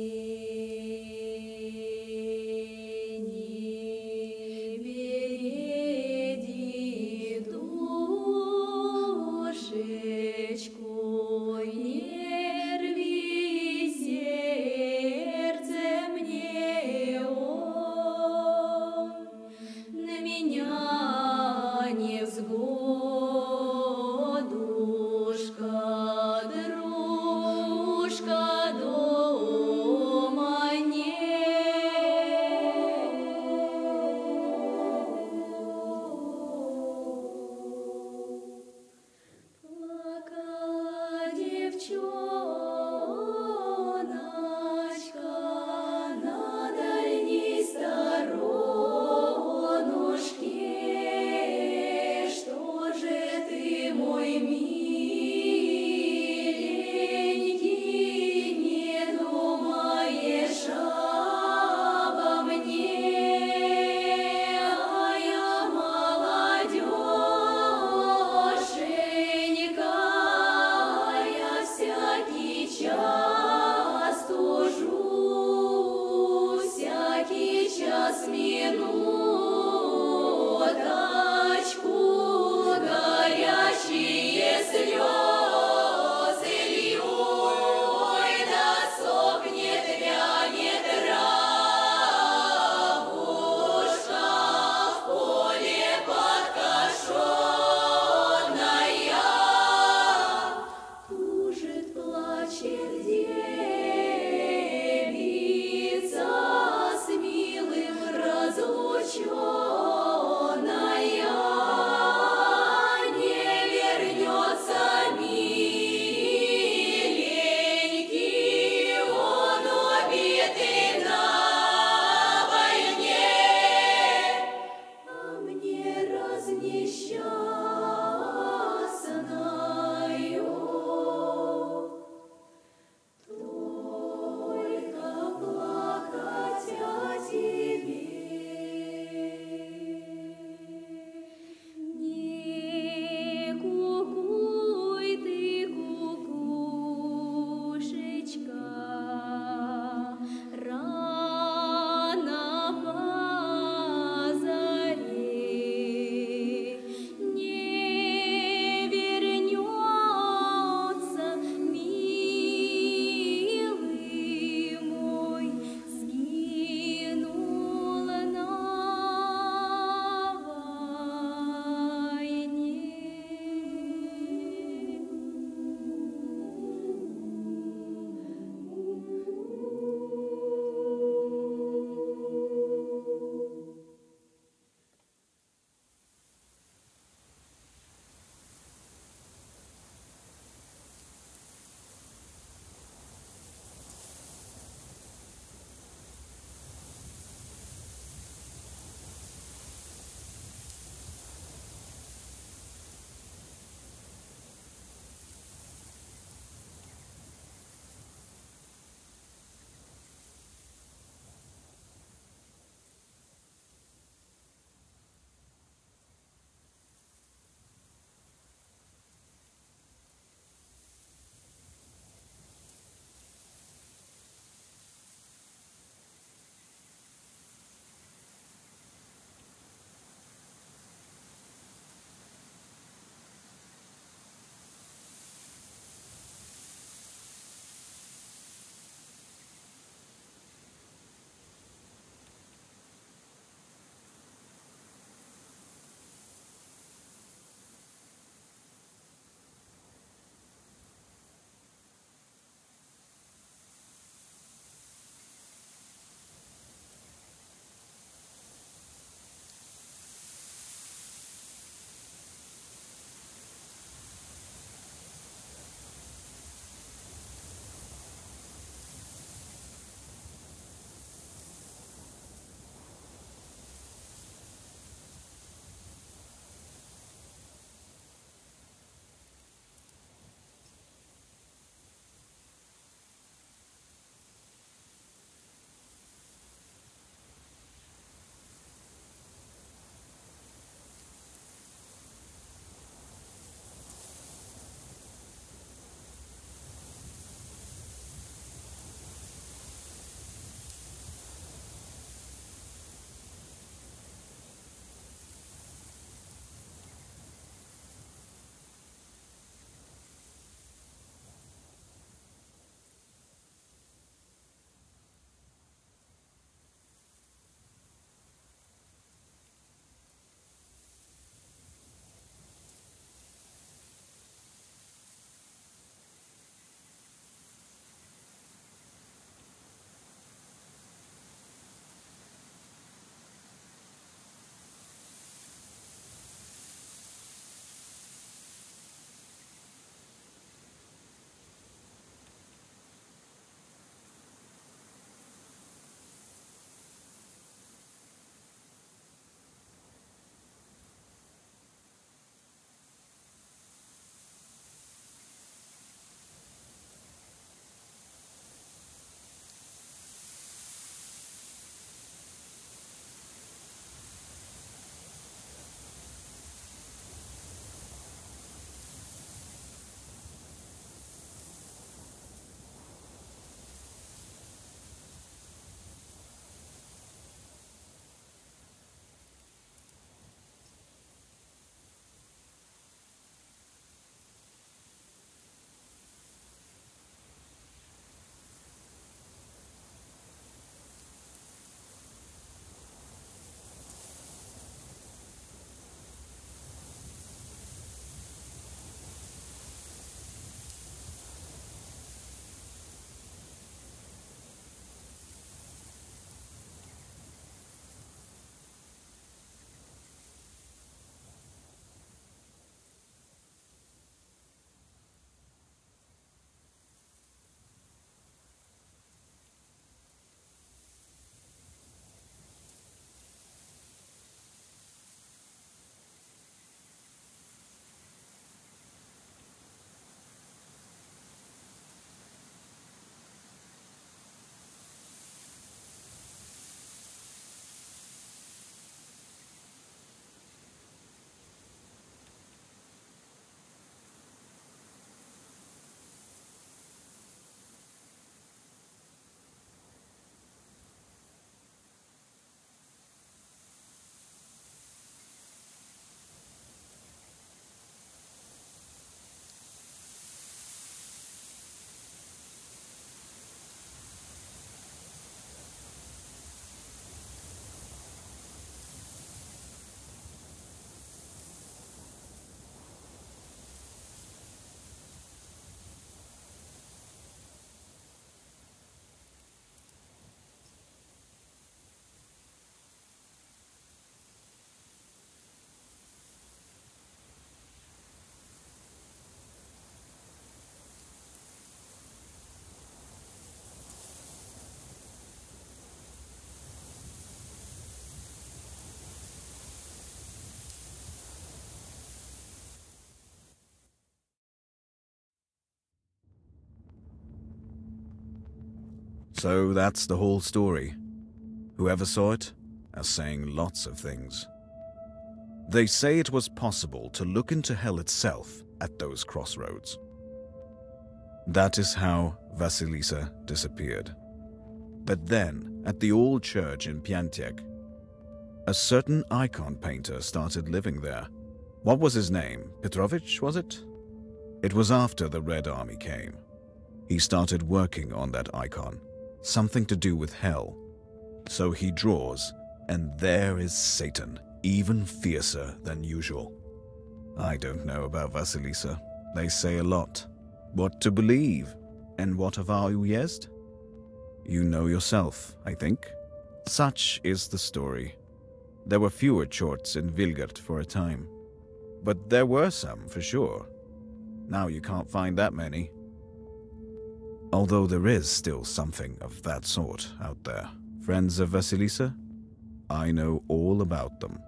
S18: Несчастною
S1: So that's the whole story. Whoever saw it is saying lots of things. They say it was possible to look into hell itself at those crossroads. That is how Vasilisa disappeared. But then, at the old church in Piantek, a certain icon painter started living there. What was his name? Petrovich, was it? It was after the Red Army came. He started working on that icon, something to do with hell. So he draws, and there is Satan, even fiercer than usual. I don't know about Vasilisa. They say a lot. What to believe, and what of our Uyezd? You know yourself, I think. Such is the story. There were fewer chorts in Vilgert for a time. But there were some, for sure. Now you can't find that many. Although there is still something of that sort out there. Friends of Vasilisa? I know all about them.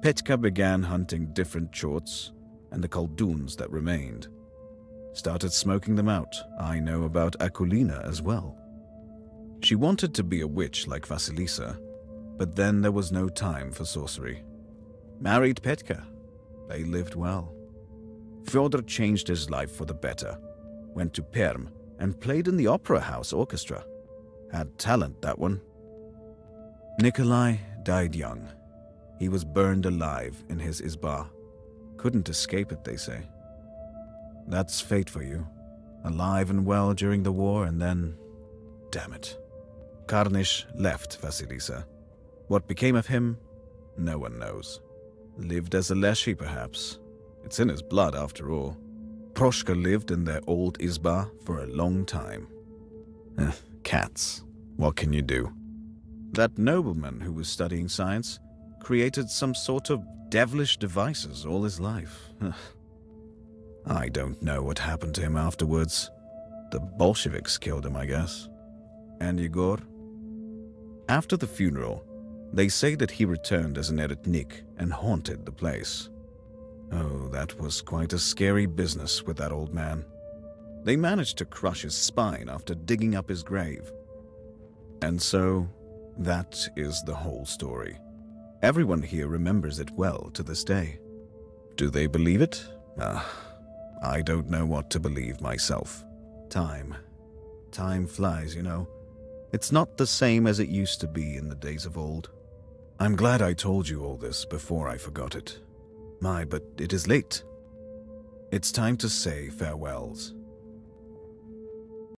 S1: Petka began hunting different chorts, and the Kolduns that remained. Started smoking them out. I know about Akulina as well. She wanted to be a witch like Vasilisa, but then there was no time for sorcery. Married Petka. They lived well. Fyodor changed his life for the better, went to Perm, and played in the Opera House Orchestra. Had talent, that one. Nikolai died young. He was burned alive in his izba. Couldn't escape it, they say. That's fate for you. Alive and well during the war, and then... damn it. Karnish left Vasilisa. What became of him, no one knows. Lived as a Leshy, perhaps. It's in his blood, after all. Proshka lived in their old izba for a long time. Cats. What can you do? That nobleman who was studying science created some sort of devilish devices all his life. I don't know what happened to him afterwards. The Bolsheviks killed him, I guess. And Yegor? After the funeral, they say that he returned as an eretnik and haunted the place. Oh, that was quite a scary business with that old man. They managed to crush his spine after digging up his grave. And so, that is the whole story. Everyone here remembers it well to this day. Do they believe it? I don't know what to believe myself. Time flies, you know. It's not the same as it used to be in the days of old. I'm glad I told you all this before I forgot it. But it is late. It's time to say farewells.